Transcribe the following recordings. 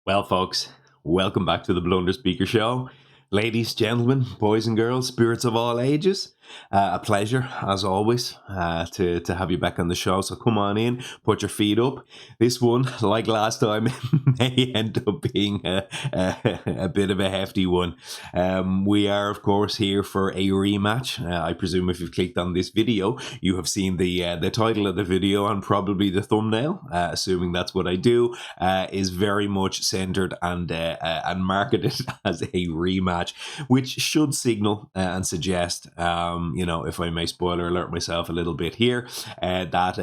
Well, folks, welcome back to the BlunderSpeaker Show. Ladies, gentlemen, boys and girls, spirits of all ages, a pleasure, as always, to have you back on the show. So come on in, put your feet up. This one, like last time, may end up being a bit of a hefty one. We are, of course, here for a rematch. I presume if you've clicked on this video, you have seen the title of the video and probably the thumbnail, assuming that's what I do, is very much centered and marketed as a rematch, which should signal and suggest, if I may spoiler alert myself a little bit here, that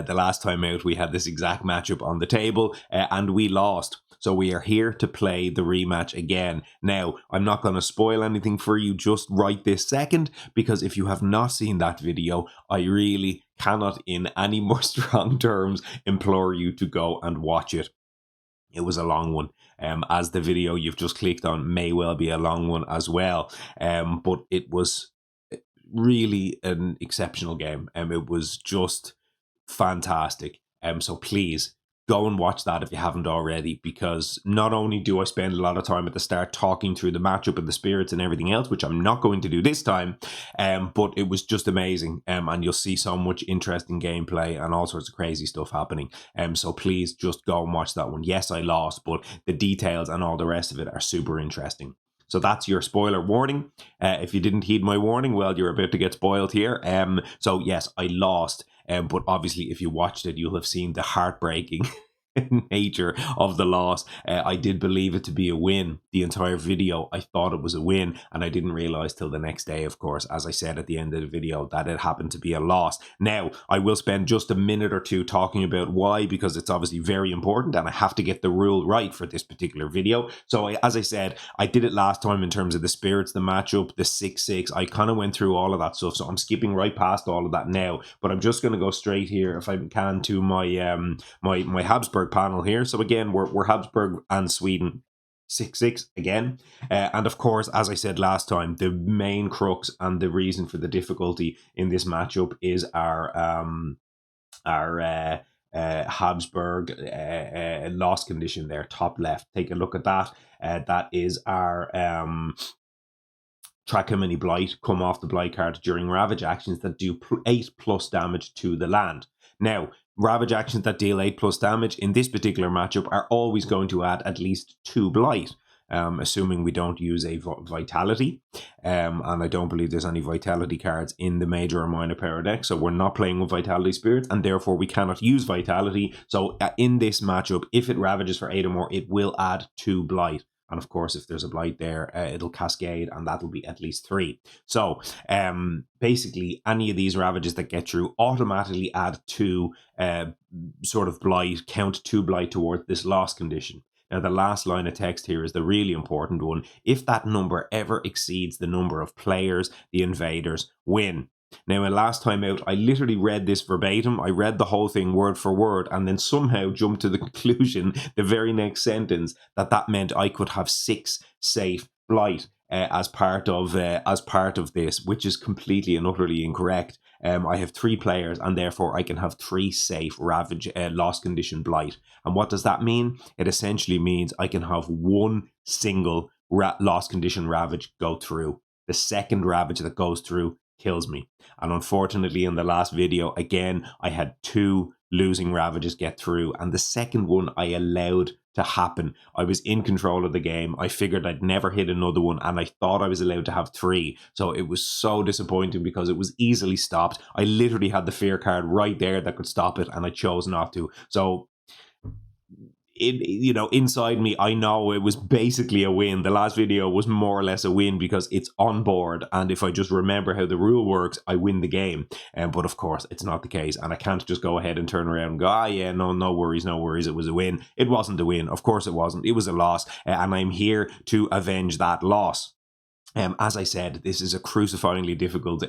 the last time out we had this exact matchup on the table and we lost. So we are here to play the rematch again. Now, I'm not going to spoil anything for you just right this second, because if you have not seen that video, I really cannot in any more strong terms implore you to go and watch it. It was a long one, as the video you've just clicked on may well be a long one as well, but it was really an exceptional game. It was just fantastic. So please go and watch that if you haven't already, because not only do I spend a lot of time at the start talking through the matchup and the spirits and everything else, which I'm not going to do this time, but it was just amazing. And you'll see so much interesting gameplay and all sorts of crazy stuff happening. So please just go and watch that one. Yes, I lost, but the details and all the rest of it are super interesting. So that's your spoiler warning. If you didn't heed my warning, well, you're about to get spoiled here. So yes, I lost. But obviously, if you watched it, you'll have seen the heartbreaking nature of the loss. I did believe it to be a win. The entire video, I thought it was a win, and I didn't realize till the next day, of course, as I said at the end of the video, that it happened to be a loss. Now, I will spend just a minute or two talking about why, because it's obviously very important, and I have to get the rule right for this particular video. So, as I said, I did it last time in terms of the spirits, the matchup, the 6-6. I kind of went through all of that stuff, so I'm skipping right past all of that now. But I'm just going to go straight here, if I can, to my my Habsburg panel here. So again, we're Habsburg and Sweden 6-6 again, and of course, as I said last time, the main crux and the reason for the difficulty in this matchup is our Habsburg loss condition there, top left. Take a look at that. That is our track how many blight come off the blight card during ravage actions that do 8+ damage to the land. Now, ravage actions that deal 8+ damage in this particular matchup are always going to add at least 2 blight, assuming we don't use a vitality. And I don't believe there's any vitality cards in the major or minor power deck, so we're not playing with vitality spirits, and therefore we cannot use vitality. So in this matchup, if it ravages for 8 or more, it will add 2 blight. And of course, if there's a blight there, it'll cascade, and that'll be at least 3. So basically, any of these ravages that get through automatically add 2 sort of blight, count 2 blight towards this loss condition. Now, the last line of text here is the really important one. If that number ever exceeds the number of players, the invaders win. Now, last time out, I literally read this verbatim. I read the whole thing word for word, and then somehow jumped to the conclusion, the very next sentence, that meant I could have 6 safe blight as part of this, which is completely and utterly incorrect. I have 3 players, and therefore I can have 3 safe ravage loss condition blight. And what does that mean? It essentially means I can have 1 single loss condition ravage go through. The second ravage that goes through kills me. And unfortunately, in the last video, again, I had 2 losing ravages get through, and the second one I allowed to happen. I was in control of the game. I figured I'd never hit another one, and I thought I was allowed to have 3. So it was so disappointing because it was easily stopped. I literally had the fear card right there that could stop it, and I chose not to. So inside me, I know it was basically a win. The last video was more or less a win because it's on board, and if I just remember how the rule works, I win the game. But of course, it's not the case, and I can't just go ahead and turn around and go, yeah, no worries, it was a win. It wasn't a win. Of course it wasn't. It was a loss, and I'm here to avenge that loss. As I said, this is a crucifyingly difficult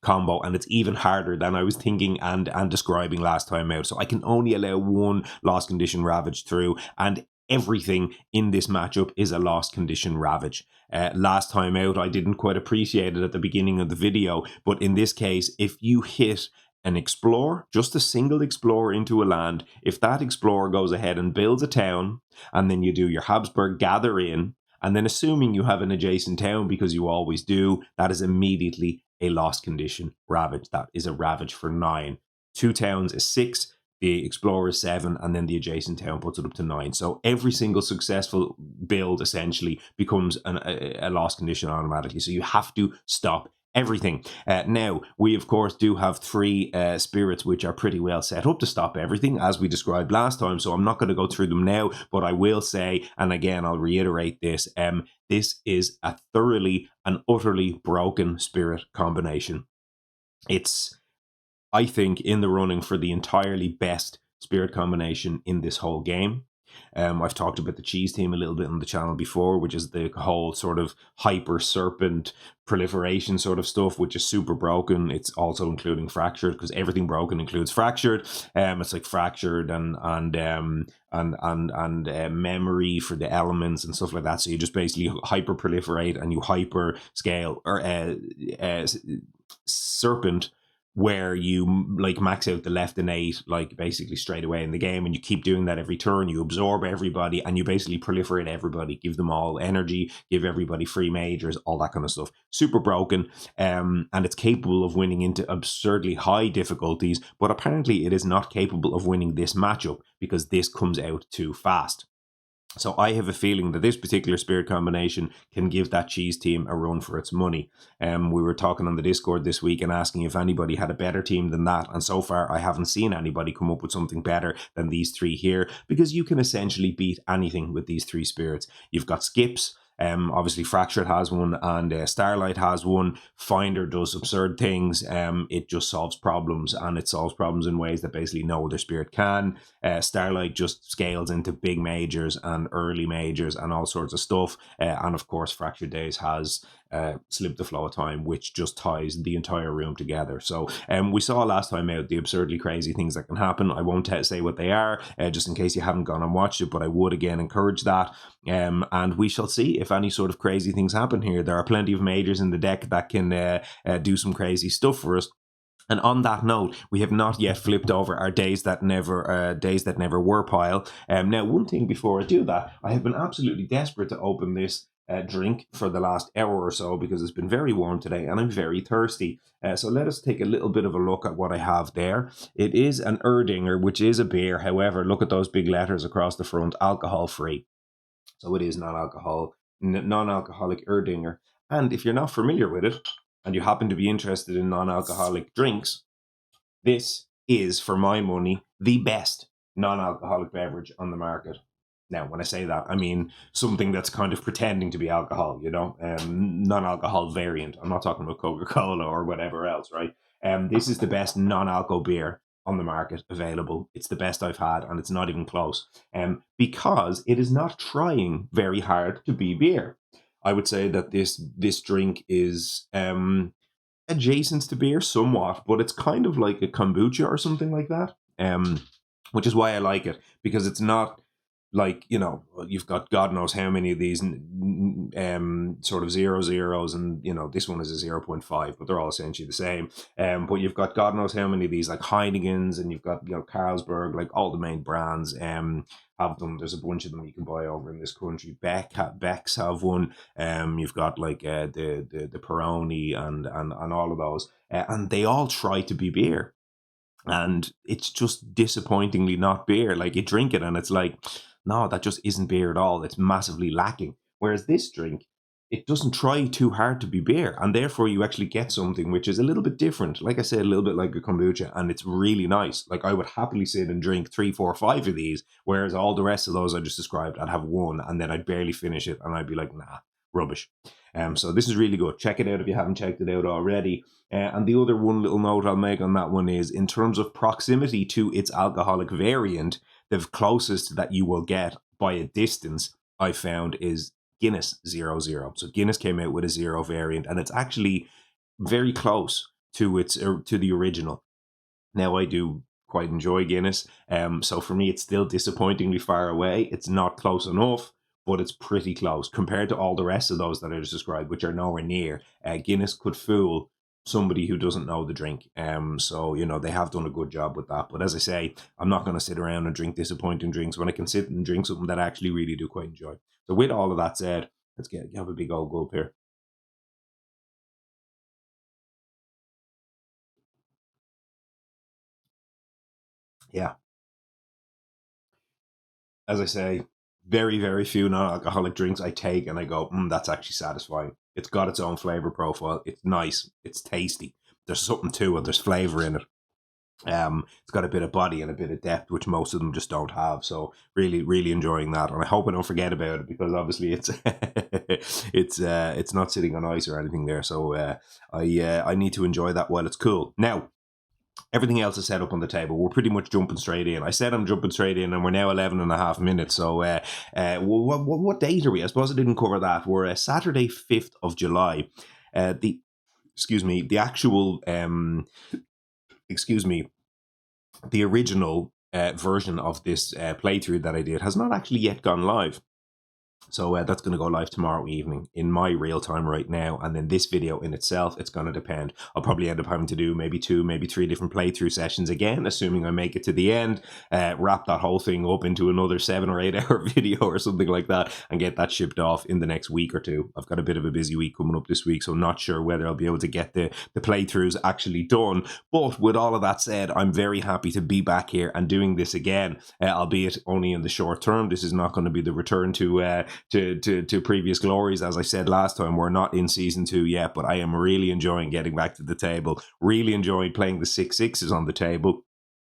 combo, and it's even harder than I was thinking and describing last time out. So I can only allow 1 loss condition ravage through, and everything in this matchup is a loss condition ravage. Last time out, I didn't quite appreciate it at the beginning of the video, but in this case, if you hit an explorer, just a single explorer into a land, if that explorer goes ahead and builds a town, and then you do your Habsburg gather in, and then assuming you have an adjacent town, because you always do, that is immediately a lost condition ravage. That is a ravage for 9. 2 towns is 6, the explorer is 7, and then the adjacent town puts it up to 9. So every single successful build essentially becomes a lost condition automatically. So you have to stop everything. Now, we of course do have 3 spirits which are pretty well set up to stop everything, as we described last time, so I'm not going to go through them now, but I will say, and again I'll reiterate this, this is a thoroughly and utterly broken spirit combination. It's, I think, in the running for the entirely best spirit combination in this whole game. I've talked about the cheese team a little bit on the channel before, which is the whole sort of hyper serpent proliferation sort of stuff, which is super broken. It's also including fractured, because everything broken includes fractured. It's like fractured and memory for the elements and stuff like that. So you just basically hyper proliferate and you hyper scale or serpent, where you like max out the left innate like basically straight away in the game, and you keep doing that every turn. You absorb everybody and you basically proliferate everybody, give them all energy, give everybody free majors, all that kind of stuff. Super broken, and it's capable of winning into absurdly high difficulties, but apparently it is not capable of winning this matchup because this comes out too fast. So I have a feeling that this particular spirit combination can give that cheese team a run for its money. We were talking on the Discord this week and asking if anybody had a better team than that. And so far, I haven't seen anybody come up with something better than these 3 here, because you can essentially beat anything with these 3 spirits. You've got skips. Obviously Fractured has one, and Starlight has one. Finder does absurd things. It just solves problems, and it solves problems in ways that basically no other spirit can. Starlight just scales into big majors and early majors and all sorts of stuff. And of course, Fractured Days has Slip the Flow of Time, which just ties the entire room together. So we saw last time out the absurdly crazy things that can happen. I won't say what they are, just in case you haven't gone and watched it, but I would again encourage that. And we shall see if any sort of crazy things happen here. There are plenty of majors in the deck that can do some crazy stuff for us. And on that note, we have not yet flipped over our days that never were pile. Now, one thing before I do that, I have been absolutely desperate to open this drink for the last hour or so, because it's been very warm today and I'm very thirsty. So let us take a little bit of a look at what I have there. It is an Erdinger, which is a beer. However, look at those big letters across the front, alcohol free. So it is non-alcoholic Erdinger. And if you're not familiar with it, and you happen to be interested in non-alcoholic drinks, this is, for my money, the best non-alcoholic beverage on the market. Now, when I say that, I mean something that's kind of pretending to be alcohol, non-alcohol variant. I'm not talking about Coca-Cola or whatever else, right? This is the best non-alcohol beer on the market available. It's the best I've had, and it's not even close. Because it is not trying very hard to be beer. I would say that this drink is adjacent to beer somewhat, but it's kind of like a kombucha or something like that. Which is why I like it, because it's not like, you've got God knows how many of these sort of 0.0s, and this one is a 0.5, but they're all essentially the same. But you've got God knows how many of these, like Heineken's, and you've got Carlsberg, like all the main brands have them. There's a bunch of them you can buy over in this country. Beck's have one. You've got like the Peroni and all of those, and they all try to be beer. And it's just disappointingly not beer. Like, you drink it and it's like, no, that just isn't beer at all. It's massively lacking. Whereas this drink, it doesn't try too hard to be beer, and therefore you actually get something which is a little bit different. Like I said, a little bit like a kombucha, and it's really nice. Like, I would happily sit and drink 3, 4, 5 of these, whereas all the rest of those I just described, I'd have one and then I'd barely finish it and I'd be like, nah, rubbish. So this is really good. Check it out if you haven't checked it out already. And the other one little note I'll make on that one is, in terms of proximity to its alcoholic variant, the closest that you will get by a distance, I found, is Guinness 0.0. So Guinness came out with a 0 variant, and it's actually very close to the original. Now, I do quite enjoy Guinness, so for me it's still disappointingly far away. It's not close enough, but it's pretty close compared to all the rest of those that I just described, which are nowhere near. Guinness could fool somebody who doesn't know the drink. So, you know, they have done a good job with that. But as I say, I'm not going to sit around and drink disappointing drinks when I can sit and drink something that I actually really do quite enjoy. So with all of that said, let's have a big old gulp here. Yeah. As I say, very, very few non-alcoholic drinks I take and I go, that's actually satisfying. It's got its own flavor profile. It's nice. It's tasty. There's something to it. There's flavor in it. It's got a bit of body and a bit of depth, which most of them just don't have. So really, really enjoying that, and I hope I don't forget about it because obviously it's it's not sitting on ice or anything there. So I need to enjoy that while it's cool. Now, everything else is set up on the table. We're pretty much jumping straight in. I said I'm jumping straight in, and we're now 11 and a half minutes. So what date are we? I suppose I didn't cover that. We're Saturday, 5th of July. The actual the original version of this playthrough that I did has not actually yet gone live. So that's going to go live tomorrow evening in my real time right now. And then this video in itself, it's going to depend. I'll probably end up having to do maybe 2, maybe 3 different playthrough sessions again, assuming I make it to the end, wrap that whole thing up into another 7 or 8 hour video or something like that, and get that shipped off in the next week or two. I've got a bit of a busy week coming up this week, so I'm not sure whether I'll be able to get the playthroughs actually done. But with all of that said, I'm very happy to be back here and doing this again, albeit only in the short term. This is not going to be the return to previous glories. As I said last time, we're not in season 2 yet, but I am really enjoying getting back to the table, really enjoying playing the 6-6s on the table,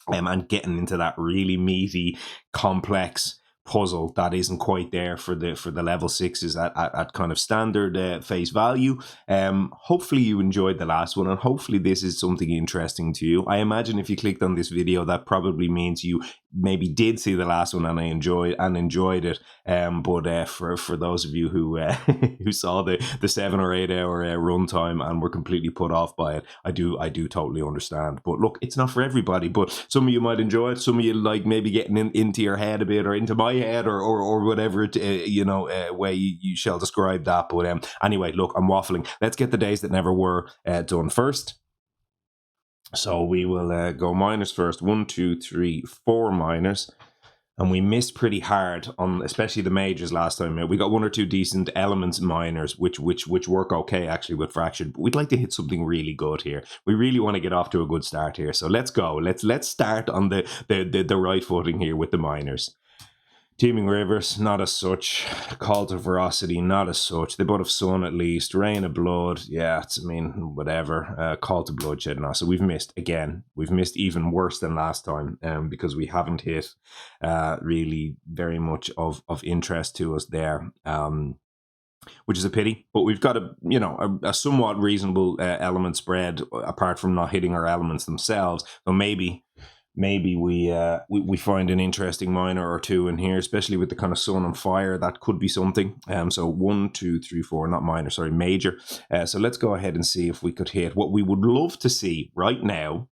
and getting into that really meaty, complex puzzle that isn't quite there for the level 6s at kind of standard face value. Hopefully you enjoyed the last one, and hopefully this is something interesting to you. I imagine if you clicked on this video, that probably means you maybe did see the last one and enjoyed it. But for those of you who who saw the 7 or 8 hour runtime and were completely put off by it, I do totally understand. But look, it's not for everybody. But some of you might enjoy it. Some of you like maybe getting into your head a bit, or into my head, or whatever way you shall describe that. But anyway, look, I'm waffling. Let's get the days that never were done first. So we will go minors first. 1, 2, 3, 4 minors. And we missed pretty hard on especially the majors last time. We got 1 or 2 decent elements minors, which work okay actually with fractured. But we'd like to hit something really good here. We really want to get off to a good start here. So let's go. Let's start on the right footing here with the minors. Teeming Rivers, not as such. Call to Ferocity, not as such. They both have Sun at least. Rain of Blood, yeah, whatever. Call to Bloodshed now. So we've missed again. We've missed even worse than last time, because we haven't hit really very much of interest to us there. Which is a pity, but we've got a somewhat reasonable element spread apart from not hitting our elements themselves. So maybe we find an interesting minor or 2 in here, especially with the kind of Sun and Fire. That could be something. So 1, 2, 3, 4, not minor, sorry, major. So let's go ahead and see if we could hit. What we would love to see right now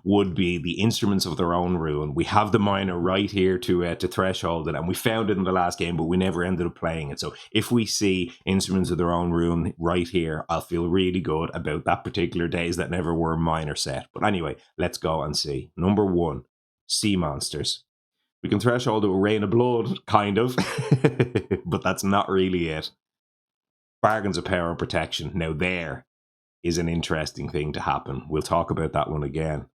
would be the Instruments of Their Own Ruin. We have the minor right here to threshold it, and we found it in the last game, but we never ended up playing it. So if we see Instruments of Their Own Ruin right here, I'll feel really good about that particular Days That Never Were minor set. But anyway, let's go and see. Number 1, Sea Monsters. We can threshold it with Rain of Blood, kind of, but that's not really it. Bargains of Power and Protection. Now there is an interesting thing to happen. We'll talk about that one again.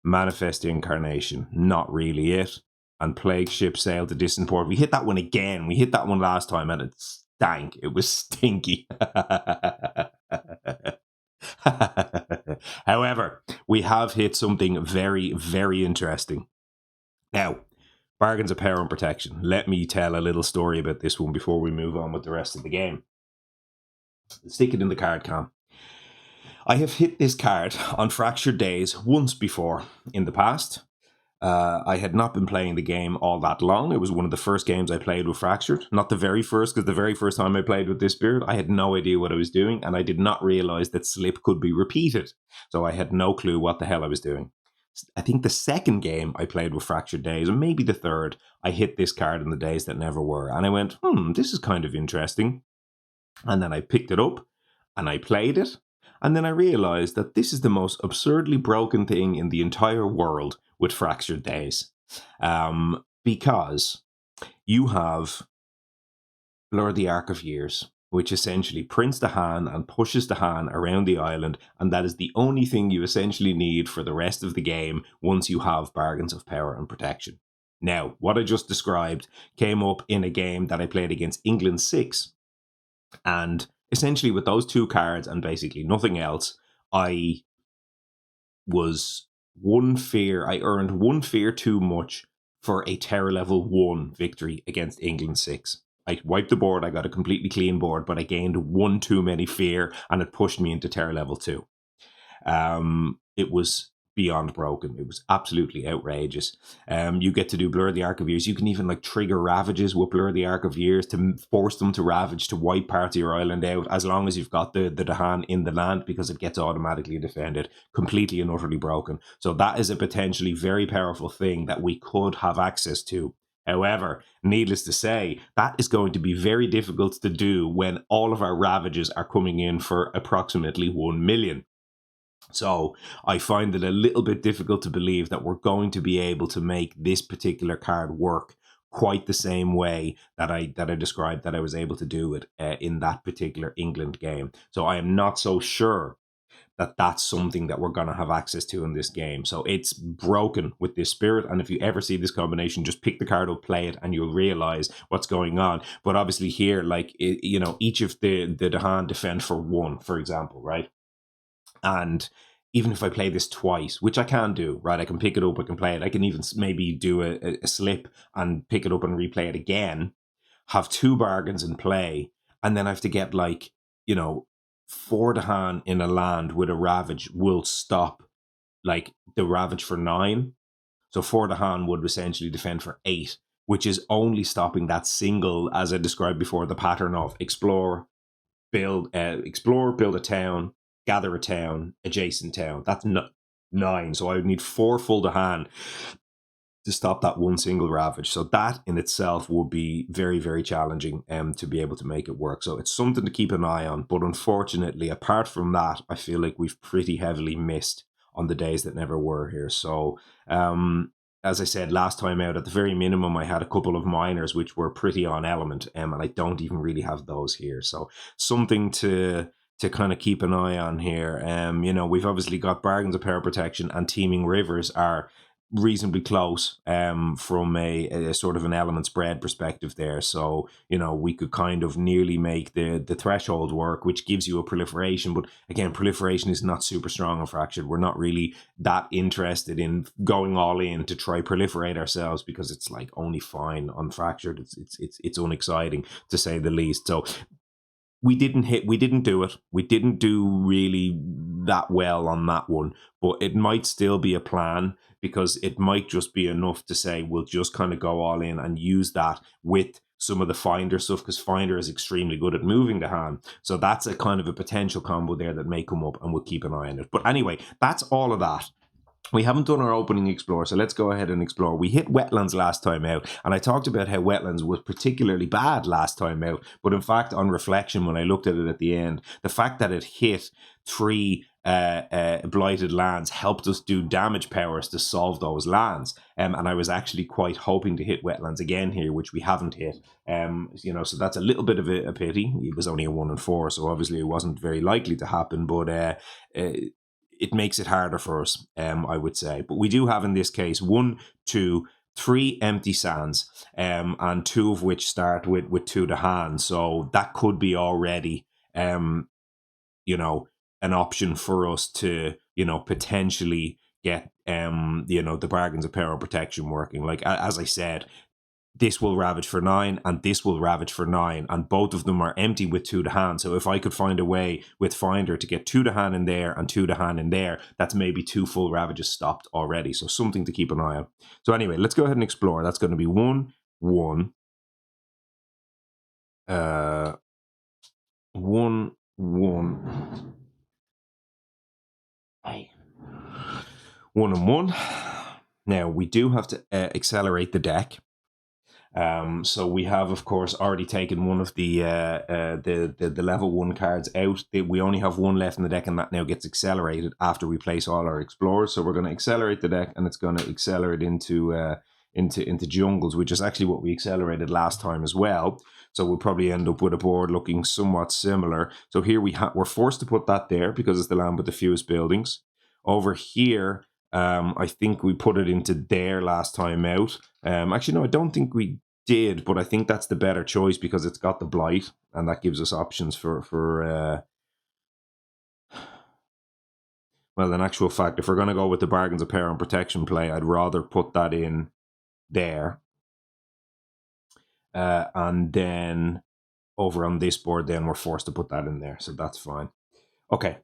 Manifest Incarnation, not really it. And Plague Ship Sail to Distant Port. We hit that one again. We hit that one last time and it stank. It was stinky. However, we have hit something very, very interesting. Now, Bargains of Power and Protection. Let me tell a little story about this one before we move on with the rest of the game. Stick it in the card cam. I have hit this card on Fractured Days once before in the past. I had not been playing the game all that long. It was one of the first games I played with Fractured. Not the very first, because the very first time I played with this spirit, I had no idea what I was doing, and I did not realize that Slip could be repeated. So I had no clue what the hell I was doing. I think the second game I played with Fractured Days, or maybe the third, I hit this card in the Days That Never Were. And I went, this is kind of interesting. And then I picked it up, and I played it. And then I realized that this is the most absurdly broken thing in the entire world with fractured days. Because you have Blur the Arc of Years, which essentially prints the hand and pushes the hand around the island, and that is the only thing you essentially need for the rest of the game once you have Bargains of Power and Protection. Now, what I just described came up in a game that I played against England 6, and essentially with those two cards and basically nothing else, I earned one fear too much for a terror level 1 victory against England 6. I wiped the board, I got a completely clean board, but I gained one too many fear and it pushed me into terror level 2. It was beyond broken. It was absolutely outrageous. You get to do Blur the Arc of Years. You can even like trigger ravages with Blur the Arc of Years to force them to ravage, to wipe parts of your island out, as long as you've got the Dahan in the land, because it gets automatically defended. Completely and utterly broken. So that is a potentially very powerful thing that we could have access to. However, needless to say, that is going to be very difficult to do when all of our ravages are coming in for approximately 1 million. So I find it a little bit difficult to believe that we're going to be able to make this particular card work quite the same way that I described that I was able to do it in that particular England game. So I am not so sure that that's something that we're going to have access to in this game. So it's broken with this spirit. And if you ever see this combination, just pick the card up, play it, and you'll realize what's going on. But obviously here, like, each of the Dahan defend for 1, for example, right? And even if I play this twice, which I can do, right? I can pick it up, I can play it. I can even maybe do a slip and pick it up and replay it again, have 2 bargains in play, and then I have to get 4 to hand in a land with a ravage will stop like the ravage for 9. So 4 to hand would essentially defend for 8, which is only stopping that single, as I described before, the pattern of explore, build a town, gather a town, adjacent town. That's 9. So I would need 4 full to hand to stop that one single ravage. So that in itself would be very, very challenging to be able to make it work. So it's something to keep an eye on. But unfortunately, apart from that, I feel like we've pretty heavily missed on the days that never were here. So as I said last time out, at the very minimum, I had a couple of minors which were pretty on element, and I don't even really have those here. So something to kind of keep an eye on here. We've obviously got Bargains of Power Protection and Teeming Rivers are reasonably close from a sort of an element spread perspective there. So, we could kind of nearly make the threshold work, which gives you a proliferation. But again, proliferation is not super strong on Fractured. We're not really that interested in going all in to try proliferate ourselves, because it's like only fine on Fractured. It's unexciting to say the least. So we didn't do it. We didn't do really that well on that one, but it might still be a plan, because it might just be enough to say we'll just kind of go all in and use that with some of the Finder stuff, because Finder is extremely good at moving the hand. So that's a kind of a potential combo there that may come up, and we'll keep an eye on it. But anyway, that's all of that. We haven't done our opening explore, so let's go ahead and explore. We hit wetlands last time out, and I talked about how wetlands was particularly bad last time out. But in fact, on reflection, when I looked at it at the end, the fact that it hit 3 blighted lands helped us do damage powers to solve those lands. And I was actually quite hoping to hit wetlands again here, which we haven't hit. So that's a little bit of a pity. It was only a 1 and 4, so obviously it wasn't very likely to happen. But it makes it harder for us, I would say. But we do have in this case 1, 2, 3 empty sands, and 2 of which start with 2 to hand. So that could be already, an option for us to, potentially get, the Bargains of Power Protection working. Like, as I said, this will ravage for 9 and this will ravage for 9, and both of them are empty with 2 to hand. So if I could find a way with Finder to get 2 to hand in there and 2 to hand in there, that's maybe 2 full ravages stopped already. So something to keep an eye on. So anyway, let's go ahead and explore. That's going to be 1, 1, 1, 1. 1 and 1. Now we do have to accelerate the deck. So we have, of course, already taken one of the level 1 cards out. We only have one left in the deck, and that now gets accelerated after we place all our explorers. So we're going to accelerate the deck, and it's going to accelerate into jungles, which is actually what we accelerated last time as well. So we'll probably end up with a board looking somewhat similar. So here we're forced to put that there because it's the land with the fewest buildings. Over here, I think we put it into there last time out. Actually, no, I don't think we did, but I think that's the better choice because it's got the blight, and that gives us options for well, in actual fact, if we're going to go with the bargains of power and protection play, I'd rather put that in there. And then over on this board, then we're forced to put that in there. So that's fine. Okay.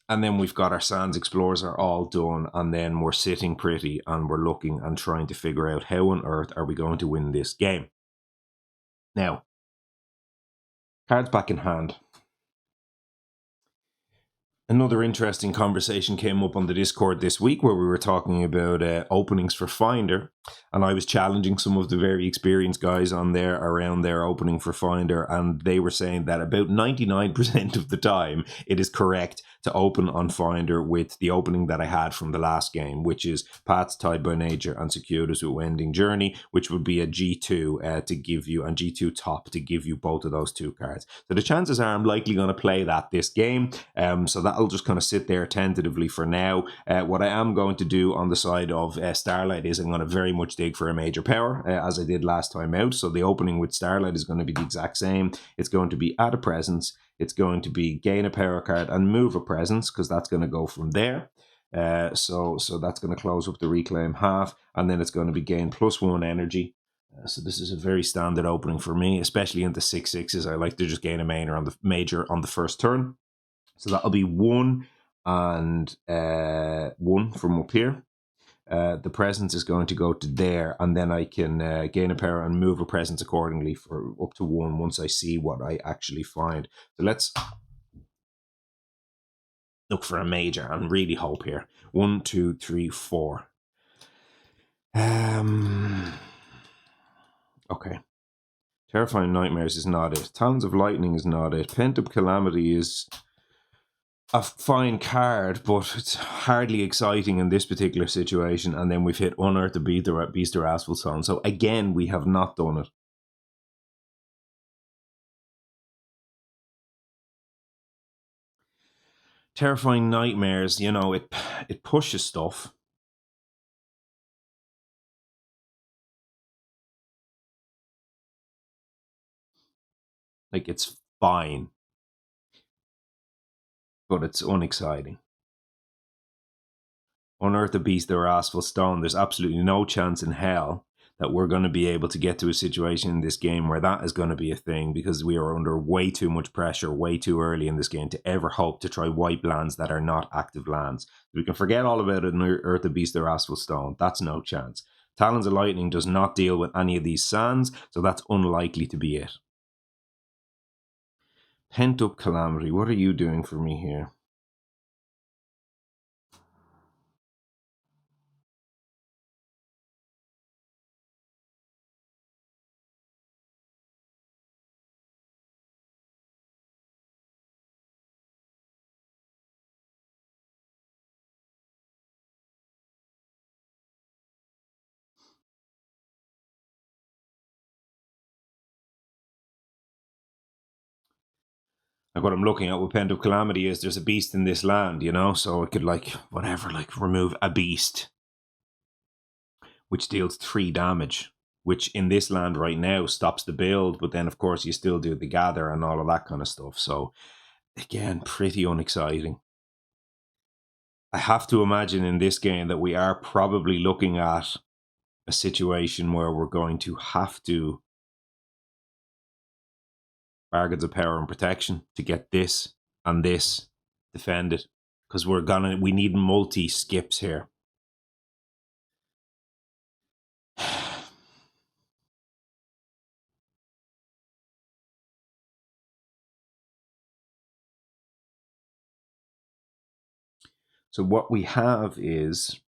And then we've got our Sands Explorers are all done, and then we're sitting pretty and we're looking and trying to figure out how on earth are we going to win this game. Now, cards back in hand. Another interesting conversation came up on the Discord this week where we were talking about openings for Finder, and I was challenging some of the very experienced guys on there around their opening for Finder, and they were saying that about 99% of the time it is correct to open on Finder with the opening that I had from the last game, which is Paths Tied by Nature and Circuitous with Wending Journey, which would be a G2 to give you, and G2 top to give you both of those two cards. So the chances are I'm likely going to play that this game, so that'll just kind of sit there tentatively for now. What I am going to do on the side of Starlight is I'm going to very much dig for a major power, as I did last time out. So the opening with Starlight is going to be the exact same. It's going to be add a presence, it's going to be gain a power card and move a presence, because that's going to go from there. So that's going to close up the reclaim half, and then it's going to be gain +1 energy. So this is a very standard opening for me, especially into 6/6s. I like to just gain a major on the first turn. So that'll be 1 and 1 from up here. The presence is going to go to there, and then I can gain a power and move a presence accordingly for up to 1 once I see what I actually find. So let's look for a major and really hope here. 1, 2, 3, 4. Okay. Terrifying Nightmares is not it. Talons of Lightning is not it. Pent-Up Calamity is a fine card, but it's hardly exciting in this particular situation. And then we've hit Unearth the Beast or Asphalt Stone. So again, we have not done it. Terrifying Nightmares, you know, it pushes stuff. Like, it's fine, but it's unexciting. Unearth the Beast or Asphalt Stone, there's absolutely no chance in hell that we're going to be able to get to a situation in this game where that is going to be a thing, because we are under way too much pressure way too early in this game to ever hope to try wipe lands that are not active lands. We can forget all about it in Earth the Beast or Asphalt Stone. That's no chance. Talons of Lightning does not deal with any of these sands, so that's unlikely to be it. Pent-Up Calamity, what are you doing for me here? Like, what I'm looking at with Pent-Up Calamity is there's a beast in this land, you know, so it could, like, whatever, like, remove a beast, which deals 3 damage, which in this land right now stops the build, but then, of course, you still do the gather and all of that kind of stuff. So, again, pretty unexciting. I have to imagine in this game that we are probably looking at a situation where we're going to have to bargains of power and protection to get this and this defended, because we need multi skips here. So what we have is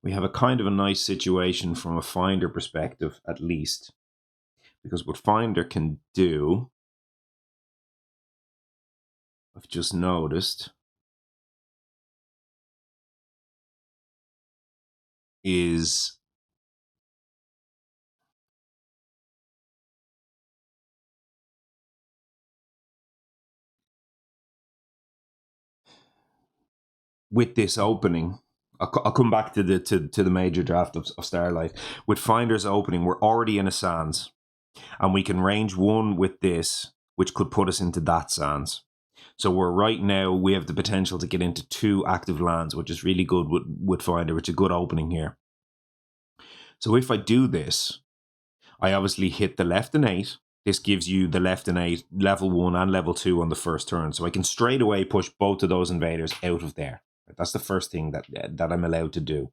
we have a kind of a nice situation from a finder perspective, at least, because what finder can do, I've just noticed, is with this opening, I'll come back to the major draft of Starlight. With Finder's opening, we're already in a Sands, and we can range one with this, which could put us into that Sands. So we're right now, we have the potential to get into 2 active lands, which is really good with Finder, which is a good opening here. So if I do this, I obviously hit the left and 8. This gives you the left and 8, level 1 and level 2 on the first turn. So I can straight away push both of those invaders out of there. That's the first thing that I'm allowed to do,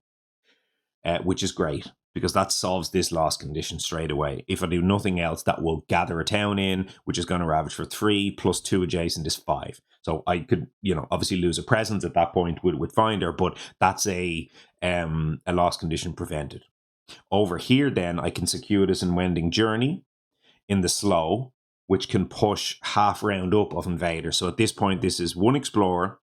which is great, because that solves this loss condition straight away. If I do nothing else, that will gather a town in, which is going to ravage for 3, plus 2 adjacent is 5. So I could, obviously lose a presence at that point with Finder, but that's a loss condition prevented. Over here, then, I can Circuitous and Wending Journey in the slow, which can push half round up of Invader. So at this point, this is 1 Explorer,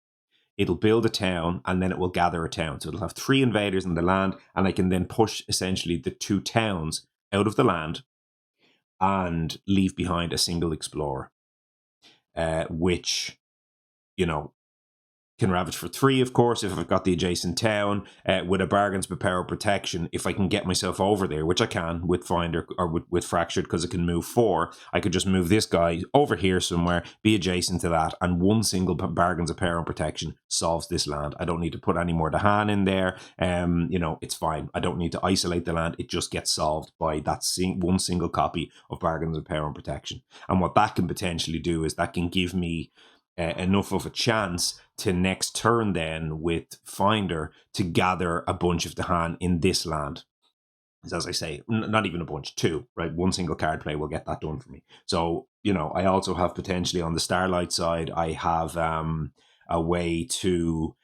it'll build a town, and then it will gather a town. So it'll have 3 invaders in the land, and I can then push essentially the 2 towns out of the land and leave behind a single Explorer, which, can ravage for 3, of course, if I've got the adjacent town, with a bargains but power protection. If I can get myself over there, which I can with Finder or with Fractured, because it can move 4, I could just move this guy over here somewhere, be adjacent to that, and 1 single bargains of power and protection solves this land. I don't need to put any more Dahan in there. It's fine. I don't need to isolate the land. It just gets solved by that 1 single copy of bargains of power and protection. And what that can potentially do is that can give me enough of a chance to next turn then with Finder to gather a bunch of Dahan in this land. As I say, not even a bunch, 2, right? 1 single card play will get that done for me. So, I also have potentially on the Starlight side, I have a way to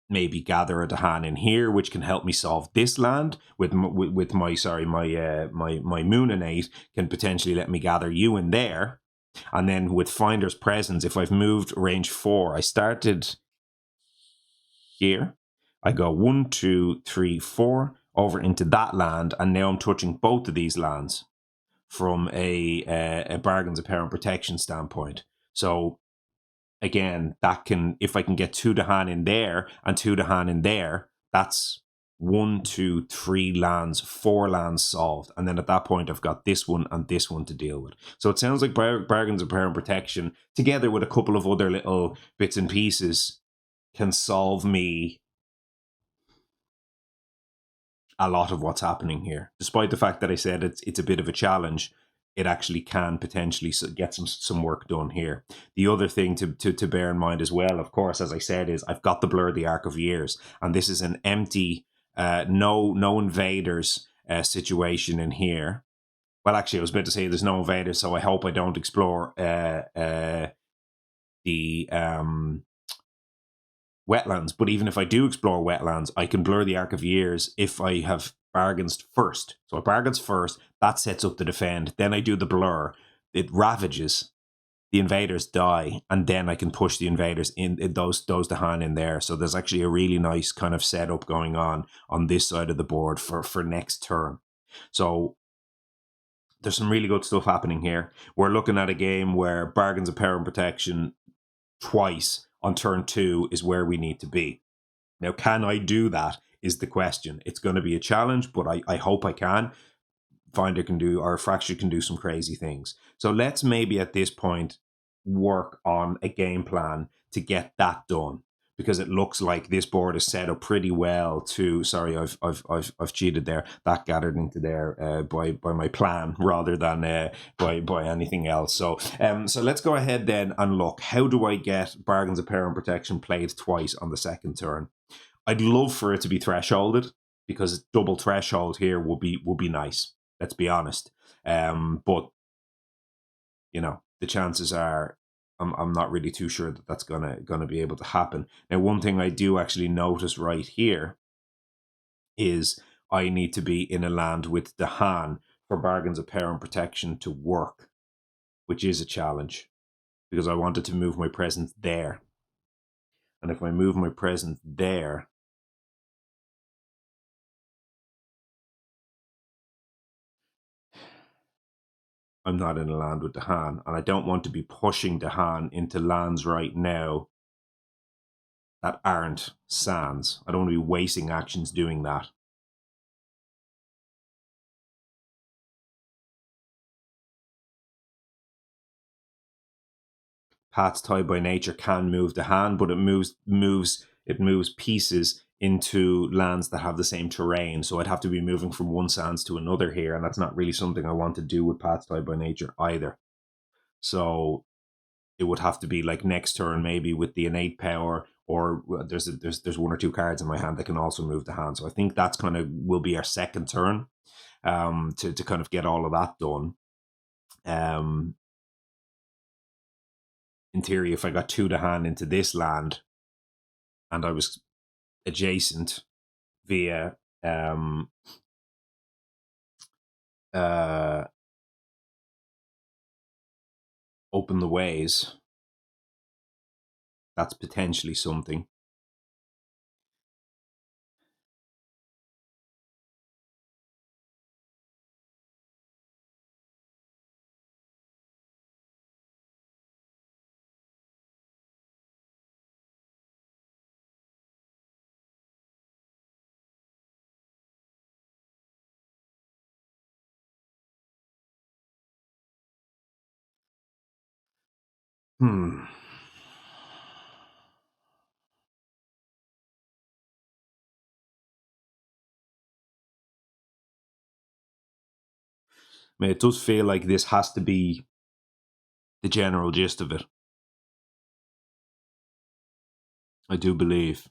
maybe gather a Dahan in here, which can help me solve this land with my Moonanate can potentially let me gather you in there. And then with Finder's Presence, if I've moved range 4, I started here. I go 1, 2, 3, 4 over into that land, and now I'm touching both of these lands from a bargains of power and protection standpoint. So again, that can, if I can get 2 Dahan in there and 2 Dahan in there, that's 1, 2, 3 lands, 4 lands solved. And then at that point, I've got this one and this one to deal with. So it sounds like bargains of power and protection, together with a couple of other little bits and pieces, can solve me a lot of what's happening here. Despite the fact that I said it's a bit of a challenge, it actually can potentially get some work done here. The other thing to bear in mind as well, of course, as I said, is I've got the Blur the Arc of Years, and this is an empty, no invaders situation in here. Well, actually, I was about to say there's no invaders, so I hope I don't explore the wetlands. But even if I do explore wetlands, I can Blur the Arc of Years if I have bargains first. So I bargains first, that sets up the defend. Then I do the blur, it ravages, the invaders die, and then I can push the invaders in those Dahan in there. So there's actually a really nice kind of setup going on this side of the board for next turn. So there's some really good stuff happening here. We're looking at a game where bargains of power and protection twice on turn 2 is where we need to be. Now, can I do that is the question. It's going to be a challenge, but I hope I can. Finder can do, or Fracture can do some crazy things. So let's maybe at this point work on a game plan to get that done, because it looks like this board is set up pretty well to. Sorry, I've cheated there. That gathered into there by my plan rather than by anything else. So so let's go ahead then and look. How do I get bargains of power and protection played twice on the second turn? I'd love for it to be thresholded, because double threshold here will be nice. Let's be honest. But the chances are I'm not really too sure that that's gonna be able to happen. Now, one thing I do actually notice right here is I need to be in a land with the Han for bargains of power and protection to work, which is a challenge because I wanted to move my presence there. And if I move my presence there, I'm not in a land with the Han. And I don't want to be pushing the Han into lands right now that aren't sands. I don't want to be wasting actions doing that. Paths tied by nature can move the hand, but it moves pieces into lands that have the same terrain. So I'd have to be moving from one sands to another here, and that's not really something I want to do with paths tied by nature either. So it would have to be like next turn, maybe with the innate power, or there's one or two cards in my hand that can also move the hand. So I think that's kind of will be our second turn, to kind of get all of that done. In theory, if I got two to hand into this land and I was adjacent via uh, open the ways, that's potentially something. I mean, it does feel like this has to be the general gist of it. I do believe.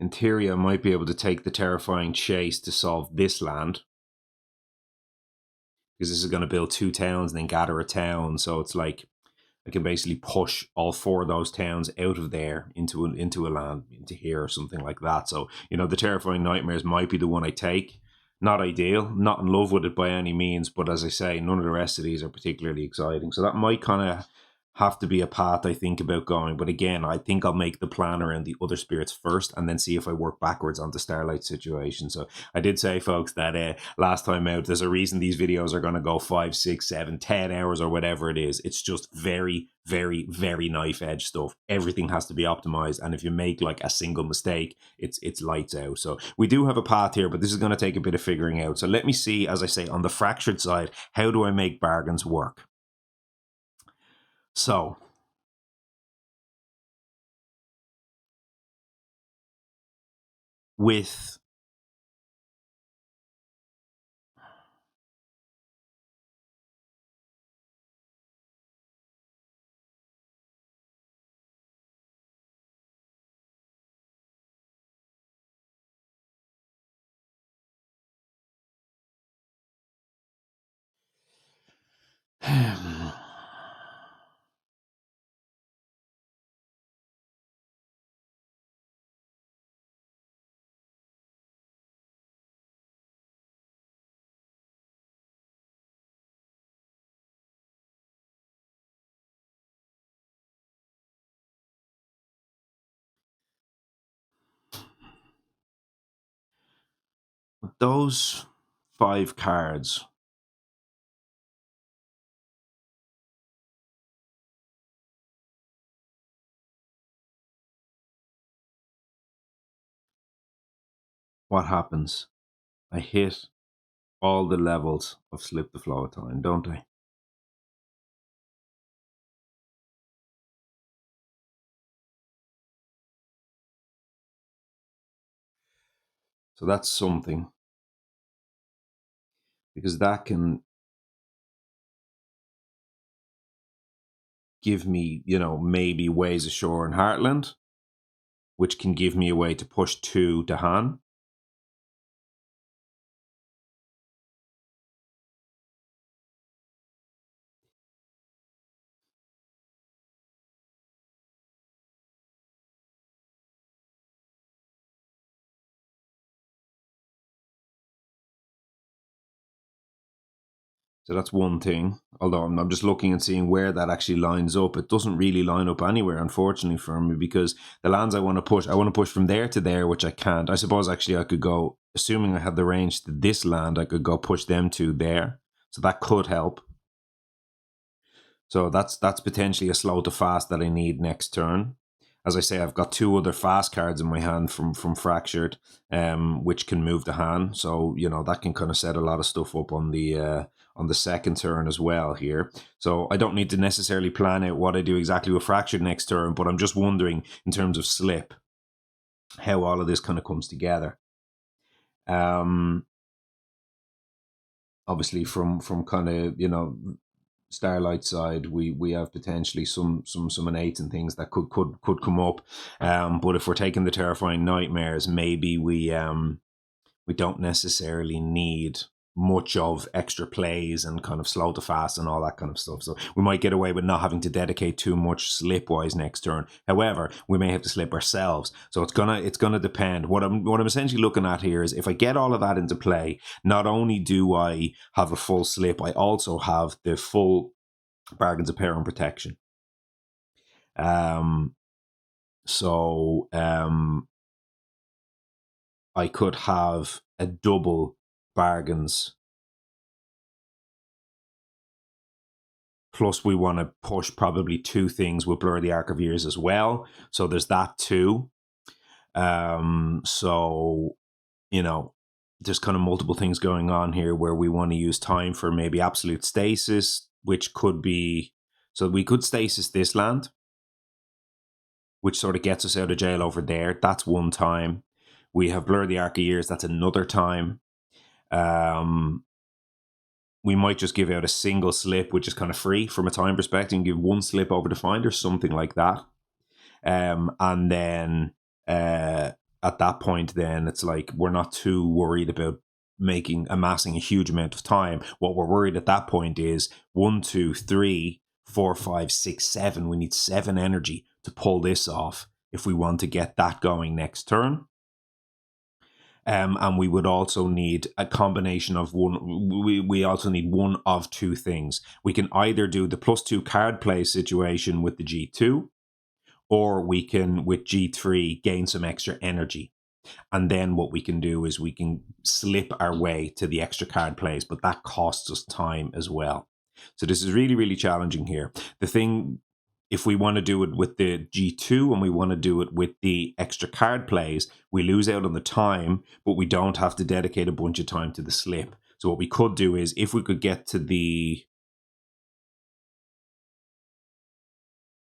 In theory, I might be able to take the terrifying chase to solve this land, because this is going to build two towns and then gather a town. So it's like I can basically push all four of those towns out of there into a land, into here or something like that. So the terrifying nightmares might be the one I take. Not ideal, not in love with it by any means, but as I say, none of the rest of these are particularly exciting. So that might kind of have to be a path I think about going. But again, I think I'll make the plan around the other spirits first and then see if I work backwards on the Starlight situation. So I did say, folks, that last time out, there's a reason these videos are going to go 5, 6, 7, 10 hours or whatever it is. It's just very, very, very knife edge stuff. Everything has to be optimized. And if you make like a single mistake, it's lights out. So we do have a path here, but this is going to take a bit of figuring out. So let me see, as I say, on the fractured side, how do I make bargains work? So with those 5 cards, what happens? I hit all the levels of Slip the Flow of Time, don't I? So that's something, because that can give me, maybe Ways Ashore and Heartland, which can give me a way to push 2 to Han. So that's one thing. Although I'm just looking and seeing where that actually lines up. It doesn't really line up anywhere, unfortunately, for me, because the lands I want to push from there to there, which I can't. I suppose actually I could go, assuming I had the range to this land, I could go push them to there. So that could help. So that's potentially a slow to fast that I need next turn. As I say, I've got two other fast cards in my hand from Fractured, which can move the hand. So that can kind of set a lot of stuff up on the second turn as well here. So I don't need to necessarily plan out what I do exactly with Fractured next turn, but I'm just wondering in terms of slip how all of this kind of comes together. Obviously from kind of Starlight side, we have potentially some innate and things that could come up. But if we're taking the Terrifying Nightmares, maybe we don't necessarily need much of extra plays and kind of slow to fast and all that kind of stuff. So we might get away with not having to dedicate too much slip wise next turn. However, we may have to slip ourselves. So it's gonna depend. What I'm essentially looking at here is if I get all of that into play, not only do I have a full slip, I also have the full Bargains of Power and Protection. So I could have a double Bargains. Plus, we want to push probably two things with Blur the Arc of Years as well. So there's that too. So, there's kind of multiple things going on here where we want to use time for maybe absolute stasis, which could be, so we could stasis this land, which sort of gets us out of jail over there. That's one time. We have Blur the Arc of Years. That's another time. We might just give out a single slip, which is kind of free from a time perspective, and give one slip over to Finder, something like that. And then at that point, then it's like we're not too worried about amassing a huge amount of time. What we're worried at that point is 1, 2, 3, 4, 5, 6, 7. We need 7 energy to pull this off if we want to get that going next turn. And we would also need a combination of one. We also need one of two things. We can either do the +2 card play situation with the G2, or we can, with G3, gain some extra energy. And then what we can do is we can slip our way to the extra card plays, but that costs us time as well. So this is really, really challenging here. The thing, if we want to do it with the G2 and we want to do it with the extra card plays, we lose out on the time, but we don't have to dedicate a bunch of time to the slip. So what we could do is, if we could get to the...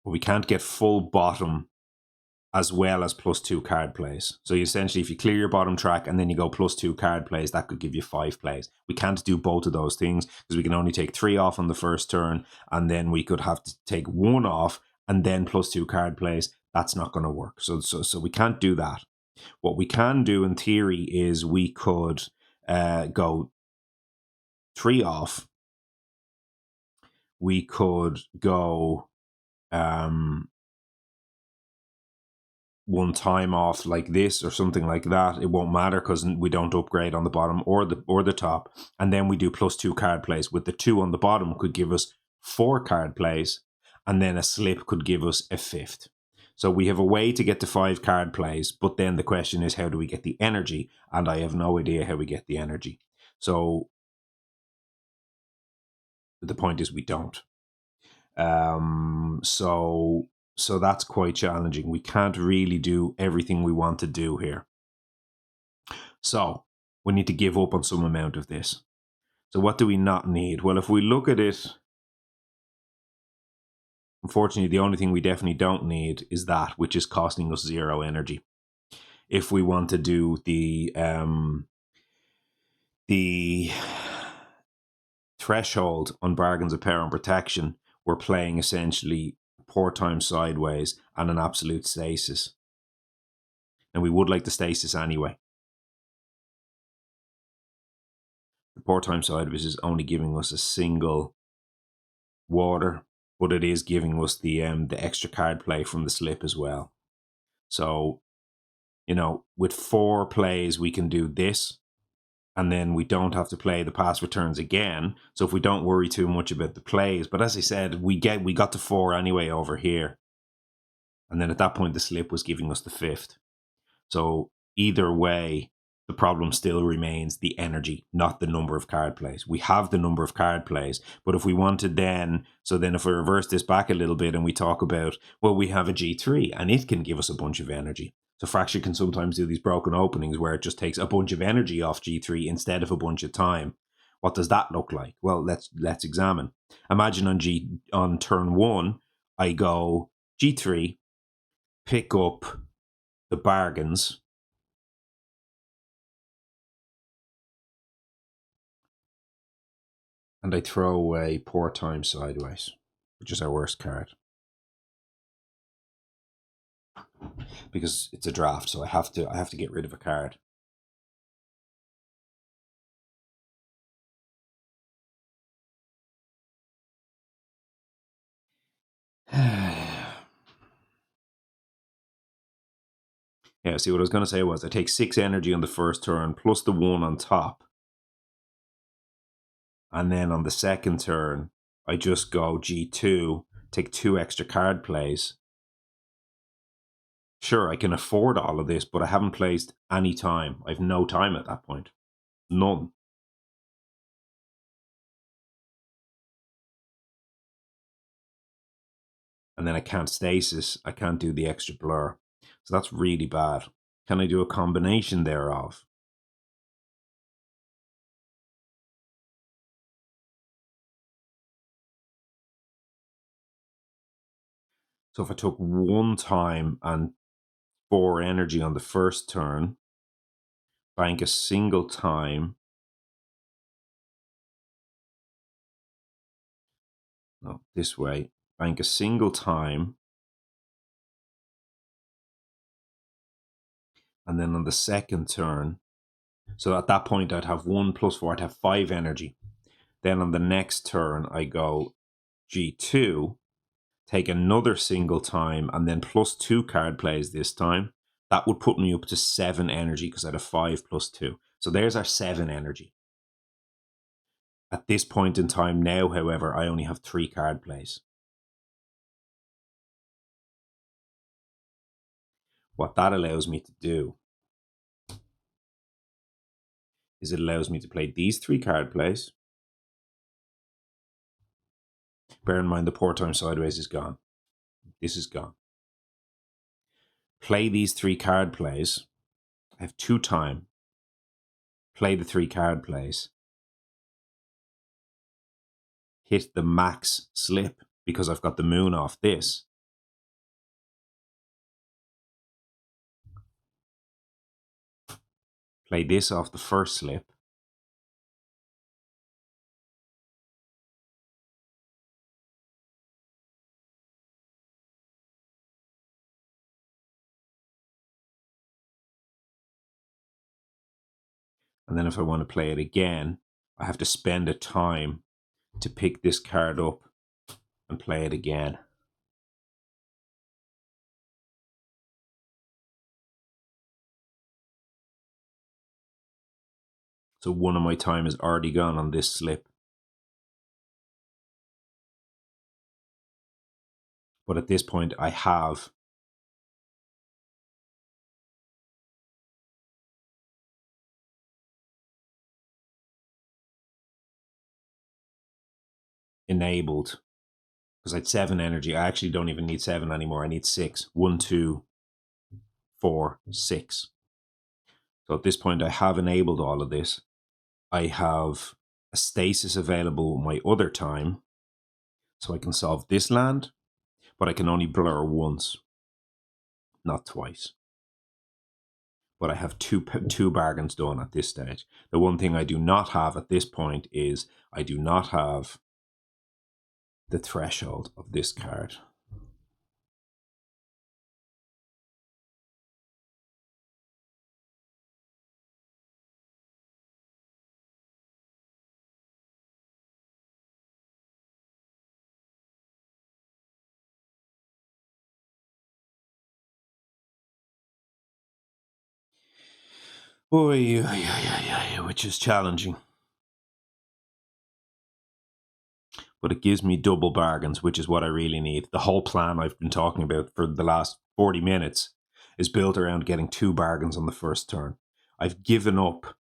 Well, we can't get full bottom as well as +2 card plays. So essentially, if you clear your bottom track and then you go +2 card plays, that could give you 5 plays. We can't do both of those things because we can only take 3 off on the first turn, and then we could have to take 1 off and then +2 card plays. That's not going to work. So we can't do that. What we can do in theory is we could go 3 off. We could go 1 time off like this or something like that. It won't matter because we don't upgrade on the bottom or the top. And then we do +2 card plays. With the 2 on the bottom could give us 4 card plays, and then a slip could give us a 5th. So we have a way to get to 5 card plays, but then the question is, how do we get the energy? And I have no idea how we get the energy. So the point is we don't. So that's quite challenging. We can't really do everything we want to do here. So we need to give up on some amount of this. So what do we not need? Well, if we look at it, unfortunately, the only thing we definitely don't need is that, which is costing us 0 energy. If we want to do the threshold on Bargains of Power and Protection, we're playing essentially Poor Time Sideways and an absolute stasis. And we would like the stasis anyway. The Poor Time Sideways is only giving us a single water, but it is giving us the extra card play from the slip as well. So, with 4 plays, we can do this. and then we don't have to play the pass returns again. So if we don't worry too much about the plays, but as I said, we got to 4 anyway over here, and then at that point the slip was giving us the 5th. So either way, the problem still remains the energy, not the number of card plays. We have the number of card plays, but if we wanted then, so then if we reverse this back a little bit and we talk about, well, we have a G3 and it can give us a bunch of energy. So Fracture can sometimes do these broken openings where it just takes a bunch of energy off G3 instead of a bunch of time. What does that look like? Well, let's examine. Imagine on turn 1, I go G3, pick up the bargains, and I throw away Poor Time Sideways, which is our worst card, because it's a draft, so I have to get rid of a card. Yeah, see, what I was going to say was I take 6 energy on the first turn plus the 1 on top, and then on the second turn I just go G2, take 2 extra card plays. Sure, I can afford all of this, but I haven't placed any time. I have no time at that point. None. And then I can't stasis. I can't do the extra blur. So that's really bad. Can I do a combination thereof? So if I took 1 time and 4 energy on the first turn, bank a single time. No, this way. Bank a single time. And then on the second turn, so at that point I'd have 1 plus 4, I'd have 5 energy. Then on the next turn, I go G2, take another single time, and then plus 2 card plays this time. That would put me up to 7 energy because I had a 5 plus 2. So there's our 7 energy. At this point in time now, however, I only have 3 card plays. What that allows me to do is it allows me to play these 3 card plays. Bear in mind the Poor Time Sideways is gone. This is gone. Play these 3 card plays. I have 2 time. Play the 3 card plays. Hit the max slip because I've got the moon off this. Play this off the first slip. And then if I want to play it again, I have to spend a time to pick this card up and play it again. So 1 of my time is already gone on this slip. But at this point, I have enabled, because I had 7 energy. I actually don't even need 7 anymore. I need 6. 1, 2, 4, 6. So at this point, I have enabled all of this. I have a stasis available my other time, so I can solve this land, but I can only blur once, not twice. But I have two bargains done at this stage. The one thing I do not have at this point is I do not have the threshold of this card. Which is challenging. But it gives me double bargains, which is what I really need. The whole plan I've been talking about for the last 40 minutes is built around getting 2 bargains on the first turn. I've given up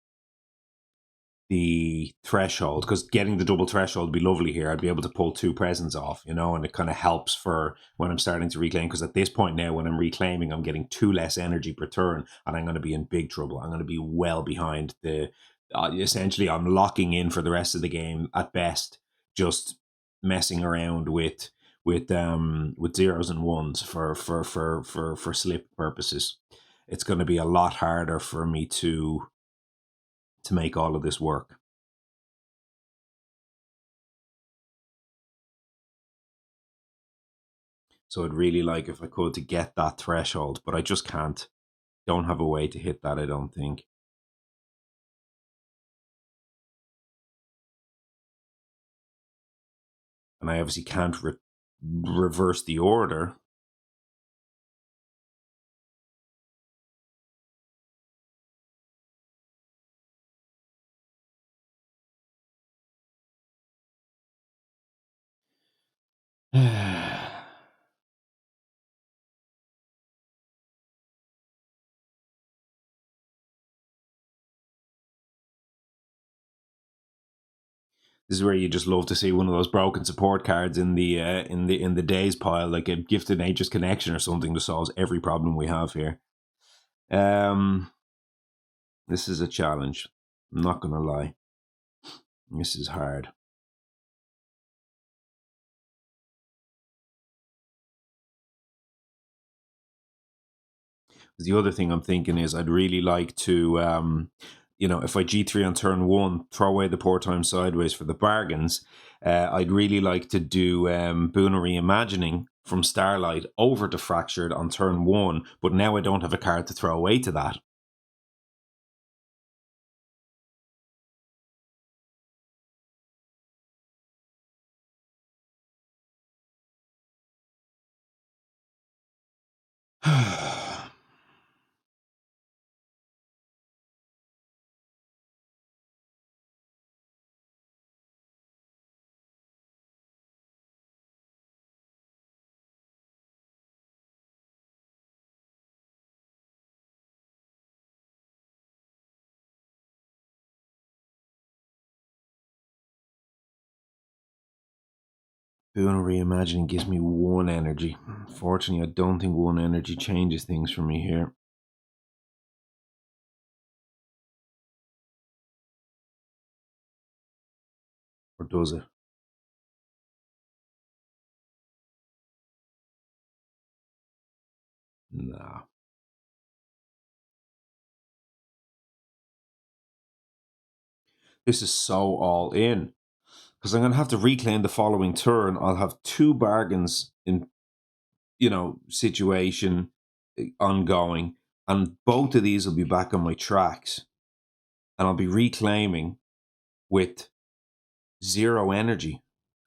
the threshold, because getting the double threshold would be lovely here. I'd be able to pull 2 presents off, and it kind of helps for when I'm starting to reclaim, because at this point now, when I'm reclaiming, I'm getting 2 less energy per turn, and I'm going to be in big trouble. I'm going to be well behind the essentially I'm locking in for the rest of the game at best, just messing around with zeros and ones for slip purposes. It's going to be a lot harder for me to make all of this work. So I'd really like, if I could, to get that threshold, but I just can't. Don't have a way to hit that, I don't think. And I obviously can't reverse the order. This is where you just love to see one of those broken support cards in the days pile, like a Gifted Nature's Connection or something, that solves every problem we have here. This is a challenge. I'm not gonna lie. This is hard. The other thing I'm thinking is I'd really like to, if I G3 on turn 1, throw away the poor time sideways for the bargains. I'd really like to do Boon Reimagining from Starlight over to Fractured on turn 1, but now I don't have a card to throw away to that. Boon Reimagining gives me 1 energy. Unfortunately, I don't think 1 energy changes things for me here. Or does it? Nah. This is so all in, because I'm going to have to reclaim the following turn. I'll have 2 bargains in, situation ongoing, and both of these will be back on my tracks, and I'll be reclaiming with 0 energy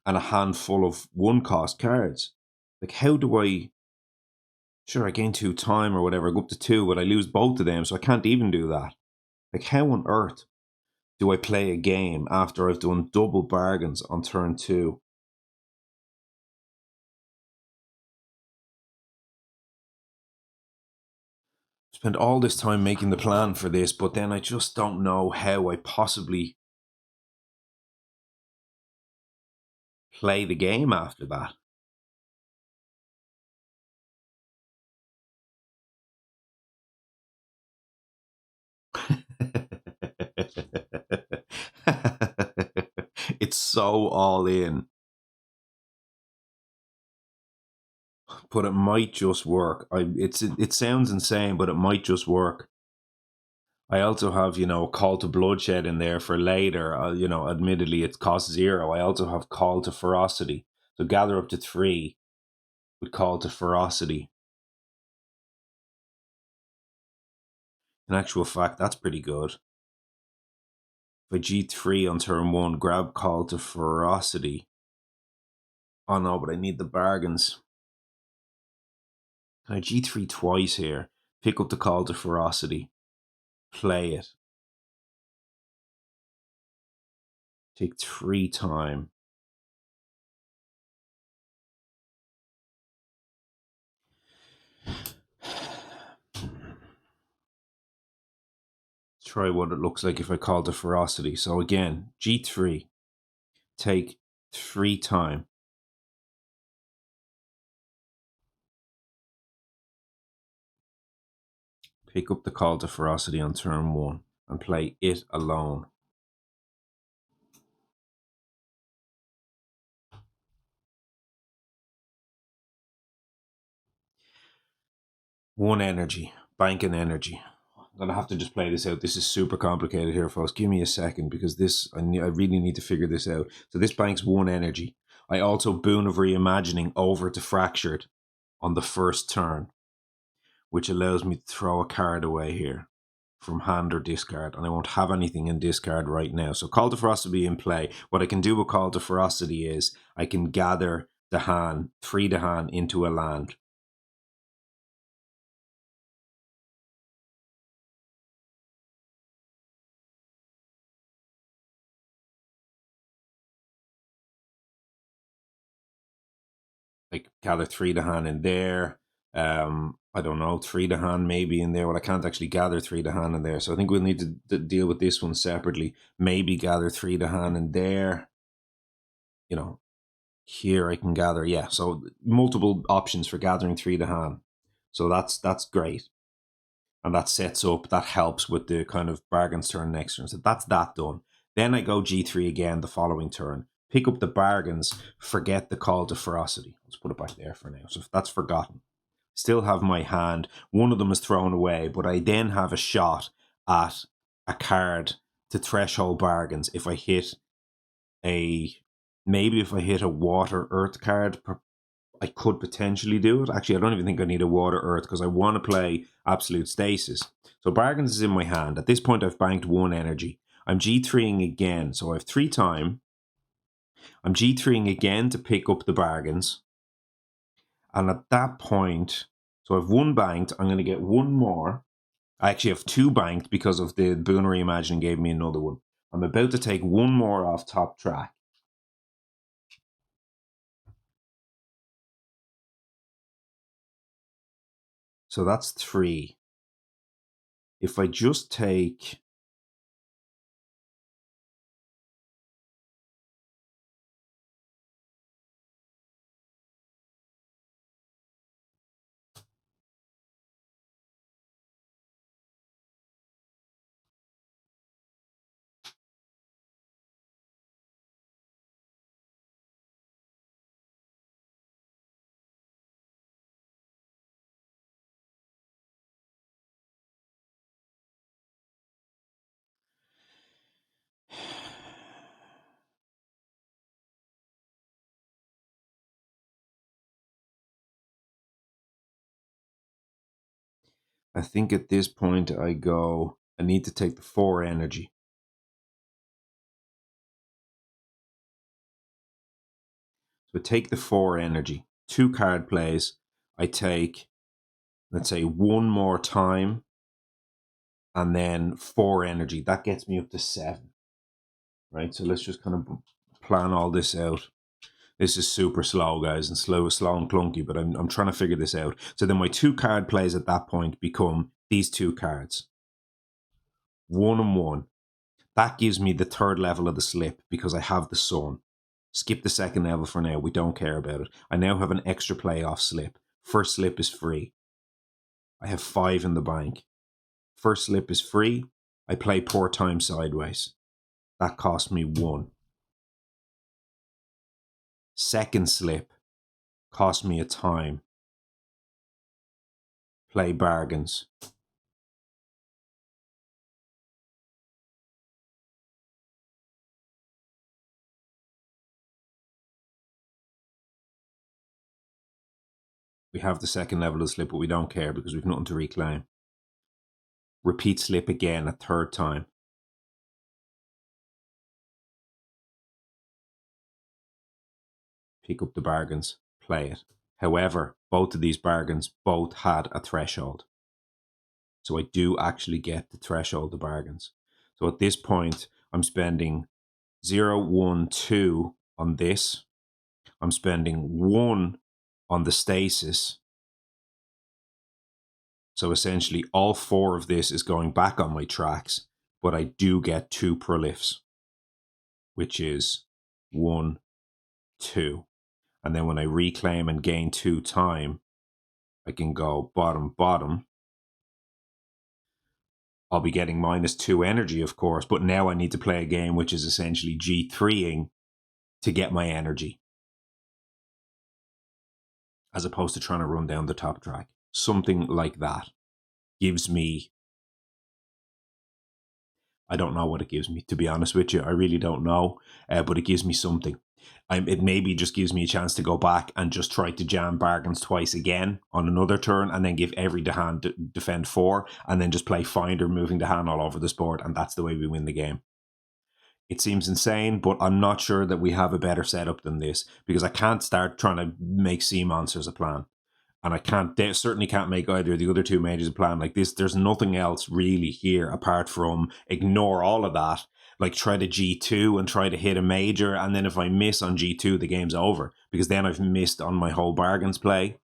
and a handful of 1 cost cards. Like, how do I? Sure, I gain 2 time or whatever, I go up to 2, but I lose both of them, so I can't even do that. Like, how on earth do I play a game after I've done double bargains on turn 2? Spent all this time making the plan for this, but then I just don't know how I possibly play the game after that. It's so all in. But it might just work. It sounds insane, but it might just work. I also have, a call to bloodshed in there for later. Admittedly, it costs 0. I also have call to ferocity. So gather up to 3 with call to ferocity. In actual fact, that's pretty good. If I G3 on turn 1, grab call to ferocity. Oh no, but I need the bargains. Can I G3 twice here? Pick up the call to ferocity. play it. Take 3 time. Try what it looks like if I call the ferocity. So again, G3, take 3 time. Pick up the call to ferocity on turn 1 and play it alone. One energy, bank an energy. I'm gonna have to just play this out. This is super complicated here, folks. Give me a second because I really need to figure this out. So this banks 1 energy. I also Boon of Reimagining over to Fractured on the first turn, which allows me to throw a card away here from hand or discard, and I won't have anything in discard right now. So Call to Ferocity in play. What I can do with Call to Ferocity is I can gather the hand, free the hand into a land. Like gather 3 the hand in there. I don't know, 3 the hand maybe in there. Well, I can't actually gather 3 the hand in there. So I think we'll need to deal with this one separately. Maybe gather 3 the hand in there. You know, here I can gather, yeah. So multiple options for gathering 3 the hand. So that's great. And that sets up, that helps with the kind of bargains turn next turn. So that's that done. Then I go G3 again the following turn. Pick up the bargains, forget the call to ferocity. Let's put it back there for now. So if that's forgotten. Still have my hand. One of them is thrown away, but I then have a shot at a card to threshold bargains if I hit maybe if I hit a water earth card, I could potentially do it. Actually, I don't even think I need a water earth because I want to play absolute stasis. So bargains is in my hand. At this point, I've banked 1 energy. I'm G3ing again. So I have 3 time. I'm G3ing again to pick up the bargains. And at that point, so I've 1 banked. I'm going to get 1 more. I actually have 2 banked because of the Boon Reimagining gave me another one. I'm about to take 1 more off top track. So that's 3. If I just take... I think at this point I need to take the 4 energy. So I take the 4 energy, 2 card plays. I take, let's say, 1 more time and then 4 energy. That gets me up to 7. Right? So let's just kind of plan all this out. This is super slow, guys, and slow and clunky, but I'm trying to figure this out. So then my 2 card plays at that point become these 2 cards. 1 and 1. That gives me the 3rd level of the slip because I have the sun. Skip the 2nd level for now. We don't care about it. I now have an extra playoff slip. First slip is free. I have 5 in the bank. First slip is free. I play poor time sideways. That cost me 1. Second slip cost me a time. Play bargains. We have the 2nd level of the slip, but we don't care because we've nothing to reclaim. Repeat slip again a 3rd time. Pick up the bargains. Play it. However, both of these bargains both had a threshold. So I do actually get the threshold of bargains. So at this point, I'm spending 0, 1, 2 on this. I'm spending 1 on the stasis. So essentially, all 4 of this is going back on my tracks, but I do get 2 prolifs, which is 1, 2. And then when I reclaim and gain 2 time, I can go bottom, bottom. I'll be getting -2 energy, of course, but now I need to play a game which is essentially G3ing to get my energy, as opposed to trying to run down the top track. Something like that gives me, I don't know what it gives me, to be honest with you. I really don't know, but it gives me something. It maybe just gives me a chance to go back and just try to jam bargains twice again on another turn, and then give every hand defend 4, and then just play Finder, moving the hand all over this board, and that's the way we win the game. It seems insane, but I'm not sure that we have a better setup than this, because I can't start trying to make sea monsters a plan. And I certainly can't make either of the other 2 majors a plan like this. There's nothing else really here apart from ignore all of that. Like try to G2 and try to hit a major. And then if I miss on G2, the game's over, because then I've missed on my whole bargains play.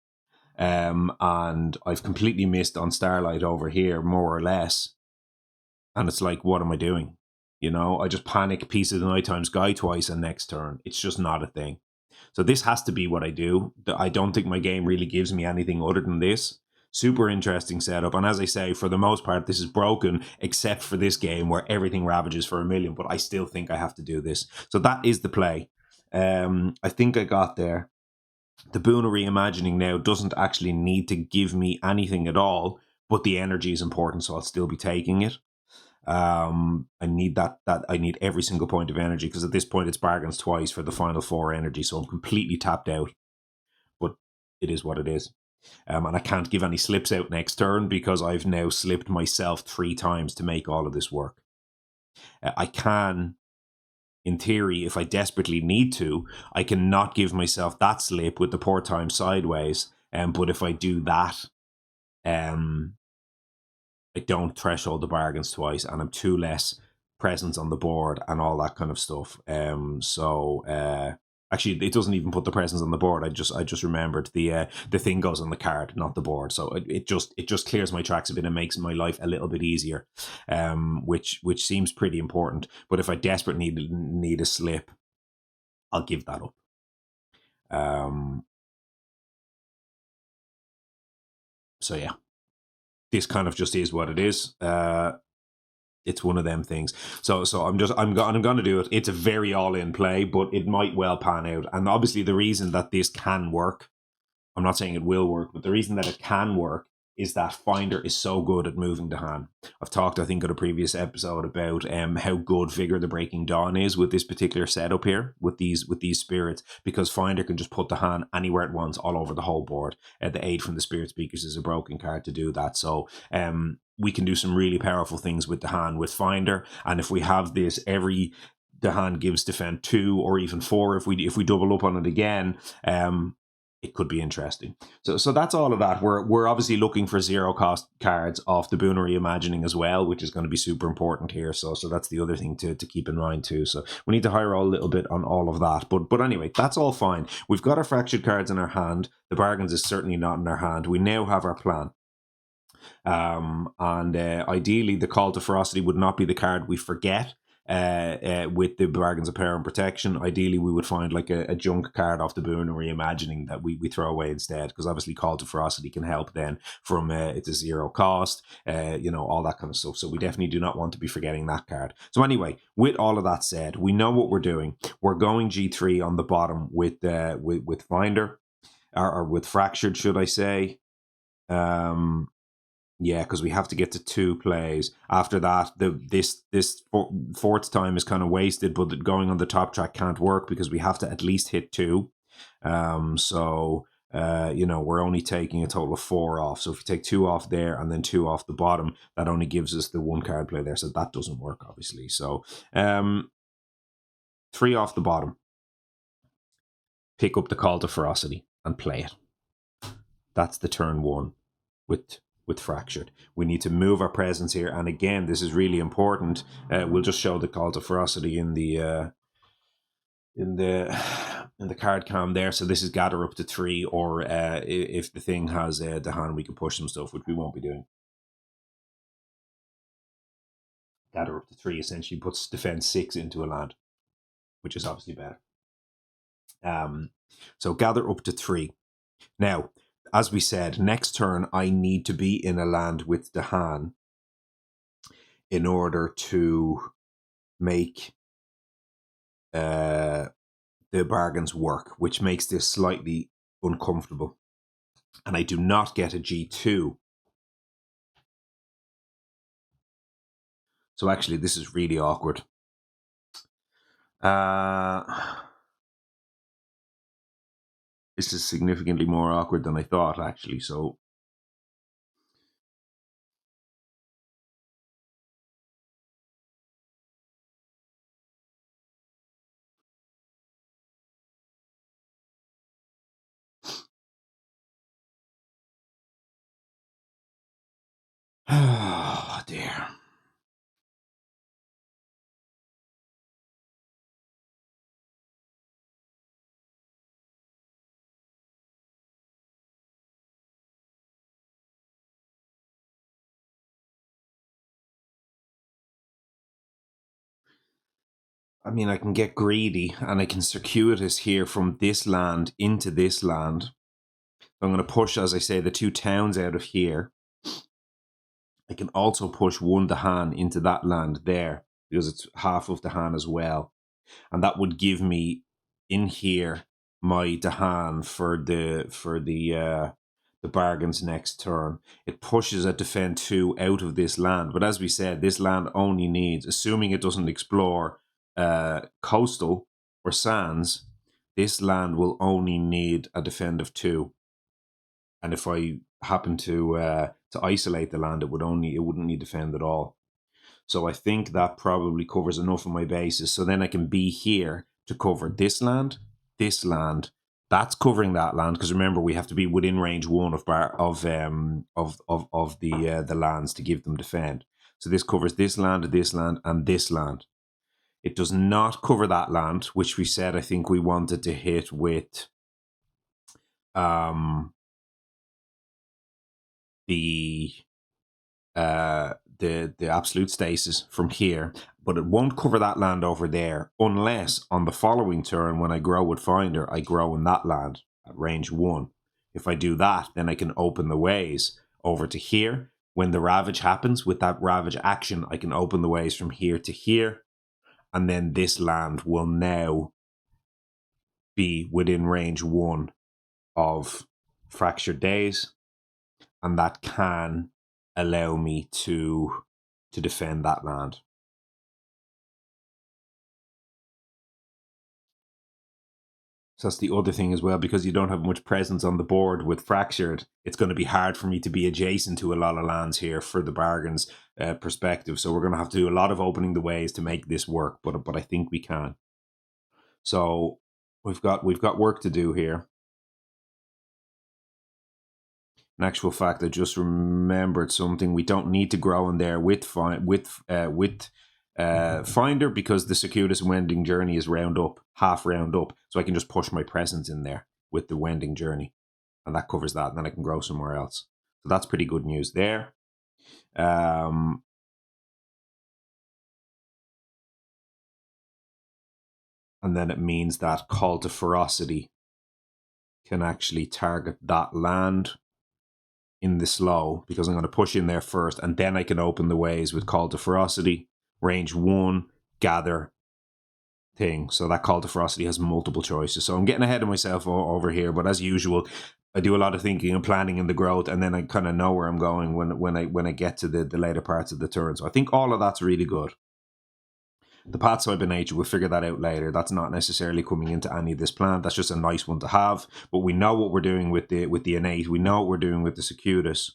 And I've completely missed on Starlight over here, more or less. And it's like, what am I doing? You know, I just panic, Piece of the Nighttime Sky twice, and next turn. It's just not a thing. So this has to be what I do. I don't think my game really gives me anything other than this. Super interesting setup. And as I say, for the most part, this is broken, except for this game where everything ravages for 1,000,000. But I still think I have to do this. So that is the play. I think I got there. The Boona Reimagining now doesn't actually need to give me anything at all, but the energy is important, so I'll still be taking it. I need that I need every single point of energy, because at this point it's bargains twice for the final 4 energy, so I'm completely tapped out. But it is what it is. And I can't give any slips out next turn, because I've now slipped myself 3 times to make all of this work. I can, in theory, if I desperately need to, I can not give myself that slip with the port time sideways. But if I do that, I don't threshold the bargains twice, and I'm 2 less presence on the board and all that kind of stuff. Actually, it doesn't even put the presence on the board. I just remembered the thing goes on the card, not the board. So it just clears my tracks a bit and makes my life a little bit easier, which seems pretty important. But if I desperately need a slip, I'll give that up. So yeah, this kind of just is what it is. It's one of them things. So I'm going to do it. It's a very all-in play, but it might well pan out. And obviously the reason that this can work, I'm not saying it will work, but the reason that it can work is that Finder is so good at moving the hand. I've talked, I think, in a previous episode about how good Vigor the Breaking Dawn is with this particular setup here, with these spirits, because Finder can just put the hand anywhere it wants, all over the whole board. The aid from the Spirit Speakers is a broken card to do that. So we can do some really powerful things with the hand with Finder. And if we have this, the hand gives defend 2 or even 4. If we double up on it again, it could be interesting. So that's all of that. We're obviously looking for 0 cost cards off the Boona Reimagining as well, which is going to be super important here. So that's the other thing to keep in mind too. So we need to high roll a little bit on all of that. But anyway, that's all fine. We've got our fractured cards in our hand. The bargains is certainly not in our hand. We now have our plan. Ideally, the Call to Ferocity would not be the card we forget. With the Bargains of Power and Protection, ideally we would find like a junk card off the Boona Reimagining that we throw away instead, because obviously Call to Ferocity can help then from it's a 0 cost, all that kind of stuff. So we definitely do not want to be forgetting that card. So anyway, with all of that said, we know what we're doing. We're going G3 on the bottom with Finder, or with Fractured, should I say? Yeah, because we have to get to 2 plays. After that, this fourth time is kind of wasted, but going on the top track can't work because we have to at least hit 2. We're only taking a total of 4 off. So if we take 2 off there and then 2 off the bottom, that only gives us the 1 card play there. So that doesn't work, obviously. So 3 off the bottom. Pick up the Call to Ferocity and play it. That's the turn 1 with with fractured. We need to move our presence here, and again, this is really important. We'll just show the call to ferocity in the card cam there. So this is gather up to 3, or if the thing has the hand, we can push some stuff, which we won't be doing. Gather up to 3 essentially puts defense 6 into a land, which is obviously better. So gather up to 3. Now, as we said, next turn I need to be in a land with the hand in order to make the bargains work, which makes this slightly uncomfortable. And I do not get a G2. So actually, this is really awkward. This is significantly more awkward than I thought, actually. So oh dear. I mean, I can get greedy and I can circuitous here from this land into this land. I'm going to push, as I say, the 2 towns out of here. I can also push 1 Dahan into that land there, because it's half of Dahan as well. And that would give me in here my Dahan for the bargains next turn. It pushes a defend 2 out of this land. But as we said, this land only needs, assuming it doesn't explore coastal or sands, this land will only need a defend of 2. And if I happen to isolate the land, it wouldn't need defend at all. So I think that probably covers enough of my bases. So then I can be here to cover this land. That's covering that land, because remember, we have to be within range 1 of the lands to give them defend. So this covers this land, and this land. It does not cover that land, which we said I think we wanted to hit with the absolute stasis from here, but it won't cover that land over there unless on the following turn, when I grow with Finder, I grow in that land at range 1. If I do that, then I can open the ways over to here. When the ravage happens, with that ravage action, I can open the ways from here to here, and then this land will now be within range 1 of fractured days, and that can allow me to defend that land. So that's the other thing as well, because you don't have much presence on the board with fractured. It's going to be hard for me to be adjacent to a lot of lands here for the bargains perspective. So we're going to have to do a lot of opening the ways to make this work, but I think we can. So we've got work to do here. In actual fact, I just remembered something. We don't need to grow in there with Finder, because the circuitous wending journey is half round up. So I can just push my presence in there with the wending journey, and that covers that. And then I can grow somewhere else. So that's pretty good news there. And then it means that call to ferocity can actually target that land in the slow, because I'm going to push in there first, and then I can open the ways with call to ferocity, range 1, gather thing. So that call to ferocity has multiple choices. So I'm getting ahead of myself over here, but as usual, I do a lot of thinking and planning in the growth, and then I kind of know where I'm going when I get to the later parts of the turn. So I think all of that's really good. The path side by nature, we'll figure that out later. That's not necessarily coming into any of this plan. That's just a nice one to have. But we know what we're doing with the innate. We know what we're doing with the circuitous.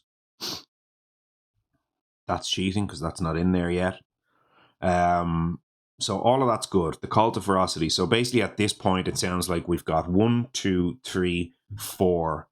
That's cheating because that's not in there yet. So all of that's good. The call to ferocity. So basically at this point, it sounds like we've got 1, 2, 3, 4,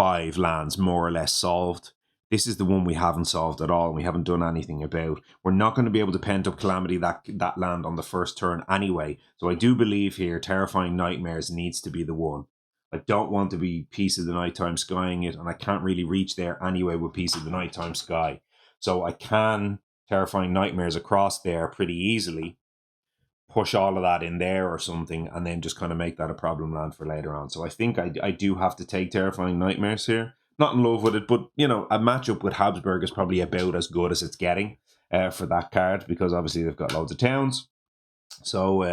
5 lands more or less solved. This is the one we haven't solved at all, and we haven't done anything about. We're not going to be able to pent-up Calamity that land on the first turn anyway. So I do believe here Terrifying Nightmares needs to be the one. I don't want to be Piece of the Nighttime Skying it, and I can't really reach there anyway with Piece of the Nighttime Sky. So I can Terrifying Nightmares across there pretty easily, push all of that in there or something, and then just kind of make that a problem land for later on. So I think I do have to take Terrifying Nightmares here. Not in love with it, but, you know, a matchup with Habsburg is probably about as good as it's getting for that card, because obviously they've got loads of towns. So,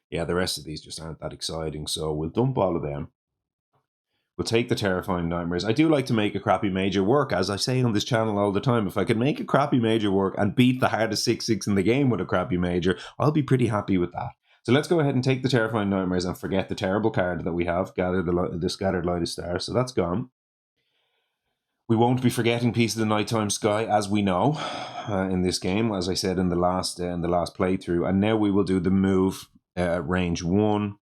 yeah, the rest of these just aren't that exciting. So we'll dump all of them. We'll take the Terrifying Nightmares. I do like to make a crappy major work, as I say on this channel all the time. If I could make a crappy major work and beat the hardest 6/6 in the game with a crappy major, I'll be pretty happy with that. So let's go ahead and take the Terrifying Nightmares and forget the terrible card that we have, Gather the Scattered Light of Stars. So that's gone. We won't be forgetting Piece of the Nighttime Sky, as we know, in this game, as I said in the last playthrough. And now we will do the move range 1.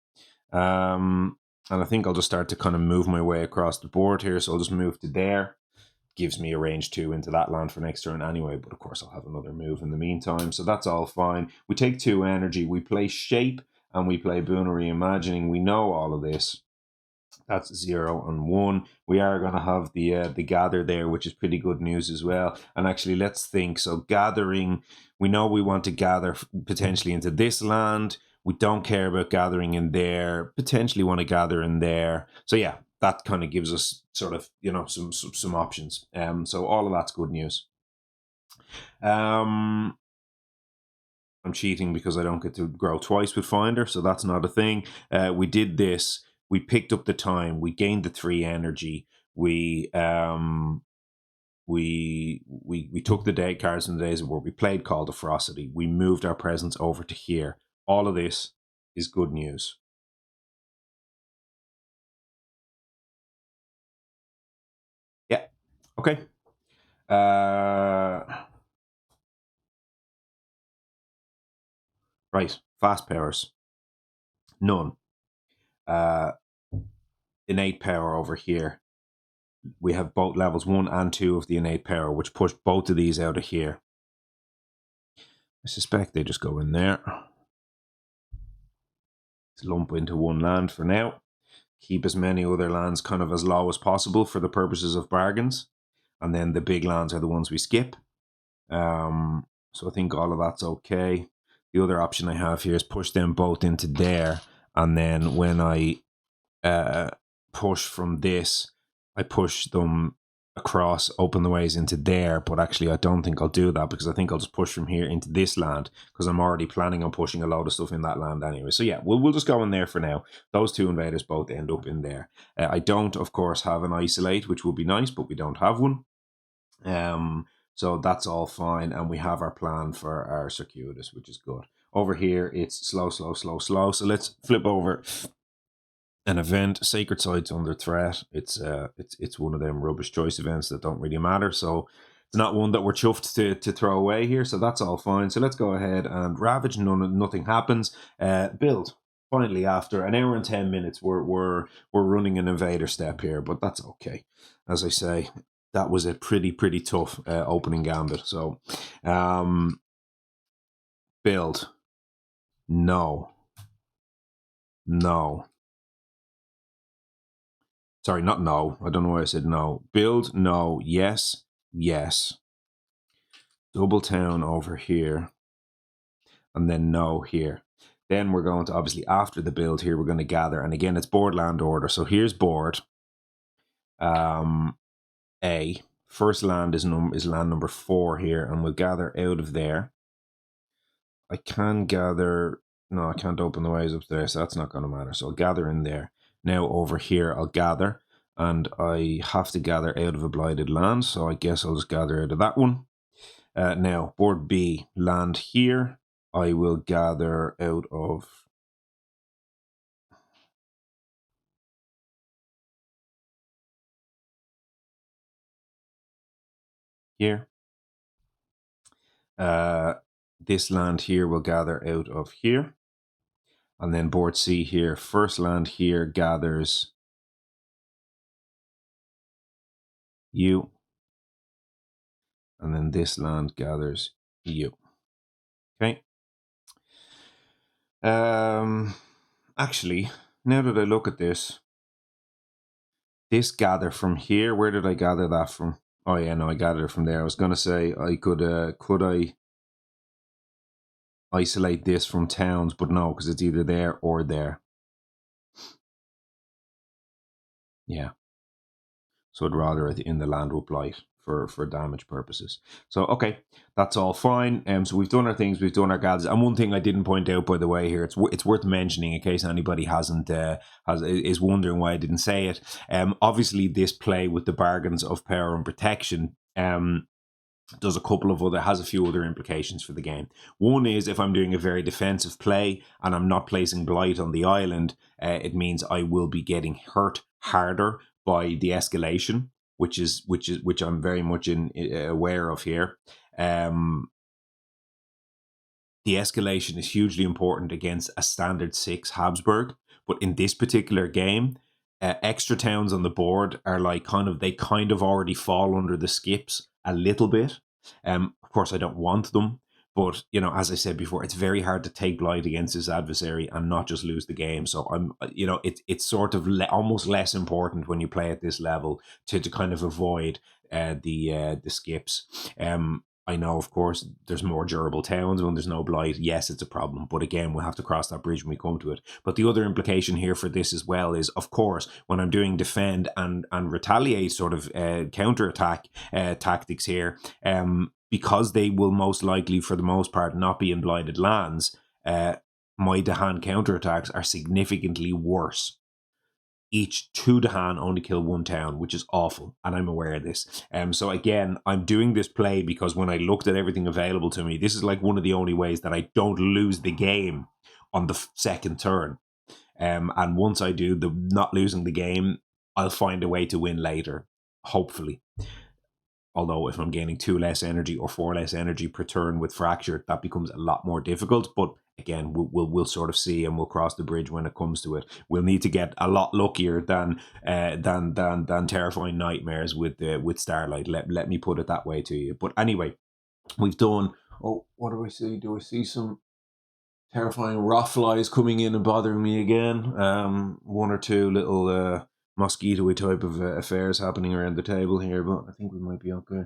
And I think I'll just start to kind of move my way across the board here. So I'll just move to there. Gives me a range 2 into that land for next turn anyway. But of course, I'll have another move in the meantime. So that's all fine. We take 2 energy. We play Shape and we play Boon Reimagining. We know all of this. That's 0 and 1. We are going to have the Gather there, which is pretty good news as well. And actually, let's think. So gathering, we know we want to gather potentially into this land. We don't care about gathering in there. Potentially want to gather in there. So yeah, that kind of gives us sort of, you know, some options. So all of that's good news. I'm cheating because I don't get to grow twice with Finder, so that's not a thing. We did this. We picked up the time. We gained the 3 energy. We took the day cards from the days where we played Call to Ferocity. We moved our presence over to here. All of this is good news. Yeah. Okay. Right. Fast powers. None. Innate power over here. We have both levels 1 and 2 of the innate power, which push both of these out of here. I suspect they just go in there. Let's lump into 1 land for now. Keep as many other lands kind of as low as possible for the purposes of bargains. And then the big lands are the ones we skip. So I think all of that's okay. The other option I have here is push them both into there. And then when I push from this, I push them across, open the ways into there. But actually, I don't think I'll do that, because I think I'll just push from here into this land, because I'm already planning on pushing a load of stuff in that land anyway. So yeah, we'll just go in there for now. Those 2 invaders both end up in there. I don't, of course, have an isolate, which would be nice, but we don't have one. So that's all fine, and we have our plan for our circuitous, which is good. Over here, it's slow. So let's flip over an event. Sacred Site's under threat. It's one of them rubbish choice events that don't really matter. So it's not one that we're chuffed to throw away here. So that's all fine. So let's go ahead and Ravage. Nothing happens. Build. Finally, after an hour and 10 minutes, we're running an invader step here, but that's okay. As I say, that was a pretty tough opening gambit. So, build. No. Sorry, not no. I don't know why I said no. Build, no. Yes. Double town over here. And then no here. Then we're going to, obviously, after the build here, we're going to gather. And again, it's board land order. So here's board. A. First land is land number 4 here. And we'll gather out of there. I can gather... No, I can't open the ways up there, so that's not going to matter. So I'll gather in there. Now over here, I'll gather. And I have to gather out of a blighted land, so I guess I'll just gather out of that one. Now, board B, land here. I will gather out of... here. This land here will gather out of here. And then board C here, first land here gathers you. And then this land gathers you. Okay. Actually, now that I look at this gather from here, where did I gather that from? Oh yeah, no, I gathered it from there. I was gonna say I could I isolate this from towns, but no, because it's either there or there. Yeah. So I'd rather it in the land with blight for damage purposes. So okay, that's all fine. So we've done our things, we've done our gathers. And one thing I didn't point out, by the way, here it's worth mentioning in case anybody is wondering why I didn't say it. Obviously this play with the bargains of power and protection does has a few other implications for the game. One is if I'm doing a very defensive play and I'm not placing blight on the island, it means I will be getting hurt harder by the escalation, which I'm very much aware of here. The escalation is hugely important against a standard 6 Habsburg, but in this particular game, extra towns on the board are like they kind of already fall under the skips a little bit. Of course, I don't want them, but as I said before, it's very hard to take blight against this adversary and not just lose the game. So it's sort of almost less important when you play at this level to kind of avoid the skips. I know, of course, there's more durable towns when there's no blight. Yes, it's a problem. But again, we'll have to cross that bridge when we come to it. But the other implication here for this as well is, of course, when I'm doing defend and retaliate sort of counterattack tactics here, because they will most likely, for the most part, not be in blighted lands, my Dahan counterattacks are significantly worse. Each 2 Dahan only kill 1 town, which is awful, and I'm aware of this. So again, I'm doing this play because when I looked at everything available to me, this is like one of the only ways that I don't lose the game on the second turn. And once I do, the not losing the game, I'll find a way to win later, hopefully. Although if I'm gaining 2 less energy or 4 less energy per turn with Fracture, that becomes a lot more difficult. But again, we'll sort of see, and we'll cross the bridge when it comes to it. We'll need to get a lot luckier than Terrifying Nightmares with Starlight. Let me put it that way to you. But anyway, we've done. Oh, what do I see? Do I see some terrifying rothflies coming in and bothering me again? 1 or 2 little mosquito type of affairs happening around the table here, but I think we might be okay.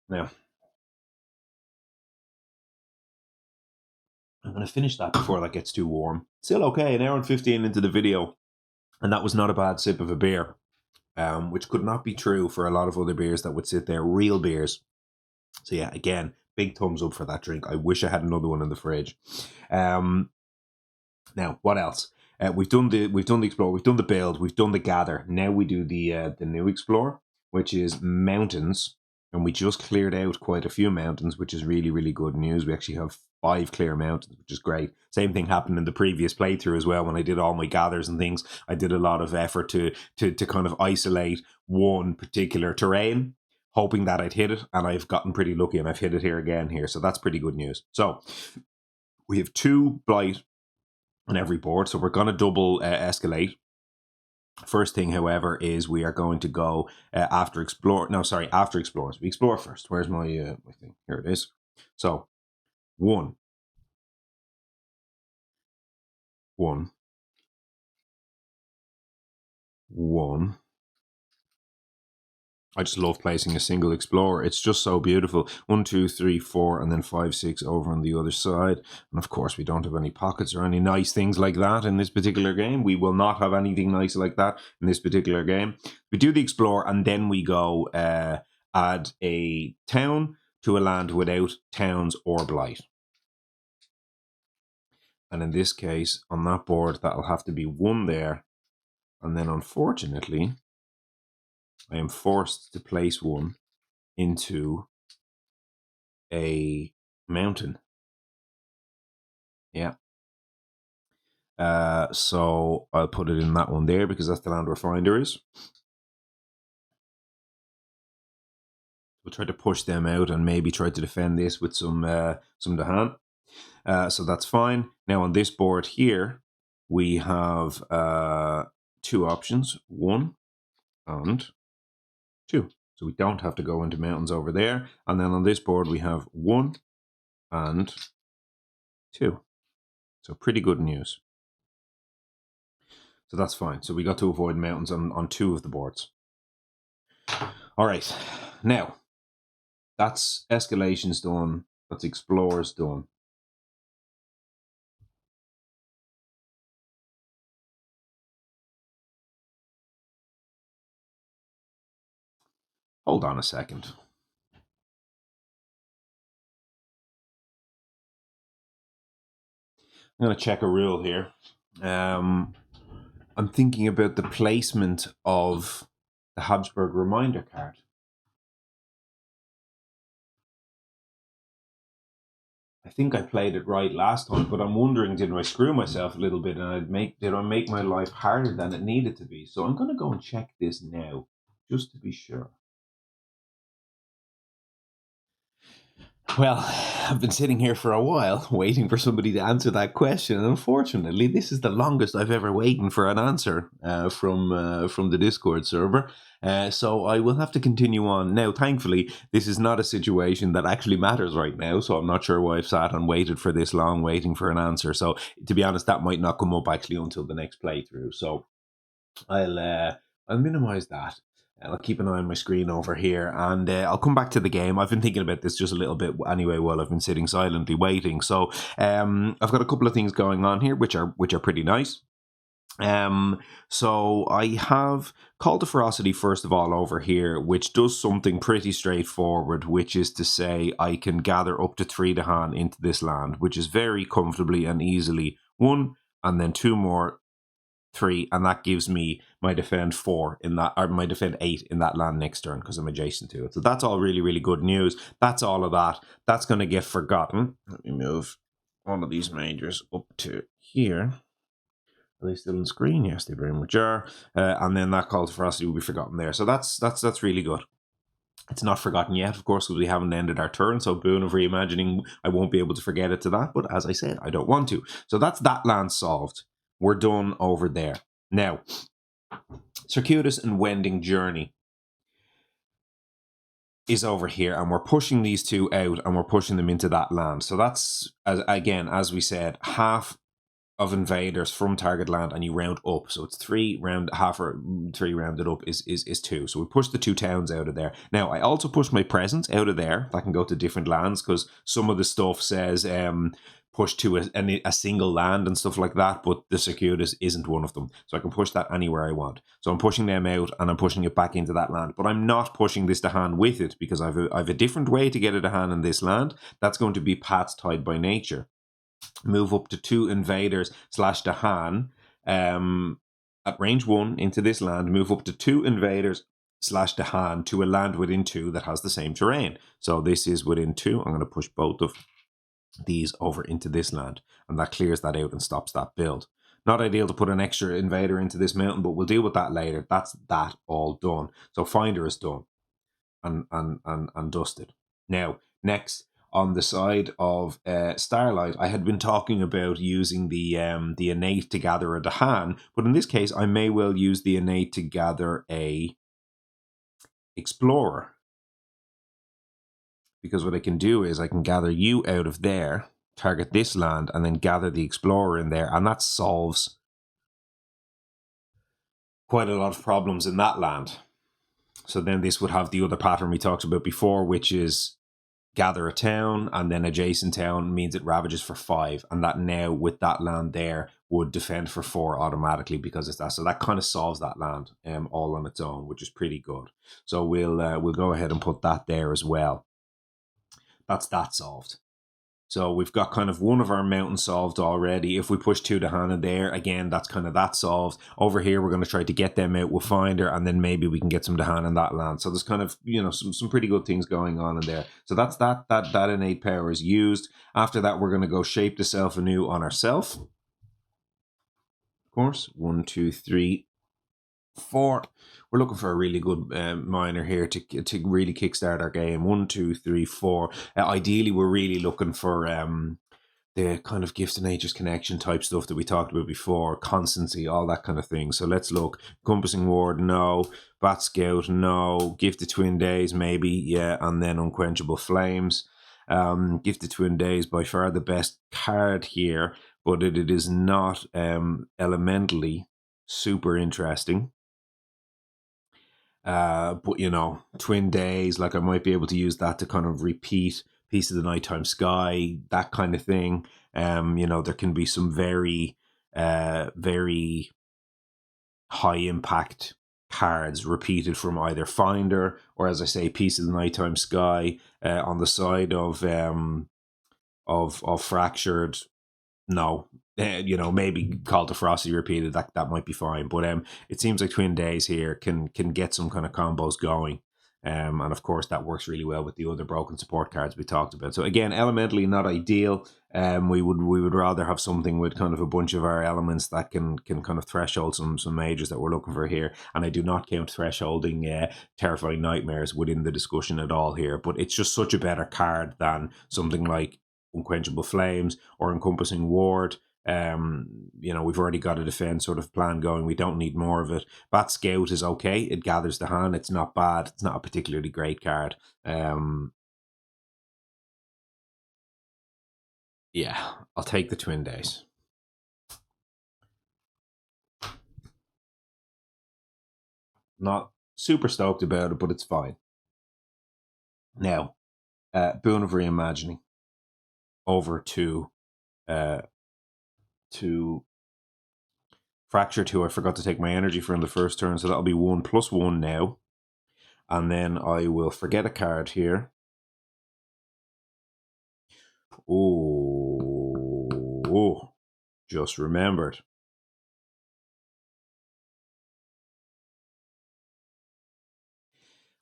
Now, I'm going to finish that before that gets too warm. Still okay, an hour and 15 into the video, and that was not a bad sip of a beer, which could not be true for a lot of other beers that would sit there, real beers. So yeah, again, big thumbs up for that drink. I wish I had another one in the fridge. Now, what else? We've done the explore, we've done the build, we've done the gather. Now we do the new explore, which is mountains, and we just cleared out quite a few mountains, which is really, really good news. We actually have 5 clear mountains, which is great. Same thing happened in the previous playthrough as well. When I did all my gathers and things, I did a lot of effort to kind of isolate one particular terrain, hoping that I'd hit it, and I've gotten pretty lucky, and I've hit it here again here. So that's pretty good news. So we have 2 blight on every board, so we're going to double escalate. First thing, however, is we are going to go after explore. No, sorry, after explorers. We explore first. Where's my my thing? Here it is. So 1, 1, 1. I just love placing a single explorer. It's just so beautiful. 1, 2, 3, 4, and then 5, 6 over on the other side. And of course, we don't have any pockets or any nice things like that in this particular game. We will not have anything nice like that in this particular game. We do the explore, and then we go add a town to a land without towns or blight. And in this case, on that board, that'll have to be 1 there. And then unfortunately, I am forced to place 1 into a mountain. Yeah. So I'll put it in that one there because that's the land where Finder is. We'll try to push them out and maybe try to defend this with some Dahan. So that's fine. Now on this board here, we have 2 options. 1, and 2. So we don't have to go into mountains over there. And then on this board, we have 1 and 2. So pretty good news. So that's fine. So we got to avoid mountains on 2 of the boards. All right. Now, that's escalation's done. That's explorer's done. Hold on a second. I'm going to check a rule here. I'm thinking about the placement of the Habsburg reminder card. I think I played it right last time, but I'm wondering, did I screw myself a little bit and did I make my life harder than it needed to be? So I'm going to go and check this now, just to be sure. Well, I've been sitting here for a while waiting for somebody to answer that question, and unfortunately, this is the longest I've ever waited for an answer from the Discord server. So I will have to continue on. Now, thankfully, this is not a situation that actually matters right now, so I'm not sure why I've sat and waited for this long waiting for an answer. So, to be honest, that might not come up actually until the next playthrough. So I'll minimize that. I'll keep an eye on my screen over here, and I'll come back to the game. I've been thinking about this just a little bit anyway while I've been sitting silently waiting. So I've got a couple of things going on here, which are pretty nice. So I have Call to Ferocity first of all over here, which does something pretty straightforward, which is to say I can gather up to 3 Dahan into this land, which is very comfortably and easily 1, and then 2 more, 3, and that gives me my defend 4 in that, or my defend 8 in that land next turn because I'm adjacent to it. So that's all really, really good news. That's all of that. That's going to get forgotten. Let me move all of these majors up to here. Are they still on screen? Yes, they very much are. And then that Call to Ferocity will be forgotten there. So that's really good. It's not forgotten yet, of course, because we haven't ended our turn. So boon of reimagining, I won't be able to forget it to that. But as I said, I don't want to. So that's that land solved. We're done over there. Now, Circuitous and Wending Journey is over here, and we're pushing these 2 out, and we're pushing them into that land. So that's, as we said, half of invaders from target land, and you round up. So it's 3 rounded up is 2. So we push the 2 towns out of there. Now, I also push my presence out of there. That can go to different lands, because some of the stuff says push to a single land and stuff like that, but the Circuitous isn't one of them. So I can push that anywhere I want. So I'm pushing them out, and I'm pushing it back into that land. But I'm not pushing this Dahan with it, because I've a different way to get a Dahan in this land. That's going to be paths tied by nature. Move up to 2 invaders / Dahan at range 1 into this land. Move up to 2 invaders / Dahan to a land within 2 that has the same terrain. So this is within 2. I'm going to push both of these over into this land, and that clears that out and stops that build. Not ideal to put an extra invader into this mountain, but we'll deal with that later. That's that all done. So Finder is done and dusted. Now, next, on the side of Starlight, I had been talking about using the innate to gather a Dahan, but in this case, I may well use the innate to gather a Explorer. Because what I can do is I can gather you out of there, target this land, and then gather the Explorer in there, and that solves quite a lot of problems in that land. So then this would have the other pattern we talked about before, which is gather a town, and then adjacent town means it ravages for 5, and that now with that land there would defend for 4 automatically because it's that. So that kind of solves that land all on its own, which is pretty good. So we'll go ahead and put that there as well. That's that solved. So we've got kind of one of our mountains solved already. If we push 2 Dahan in there, again, that's kind of that solved. Over here, we're going to try to get them out with Finder, and then maybe we can get some Dahan in that land. So there's kind of, some pretty good things going on in there. So that's that innate power is used. After that, we're going to go shape the self anew on ourself. Of course, 1, 2, 3, 4. We're looking for a really good miner here to really kickstart our game. 1, 2, 3, 4. Ideally, we're really looking for the kind of gift and nature's connection type stuff that we talked about before, constancy, all that kind of thing. So let's look. Compassing Ward, no. Bat Scout, no. Gifted Twin Days, maybe, yeah. And then Unquenchable Flames. Gifted Twin Days, by far the best card here, but it is not elementally super interesting. But you know, Twin Days, like I might be able to use that to kind of repeat Piece of the Nighttime Sky, that kind of thing. You know, there can be some very very high impact cards repeated from either Finder or, as I say, Piece of the Nighttime Sky on the side of Fractured. No, you know, maybe Call to Frosty repeated, that might be fine. But it seems like Twin Days here can get some kind of combos going. And of course that works really well with the other broken support cards we talked about. So again, elementally not ideal. We would rather have something with kind of a bunch of our elements that can kind of threshold some majors that we're looking for here. And I do not count thresholding Terrifying Nightmares within the discussion at all here. But it's just such a better card than something like Unquenchable Flames or Encompassing Ward. You know, we've already got a defense sort of plan going. We don't need more of it. Bat Scout is okay. It gathers the hand. It's not bad. It's not a particularly great card. Yeah, I'll take the Twin Days. Not super stoked about it, but it's fine. Now, Boon of Reimagining over to Fracture 2. I forgot to take my energy from the first turn, so that'll be 1+1 now. And then I will forget a card here. Oh, just remembered.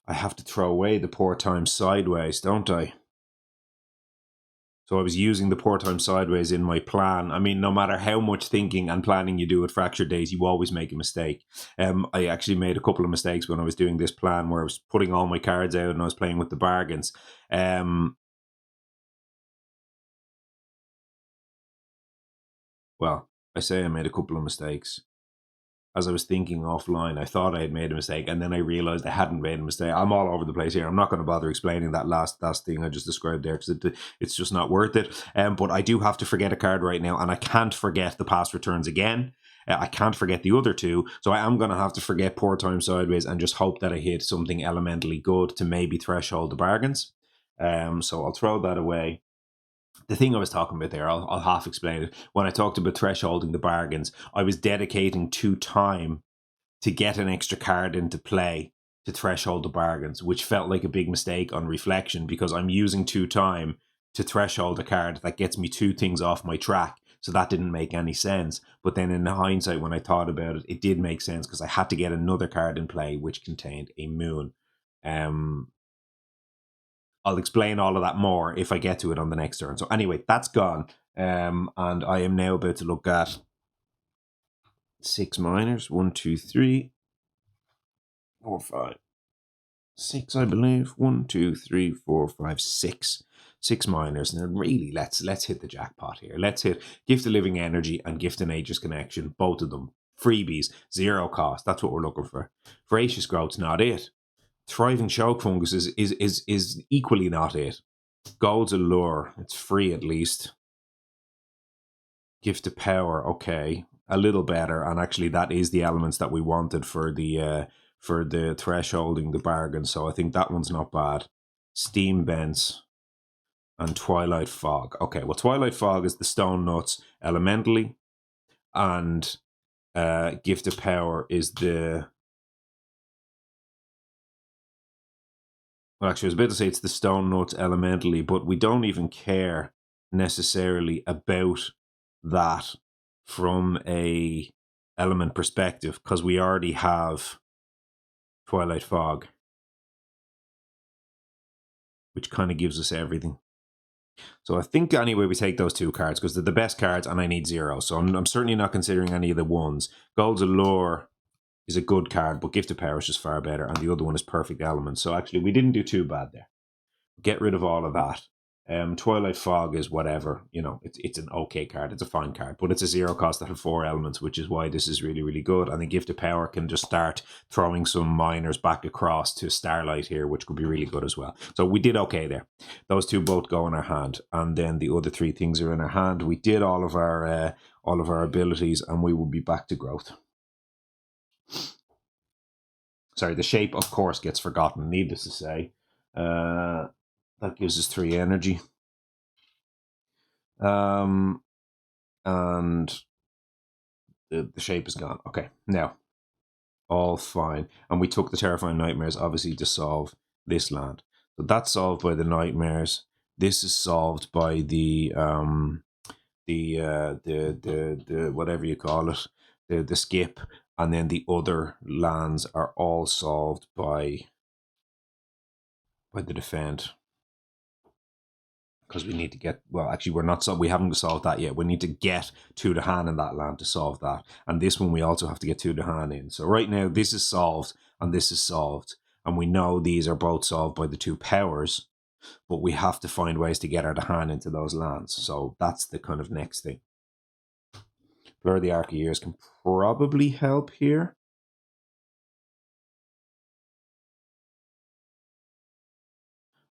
I have to throw away the Poor Time Sideways, don't I? So I was using the Poor Time Sideways in my plan. I mean, no matter how much thinking and planning you do at Fractured Days, you always make a mistake. I actually made a couple of mistakes when I was doing this plan where I was putting all my cards out and I was playing with the bargains. Well, I say I made a couple of mistakes. As I was thinking offline, I thought I had made a mistake, and then I realized I hadn't made a mistake. I'm all over the place here. I'm not going to bother explaining that last thing I just described there because it's just not worth it. But I do have to forget a card right now, and I can't forget the past returns again. I can't forget the other two, so I am going to have to forget Poor Time Sideways and just hope that I hit something elementally good to maybe threshold the bargains. So I'll throw that away. The thing I was talking about there, I'll half explain it. When I talked about thresholding the bargains, I was dedicating 2 time to get an extra card into play to threshold the bargains, which felt like a big mistake on reflection because I'm using 2 time to threshold a card that gets me 2 things off my track. So that didn't make any sense. But then in hindsight, when I thought about it, it did make sense because I had to get another card in play which contained a moon. I'll explain all of that more if I get to it on the next turn. So anyway, that's gone. And I am now about to look at 6 minors. 1, 2, 3, 4, 5, 6, I believe. 1, 2, 3, 4, 5, 6. 6 minors. And really, let's hit the jackpot here. Let's hit Gift of Living Energy and Gift of Nature's Connection. Both of them. Freebies. 0 cost. That's what we're looking for. Voracious Growth's not it. Thriving Shock Fungus is equally not it. Gold's Allure, it's free at least. Gift of Power, okay, a little better, and actually that is the elements that we wanted for the thresholding the bargain. So I think that one's not bad. Steam Bents and Twilight Fog. Okay, well, Twilight Fog is the Stone Nuts elementally, and Gift of Power is the. Well, actually, I was about to say it's the Stone Nuts elementally, but we don't even care necessarily about that from a element perspective because we already have Twilight Fog, which kind of gives us everything. So I think anyway we take those 2 cards because they're the best cards and I need 0. So I'm certainly not considering any of the ones. Gold's Allure is a good card, but Gift of Power is just far better, and the other one is Perfect Element. So actually we didn't do too bad there. Get rid of all of that. Twilight Fog is whatever, it's an okay card. It's a fine card, but it's a 0 cost that have 4 elements, which is why this is really, really good. And the Gift of Power can just start throwing some minors back across to Starlight here, which could be really good as well. So we did okay there. Those two both go in our hand, and then the other 3 things are in our hand. We did all of our abilities, and we will be back to growth. Sorry, the shape, of course, gets forgotten, needless to say. That gives us 3 energy. And the shape is gone. Okay, now, all fine. And we took the Terrifying Nightmares, obviously, to solve this land. So that's solved by the Nightmares. This is solved by the whatever you call it, the skip. And then the other lands are all solved by the defend. Because we need to get, well, actually, we haven't solved that yet. We need to get to the hand in that land to solve that. And this one, we also have to get to the hand in. So right now, this is solved and this is solved. And we know these are both solved by the 2 powers, but we have to find ways to get our hand into those lands. So that's the kind of next thing. Blur the Arc of Years can probably help here.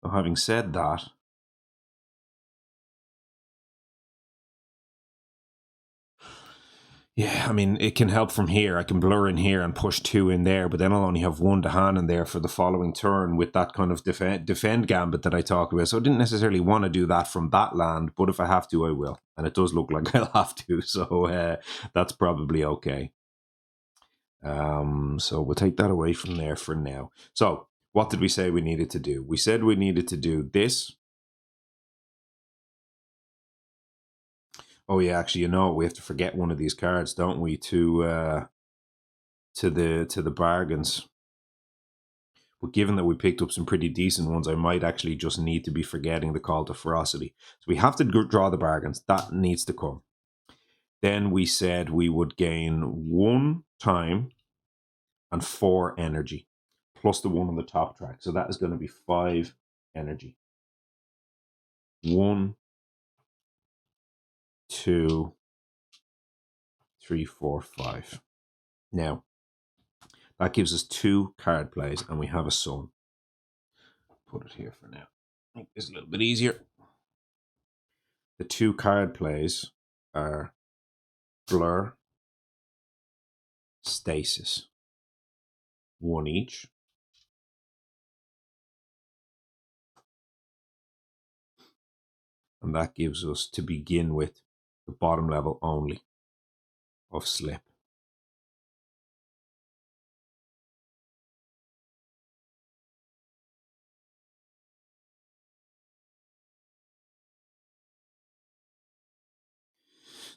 Now, having said that, yeah, I mean, it can help from here. I can blur in here and push 2 in there, but then I'll only have 1 to hand in there for the following turn with that kind of defend gambit that I talked about. So I didn't necessarily want to do that from that land, but if I have to, I will. And it does look like I'll have to, so that's probably okay. So we'll take that away from there for now. So what did we say we needed to do? We said we needed to do this. Oh yeah, actually, we have to forget one of these cards, don't we? To the bargains. But given that we picked up some pretty decent ones, I might actually just need to be forgetting the Call to Ferocity. So we have to draw the bargains. That needs to come. Then we said we would gain 1 time and 4 energy, plus the 1 on the top track. So that is going to be 5 energy. 1, 2, 3, 4, 5. Now, that gives us 2 card plays, and we have a sun. Put it here for now. Make this a little bit easier. The 2 card plays are Blur, Stasis. 1 each. And that gives us, to begin with, the bottom level only of Slip.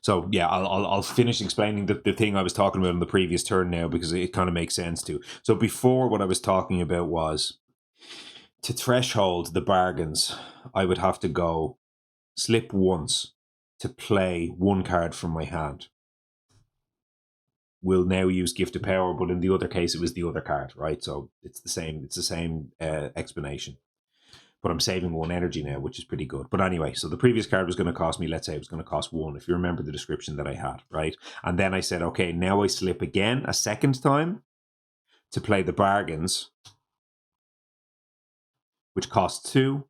So yeah, I'll finish explaining the thing I was talking about in the previous turn now, because it kind of makes sense too. So before, what I was talking about was to threshold the bargains, I would have to go Slip once to play 1 card from my hand. We'll now use Gift of Power, but in the other case, it was the other card, right? So it's the same explanation. But I'm saving 1 energy now, which is pretty good. But anyway, so the previous card was going to cost me, let's say it was going to cost 1, if you remember the description that I had, right? And then I said, okay, now I slip again a second time to play the bargains, which costs 2.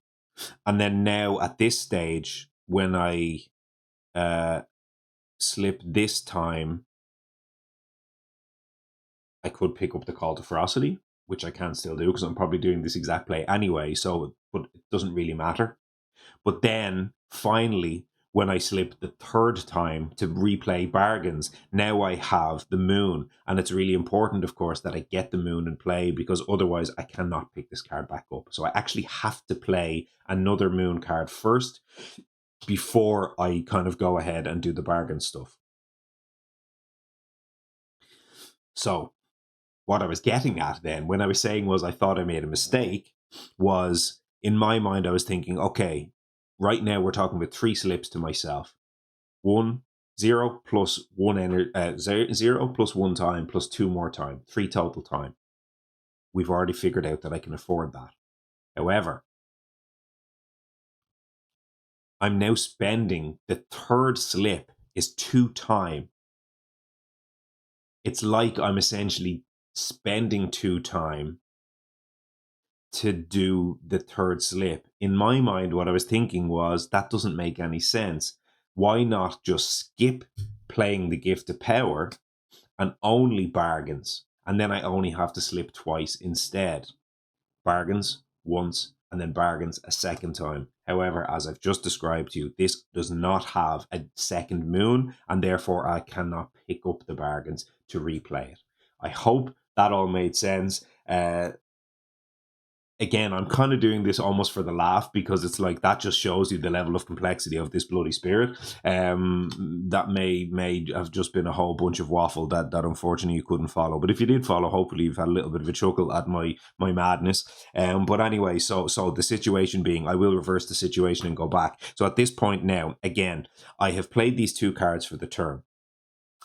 And then now at this stage, when I slip this time, I could pick up the Call to Ferocity, which I can still do because I'm probably doing this exact play anyway, but it doesn't really matter. But then, finally, when I slip the 3rd time to replay bargains, now I have the moon. And it's really important, of course, that I get the moon in play, because otherwise I cannot pick this card back up. So I actually have to play another moon card first before I kind of go ahead and do the bargain stuff. So what I was getting at then, when I was saying was I thought I made a mistake, was in my mind I was thinking, okay, right now we're talking about 3 slips to myself. 0 plus 1 0 plus 1 time plus 2 more time, 3 total time. We've already figured out that I can afford that. However, I'm now spending the third slip is 2 time. It's like I'm essentially spending 2 time to do the third slip. In my mind, what I was thinking was that doesn't make any sense. Why not just skip playing the gift of power and only bargains? And then I only have to slip twice instead. Bargains once and then bargains a second time. However, as I've just described to you, this does not have a second moon, and therefore I cannot pick up the bargains to replay it. I hope that all made sense. Again, I'm kind of doing this almost for the laugh, because it's like that just shows you the level of complexity of this bloody spirit. That may have just been a whole bunch of waffle that unfortunately you couldn't follow. But if you did follow, hopefully you've had a little bit of a chuckle at my madness. But anyway, so the situation being, I will reverse the situation and go back. So at this point now, again, I have played these 2 cards for the turn.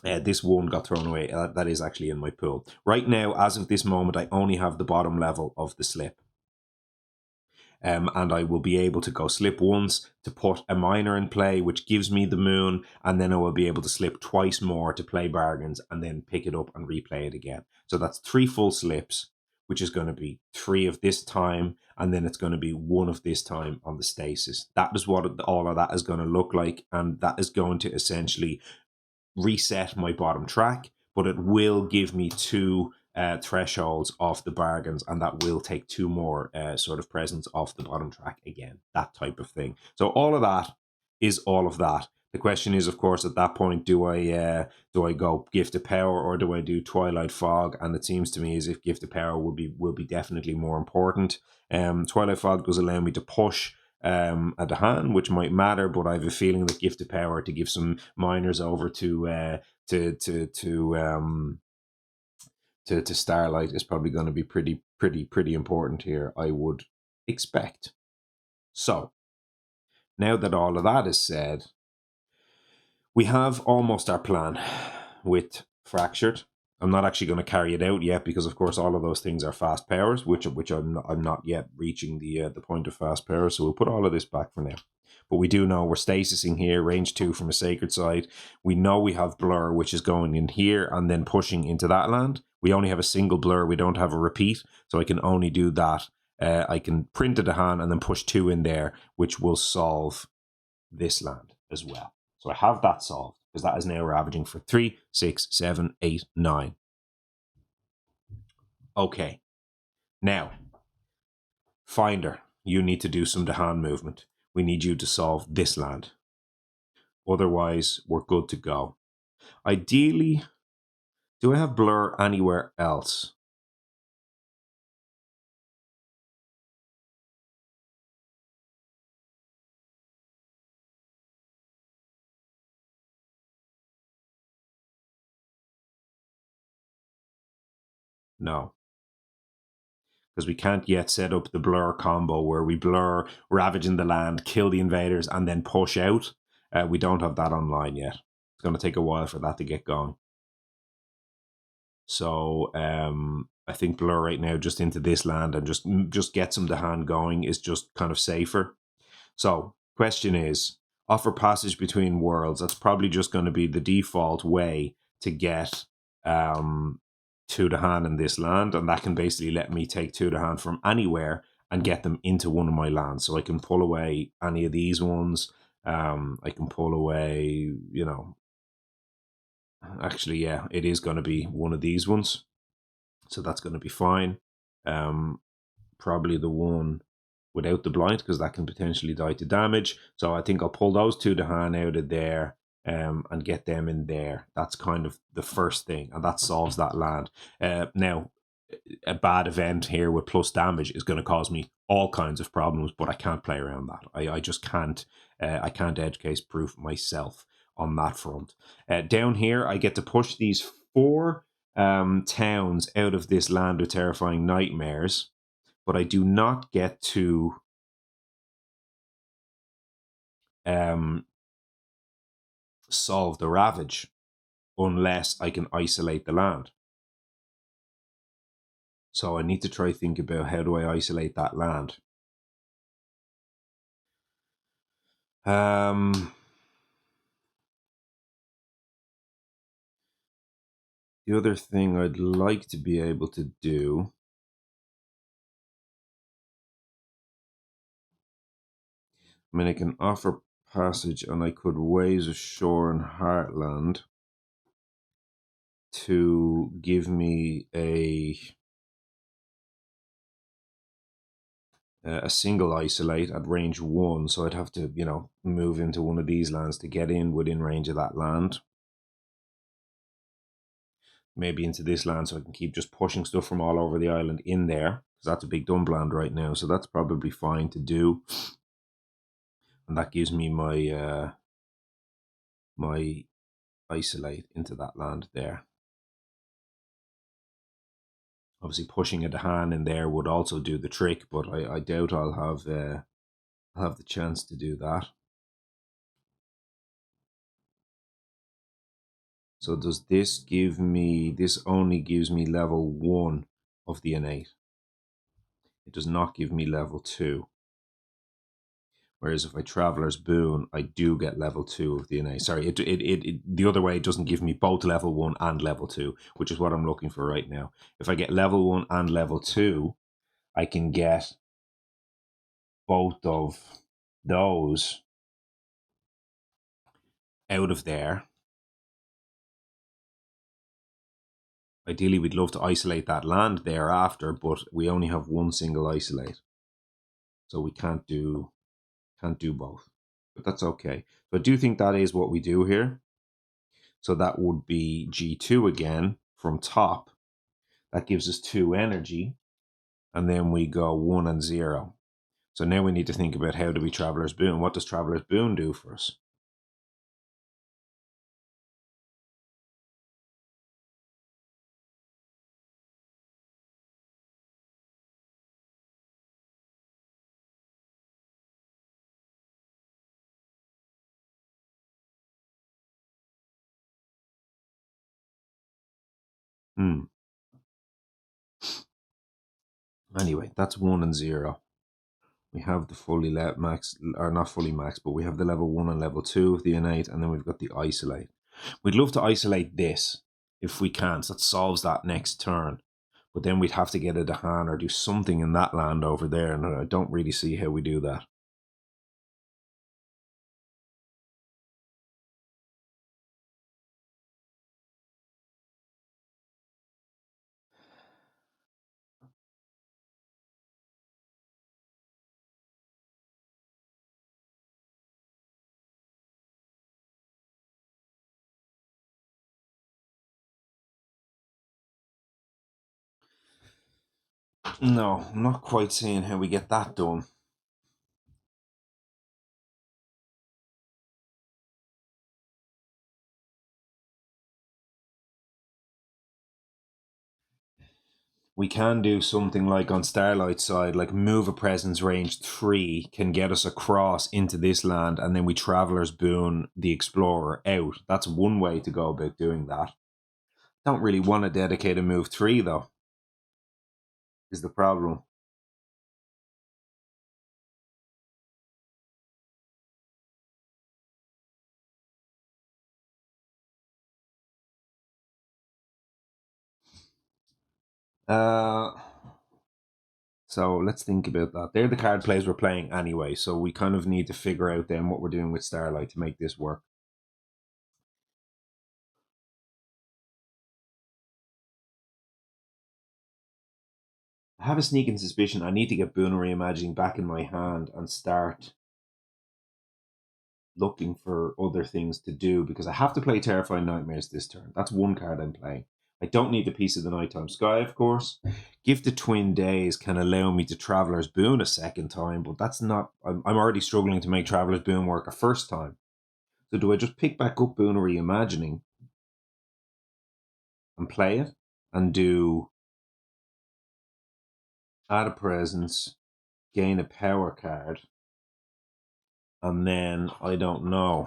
This one got thrown away. That is actually in my pool. Right now, as of this moment, I only have the bottom level of the slip. And I will be able to go slip once to put a minor in play, which gives me the moon, and then I will be able to slip twice more to play bargains and then pick it up and replay it again. So that's 3 full slips, which is going to be 3 of this time, and then it's going to be 1 of this time on the stasis. That is what all of that is going to look like, and that is going to essentially reset my bottom track, but it will give me 2 thresholds off the bargains, and that will take 2 more sort of presents off the bottom track again, that type of thing. So all of that is all of that. The question is, of course, at that point, do I go Gift of Power, or do I do Twilight Fog? And it seems to me as if Gift of Power will be definitely more important. Twilight Fog does allow me to push at the hand, which might matter, but I have a feeling that Gift of Power to give some minors over to Starlight is probably going to be pretty important here, I would expect. So now that all of that is said, we have almost our plan with Fractured. I'm not actually going to carry it out yet, because of course all of those things are fast powers, which I'm not yet reaching the point of fast powers. So we'll put all of this back for now. But we do know we're stasising here, range 2 from a Sacred Side. We know we have Blur, which is going in here and then pushing into that land. We only have a single Blur. We don't have a repeat, so I can only do that. I can print it a hand and then push 2 in there, which will solve this land as well. So I have that solved, because that is now ravaging for 3, 6, 7, 8, 9. Okay. Now, Finder, you need to do some hand movement. We need you to solve this land. Otherwise, we're good to go. Ideally, do I have Blur anywhere else? No. Because we can't yet set up the Blur combo where we Blur, ravage in the land, kill the invaders, and then push out. We don't have that online yet. It's going to take a while for that to get going. So I think Blur right now just into this land and just get some to hand going is just kind of safer. So question is, offer passage between worlds. That's probably just going to be the default way to get 2 to hand in this land, and that can basically let me take 2 to hand from anywhere and get them into one of my lands. So I can pull away any of these ones. I can pull away, actually, yeah, it is going to be one of these ones. So that's going to be fine. Probably the one without the blind, because that can potentially die to damage. So I think I'll pull those 2 to hand out of there and get them in there. That's kind of the first thing, and that solves that land. Now, a bad event here with plus damage is going to cause me all kinds of problems, but I can't play around that. I just can't. I can't edge case proof myself on that front. Down here, I get to push these 4 towns out of this land of terrifying nightmares, but I do not get to solve the ravage unless I can isolate the land. So I need to try think about, how do I isolate that land? The other thing I'd like to be able to do, I mean, I can offer passage and I could ways ashore in Heartland to give me a single isolate at range 1. So I'd have to, move into one of these lands to get in within range of that land. Maybe into this land so I can keep just pushing stuff from all over the island in there, because that's a big dump land right now. So that's probably fine to do. And that gives me my my isolate into that land there. Obviously, pushing a Dahan in there would also do the trick, but I doubt I'll have the chance to do that. So does this give me? This only gives me level 1 of the innate. It does not give me level 2. Whereas if I Traveler's Boon, I do get level 2 of the innate. Sorry, it the other way, it doesn't give me both level 1 and level 2, which is what I'm looking for right now. If I get level 1 and level 2, I can get both of those out of there. Ideally, we'd love to isolate that land thereafter, but we only have one single isolate, so we can't do both. But that's okay. So I do think that is what we do here. So that would be G2 again from top. That gives us 2 energy, and then we go 1 and 0. So now we need to think about, how do we Traveler's Boon? What does Traveler's Boon do for us? Anyway, that's 1 and 0. We have the fully max, or not fully max, but we have the level 1 and level 2 of the innate, and then we've got the isolate. We'd love to isolate this if we can, so that solves that next turn. But then we'd have to get a Dahan or do something in that land over there, and I don't really see how we do that. No, I'm not quite seeing how we get that done. We can do something like on Starlight's side, like move a presence range 3 can get us across into this land, and then we Traveler's Boon the Explorer out. That's one way to go about doing that. Don't really want to dedicate a move 3 though, is the problem. Uh, so let's think about that. They're the card plays we're playing anyway, so we kind of need to figure out then what we're doing with Starlight to make this work. I have a sneaking suspicion I need to get Boon Reimagining back in my hand and start looking for other things to do, because I have to play Terrifying Nightmares this turn. That's one card I'm playing. I don't need the Piece of the Nighttime Sky, of course. Gifted Twin Days can allow me to Traveler's Boon a second time, but that's not. I'm already struggling to make Traveler's Boon work a first time. So do I just pick back up Boon Reimagining and play it and do add a presence, gain a power card, and then I don't know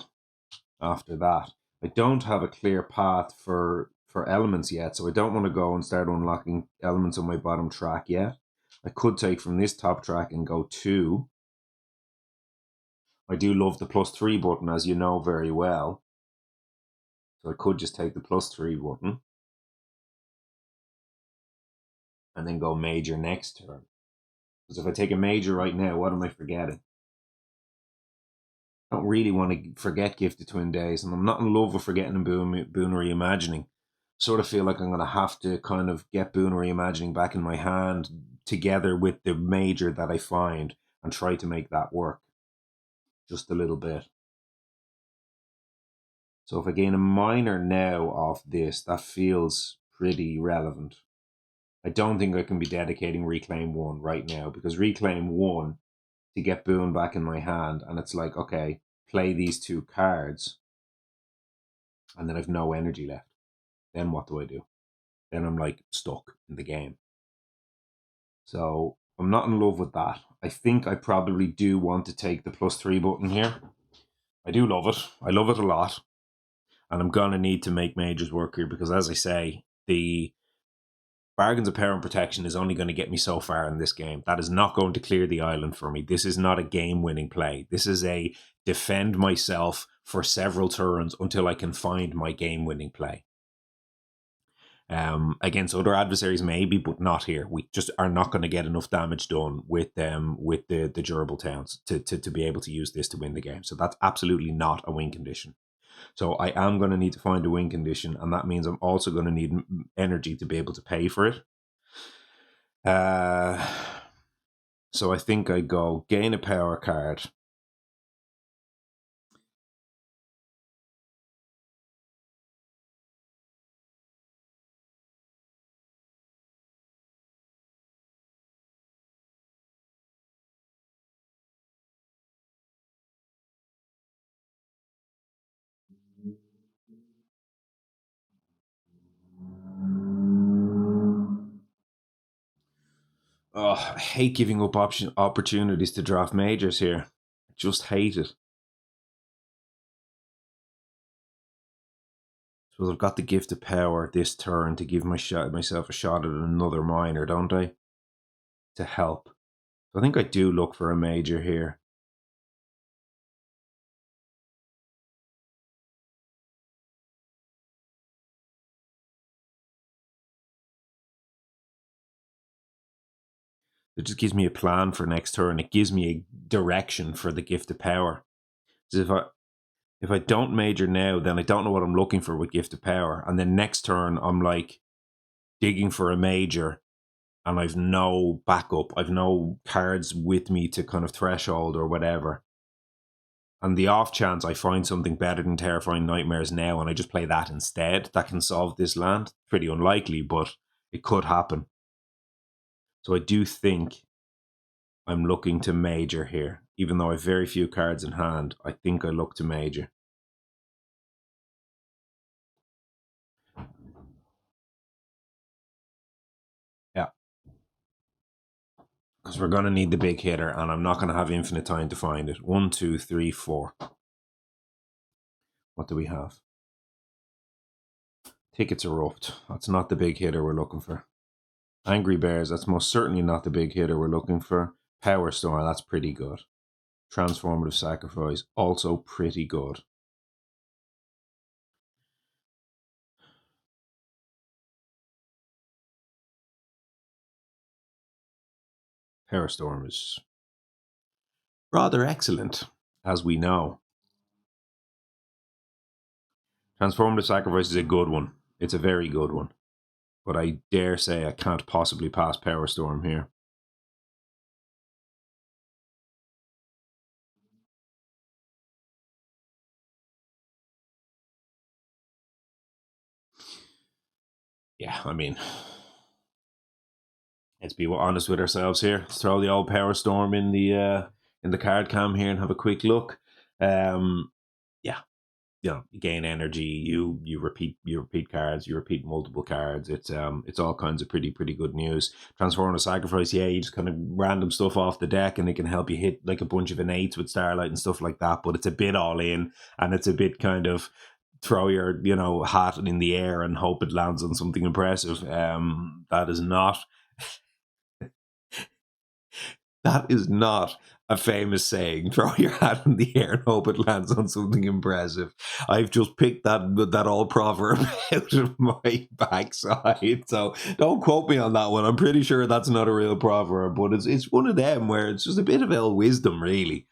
after that. I don't have a clear path for elements yet, so I don't want to go and start unlocking elements on my bottom track yet. I could take from this top track and go 2, I do love the +3 button, as you know very well. So I could just take the +3 button and then go major next turn. Because if I take a major right now, what am I forgetting? I don't really want to forget Gifted Twin Days, and I'm not in love with forgetting and Boon Reimagining. Sort of feel like I'm going to have to kind of get Boon Reimagining back in my hand together with the major that I find and try to make that work just a little bit. So if I gain a minor now off this, that feels pretty relevant. I don't think I can be dedicating Reclaim 1 right now, because Reclaim 1 to get Boon back in my hand, and it's like, okay, play these 2 cards, and then I've no energy left. Then what do I do? Then I'm like stuck in the game. So I'm not in love with that. I think I probably do want to take the +3 button here. I do love it. I love it a lot. And I'm going to need to make majors work here because, as I say, the Bargains of Power and Protection is only going to get me so far in this game. That is not going to clear the island for me. This is not a game-winning play. This is a defend myself for several turns until I can find my game-winning play. Against other adversaries, maybe, but not here. We just are not going to get enough damage done with the durable towns to be able to use this to win the game. So that's absolutely not a win condition. So I am going to need to find a win condition, and that means I'm also going to need energy to be able to pay for it. So I think I go gain a power card. Oh, I hate giving up opportunities to draft majors here. I just hate it. So I've got the gift of power this turn to give myself a shot at another minor, don't I? To help. So I think I do look for a major here. It just gives me a plan for next turn. It gives me a direction for the gift of power. So if I don't major now, then I don't know what I'm looking for with gift of power. And then next turn, I'm like digging for a major and I've no backup. I've no cards with me to kind of threshold or whatever. And the off chance I find something better than Terrifying Nightmares now and I just play that instead, that can solve this land. Pretty unlikely, but it could happen. So I do think I'm looking to major here. Even though I have very few cards in hand, I think I look to major. Yeah. Because we're going to need the big hitter, and I'm not going to have infinite time to find it. 1, 2, 3, 4. What do we have? Tickets Erupt. That's not the big hitter we're looking for. Angry Bears. That's most certainly not the big hitter we're looking for. Power Storm. That's pretty good. Transformative Sacrifice. Also pretty good. Power Storm is rather excellent, as we know. Transformative Sacrifice is a good one. It's a very good one. But I dare say I can't possibly pass Power Storm here. Yeah, I mean, let's be honest with ourselves here. Let's throw the old Power Storm in the card cam here and have a quick look. Yeah, you gain energy. You repeat cards. You repeat multiple cards. It's all kinds of pretty good news. Transformative Sacrifice. Yeah, you just kind of random stuff off the deck, and it can help you hit like a bunch of innates with Starlight and stuff like that. But it's a bit all in, and it's a bit kind of throw your hat in the air and hope it lands on something impressive. That is not That is not a famous saying. Throw your hat in the air and hope it lands on something impressive. I've just picked that old proverb out of my backside. So don't quote me on that one. I'm pretty sure that's not a real proverb, but it's one of them where it's just a bit of ill wisdom, really.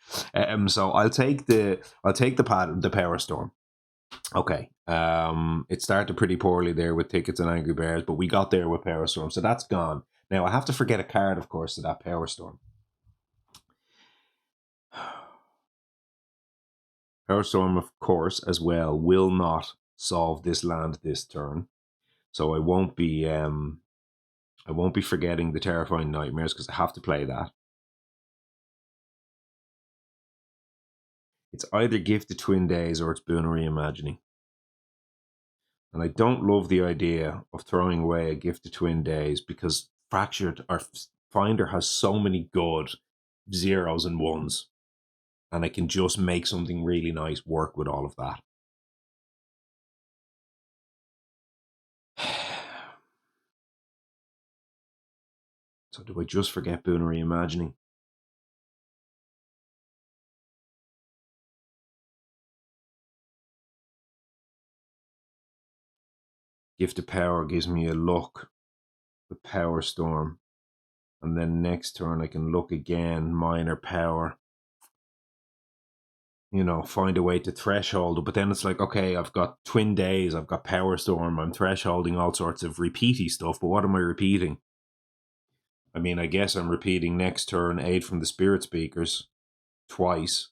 So I'll take the power storm. Okay. It started pretty poorly there with tickets and Angry Bears, but we got there with Power Storm, so that's gone. Now I have to forget a card, of course, to that Power Storm. Power Storm, of course, as well, will not solve this land this turn. So I won't be forgetting the Terrifying Nightmares because I have to play that. It's either Gifted Twin Days or it's Boon Reimagining. And I don't love the idea of throwing away a Gifted Twin Days because Fractured or Finder has so many good zeros and ones. And I can just make something really nice work with all of that. So do I just forget Boon Reimagining? Gift of Power gives me a look with Power Storm. And then next turn I can look again, Minor Power. Find a way to threshold. But then it's like, okay, I've got Twin Days, I've got Power Storm, I'm thresholding all sorts of repeaty stuff. But what am I repeating? I mean, I guess I'm repeating next turn Aid from the Spirit Speakers twice.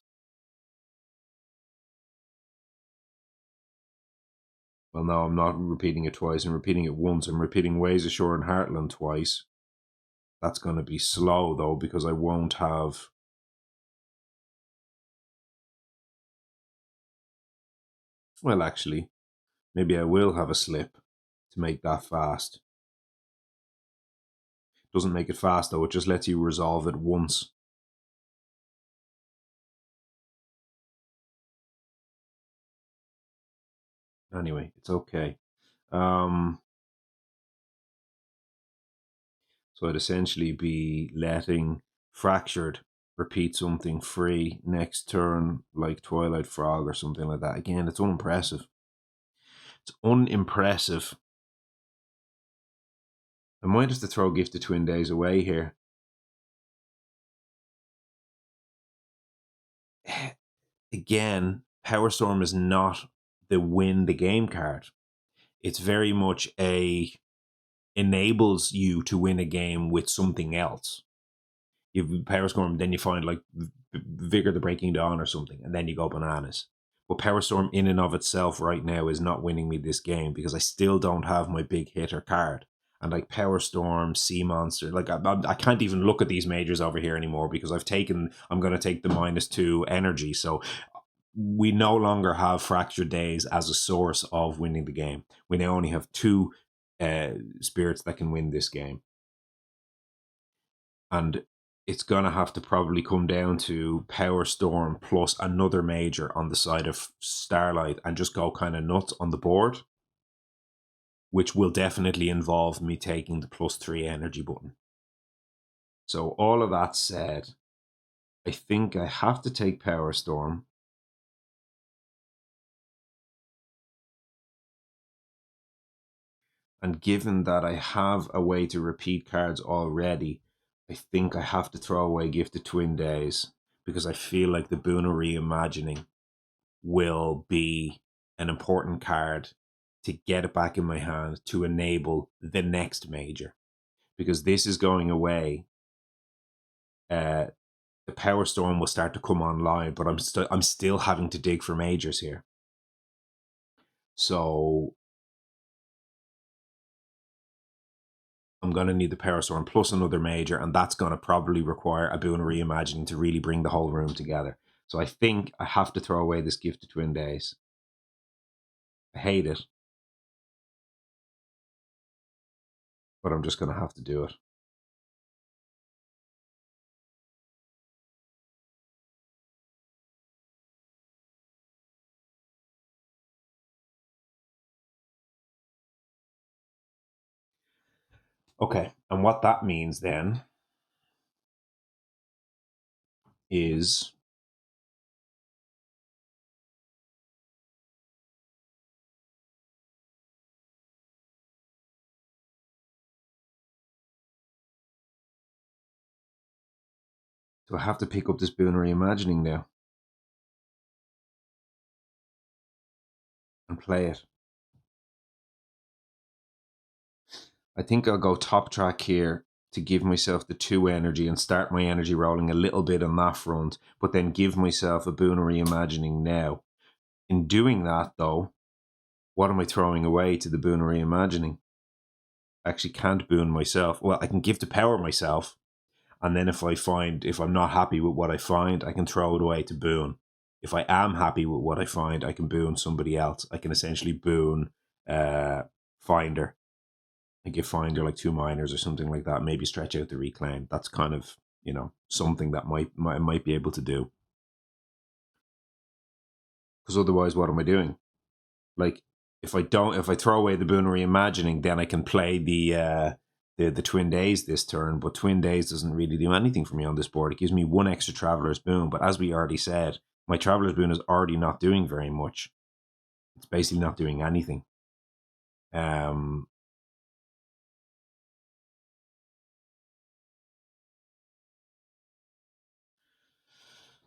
Well, no, I'm not repeating it twice. I'm repeating it once. I'm repeating Ways Ashore and Heartland twice. That's going to be slow, though, because I won't have... Well, actually, maybe I will have a slip to make that fast. Doesn't make it fast, though. It just lets you resolve it once. Anyway, it's okay. So I'd essentially be letting Fractured repeat something free next turn, like Twilight Frog or something like that. Again, it's unimpressive. It's unimpressive. I might have to throw Gifted Twin Days away here. Again, Power Storm is not the win the game card. It's very much enables you to win a game with something else. You Power Storm, then you find like Vigor the Breaking Dawn or something, and then you go bananas. But Power Storm in and of itself right now is not winning me this game because I still don't have my big hitter card. And like Power Storm, Sea Monster, like I can't even look at these majors over here anymore because I'm going to take the -2 energy. So we no longer have Fractured Days as a source of winning the game. We now only have two spirits that can win this game. And it's going to have to probably come down to Power Storm plus another major on the side of Starlight and just go kind of nuts on the board, which will definitely involve me taking the +3 energy button. So all of that said, I think I have to take Power Storm. And given that I have a way to repeat cards already, I think I have to throw away Gifted Twin Days because I feel like the Boona Reimagining will be an important card to get it back in my hand to enable the next major. Because this is going away. The Power Storm will start to come online, but I'm still having to dig for majors here. So I'm going to need the Power Storm plus another major, and that's going to probably require a Boon Reimagining to really bring the whole room together. So I think I have to throw away this Gifted Twin Days. I hate it, but I'm just going to have to do it. Okay, and what that means then is do I have to pick up this boon reimagining now and play it? I think I'll go top track here to give myself the 2 energy and start my energy rolling a little bit on that front, but then give myself a boon reimagining now. In doing that, though, what am I throwing away to the boon reimagining? I actually can't boon myself. Well, I can give the power myself, and then if I'm not happy with what I find, I can throw it away to boon. If I am happy with what I find, I can boon somebody else. I can essentially boon Finder. I give Finder like 2 minors or something like that. Maybe stretch out the reclaim. That's kind of, something that might be able to do. Because otherwise, what am I doing? Like, if I throw away the boon reimagining, then I can play the Twin Days this turn. But Twin Days doesn't really do anything for me on this board. It gives me 1 extra Traveler's Boon. But as we already said, my Traveler's Boon is already not doing very much. It's basically not doing anything.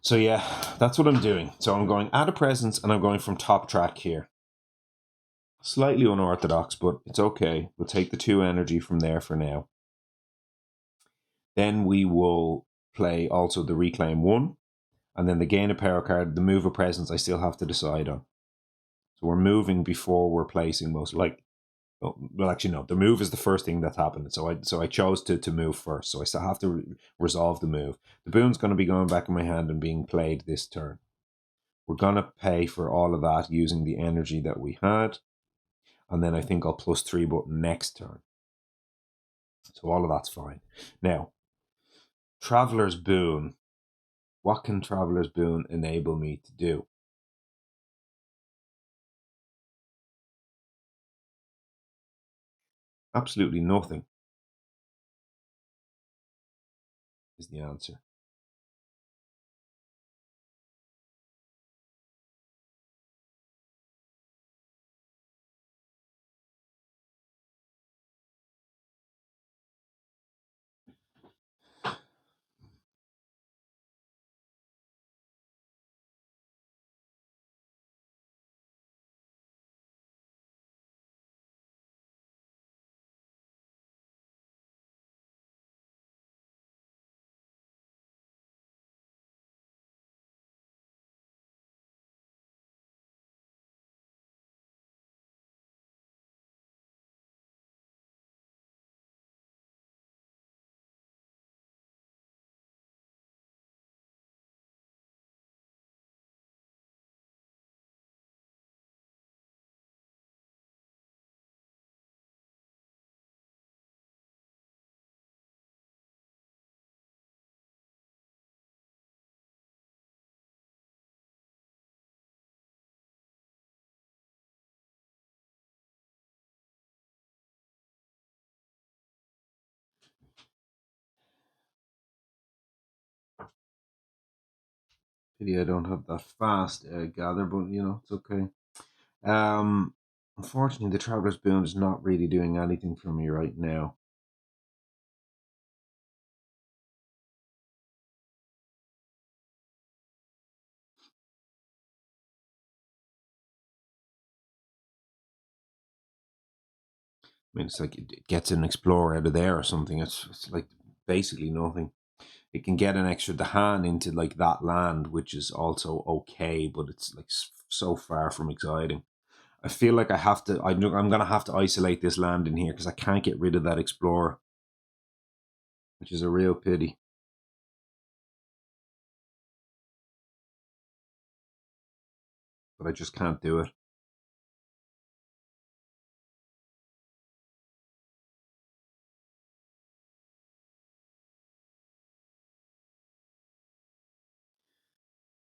So yeah, that's what I'm doing. So I'm going Add a Presence, and I'm going from top track here. Slightly unorthodox, but it's okay. We'll take the 2 energy from there for now. Then we will play also the Reclaim 1, and then the Gain a Power card, the Move a Presence, I still have to decide on. So we're moving before we're placing most likely. Well, actually, no. The move is the first thing that's happened. So I chose to move first. So I still have to resolve the move. The boon's going to be going back in my hand and being played this turn. We're going to pay for all of that using the energy that we had. And then I think I'll +3 button next turn. So all of that's fine. Now, Traveler's Boon. What can Traveler's Boon enable me to do? Absolutely nothing is the answer. Pity I don't have that fast gather, but it's okay. Unfortunately, the Traveler's Boon is not really doing anything for me right now. I mean, it's like it gets an Explorer out of there or something. It's like basically nothing. It can get an extra Dahan into like that land, which is also okay, but it's like so far from exciting. I feel like I have to. I'm gonna have to isolate this land in here because I can't get rid of that Explorer, which is a real pity. But I just can't do it.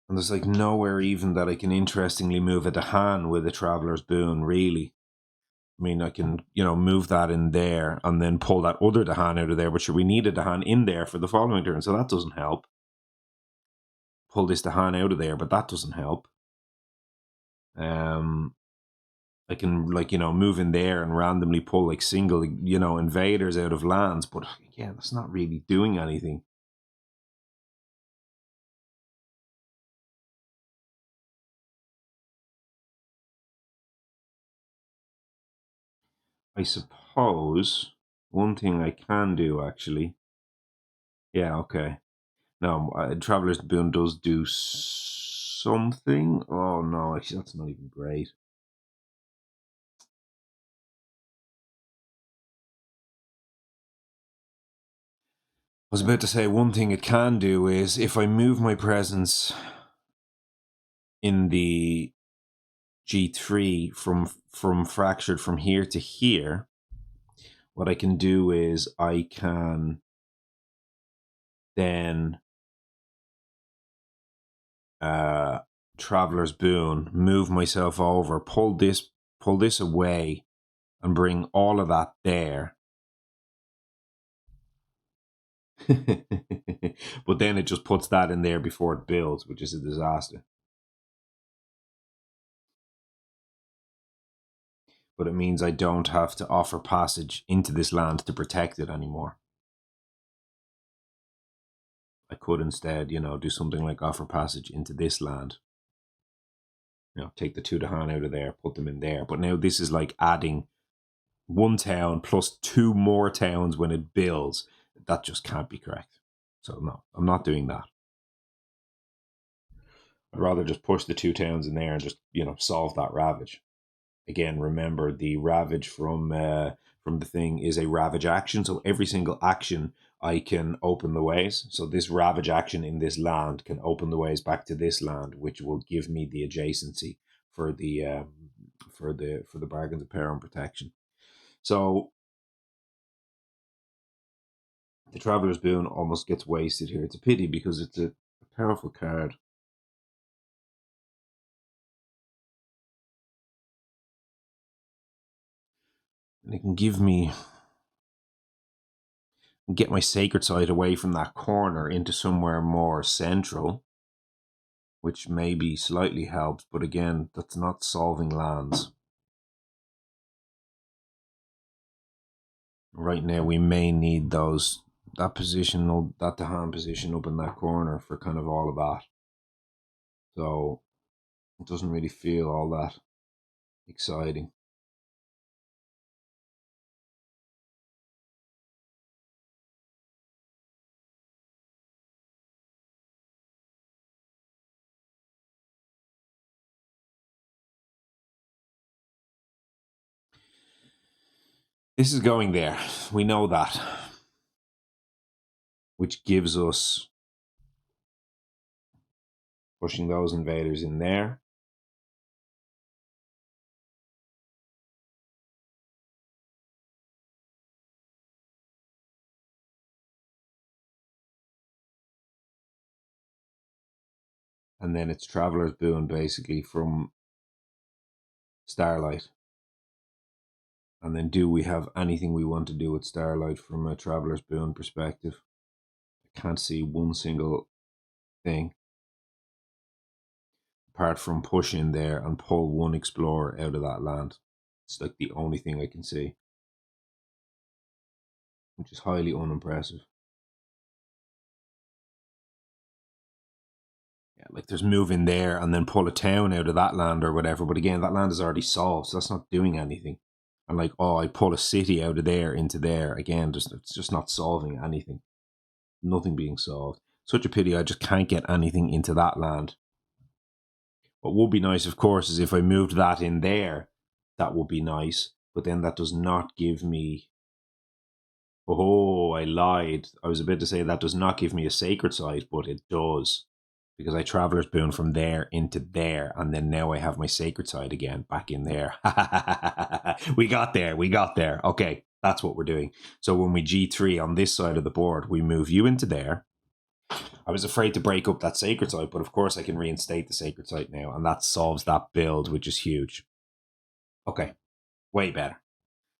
And there's like nowhere even that I can interestingly move a Dahan with a Traveler's Boon, really. I mean, I can, move that in there and then pull that other Dahan out of there, but we need a Dahan in there for the following turn, so that doesn't help. pull this to Han out of there, but that doesn't help. I can, like, move in there and randomly pull like single, invaders out of lands, but again, that's not really doing anything. I suppose one thing I can do, actually. Yeah, okay. No, Traveler's Boon does do something. Oh no, actually, that's not even great. I was about to say one thing it can do is if I move my presence in the G3 from fractured from here to here, what I can do is I can then Traveler's Boon, move myself over, pull this away, and bring all of that there. But then it just puts that in there before it builds, which is a disaster. But it means I don't have to offer passage into this land to protect it anymore. I could instead, do something like offer passage into this land. Take the 2 to Han out of there, put them in there. But now this is like adding 1 town plus 2 more towns when it builds. That just can't be correct. So no, I'm not doing that. I'd rather just push the 2 towns in there and just, solve that ravage. Again, remember the ravage from the thing is a ravage action. So every single action I can open the ways. So this ravage action in this land can open the ways back to this land, which will give me the adjacency for the bargains of power and protection. So the Traveler's Boon almost gets wasted here. It's a pity because it's a powerful card. And it can give me, get my sacred site away from that corner into somewhere more central, which maybe slightly helps, but again, that's not solving lands. Right now, we may need that position, that hand position up in that corner for kind of all of that. So it doesn't really feel all that exciting. This is going there. We know that. Which gives us pushing those invaders in there. And then it's Traveler's Boon basically from Starlight. And then do we have anything we want to do with Starlight from a Traveler's Boon perspective? I can't see one single thing. Apart from push in there and pull 1 explorer out of that land. It's like the only thing I can see. Which is highly unimpressive. Yeah, like there's move in there and then pull a town out of that land or whatever. But again, that land is already solved, so that's not doing anything. And like, I pull a city out of there into there. Again, it's just not solving anything. Nothing being solved. Such a pity I just can't get anything into that land. What would be nice, of course, is if I moved that in there. That would be nice. But then that does not give me... Oh, I lied. I was about to say that does not give me a sacred site, but it does. Because I Traveler's Boon from there into there, and then now I have my sacred site again back in there. We got there. Okay, that's what we're doing. So when we G3 on this side of the board, we move you into there. I was afraid to break up that sacred site, but of course I can reinstate the sacred site now, and that solves that build, which is huge. Okay, way better.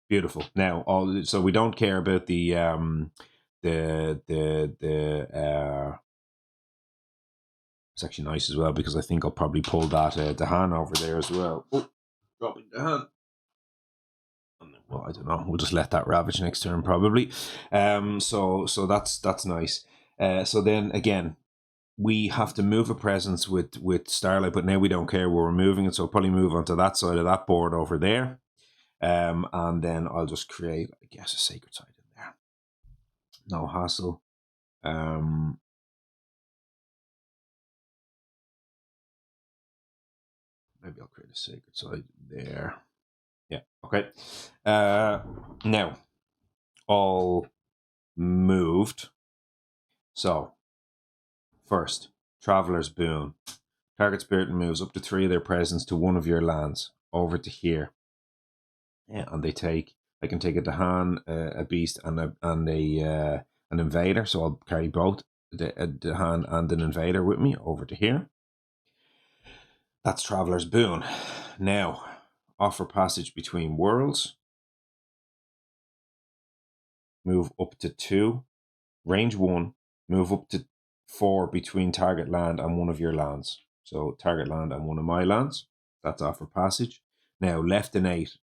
Beautiful. Now, so we don't care about the It's actually nice as well because I think I'll probably pull that Dahan over there as well. Oh, dropping Dahan. Well, I don't know. We'll just let that ravage next turn probably. So that's nice. So then again, we have to move a presence with Starlight, but now we don't care. We're removing it, so I'll probably move onto that side of that board over there. And then I'll just create, I guess, a sacred site in there. No hassle. Maybe I'll create a sacred site there. Yeah, okay. Now, all moved. So, first, Traveler's Boon. Target spirit moves up to 3 of their presence to one of your lands, over to here. Yeah, and they take, I can take a Dahan, a Beast, and an Invader. So I'll carry both a Dahan and an Invader with me over to here. That's Traveler's Boon. Now, offer passage between worlds. Move up to 2. Range 1. Move up to 4 between target land and one of your lands. So target land and one of my lands. That's offer passage. Now, left and 8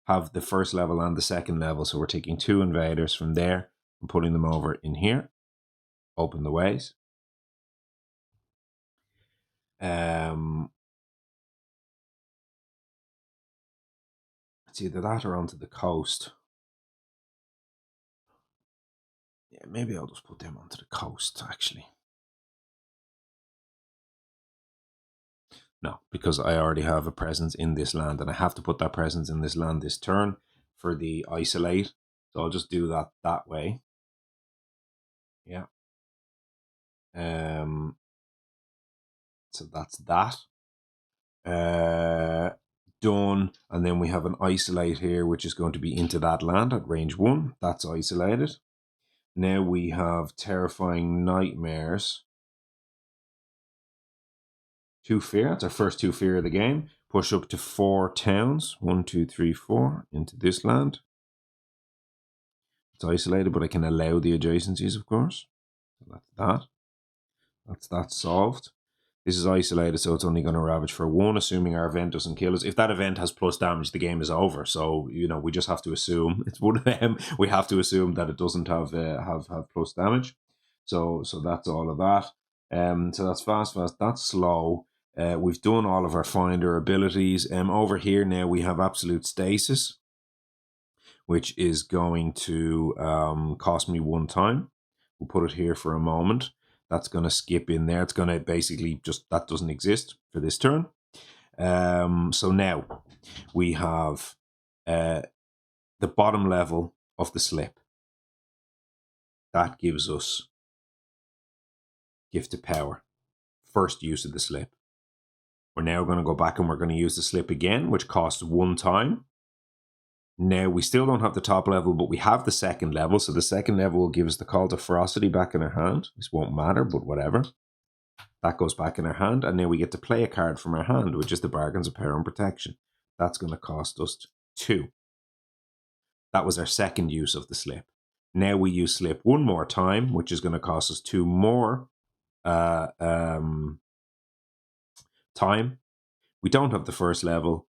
have the first level and the second level. So we're taking 2 invaders from there and putting them over in here. Open the ways. It's either that or onto the coast. Yeah, maybe I'll just put them onto the coast, actually. No, because I already have a presence in this land, and I have to put that presence in this land this turn for the isolate. So I'll just do that way. Yeah. So that's that. Done. And then we have an isolate here, which is going to be into that land at range 1. That's isolated. Now we have Terrifying Nightmares. 2 fear. That's our first 2 fear of the game. Push up to 4 towns. 1, 2, 3, 4 into this land. It's isolated, but I can allow the adjacencies, of course. So that's that. That's that solved. This is isolated, so it's only going to ravage for 1, assuming our event doesn't kill us. If that event has plus damage, the game is over. So, we just have to assume it's one of them. We have to assume that it doesn't have plus damage. So that's all of that. So that's fast. That's slow. We've done all of our finder abilities. Over here now we have absolute stasis, which is going to cost me 1 time. We'll put it here for a moment. That's going to skip in there. It's going to basically just, that doesn't exist for this turn. So now we have the bottom level of the slip. That gives us Gift of Power. First use of the slip. We're now going to go back and we're going to use the slip again, which costs 1 time. Now, we still don't have the top level, but we have the second level. So the second level will give us the Call to Ferocity back in our hand. This won't matter, but whatever. That goes back in our hand. And now we get to play a card from our hand, which is the Bargains of Power and Protection. That's going to cost us 2. That was our second use of the slip. Now we use slip 1 more time, which is going to cost us 2 more time. We don't have the first level.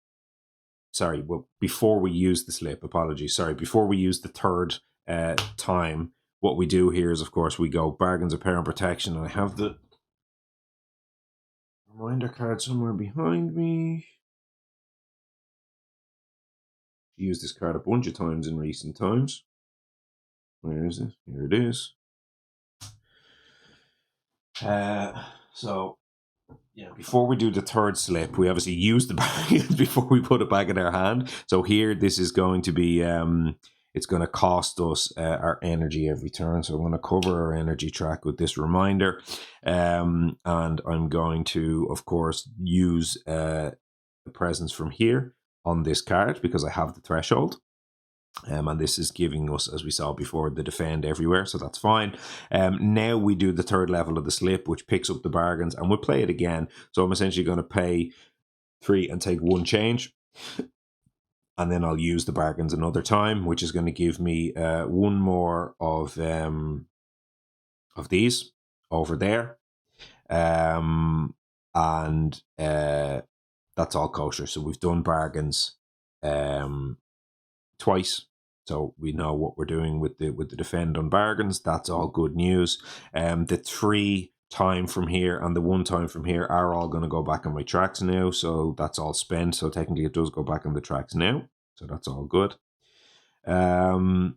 Sorry, well, before we use the slip, apologies. Sorry, before we use the third time, what we do here is, of course, we go Bargains of Power and Protection, and I have the reminder card somewhere behind me. Used this card a bunch of times in recent times. Where is it? Here it is. So, yeah, before we do the third slip, we obviously use the bargains before we put it back in our hand. So here, this is going to be, it's going to cost us our energy every turn. So I'm going to cover our energy track with this reminder. And I'm going to, of course, use the presence from here on this card because I have the threshold. And this is giving us, as we saw before, the defend everywhere, so that's fine. Now we do the third level of the slip, which picks up the bargains, and we'll play it again. So I'm essentially going to pay 3 and take 1 change, and then I'll use the bargains another time, which is going to give me 1 more of these over there. And that's all kosher. So we've done bargains twice, so we know what we're doing with the defend on bargains. That's all good news. The 3 time from here and the 1 time from here are all going to go back on my tracks now, so that's all spent. So technically it does go back on the tracks now, so that's all good. And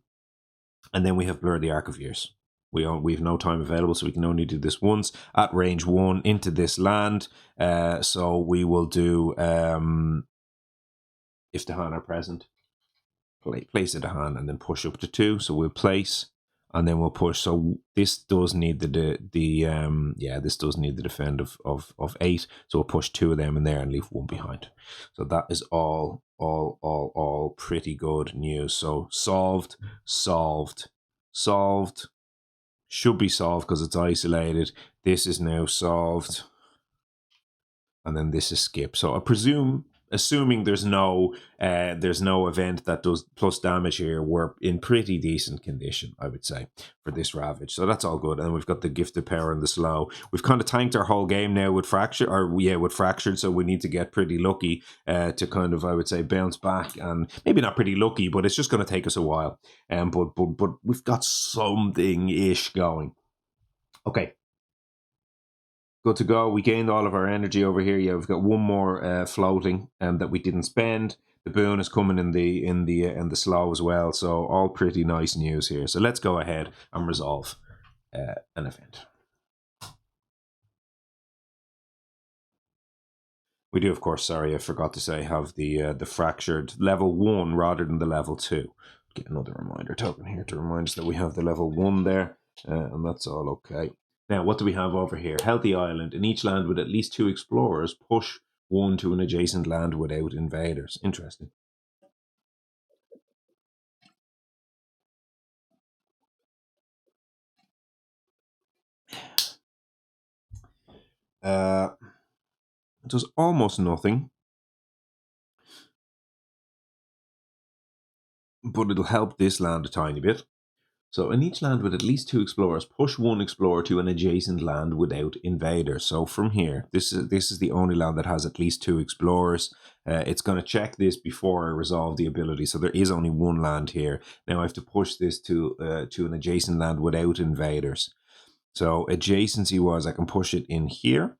then we have Blur the Arc of Years. We have no time available, so we can only do this once at range 1 into this land. So we will do if the hand are present, place of the hand, and then push up to 2. So we'll place, and then we'll push. So this does need this does need the defend of 8. So we'll push 2 of them in there and leave 1 behind. So that is all pretty good news. So solved. Should be solved because it's isolated. This is now solved, and then this is skip. So I presume, assuming there's no event that does plus damage here, we're in pretty decent condition, I would say, for this Ravage. So that's all good. And then we've got the Gifted Power and the Slow. We've kind of tanked our whole game now with Fractured. So we need to get pretty lucky to kind of, I would say, bounce back. And maybe not pretty lucky, but it's just going to take us a while. But we've got something-ish going. Okay. Good to go. We gained all of our energy over here. Yeah, we've got 1 more floating that we didn't spend. The boon is coming in the slow as well. So all pretty nice news here. So let's go ahead and resolve an event. We do, of course. Sorry, I forgot to say, have the fractured level 1 rather than the level 2. Get another reminder token here to remind us that we have the level 1 there, and that's all okay. Now, what do we have over here? Healthy Island. In each land with at least 2 explorers, push 1 to an adjacent land without invaders. Interesting. It does almost nothing, but it'll help this land a tiny bit. So in each land with at least 2 explorers, push 1 explorer to an adjacent land without invaders. So from here, this is the only land that has at least 2 explorers. It's going to check this before I resolve the ability. So there is only 1 land here. Now I have to push this to an adjacent land without invaders. So adjacency wise, I can push it in here.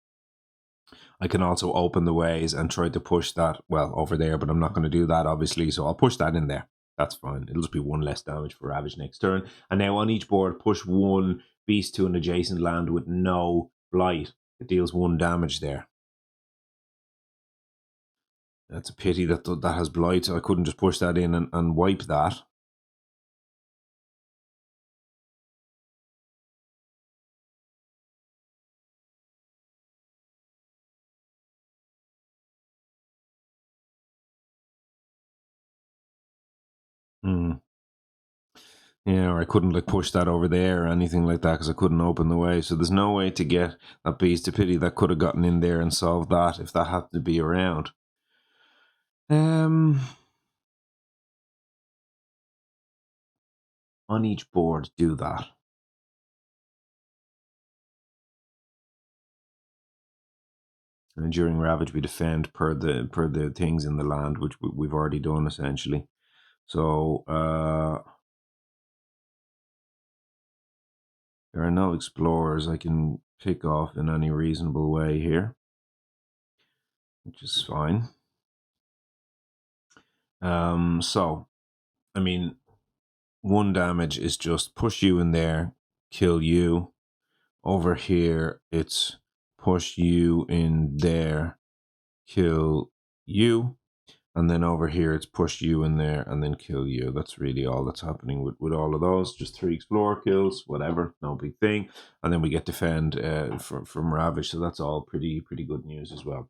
I can also open the ways and try to push that, well, over there, but I'm not going to do that, obviously. So I'll push that in there. That's fine. It'll just be 1 less damage for Ravage next turn. And now on each board, push 1 beast to an adjacent land with no blight. It deals 1 damage there. That's a pity that has blight. I couldn't just push that in and wipe that. Yeah, or I couldn't like push that over there or anything like that because I couldn't open the way. So there's no way to get that beast. A pity that could have gotten in there and solved that if that had to be around. On each board, do that. And during Ravage, we defend per the things in the land, which we've already done essentially. So there are no explorers I can pick off in any reasonable way here, which is fine. So, I mean, 1 damage is just push you in there, kill you. Over here, it's push you in there, kill you. And then over here, it's push you in there and then kill you. That's really all that's happening with all of those. Just 3 explorer kills, whatever, no big thing. And then we get defend from Ravage. So that's all pretty good news as well.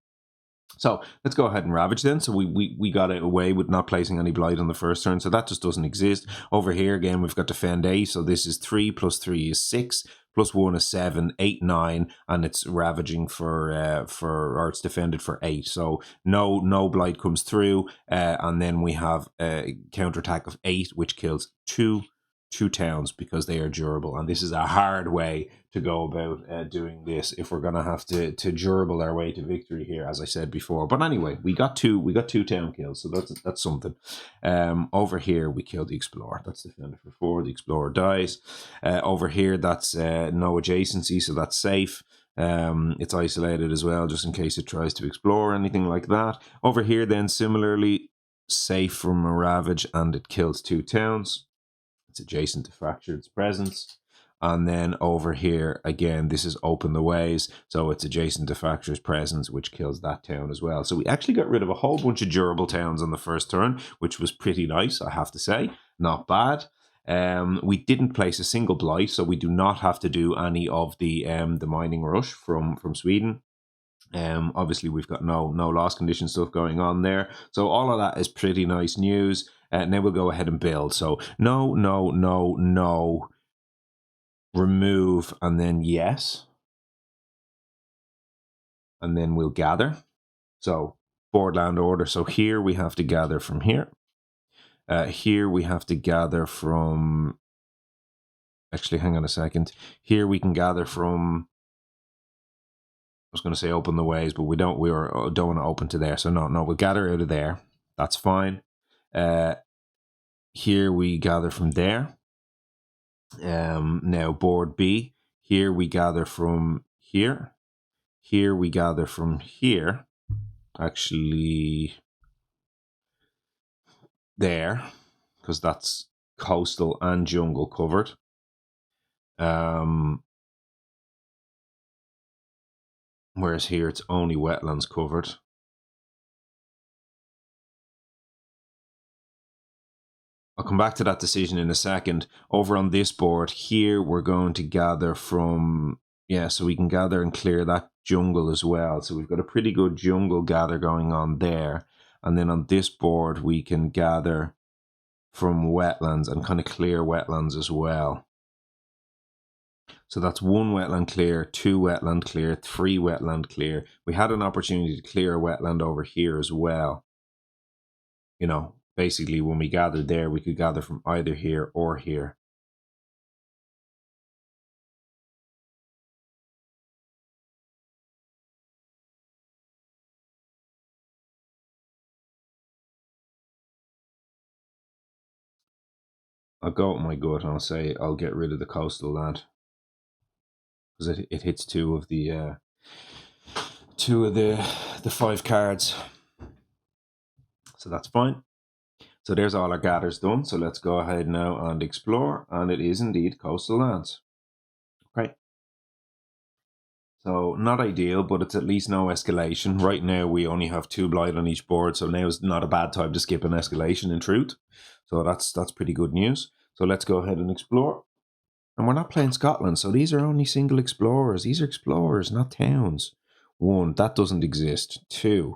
So let's go ahead and Ravage then. So we got it away with not placing any blight on the first turn. So that just doesn't exist. Over here again, we've got defend 8. So this is 3 plus 3 is 6. Plus 1 is 7, 8, 9, and it's ravaging or it's defended for 8. So no blight comes through, and then we have a counterattack of 8, which kills 2 2 towns because they are durable, and this is a hard way to go about doing this if we're going to have to durable our way to victory here, as I said before. But anyway, we got 2 town kills, so that's something. Over here we kill the explorer. That's defender for 4. The explorer dies. Over here, that's no adjacency, so that's safe. It's isolated as well, just in case it tries to explore or anything like that. Over here then, similarly, safe from a ravage, and it kills 2 towns. It's adjacent to Fractured's presence. And then over here, again, this is Open the Ways, so it's adjacent to Fractured's presence, which kills that town as well. So we actually got rid of a whole bunch of durable towns on the first turn, which was pretty nice, I have to say. Not bad. We didn't place a single blight, so we do not have to do any of the mining rush from Sweden. Obviously, we've got no loss condition stuff going on there. So all of that is pretty nice news. Now we'll go ahead and build. So no, remove, and then yes. And then we'll gather. So board land order. So here we have to gather from here. Here we have to gather from... Actually, hang on a second. Here we can gather from... I was going to say Open the Ways, but we don't want to open to there. So no, we'll gather out of there. That's fine. Here we gather from there. Now board B. Here we gather from here. Here we gather from here. Actually, there, because that's coastal and jungle covered. Whereas here it's only wetlands covered. I'll come back to that decision in a second. Over on this board here, we're going to gather from... Yeah, so we can gather and clear that jungle as well. So we've got a pretty good jungle gather going on there. And then on this board, we can gather from wetlands and kind of clear wetlands as well. So that's 1 wetland clear, 2 wetland clear, 3 wetland clear. We had an opportunity to clear a wetland over here as well. You know, basically when we gathered there, we could gather from either here or here. I'll go with my gut and I'll say I'll get rid of the coastal land, because it hits 2 of the 5 cards. So that's fine. So there's all our gathers done. So let's go ahead now and explore, and it is indeed coastal lands. Okay. So not ideal, but it's at least no escalation. Right now we only have 2 blight on each board, so now is not a bad time to skip an escalation in truth. So that's pretty good news. So let's go ahead and explore. And we're not playing Scotland, so these are only single explorers. These are explorers, not towns. 1, that doesn't exist. 2,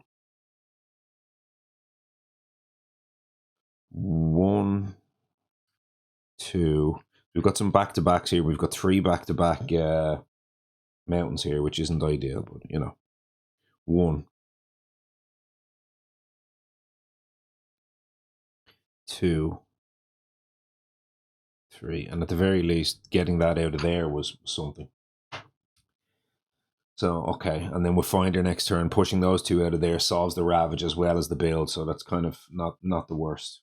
1, 2. We've got some back-to-backs here. We've got 3 back-to-back mountains here, which isn't ideal, but you know. 1, 2, 3, and at the very least, getting that out of there was something. So, okay, and then we'll find our next turn. Pushing those 2 out of there solves the ravage as well as the build, so that's kind of not the worst.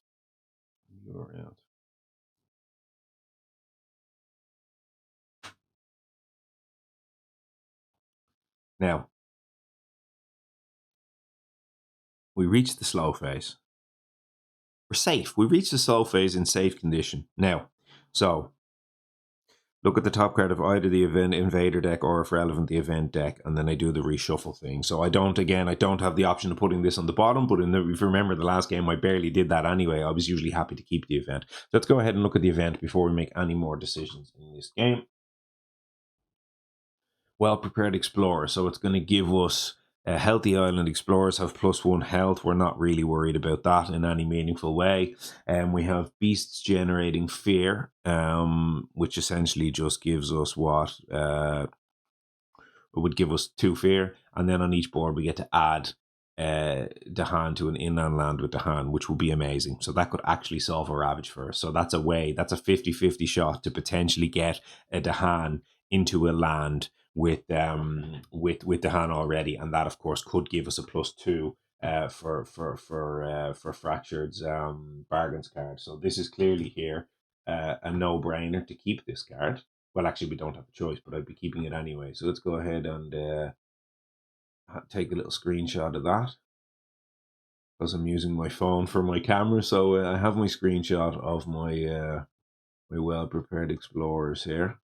Around. Now, we reached the slow phase. We're safe. We reached the slow phase in safe condition. Now, so look at the top card of either the event Invader deck or, if relevant, the event deck, and then I do the reshuffle thing. So I don't have the option of putting this on the bottom, but if you remember the last game, I barely did that anyway. I was usually happy to keep the event. So let's go ahead and look at the event before we make any more decisions in this game. Well-prepared explorer. So it's going to give us healthy island explorers have +1 health. We're not really worried about that in any meaningful way. And we have beasts generating fear, which essentially just gives us what it would give us 2 fear. And then on each board we get to add Dahan to an inland land with Dahan, which would be amazing. So that could actually solve a ravage for us. So that's a 50-50 shot to potentially get a Dahan into a land with Dahan already, and that of course could give us a +2 for Fractured's bargains card. So this is clearly here a no-brainer to keep this card. Well, actually, we don't have a choice, but I'd be keeping it anyway. So let's go ahead and take a little screenshot of that, because I'm using my phone for my camera. So I have my screenshot of my my well-prepared explorers here.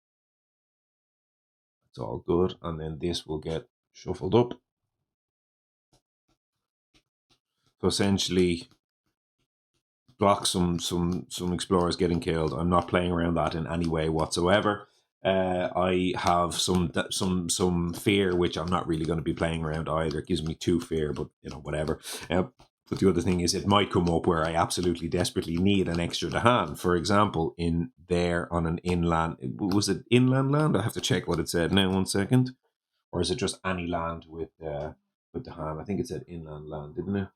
It's all good, and then this will get shuffled up. So essentially, block some explorers getting killed. I'm not playing around that in any way whatsoever. I have some fear, which I'm not really going to be playing around either. It gives me 2 fear, but whatever. But the other thing is, it might come up where I absolutely desperately need an extra to hand. For example, in there on an inland, was it inland land? I have to check what it said now. 1 second, or is it just any land with the hand? I think it said inland land, didn't it?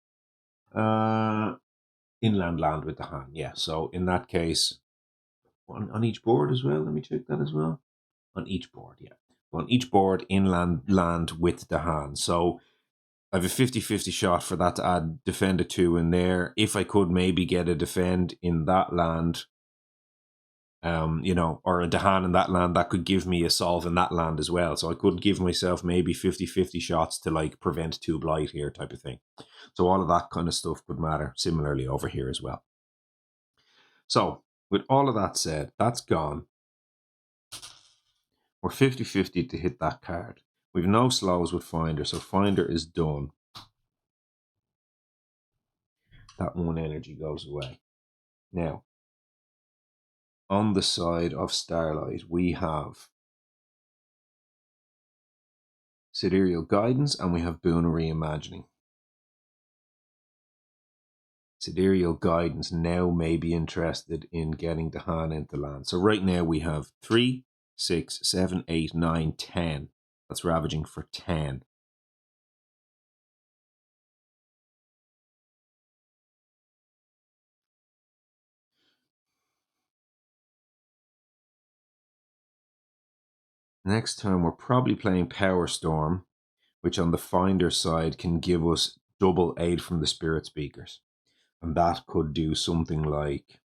Inland land with the hand, yeah. So in that case, on each board as well. Let me check that as well. On each board, yeah. On each board, inland land with the hand. So I have a 50-50 shot for that to add defend a 2 in there. If I could maybe get a defend in that land, or a Dahan in that land, that could give me a solve in that land as well. So I could give myself maybe 50-50 shots to like prevent 2 blight here type of thing. So all of that kind of stuff could matter similarly over here as well. So with all of that said, that's gone. We're 50-50 to hit that card. We've no slows with Finder, so Finder is done. That 1 energy goes away. Now, on the side of Starlight, we have Sidereal Guidance and we have Boon Reimagining. Sidereal Guidance now may be interested in getting Dahan into land. So right now we have 3, 6, 7, 8, 9, 10. That's ravaging for 10. Next turn we're probably playing Power Storm, which on the Finder side can give us double aid from the Spirit Speakers. And that could do something like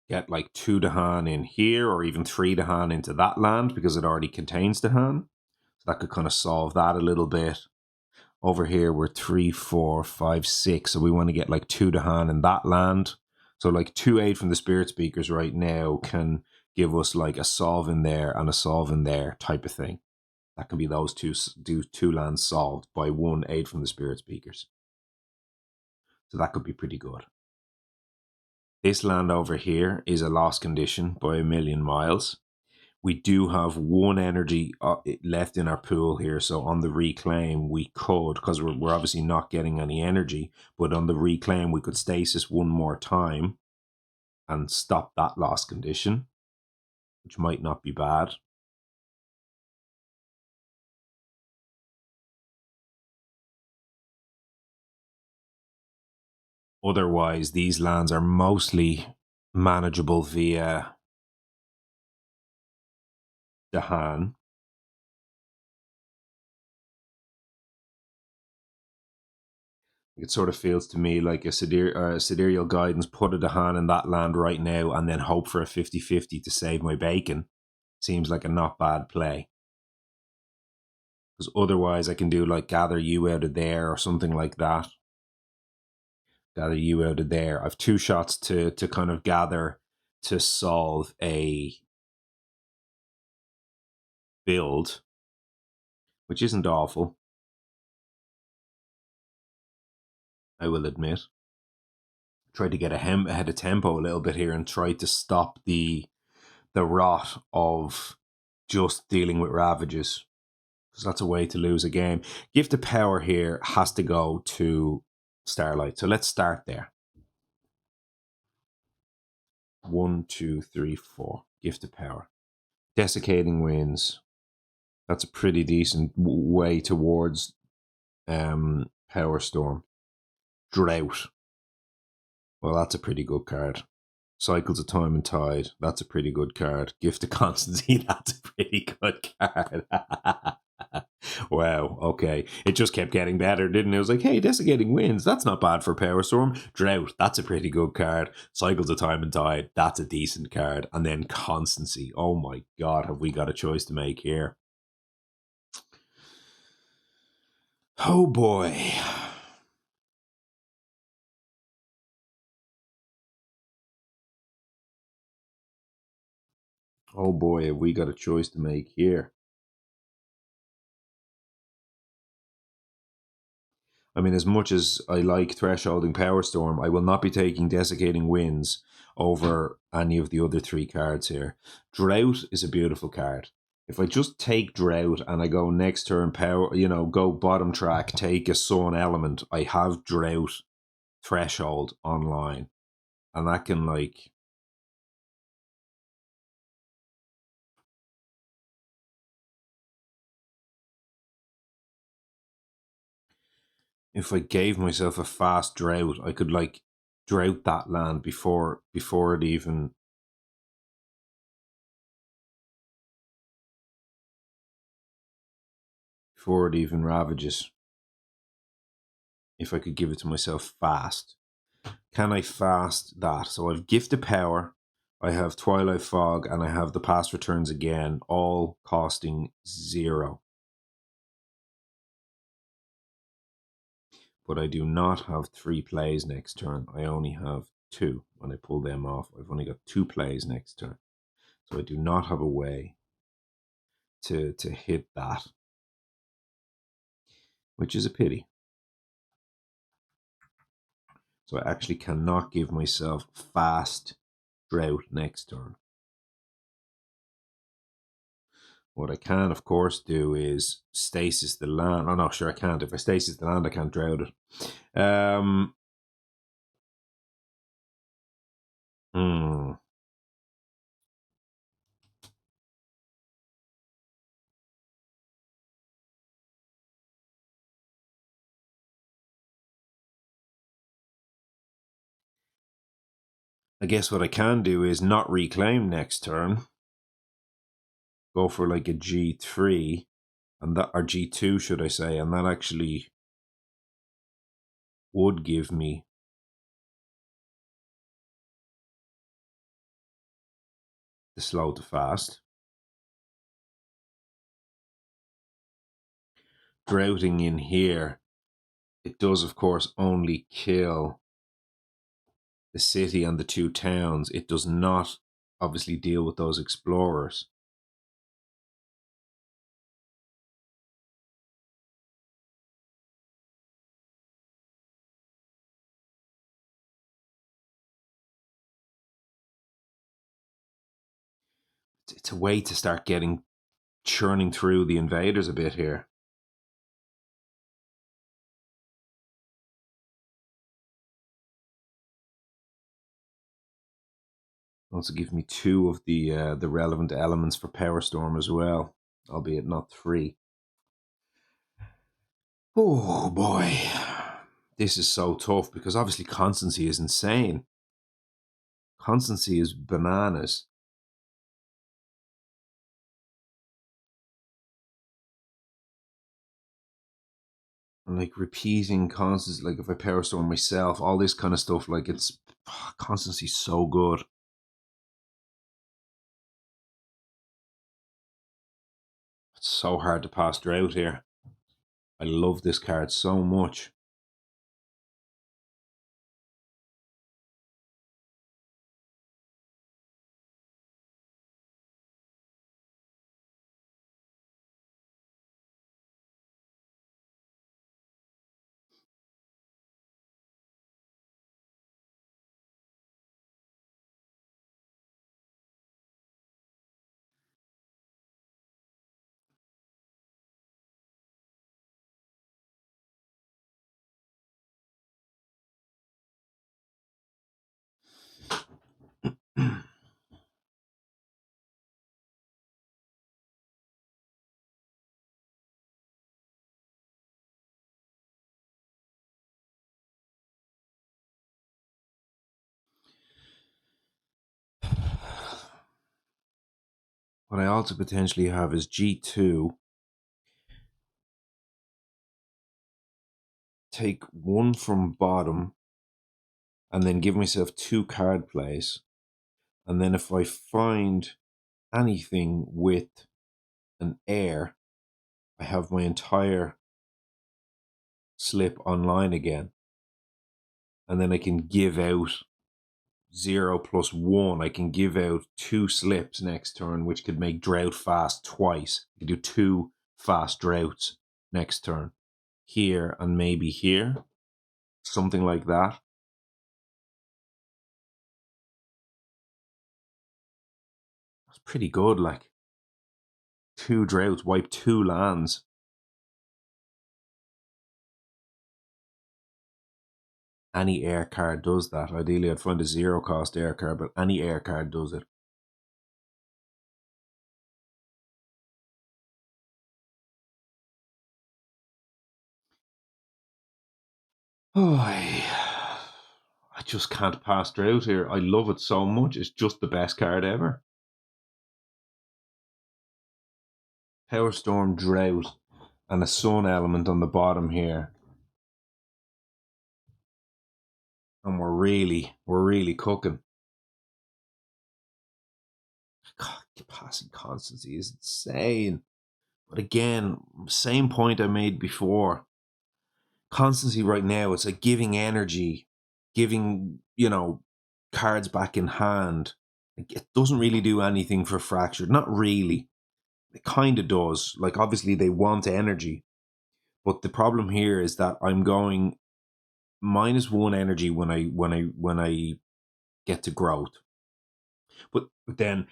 get like 2 Dahan in here, or even 3 Dahan into that land because it already contains Dahan. So that could kind of solve that a little bit. Over here we're 3, 4, 5, 6. So we want to get like 2 Dahan in that land. So like 2 aid from the Spirit Speakers right now can give us like a solve in there and a solve in there type of thing. That can be those two lands solved by 1 aid from the Spirit Speakers. So that could be pretty good. This land over here is a lost condition by 1,000,000 miles. We do have 1 energy left in our pool here. So on the reclaim, we could, because we're obviously not getting any energy, but on the reclaim, we could stasis 1 more time and stop that lost condition, which might not be bad. Otherwise, these lands are mostly manageable via Dahan. It sort of feels to me like a Sidereal Guidance, put a Dahan in that land right now and then hope for a 50-50 to save my bacon. Seems like a not bad play. Because otherwise I can do like gather you out of there or something like that. Gather you out of there. I've 2 shots to kind of gather to solve a build, which isn't awful, I will admit. Try to get ahead of tempo a little bit here and try to stop the rot of just dealing with ravages, because that's a way to lose a game. Gift of Power here has to go to Starlight. So let's start there. 1, 2, 3, 4. Gift of Power. Desiccating Winds. That's a pretty decent way towards Power Storm. Drought. Well, that's a pretty good card. Cycles of Time and Tide. That's a pretty good card. Gift of Constancy. That's a pretty good card. Wow. Okay. It just kept getting better, didn't it? It was like, hey, Desiccating Winds. That's not bad for Power Storm. Drought. That's a pretty good card. Cycles of Time and Tide. That's a decent card. And then Constancy. Oh my God. Have we got a choice to make here? Oh boy. Oh boy. Have we got a choice to make here? I mean, as much as I like Thresholding Power Storm, I will not be taking Desiccating Winds over any of the other three cards here. Drought is a beautiful card. If I just take Drought and I go next turn power, go bottom track, take a Sun element, I have Drought Threshold online. And that can if I gave myself a fast Drought, I could drought that land before it even ravages. If I could give it to myself fast. Can I fast that? So I've Gift of Power, I have Twilight Fog, and I have the Past Returns again, all costing 0. But I do not have 3 plays next turn. I only have 2. When I pull them off, I've only got 2 plays next turn. So I do not have a way to hit that, which is a pity. So I actually cannot give myself fast Drought next turn. What I can, of course, do is stasis the land. Oh, no, sure, I can't. If I stasis the land, I can't drought it. Hmm. I guess what I can do is not reclaim next turn. Go for like a G3, and that, or G2, should I say, and that actually would give me the slow to fast. Droughting in here, it does, of course, only kill the city and the 2 towns. It does not obviously deal with those explorers. It's a way to start churning through the invaders a bit here. Also give me 2 of the relevant elements for Power Storm as well, albeit not 3. Oh boy, this is so tough because obviously Constancy is insane. Constancy is bananas. And repeating Constancy, if I Power Storm myself, all this kind of stuff, it's Constancy's so good. It's so hard to pass Drought here. I love this card so much. what I also potentially have is G2. Take one from bottom and then give myself 2 card plays. And then if I find anything with an air, I have my entire slip online again. And then I can give out 0 plus 1. I can give out 2 slips next turn, which could make drought fast twice. I could do 2 fast droughts next turn. Here and maybe here. Something like that. That's pretty good, like 2 droughts, wipe 2 lands. Any air card does that. Ideally, I'd find a 0 cost air card, but any air card does it. Oh, I just can't pass drought here. I love it so much. It's just the best card ever. Power Storm, Drought, and a Sun element on the bottom here. And we're really cooking. God, passing constancy is insane. But again, same point I made before. Constancy right now, it's like giving energy, giving, cards back in hand. It doesn't really do anything for Fractured. Not really. It kind of does. Like, obviously they want energy. But the problem here is that I'm going -1 energy when I get to growth. But then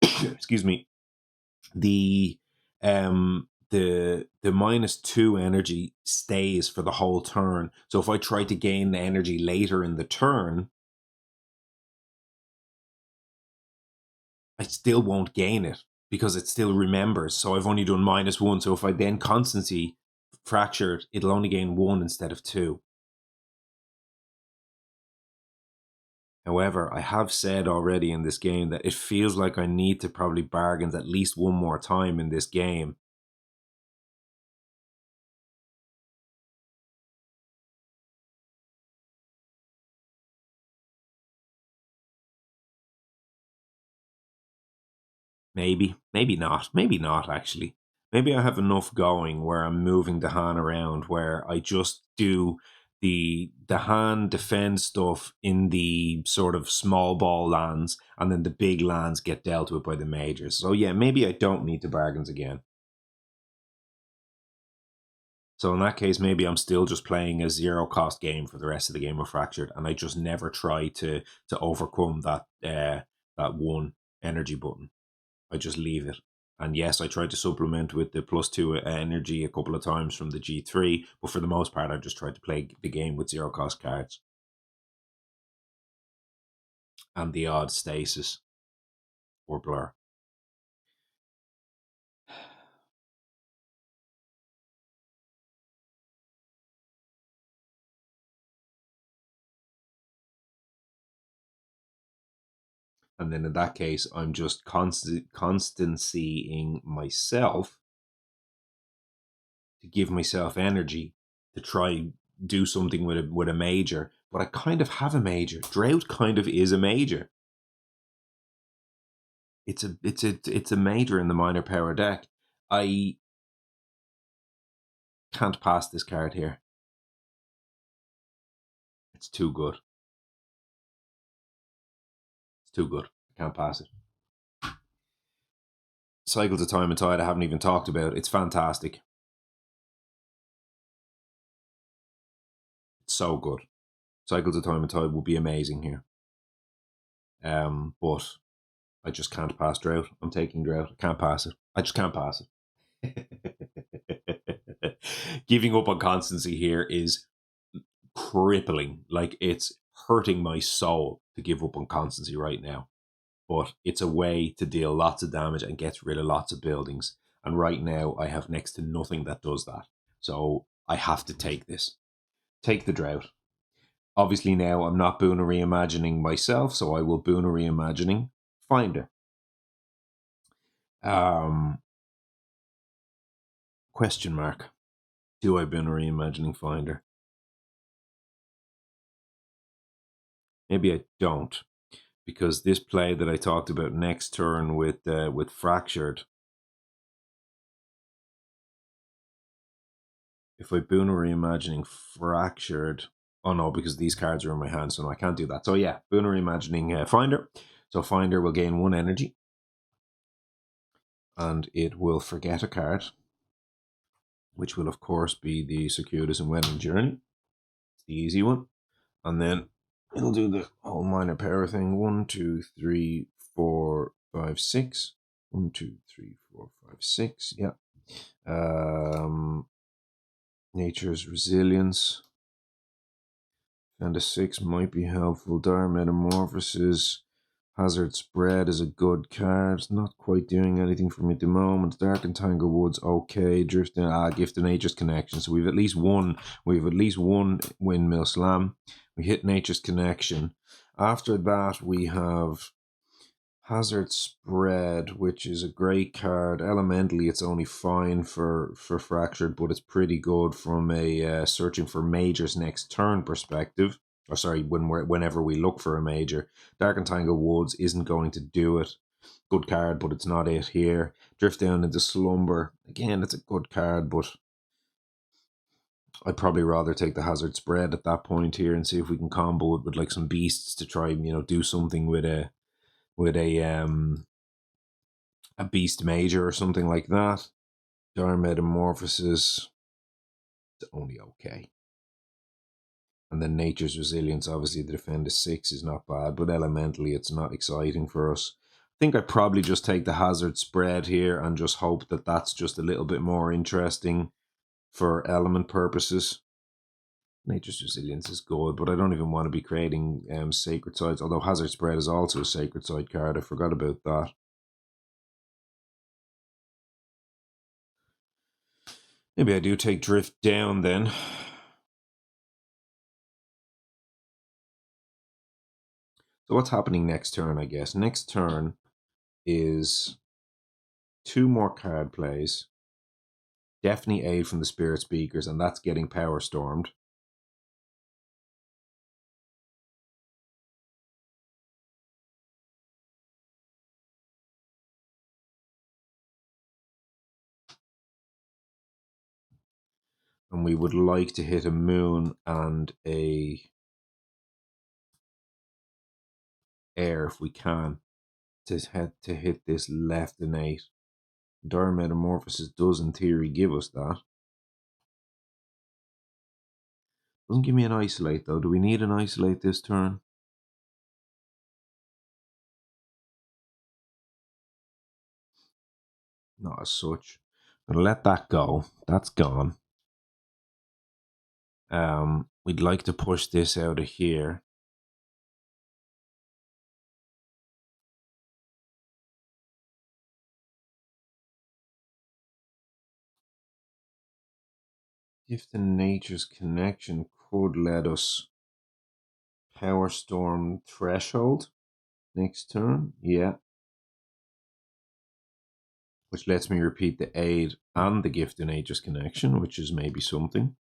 excuse me, the the -2 energy stays for the whole turn. So if I try to gain the energy later in the turn, I still won't gain it because it still remembers. So I've only done -1. So if I then constancy fractured, it'll only gain 1 instead of 2. However, I have said already in this game that it feels like I need to probably bargain at least one more time in this game. Maybe not actually. Maybe I have enough going where I'm moving the hand around where I just do the hand defend stuff in the sort of small ball lands and then the big lands get dealt with by the majors. So yeah, maybe I don't need to bargains again. So in that case, maybe I'm still just playing a 0 cost game for the rest of the game of Fractured, and I just never try to overcome that 1 energy button. I just leave it. And yes, I tried to supplement with the +2 energy a couple of times from the G3, but for the most part, I just tried to play the game with 0 cost cards. And the odd stasis or blur. And then in that case, I'm just constancying myself to give myself energy to try do something with a major. But I kind of have a major. Drought kind of is a major. It's a major in the minor power deck. I can't pass this card here. It's too good. It's too good. I can't pass it. Cycles of Time and Tide I haven't even talked about. It's fantastic. It's so good. Cycles of Time and Tide will be amazing here. But I just can't pass Drought. I'm taking Drought. I can't pass it. I just can't pass it. Giving up on constancy here is crippling. Like, it's hurting my soul to give up on constancy right now. But it's a way to deal lots of damage and get rid of lots of buildings. And right now, I have next to nothing that does that. So I have to take this. Take the Drought. Obviously now I'm not Boona reimagining myself, so I will Boona reimagining Finder. Question mark. Do I bin a reimagining finder? Maybe I don't, because this play that I talked about next turn with fractured. If I boon a reimagining fractured, oh no, because these cards are in my hand, so no, I can't do that. So yeah, boon a reimagining finder. So finder will gain 1 energy, and it will forget a card, which will of course be the Circuitous and Wedding Journey. It's the easy one. And then it'll do the whole minor power thing. 1, 2, 3, 4, 5, 6. 1, 2, 3, 4, 5, 6. Yeah. Nature's Resilience. And a 6 might be helpful. Dire Metamorphosis. Hazard Spread is a good card. Not quite doing anything for me at the moment. Dark and Tangle Woods, okay. Drifting, Gift of Nature's Connection. So we've at least one Windmill Slam. We hit Nature's Connection. After that, we have Hazard Spread, which is a great card. Elementally, it's only fine for Fractured, but it's pretty good from a searching for majors next turn perspective. Or sorry, whenever we look for a major. Dark and Tangle Woods isn't going to do it. Good card, but it's not it here. Drift Down into Slumber. Again, it's a good card, but I'd probably rather take the Hazard Spread at that point here and see if we can combo it with like some beasts to try and do something with a beast major or something like that. Dire Metamorphosis, it's only okay. And then Nature's Resilience, obviously the defend is 6 is not bad, but elementally it's not exciting for us. I think I'd probably just take the Hazard Spread here and just hope that that's just a little bit more interesting for element purposes. Nature's Resilience is good, but I don't even want to be creating Sacred Sides, although Hazard Spread is also a Sacred Side card. I forgot about that. Maybe I do take Drift Down then. So what's happening next turn, I guess? Next turn is 2 more card plays. Definitely aid from the Spirit Speakers, and that's getting Power Stormed. And we would like to hit a Moon and a Air if we can to hit this left innate. Dire Metamorphosis does in theory give us that. Doesn't give me an Isolate though. Do we need an Isolate this turn? Not as such. I'm gonna let that go. That's gone. We'd like to push this out of here. If the Nature's Connection could let us Power Storm Threshold next turn, yeah. Which lets me repeat the aid and the Gift of Nature's Connection, which is maybe something.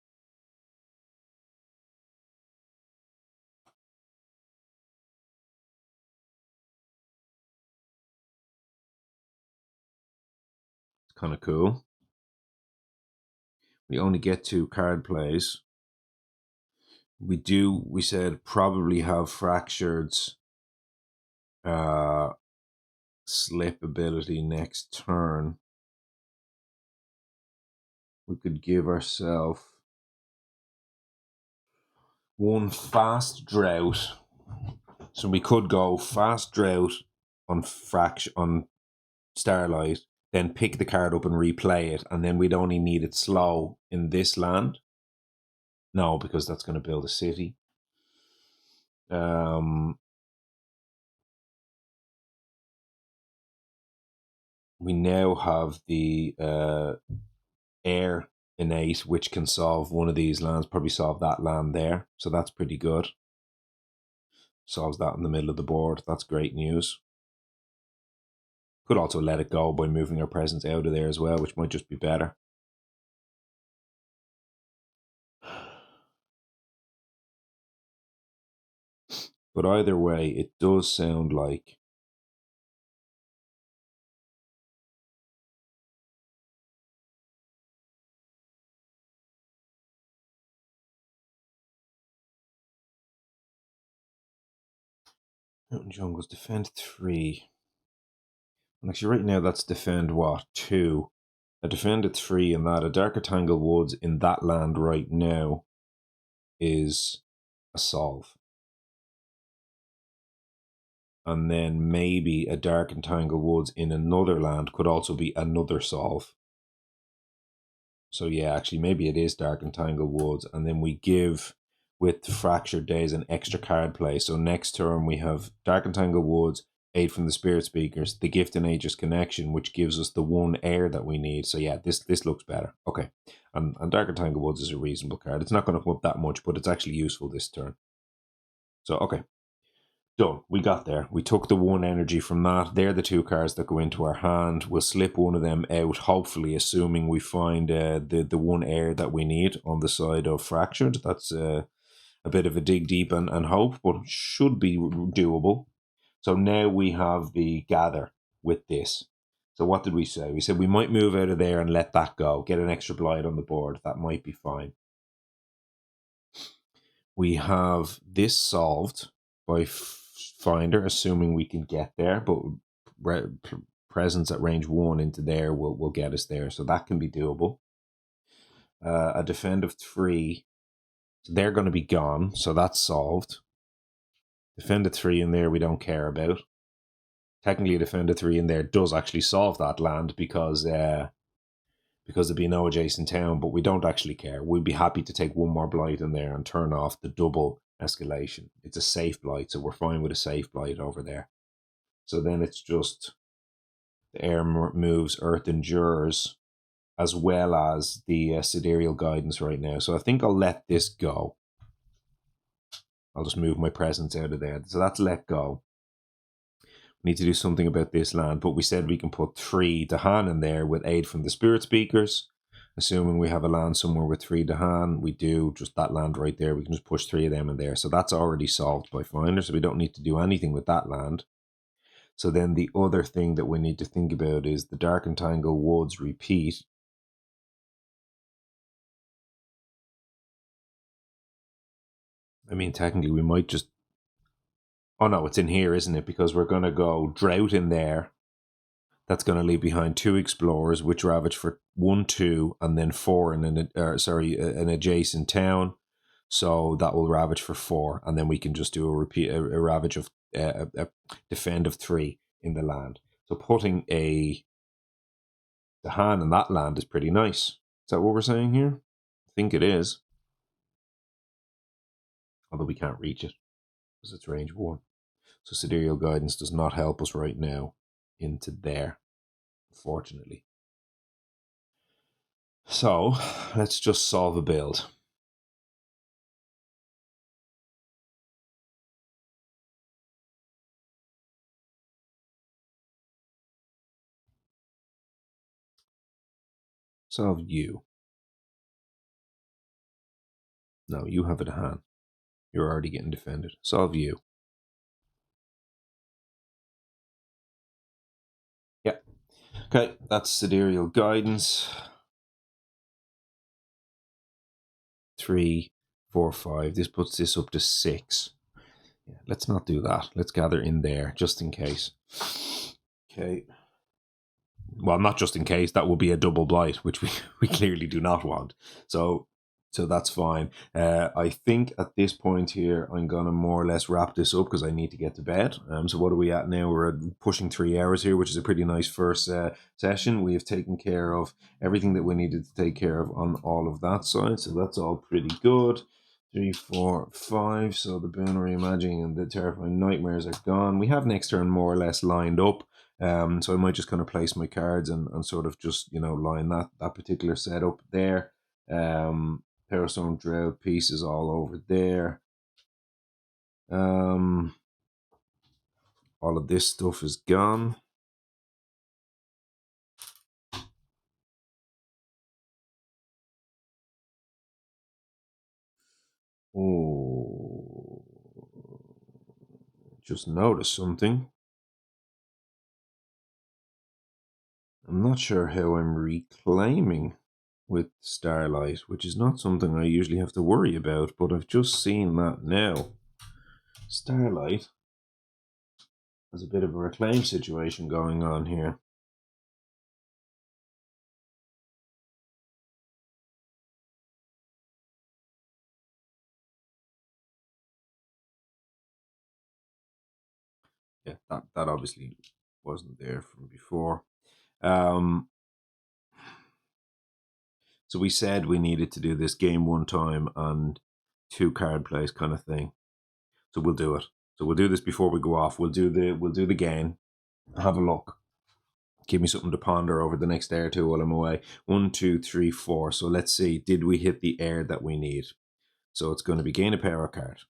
It's kind of cool. We only get 2 card plays. We said probably have Fractured's slip ability next turn. We could give ourselves 1 Fast Drought. So we could go Fast Drought on Starlight, then pick the card up and replay it, and then we'd only need it slow in this land. No, because that's going to build a city. We now have the Air innate, which can solve one of these lands, probably solve that land there. So that's pretty good. Solves that in the middle of the board. That's great news. Could also let it go by moving our presence out of there as well, which might just be better. But either way, it does sound like Mountain Jungles defend 3. And actually, right now that's defend what? 2. A defend at 3, and that a Darker Tangle Woods in that land right now is a solve. And then maybe a Dark and Tangle Woods in another land could also be another solve. So yeah, actually maybe it is Dark and Tangle Woods, and then we give with Fractured Days an extra card play. So next turn we have Dark and Tangle Woods, Aid from the Spirit Speakers, the Gift and Aegis Connection, which gives us the 1 air that we need. So yeah, this looks better. Okay. And Dark and Tangle Woods is a reasonable card. It's not going to come up that much, but it's actually useful this turn. So okay. Done. We got there. We took the 1 energy from that. They're the 2 cards that go into our hand. We'll slip one of them out, hopefully, assuming we find the 1 air that we need on the side of Fractured. That's a bit of a dig deep and hope, but should be doable. So now we have the Gather with this. So what did we say? We said we might move out of there and let that go. Get an extra blight on the board. That might be fine. We have this solved by Finder, assuming we can get there, but presence at range 1 into there will get us there, so that can be doable. A defend of 3, so they're going to be gone, so that's solved. Defend of 3 in there we don't care about. Technically, a defend of 3 in there does actually solve that land because there'd be no adjacent town, but we don't actually care. We'd be happy to take 1 more blight in there and turn off the double escalation. It's a safe blight, so we're fine with a safe blight over there. So then it's just the air moves, earth endures, as well as the sidereal guidance right now. So I think I'll let this go. I'll just move my presence out of there. So that's let go. We need to do something about this land, but we said we can put 3 Dahan in there with aid from the Spirit Speakers. Assuming we have a land somewhere with 3 Dahan, we do, just that land right there. We can just push 3 of them in there. So that's already solved by Finder, so we don't need to do anything with that land. So then the other thing that we need to think about is the Dark and Tangle Woods repeat. I mean, technically we might just... Oh no, it's in here, isn't it? Because we're going to go Drought in there. That's going to leave behind 2 Explorers, which ravage for 1, 2, and then 4 in an adjacent town. So that will ravage for 4, and then we can just do a ravage of a defend of 3 in the land. So putting a Dahan in that land is pretty nice. Is that what we're saying here? I think it is. Although we can't reach it because it's range 1. So sidereal guidance does not help us right now into there, unfortunately. So let's just solve a build. Solve you. No, you have it at hand. You're already getting defended. Solve you. Yeah. Okay, that's sidereal guidance. 3, 4, 5. This puts this up to 6. Yeah, let's not do that. Let's gather in there just in case. Okay. Well, not just in case. That will be a double blight, which we clearly do not want. So that's fine. I think at this point here, I'm going to more or less wrap this up because I need to get to bed. So what are we at now? We're pushing 3 hours here, which is a pretty nice first session. We have taken care of everything that we needed to take care of on all of that side. So that's all pretty good. 3, 4, 5. So the Boon Reimagining and the Terrifying Nightmares are gone. We have next turn more or less lined up. So I might just kind of place my cards and sort of just, line that particular setup there. Parastorm Drought pieces all over there. All of this stuff is gone. Oh, just noticed something. I'm not sure how I'm reclaiming with Starlight, which is not something I usually have to worry about, but I've just seen that now. Starlight has a bit of a reclaim situation going on here. Yeah, that obviously wasn't there from before. So we said we needed to do this game one time and 2 card plays kind of thing. So we'll do it. So we'll do this before we go off. We'll do the game. Have a look. Give me something to ponder over the next day or two while I'm away. 1, 2, 3, 4. So let's see. Did we hit the air that we need? So it's going to be gain a power card.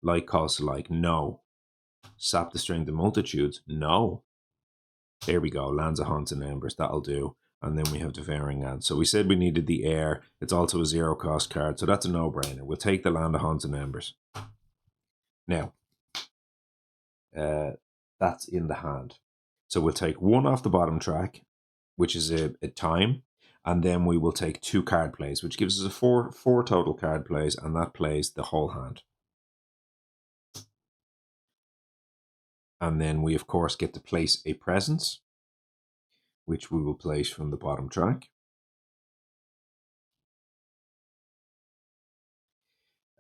Like calls to like. No. Sap the strength of multitudes. No. There we go. Lands of Haunts and Embers. That'll do. And then we have Devouring Ant. So we said we needed the air. It's also a 0 cost card. So that's a no-brainer. We'll take the Land of Haunts and Embers. Now, that's in the hand. So we'll take 1 off the bottom track, which is a time. And then we will take 2 card plays, which gives us a four total card plays. And that plays the whole hand. And then we, of course, get to place a presence, which we will place from the bottom track.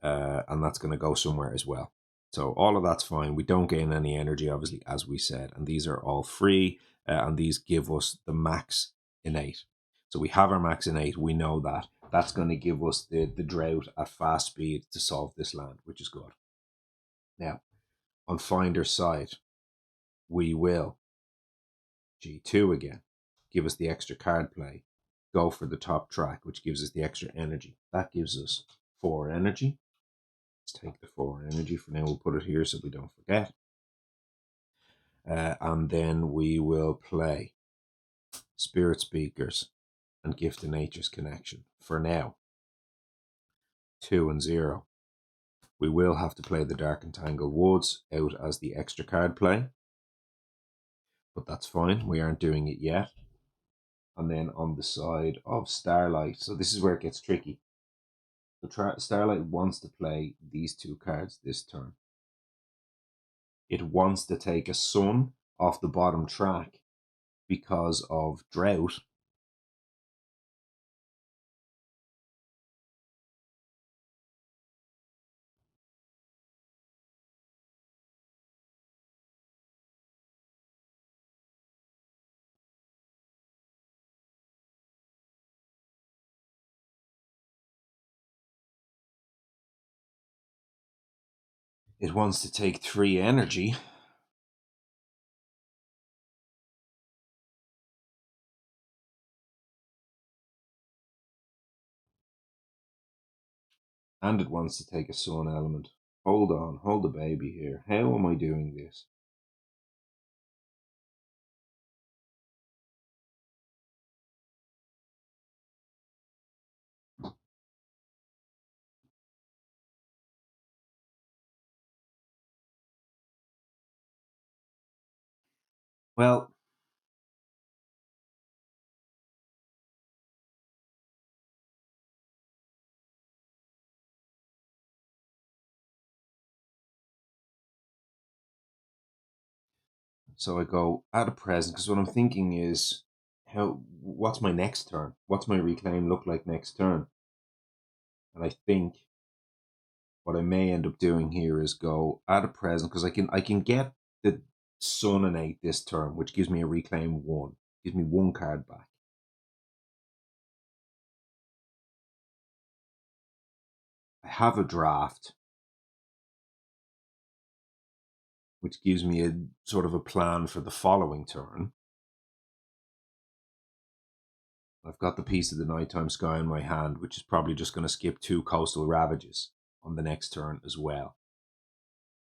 And that's going to go somewhere as well. So all of that's fine. We don't gain any energy, obviously, as we said. And these are all free, and these give us the max innate. So we have our max innate. We know that. That's going to give us the drought at fast speed to solve this land, which is good. Now, on Finder's side, we will G2 again. Give us the extra card play. Go for the top track, which gives us the extra energy. That gives us 4 energy. Let's take the 4 energy for now. We'll put it here so we don't forget. And then we will play Spirit Speakers and Gift of Nature's Connection for now. 2 and 0. We will have to play the Dark and Tangled Woods out as the extra card play. But that's fine. We aren't doing it yet. And then on the side of Starlight. So this is where it gets tricky. So Starlight wants to play these 2 cards this turn. It wants to take a Sun off the bottom track because of drought. It wants to take 3 energy. And it wants to take a Sun element. Hold on, hold the baby here. How am I doing this? Well, so I go add a present because what I'm thinking is what's my next turn? What's my reclaim look like next turn? And I think what I may end up doing here is go add a present because I can get the Sun and 8 this turn, which gives me a reclaim 1. Gives me 1 card back. I have a draft, which gives me a sort of a plan for the following turn. I've got the Piece of the Nighttime Sky in my hand, which is probably just going to skip 2 Coastal Ravages on the next turn as well.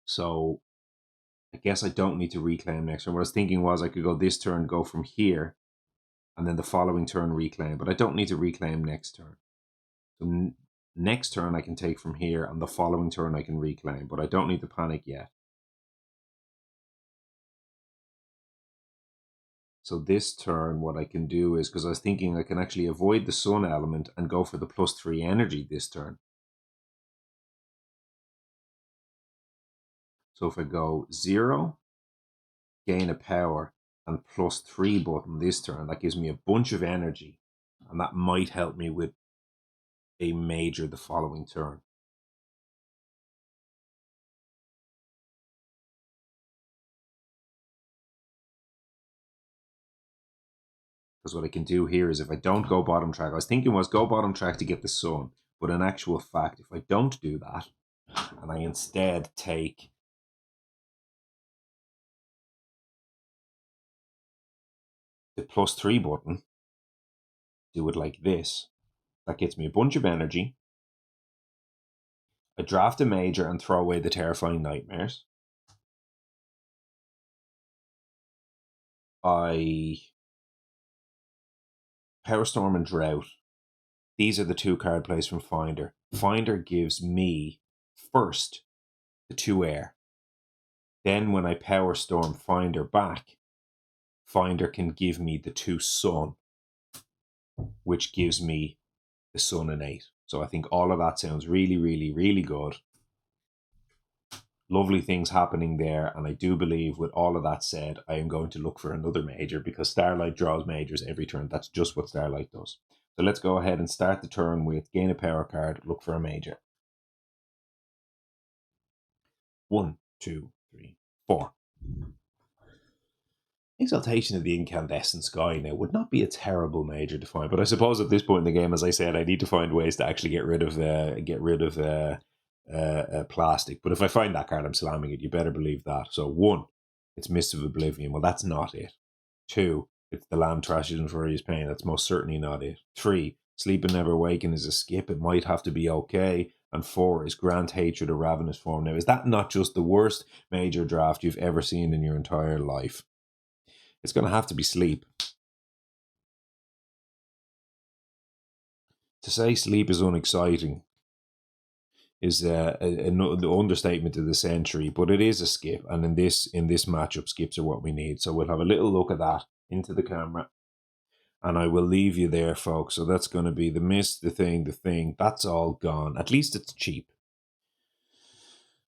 So I guess I don't need to reclaim next turn. What I was thinking was I could go this turn, go from here, and then the following turn reclaim, but I don't need to reclaim next turn. So next turn I can take from here, and the following turn I can reclaim, but I don't need to panic yet. So this turn, what I can do is, because I was thinking I can actually avoid the sun element and go for the +3 energy this turn. So if I go 0, gain a power, and +3 button this turn, that gives me a bunch of energy, and that might help me with a major the following turn. Because what I can do here is, if I don't go bottom track, I was thinking was go bottom track to get the sun, but in actual fact, if I don't do that, and I instead take the +3 button, do it like this, that gets me a bunch of energy. I draft a major and throw away the terrifying nightmares. I Power Storm and Drought. These are the 2 card plays from Finder. Finder gives me first the 2 air. Then when I Power Storm Finder back, Finder can give me the 2 sun, which gives me the sun and 8. So I think all of that sounds really, really, really good. Lovely things happening there, and I do believe, with all of that said, I am going to look for another major, because Starlight draws majors every turn. That's just what Starlight does. So let's go ahead and start the turn with gain a power card, look for a major. 1, 2, 3, 4. Exaltation of the Incandescent Sky now would not be a terrible major to find, but I suppose at this point in the game, as I said, I need to find ways to actually get rid of plastic. But if I find that card, I'm slamming it. You better believe that. So 1, it's Mist of Oblivion. Well, that's not it. 2, it's The Land Trashes and Furious Pain. That's most certainly not it. 3, Sleep and Never Waken is a skip. It might have to be okay. And 4 is Grant Hatred of Ravenous Form. Now, is that not just the worst major draft you've ever seen in your entire life? It's going to have to be Sleep. To say Sleep is unexciting is the understatement of the century, but it is a skip, and in this matchup, skips are what we need. So we'll have a little look at that into the camera, and I will leave you there, folks. So that's going to be the Mist, the thing. That's all gone. At least it's cheap.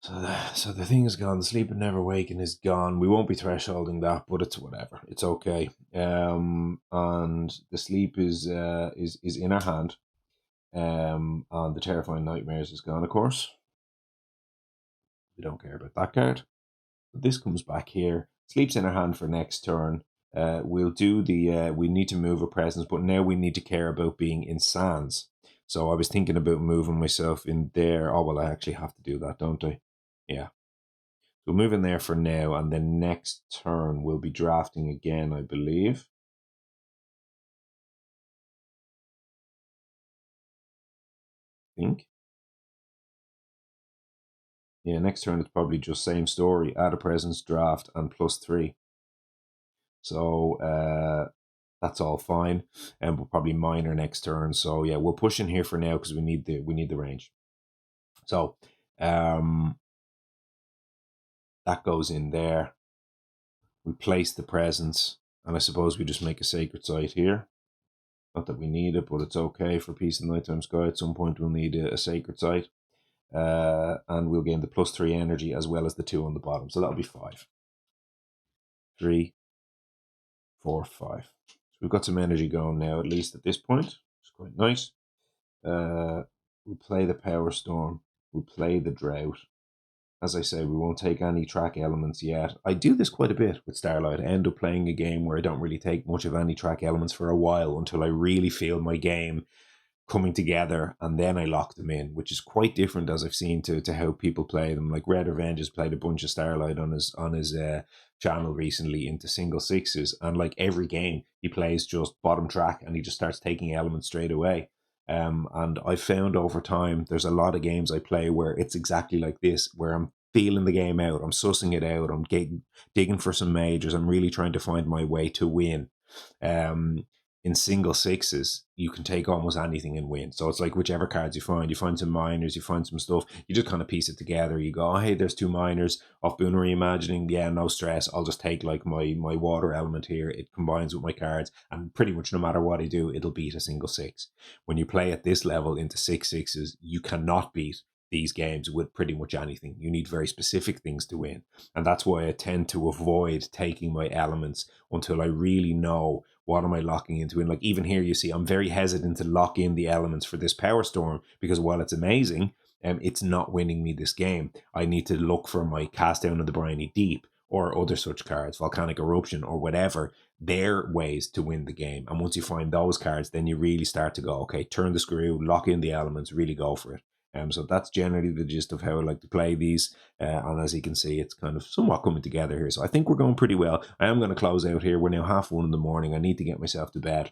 So the thing is gone. The Sleep and Never Waken is gone. We won't be thresholding that, but it's whatever. It's okay. And the Sleep is in our hand. And the Terrifying Nightmares is gone, of course. We don't care about that card. But this comes back here. Sleep's in our hand for next turn. We'll do the. We need to move a presence, but now we need to care about being in sands. So I was thinking about moving myself in there. Oh well, I actually have to do that, don't I? Yeah. We'll move in there for now, and then next turn we'll be drafting again, I believe. I think. Yeah, next turn it's probably just same story. Add a presence, draft, and +3. So that's all fine, and we'll probably minor next turn. So yeah, we'll push in here for now because we need the range. So that goes in there. We place the presence, and I suppose we just make a sacred site here. Not that we need it, but it's okay for Peace and Nighttime Sky. At some point we'll need a sacred site, and we'll gain the +3 energy as well as the 2 on the bottom. So that'll be 5. 3, 4, 5. So we've got some energy going now, at least at this point. It's quite nice. We'll play the Power Storm. We'll play the Drought. As I say, we won't take any track elements yet. I do this quite a bit with Starlight. I end up playing a game where I don't really take much of any track elements for a while until I really feel my game coming together, and then I lock them in, which is quite different, as I've seen, to how people play them. Like Red Revenge has played a bunch of Starlight on his channel recently into single sixes, and like every game he plays just bottom track and he just starts taking elements straight away. And I found over time there's a lot of games I play where it's exactly like this, where I'm feeling the game out, I'm sussing it out, I'm digging for some majors, I'm really trying to find my way to win. in single sixes, you can take almost anything and win. So it's like whichever cards you find some minors, you find some stuff, you just kind of piece it together. You go, oh, hey, there's 2 minors off Boon Reimagining. Yeah, no stress. I'll just take like my water element here. It combines with my cards, and pretty much no matter what I do, it'll beat a single six. When you play at this level into 6/6s, you cannot beat these games with pretty much anything. You need very specific things to win. And that's why I tend to avoid taking my elements until I really know what am I locking into. And like even here, you see, I'm very hesitant to lock in the elements for this Power Storm because while it's amazing, it's not winning me this game. I need to look for my Cast Down of the Briny Deep or other such cards, Volcanic Eruption or whatever. They're ways to win the game. And once you find those cards, then you really start to go, okay, turn the screw, lock in the elements, really go for it. So that's generally the gist of how I like to play these. And as you can see, it's kind of somewhat coming together here. So I think we're going pretty well. I am going to close out here. We're now 1:30 in the morning. I need to get myself to bed.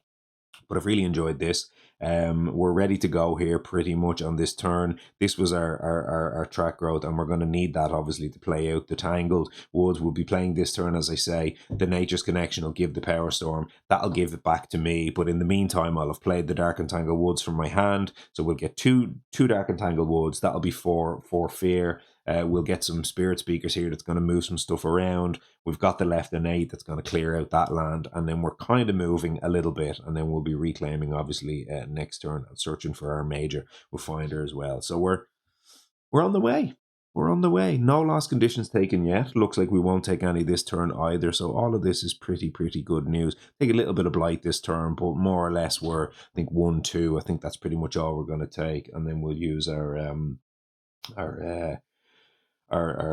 But I've really enjoyed this. We're ready to go here pretty much on this turn. This was our track growth, and we're going to need that obviously to play out the Tangled Woods. We'll be playing this turn, as I say. The Nature's Connection will give the Power Storm. That'll give it back to me. But in the meantime, I'll have played the Dark and Tangled Woods from my hand. So we'll get two Dark and Tangled Woods. That'll be for fear. We'll get some Spirit Speakers here that's going to move some stuff around. We've got the left innate that's going to clear out that land, and then we're kind of moving a little bit, and then we'll be reclaiming obviously next turn and searching for our major. We'll find her as well. So we're on the way. We're on the way. No lost conditions taken yet. Looks like we won't take any this turn either. So all of this is pretty good news. Take a little bit of blight this turn, but more or less we're, I think, 1-2. I think that's pretty much all we're going to take, and then we'll use our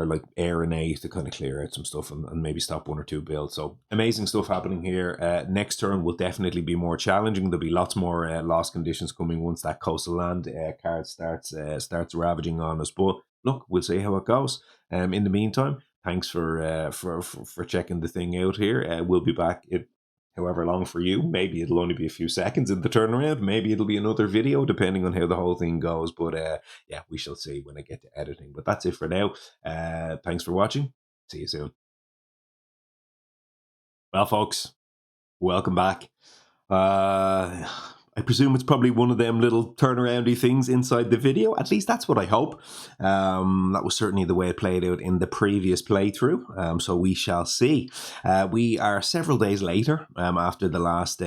like air and A to kind of clear out some stuff and maybe stop 1 or 2 builds. So amazing stuff happening here. Next turn will definitely be more challenging. There'll be lots more lost conditions coming once that coastal land card starts ravaging on us. But look, we'll see how it goes. In the meantime, thanks for checking the thing out here. We'll be back however long for you. Maybe it'll only be a few seconds in the turnaround. Maybe it'll be another video, depending on how the whole thing goes. But yeah, we shall see when I get to editing. But that's it for now. Thanks for watching. See you soon. Well, folks, welcome back. I presume it's probably one of them little turnaroundy things inside the video. At least that's what I hope. That was certainly the way it played out in the previous playthrough. So we shall see. We are several days later after the last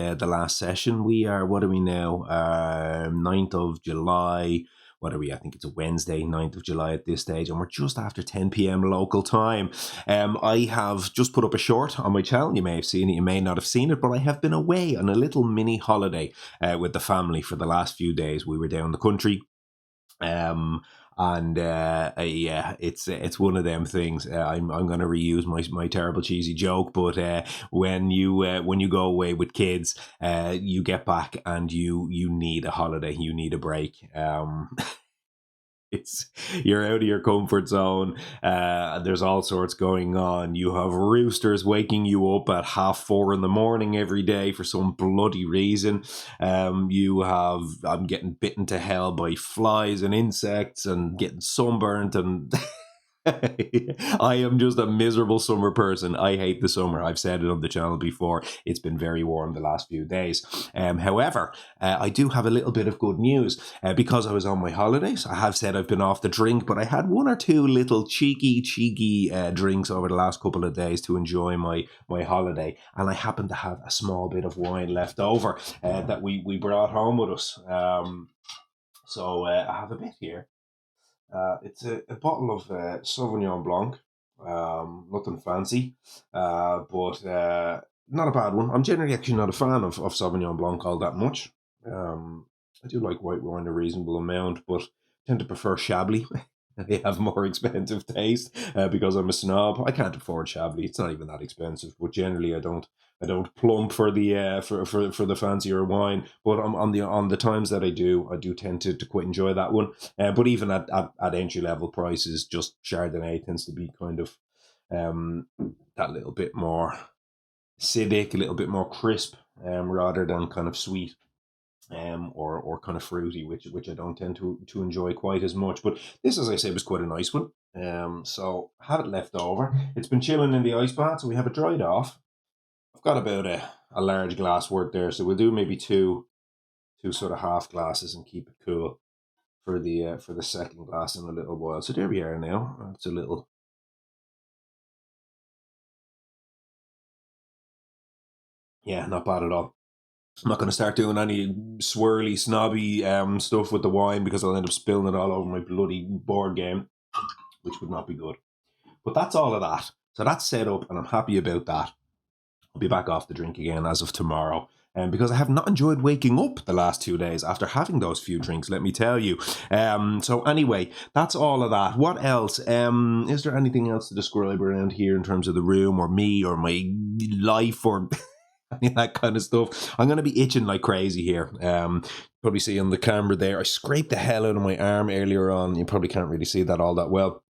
session. We are, what are we now? 9th of July. What are we? I think it's a Wednesday, 9th of July at this stage, and we're just after 10 p.m. local time. I have just put up a short on my channel. You may have seen it, you may not have seen it, but I have been away on a little mini holiday with the family for the last few days. We were down the country. And yeah, it's one of them things. I'm going to reuse my terrible cheesy joke, but when you go away with kids, you get back and you need a holiday, you need a break. You're out of your comfort zone. There's all sorts going on. You have roosters waking you up at 4:30 in the morning every day for some bloody reason. I'm getting bitten to hell by flies and insects and getting sunburnt and I am just a miserable summer person. I hate the summer. I've said it on the channel before. It's been very warm the last few days. However, I do have a little bit of good news. Because I was on my holidays, I have said I've been off the drink, but I had 1 or 2 little cheeky drinks over the last couple of days to enjoy my holiday. And I happen to have a small bit of wine left over that we brought home with us. So I have a bit here. It's a bottle of Sauvignon Blanc, nothing fancy, but not a bad one. I'm generally actually not a fan of Sauvignon Blanc all that much. I do like white wine a reasonable amount, but tend to prefer Chablis. They have more expensive taste because I'm a snob. I can't afford Chablis. It's not even that expensive, but generally I don't plump for the for the fancier wine. But on the times that I do tend to quite enjoy that one. But even at entry level prices, just Chardonnay tends to be kind of that little bit more acidic, a little bit more crisp, rather than kind of sweet. Or kind of fruity, which I don't tend to enjoy quite as much. But this, as I say, was quite a nice one. So have it left over. It's been chilling in the ice bath, so we have it dried off. I've got about a large glass worth there, so we'll do maybe two sort of half glasses and keep it cool for the second glass in a little while. So there we are now. It's a little, yeah, not bad at all. I'm not going to start doing any swirly, snobby stuff with the wine because I'll end up spilling it all over my bloody board game, which would not be good. But that's all of that. So that's set up, and I'm happy about that. I'll be back off the drink again as of tomorrow. Because I have not enjoyed waking up the last 2 days after having those few drinks, let me tell you. So anyway, that's all of that. What else? Is there anything else to describe around here in terms of the room or me or my life or any of that kind of stuff? I'm going to be itching like crazy here. Probably see on the camera there, I scraped the hell out of my arm earlier on. You probably can't really see that all that well.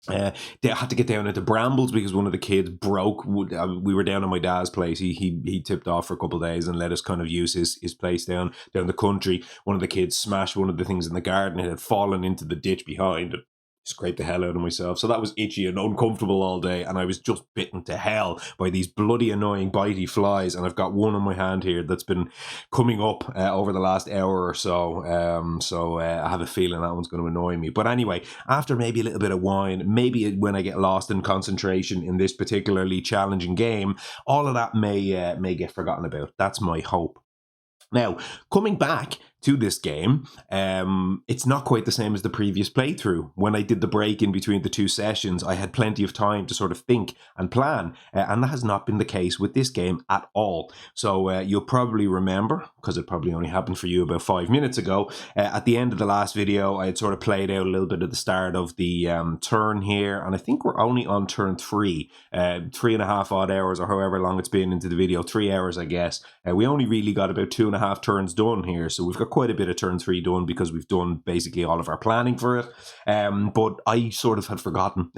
They had to get down into brambles because one of the kids broke. We were down at my dad's place. He tipped off for a couple of days and let us kind of use his place down the country. One of the kids smashed one of the things in the garden. It had fallen into the ditch behind. Scraped the hell out of myself. So that was itchy and uncomfortable all day, and I was just bitten to hell by these bloody annoying bitey flies. And I've got one on my hand here that's been coming up over the last hour or so. I have a feeling that one's going to annoy me. But anyway, after maybe a little bit of wine, maybe when I get lost in concentration in this particularly challenging game, all of that may get forgotten about. That's my hope. Now, coming back to this game, it's not quite the same as the previous playthrough. When I did the break in between the two sessions, I had plenty of time to sort of think and plan, and that has not been the case with this game at all. So you'll probably remember, because it probably only happened for you about 5 minutes ago, at the end of the last video, I had sort of played out a little bit at the start of the turn here, and I think we're only on turn 3, 3.5 odd hours, or however long it's been into the video, 3 hours, I guess. We only really got about 2.5 turns done here, so we've got quite a bit of turn 3 done because we've done basically all of our planning for it. But I sort of had forgotten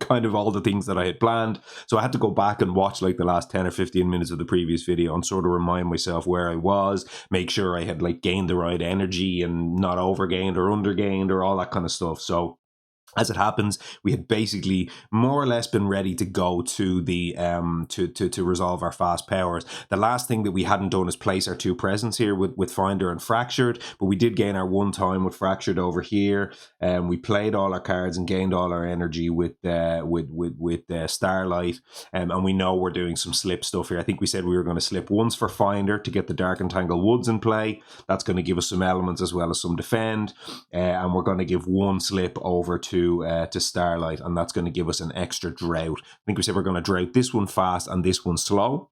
kind of all the things that I had planned, so I had to go back and watch like the last 10 or 15 minutes of the previous video and sort of remind myself where I was, make sure I had like gained the right energy and not overgained or undergained or all that kind of stuff. So as it happens, we had basically more or less been ready to go to the to resolve our fast powers. The last thing that we hadn't done is place our two presents here with Finder and Fractured, but we did gain our one time with Fractured over here. We played all our cards and gained all our energy with Starlight, and we know we're doing some slip stuff here. I think we said we were going to slip once for Finder to get the Dark and Tangle Woods in play. That's going to give us some elements as well as some defend, and we're going to give one slip over to Starlight, and that's going to give us an extra drought. I think we said we're going to drought this one fast and this one slow.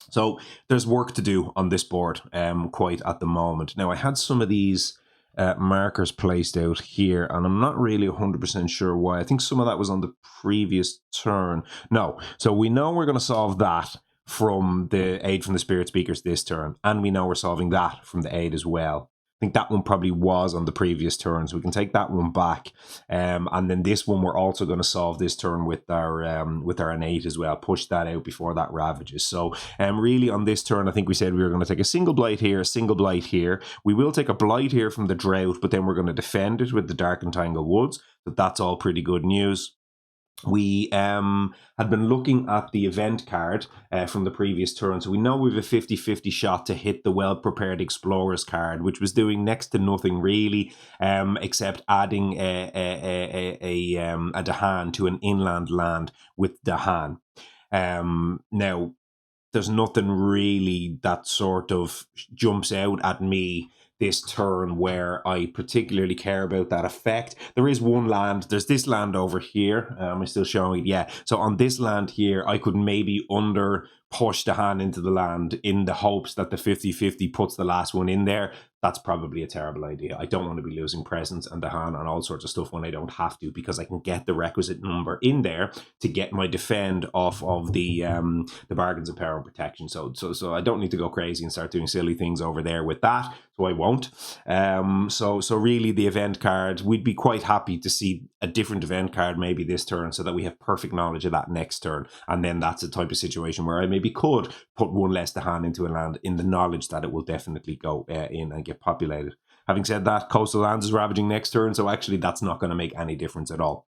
So there's work to do on this board quite at the moment. Now, I had some of these markers placed out here, and I'm not really 100% sure why. I think some of that was on the previous turn. No, so we know we're going to solve that from the aid from the Spirit Speakers this turn, and we know we're solving that from the aid as well. I think that one probably was on the previous turn, so we can take that one back. And then this one we're also going to solve this turn with our innate as well. Push that out before that ravages. So really on this turn, I think we said we were going to take a single blight here, a single blight here. We will take a blight here from the drought, but then we're going to defend it with the Dark and Tangle Woods. So that's all pretty good news. We had been looking at the event card from the previous turn, so we know we have a 50-50 shot to hit the Well-Prepared Explorers card, which was doing next to nothing really, except adding a Dahan to an inland land with Dahan. Now, there's nothing really that sort of jumps out at me this turn where I particularly care about that effect. There is one land, there's this land over here. Am I still showing it? Yeah. So on this land here, I could maybe push the hand into the land in the hopes that the 50-50 puts the last one in there. That's probably a terrible idea. I don't want to be losing presence and the hand and all sorts of stuff when I don't have to, because I can get the requisite number in there to get my defend off of the bargains of power and protection. So I don't need to go crazy and start doing silly things over there with that. So I won't. So really the event card, we'd be quite happy to see a different event card maybe this turn so that we have perfect knowledge of that next turn. And then that's a type of situation where I maybe could put one less to hand into a land in the knowledge that it will definitely go in and get populated. Having said that, Coastal Lands is ravaging next turn, so actually that's not going to make any difference at all.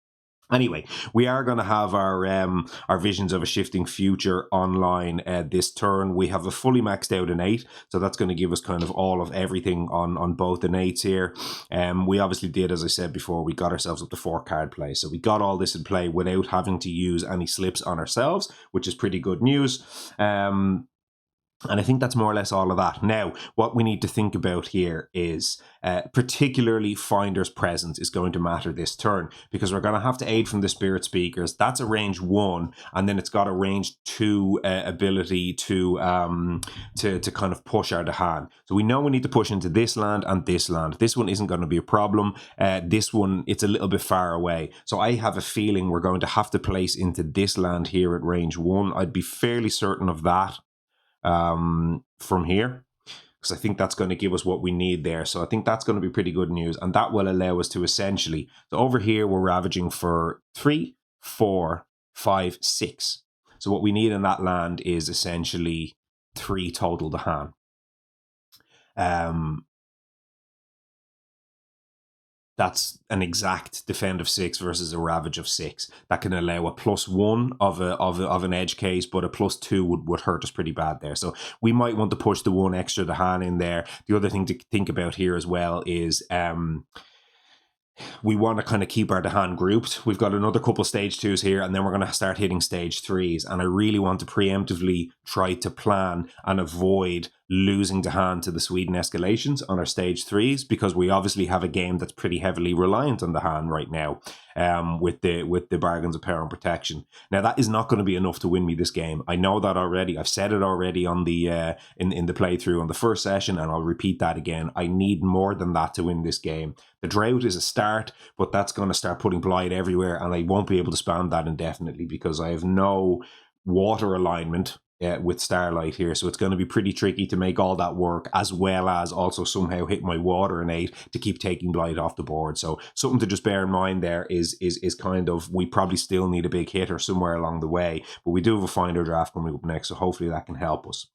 Anyway, we are going to have our visions of a shifting future online this turn. We have a fully maxed out innate, so that's going to give us kind of all of everything on both innates here. We obviously did, as I said before, we got ourselves up to 4-card play, so we got all this in play without having to use any slips on ourselves, which is pretty good news. And I think that's more or less all of that. Now, what we need to think about here is particularly Finder's Presence is going to matter this turn, because we're going to have to aid from the Spirit Speakers. That's a range 1, and then it's got a range 2 ability to kind of push our Dahan. So we know we need to push into this land and this land. This one isn't going to be a problem. This one, it's a little bit far away. So I have a feeling we're going to have to place into this land here at range 1. I'd be fairly certain of that. From here, because I think that's going to give us what we need there. So I think that's going to be pretty good news, and that will allow us to essentially, so over here we're ravaging for 3, 4, 5, 6. So what we need in that land is essentially 3 total to hand. That's an exact defend of 6 versus a ravage of 6. That can allow a +1 of an edge case, but a +2 would hurt us pretty bad there. So we might want to push the 1 extra to hand in there. The other thing to think about here as well is we want to kind of keep our Dahan grouped. We've got another couple stage 2s here, and then we're going to start hitting stage 3s. And I really want to preemptively try to plan and avoid losing Dahan to the Sweden escalations on our stage 3s, because we obviously have a game that's pretty heavily reliant on Dahan right now, with the bargains of power and protection. Now that is not going to be enough to win me this game. I know that already. I've said it already on the in the playthrough on the first session, and I'll repeat that again. I need more than that to win this game. The drought is a start, but that's going to start putting blight everywhere, and I won't be able to spam that indefinitely because I have no water alignment with Starlight here, so it's going to be pretty tricky to make all that work, as well as also somehow hit my water innate to keep taking blight off the board. So something to just bear in mind there is kind of, we probably still need a big hitter somewhere along the way, but we do have a Finder draft coming up next, so hopefully that can help us.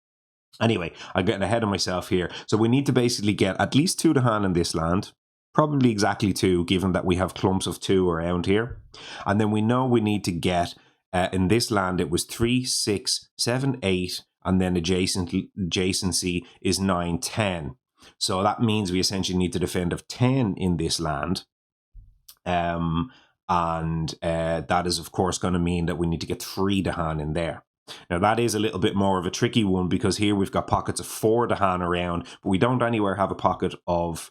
Anyway, I'm getting ahead of myself here. So we need to basically get at least 2 to hand in this land. Probably exactly 2, given that we have clumps of 2 around here. And then we know we need to get, in this land, it was 3, 6, 7, 8, and then adjacency is 9, 10. So that means we essentially need to defend of 10 in this land. And that is, of course, going to mean that we need to get 3 Dahan in there. Now, that is a little bit more of a tricky one, because here we've got pockets of 4 Dahan around, but we don't anywhere have a pocket of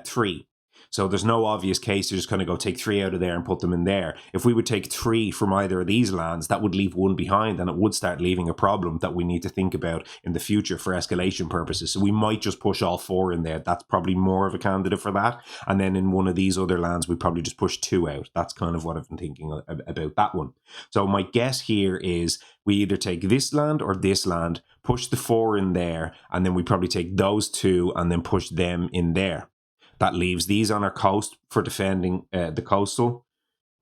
3. So there's no obvious case to just kind of go take 3 out of there and put them in there. If we would take 3 from either of these lands, that would leave 1 behind, and it would start leaving a problem that we need to think about in the future for escalation purposes. So we might just push all 4 in there. That's probably more of a candidate for that. And then in one of these other lands, we probably just push 2 out. That's kind of what I've been thinking about that one. So my guess here is we either take this land or this land, push the 4 in there, and then we probably take those 2 and then push them in there. That leaves these on our coast for defending the coastal.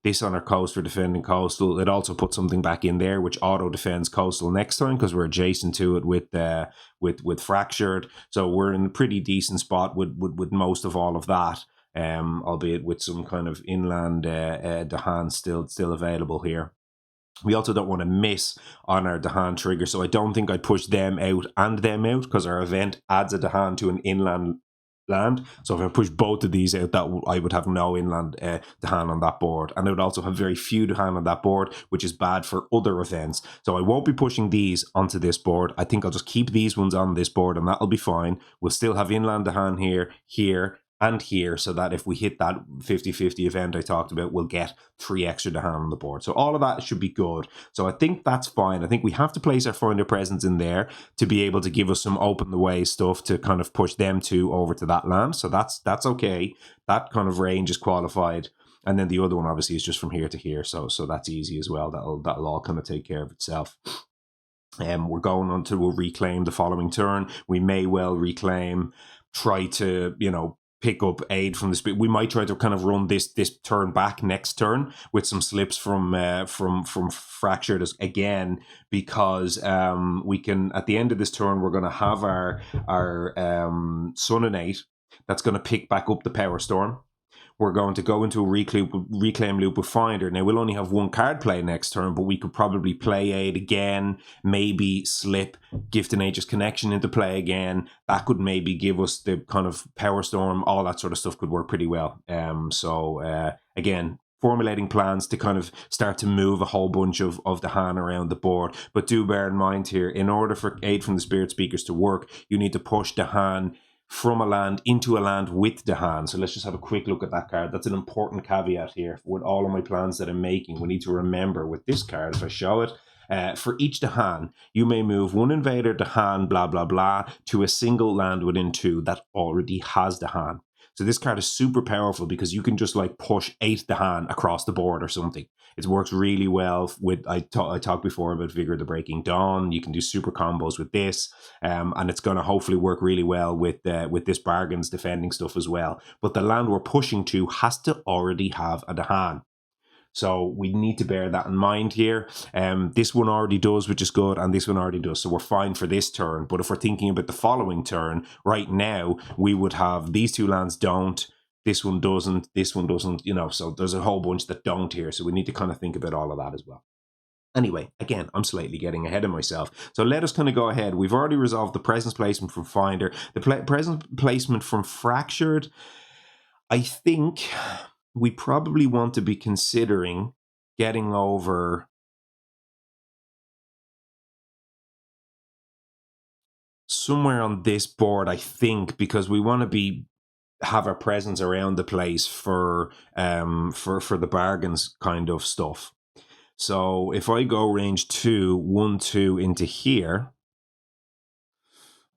This on our coast for defending coastal. It also puts something back in there which auto defends coastal next time, because we're adjacent to it with fractured. So we're in a pretty decent spot with most of all of that, albeit with some kind of inland Dahan still available here. We also don't want to miss on our Dahan trigger, so I don't think I'd push them out and them out, because our event adds a Dahan to an inland land. So if I push both of these out, that I would have no inland Dahan on that board, and I would also have very few Dahan on that board, which is bad for other events. So I won't be pushing these onto this board. I think I'll just keep these ones on this board, and that'll be fine. We'll still have inland Dahan here, and here, so that if we hit that 50-50 event I talked about, we'll get 3 extra Dahan on the board. So all of that should be good. So I think that's fine. I think we have to place our Finder Presence in there to be able to give us some open the way stuff to kind of push them 2 over to that land. So that's okay. That kind of range is qualified. And then the other one obviously is just from here to here. So that's easy as well. That'll all kind of take care of itself. We're going on to reclaim the following turn. We may well reclaim, try to, pick up aid from the speed. We might try to kind of run this turn back next turn with some slips from fractured again, because we can, at the end of this turn, we're going to have our sun innate that's going to pick back up the power storm. we're going to go into a reclaim loop with Finder. Now, we'll only have one card play next turn, but we could probably play Aid again, maybe slip Gift and Nature's Connection into play again. That could maybe give us the kind of Power Storm, all that sort of stuff could work pretty well. Again, formulating plans to kind of start to move a whole bunch of the hand around the board. But do bear in mind here, in order for Aid from the Spirit Speakers to work, you need to push the hand from a land into a land with the hand. So let's just have a quick look at that card. That's an important caveat here with all of my plans that I'm making. We need to remember with this card, if I show it, for each Dahan, you may move one Invader, Dahan, blah, blah, blah, to a single land within 2 that already has Dahan. So this card is super powerful because you can just like push 8 Dahan across the board or something. It works really well with, I talked before about Vigor the Breaking Dawn. You can do super combos with this, and it's going to hopefully work really well with this Bargains defending stuff as well. But the land we're pushing to has to already have a Dahan. So we need to bear that in mind here. This one already does, which is good, and this one already does. So we're fine for this turn. But if we're thinking about the following turn, right now, we would have these 2 lands don't, this one doesn't, so there's a whole bunch that don't here. So we need to kind of think about all of that as well. Anyway, again, I'm slightly getting ahead of myself. So let us kind of go ahead. We've already resolved the presence placement from Finder. The presence placement from Fractured, I think we probably want to be considering getting over somewhere on this board, I think, because we want to have our presence around the place for the bargains kind of stuff. So if I go range 2, 1, 2 into here,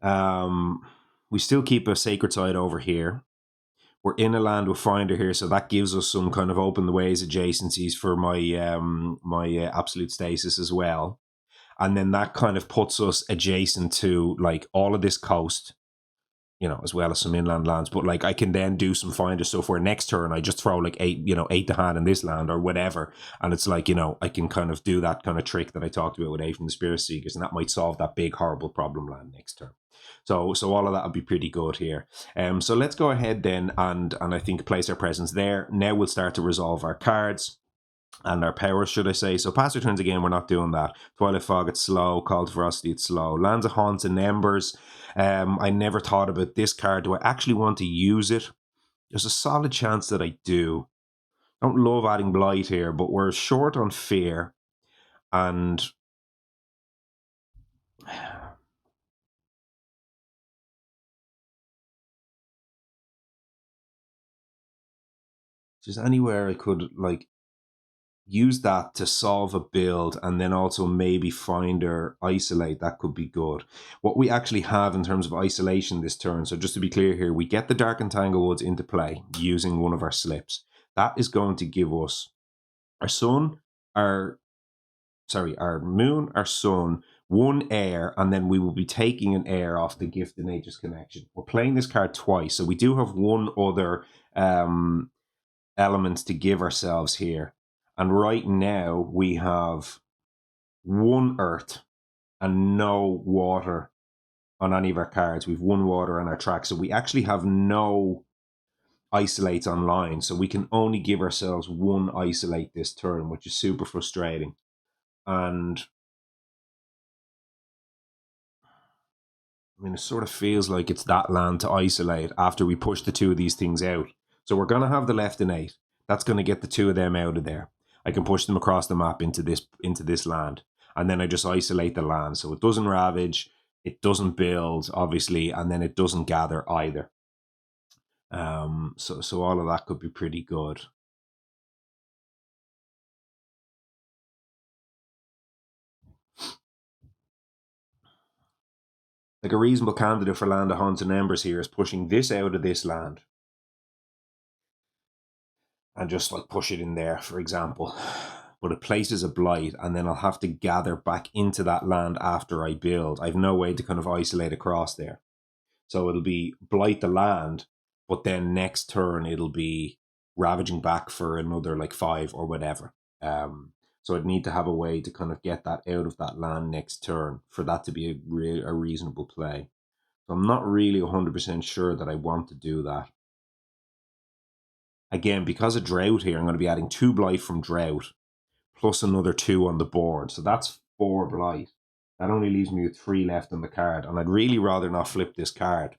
we still keep a Sacred Side over here. We're in a land with Finder here, so that gives us some kind of open the ways adjacencies for my Absolute Stasis as well. And then that kind of puts us adjacent to like all of this coast, as well as some inland lands. But like I can then do some Finder stuff where next turn I just throw like 8 to hand in this land or whatever. And it's like, I can kind of do that kind of trick that I talked about with Aid from the Spirit Seekers, and that might solve that big horrible problem land next turn. So all of that would be pretty good here. So let's go ahead then and I think place our presence there. Now we'll start to resolve our cards and our powers, should I say. So past returns again, we're not doing that. Twilight Fog, it's slow. Call to Ferocity, it's slow. Lands of Haunts and Embers. I never thought about this card. Do I actually want to use it? There's a solid chance that I do. I don't love adding Blight here, but we're short on Fear. And just anywhere I could like use that to solve a build and then also maybe Finder isolate, that could be good. What we actually have in terms of isolation this turn, so just to be clear here, we get the Dark and Tanglewoods into play using one of our slips. That is going to give us our sun, our moon, our sun, one air, and then we will be taking an air off the Gift of Nature's Connection. We're playing this card twice, so we do have one other elements to give ourselves here. And right now we have 1 earth and no water on any of our cards. We've 1 water on our track. So we actually have no isolates online. So we can only give ourselves 1 isolate this turn, which is super frustrating. And I mean, it sort of feels like it's that land to isolate after we push the 2 of these things out. So we're going to have the left and 8. That's going to get the 2 of them out of there. I can push them across the map into this land. And then I just isolate the land. So it doesn't ravage, it doesn't build, obviously, and then it doesn't gather either. So all of that could be pretty good. Like a reasonable candidate for Land of Haunts and Embers here is pushing this out of this land. And just like push it in there, for example. But it places a blight, and then I'll have to gather back into that land after I build. I have no way to kind of isolate across there. So it'll be blight the land, but then next turn it'll be ravaging back for another like 5 or whatever. So I'd need to have a way to kind of get that out of that land next turn for that to be a reasonable play. So I'm not really 100% sure that I want to do that. Again, because of drought here, I'm going to be adding 2 blight from drought, plus another 2 on the board. So that's 4 blight. That only leaves me with 3 left on the card. And I'd really rather not flip this card,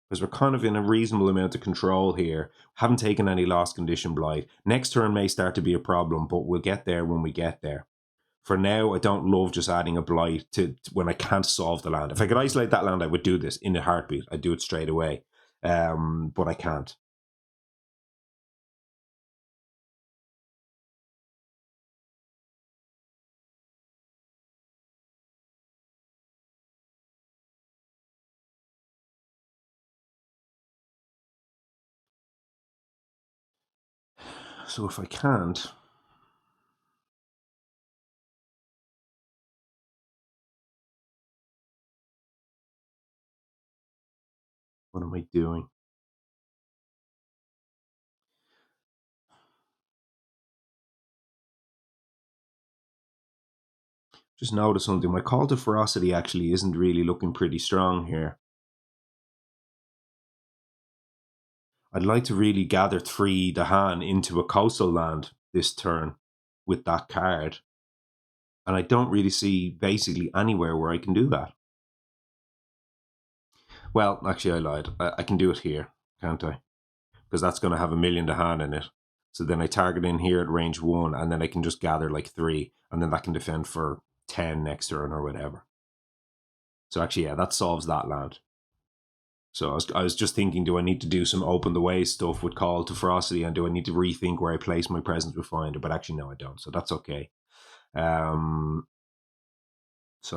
because we're kind of in a reasonable amount of control here. Haven't taken any lost condition blight. Next turn may start to be a problem, but we'll get there when we get there. For now, I don't love just adding a blight to when I can't solve the land. If I could isolate that land, I would do this in a heartbeat. I'd do it straight away. But I can't. So if I can't, what am I doing? Just notice something. My call to ferocity actually isn't really looking pretty strong here. I'd like to really gather 3 Dahan into a coastal land this turn with that card. And I don't really see basically anywhere where I can do that. Well, actually, I lied. I can do it here, can't I? Because that's going to have 1,000,000 Dahan in it. So then I target in here at range 1, and then I can just gather like 3, and then that can defend for 10 next turn or whatever. So actually, yeah, that solves that land. So I was just thinking, do I need to do some open the way stuff with Call to Ferocity, and do I need to rethink where I place my presence with Finder? But actually, no, I don't. So that's okay. So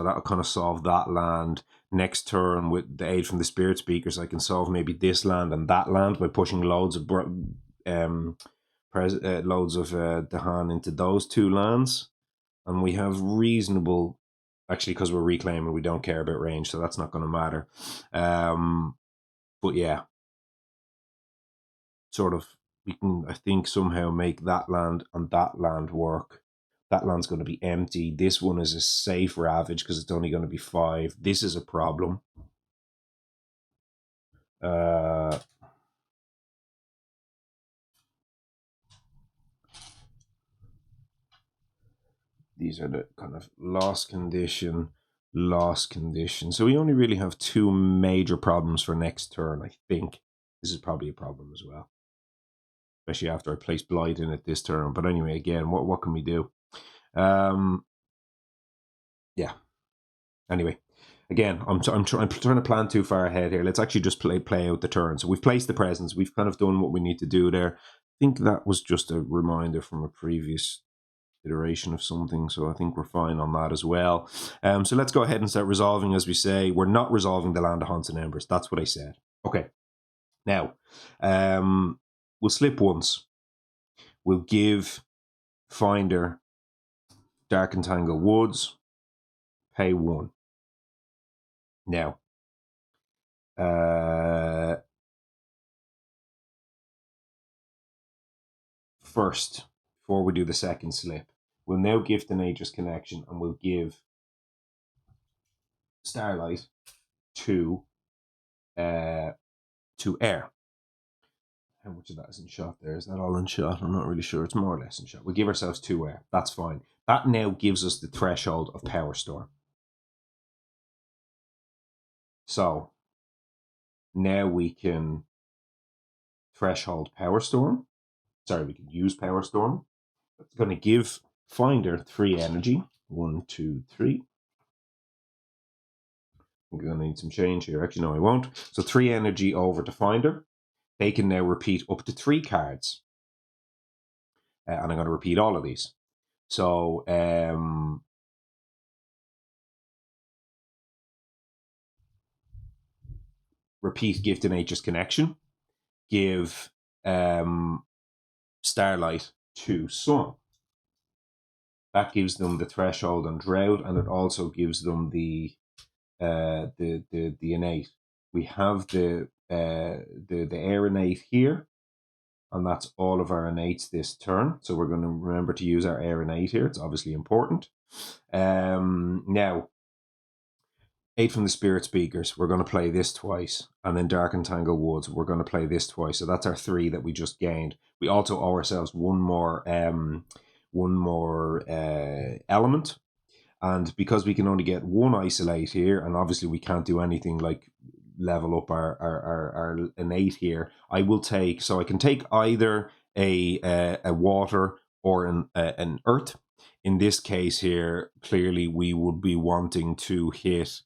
that'll kind of solve that land. Next turn, with the aid from the Spirit Speakers, I can solve maybe this land and that land by pushing loads of Dahan into those 2 lands. And we have reasonable, actually, because we're reclaiming, we don't care about range, so that's not going to matter. But yeah, sort of, we can, I think, somehow make that land and that land work. That land's going to be empty. This one is a safe ravage because it's only going to be 5. This is a problem. These are the kind of lost condition. So we only really have 2 major problems for next turn, I think. This is probably a problem as well, especially after I place blight in it this turn. But anyway, again, what can we do? Yeah. Anyway, again, I'm trying to plan too far ahead here. Let's actually just play out the turn. So we've placed the presence. We've kind of done what we need to do there. I think that was just a reminder from a previous iteration of something, so I think we're fine on that as well. So let's go ahead and start resolving. As we say, we're not resolving the Land of Haunts and Embers. That's what I said. Okay. Now, we'll slip once. We'll give Finder Dark and Tangle Woods, pay 1. Now, first, before we do the second slip, we'll now gift an Aegis Connection, and we'll give Starlight to Air. How much of that is in shot there? Is that all in shot? I'm not really sure. It's more or less in shot. We'll give ourselves 2 Air. That's fine. That now gives us the threshold of Power Storm. So now we can threshold Power Storm. Sorry, we can use Power Storm. It's going to give Finder 3 energy. 1, 2, 3. I'm going to need some change here. Actually, no, I won't. So 3 energy over to Finder. They can now repeat up to 3 cards. And I'm going to repeat all of these. So, repeat Gift and Aegis Connection. Give Starlight to Sun. That gives them the threshold and drought, and it also gives them the innate. We have the air innate here, and that's all of our innates this turn. So we're going to remember to use our air innate here. It's obviously important. Now, 8 from the Spirit Speakers, we're going to play this twice. And then Dark and Tangle Woods, we're going to play this twice. So that's our 3 that we just gained. We also owe ourselves one more element. And because we can only get 1 isolate here, and obviously we can't do anything like level up our innate here, I will take, so I can take either a water or an earth. In this case here, clearly we would be wanting to hit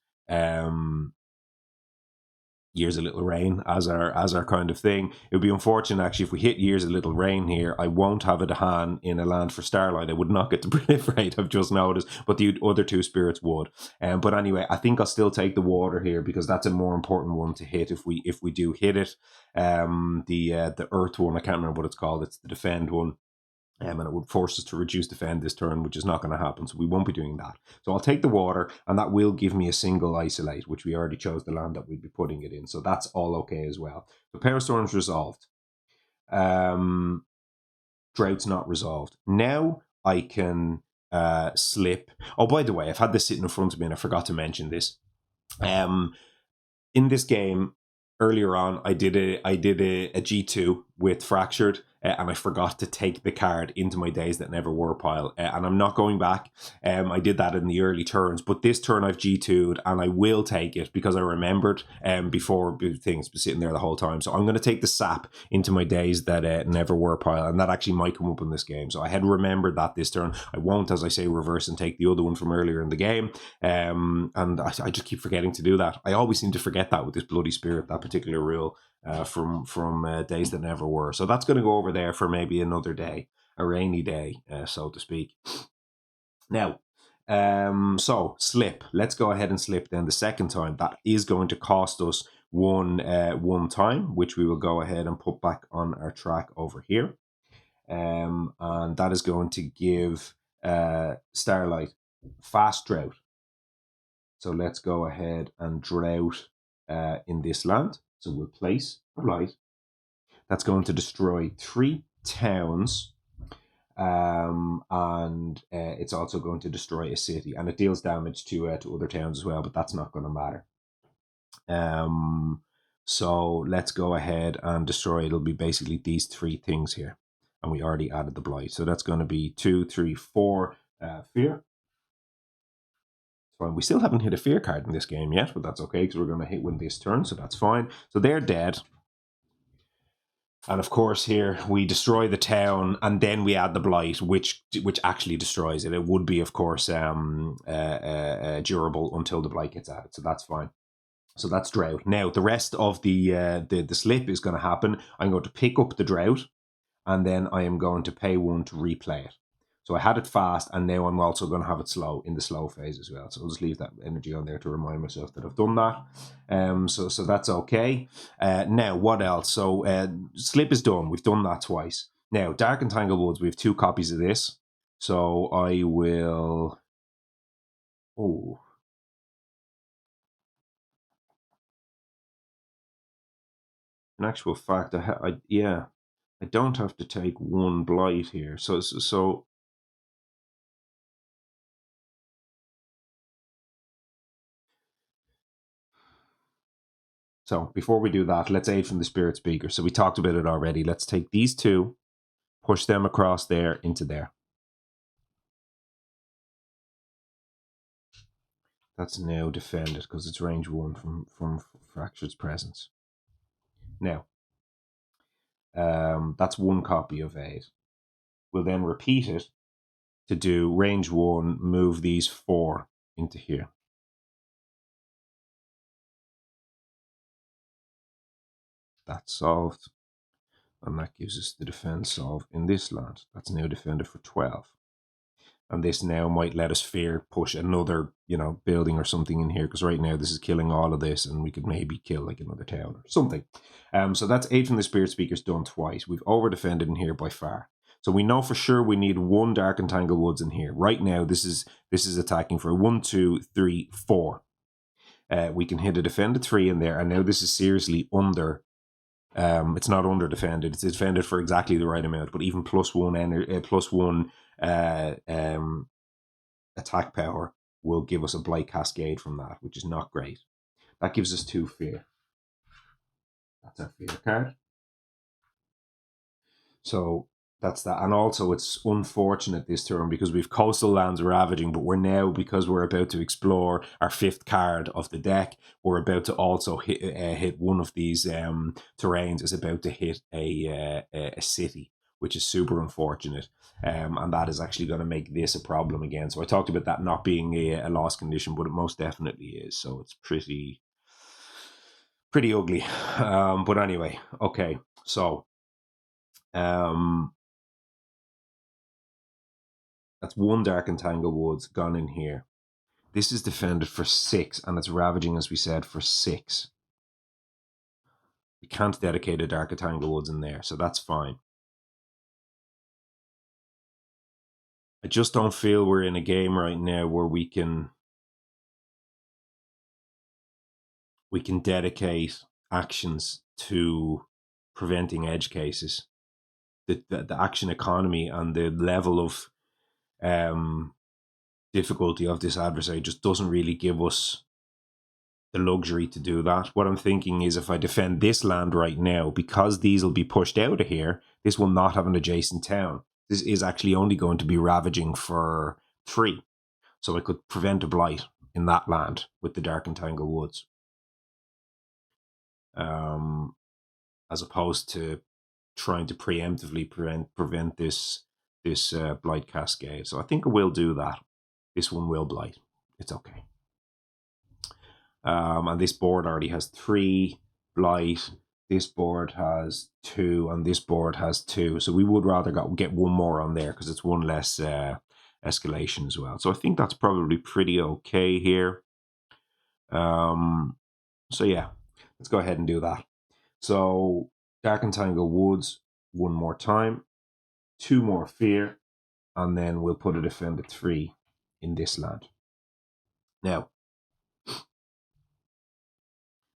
Years a Little Rain as our kind of thing. It would be unfortunate actually if we hit Years a Little Rain here. I won't have a Dahan in a land for Starlight. I would not get to proliferate, I've just noticed, but the other 2 spirits would. But anyway, I think I'll still take the water here because that's a more important one to hit if we do hit it. The earth one, I can't remember what it's called. It's the defend one. And it would force us to reduce defend this turn, which is not going to happen. So we won't be doing that. So I'll take the water, and that will give me a single isolate, which we already chose the land that we'd be putting it in. So that's all okay as well. So Power Storm's resolved. Drought's not resolved. Now I can slip. Oh, by the way, I've had this sitting in front of me, and I forgot to mention this. In this game, earlier on, I did a G2 with Fractured, and I forgot to take the card into my Days That Never Were pile, and I'm not going back. I did that in the early turns, but this turn I've G2'd, and I will take it because I remembered before things been sitting there the whole time. So I'm going to take the sap into my Days That Never Were pile, and that actually might come up in this game. So I had remembered that this turn. I won't, as I say, reverse and take the other one from earlier in the game, and I just keep forgetting to do that. I always seem to forget that with this Bloody Spirit, that particular rule. From Days That Never Were. So that's going to go over there for maybe another day, a rainy day, so to speak. Now, so slip. Let's go ahead and slip then the second time. That is going to cost us one time, which we will go ahead and put back on our track over here. And that is going to give Starlight fast drought. So let's go ahead and drought in this land. So we'll place a light. That's going to destroy 3 towns. And it's also going to destroy a city. And it deals damage to other towns as well, but that's not going to matter. So let's go ahead and destroy. It'll be basically these 3 things here. And we already added the blight. So that's going to be 2, 3, 4 fear. We still haven't hit a fear card in this game yet, but that's okay because we're going to win this turn, so that's fine. So they're dead. And of course here we destroy the town and then we add the blight, which actually destroys it. It would be, of course, durable until the blight gets added, so that's fine. So that's drought. Now the rest of the slip is going to happen. I'm going to pick up the drought and then I am going to pay 1 to replay it. So I had it fast, and now I'm also going to have it slow in the slow phase as well. So I'll just leave that energy on there to remind myself that I've done that. So that's okay. Now, what else? So slip is done. We've done that twice. Now, Dark and Tangle Woods, we have 2 copies of this. So I will... Oh. In actual fact, I don't have to take 1 blight here. So before we do that, let's aid from the Spirit Speaker. So we talked about it already. Let's take these 2, push them across there into there. That's now defended because it's range 1 from Fractured's presence. Now, that's 1 copy of aid. We'll then repeat it to do range 1, move these 4 into here. That's solved. And that gives us the defense solve in this land. That's now defended for 12. And this now might let us fear push another, building or something in here, because right now this is killing all of this, and we could maybe kill like another town or something. So that's 8 from the Spirit Speakers done twice. We've over defended in here by far. So we know for sure we need 1 Dark and Tangle Woods in here. Right now, this is attacking for 1, 2, 3, 4. We can hit a defended 3 in there, and now this is seriously under. It's not under defended. It's defended for exactly the right amount, but even +1 attack power will give us a Blight Cascade from that, which is not great. That gives us 2 fear. That's our fear card. So that's that. And also it's unfortunate this turn because we've coastal lands ravaging, but we're now, because we're about to explore our 5th card of the deck, we're about to also hit one of these terrains is about to hit a city, which is super unfortunate. And that is actually going to make this a problem again. So I talked about that not being a loss condition, but it most definitely is. So it's pretty ugly. But anyway, okay. So that's 1 Dark and Tangle Woods gone in here. This is defended for 6, and it's ravaging, as we said, for 6. We can't dedicate a Dark and Tangle Woods in there, so that's fine. I just don't feel we're in a game right now where we can dedicate actions to preventing edge cases. The action economy and the level of difficulty of this adversary just doesn't really give us the luxury to do that. What I'm thinking is if I defend this land right now, because these will be pushed out of here, this will not have an adjacent town. This is actually only going to be ravaging for 3. So I could prevent a blight in that land with the Dark and Tangle Woods. As opposed to trying to preemptively prevent this blight cascade. So I think I will do that. This one will blight. It's okay. And this board already has 3 blight. This board has 2, and this board has 2. So we would rather get 1 more on there because it's 1 less escalation as well. So I think that's probably pretty okay here. So yeah, let's go ahead and do that. So Dark and Tangle Woods 1 more time, 2 more fear, and then we'll put a defender 3 in this land. Now,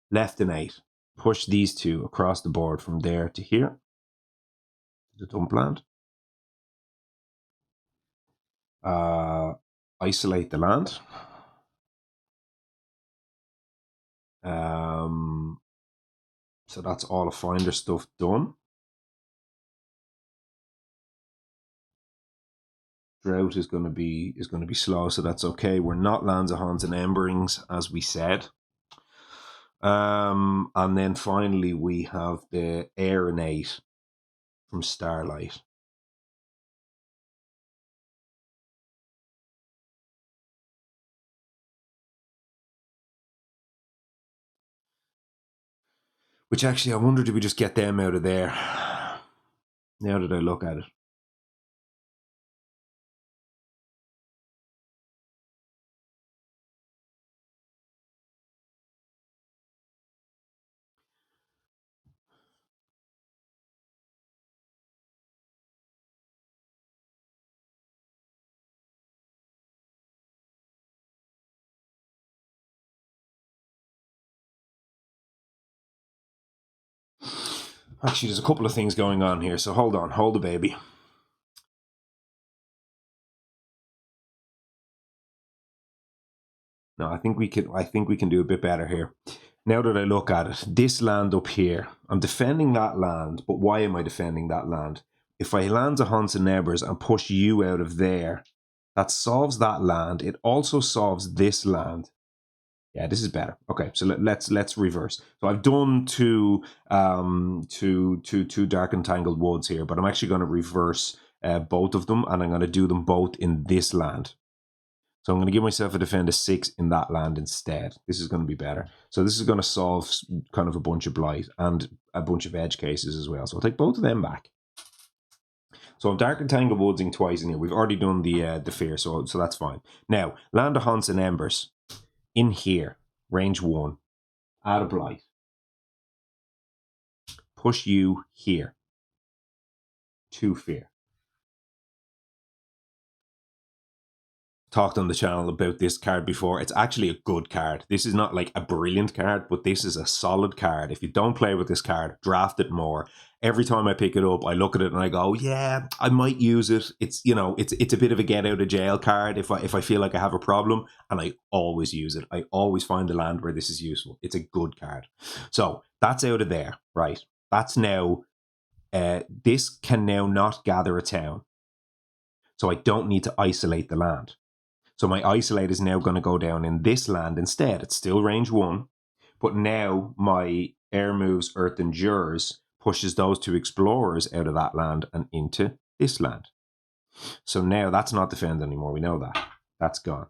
left and 8. Push these 2 across the board from there to here, the dump land. Isolate the land. So that's all the finder stuff done. Drought is going to be slow, so that's okay. We're not Lands of Haunts and Emberings, as we said. And then finally we have the Aeronate from Starlight. Which actually, I wonder, do we just get them out of there? Now that I look at it. Actually, there's a couple of things going on here, so hold on, hold the baby. No, I think we can do a bit better here. Now that I look at it, this land up here, I'm defending that land, but why am I defending that land? If I land a Hunts and Neighbours and push you out of there, that solves that land. It also solves this land. Yeah, this is better. Okay, so let's reverse. So I've done two Dark and Tangled Woods here, but I'm actually going to reverse both of them, and I'm going to do them both in this land. So I'm going to give myself a defender 6 in that land instead. This is going to be better. So this is going to solve kind of a bunch of blight and a bunch of edge cases as well. So I'll take both of them back. So I'm Dark and Tangled Woodsing twice in here. We've already done the fear, so that's fine. Now, Land of Haunts and Embers. In here, range 1, add a blight. Push you here. 2 fear. talked on the channel about this card before. It's actually a good card. This is not like a brilliant card, but this is a solid card. If you don't play with this card, draft it more. Every time I pick it up, I look at it and I go, yeah, I might use it. It's, you know, it's a bit of a get out of jail card if I feel like I have a problem, and I always use it. I always find a land where this is useful. It's a good card. So that's out of there, right? That's now, this can now not gather a town. So I don't need to isolate the land. So my isolate is now going to go down in this land instead. It's still range 1, but now my air moves, earth endures, pushes those 2 explorers out of that land and into this land. So now that's not defended anymore. We know that. That's gone.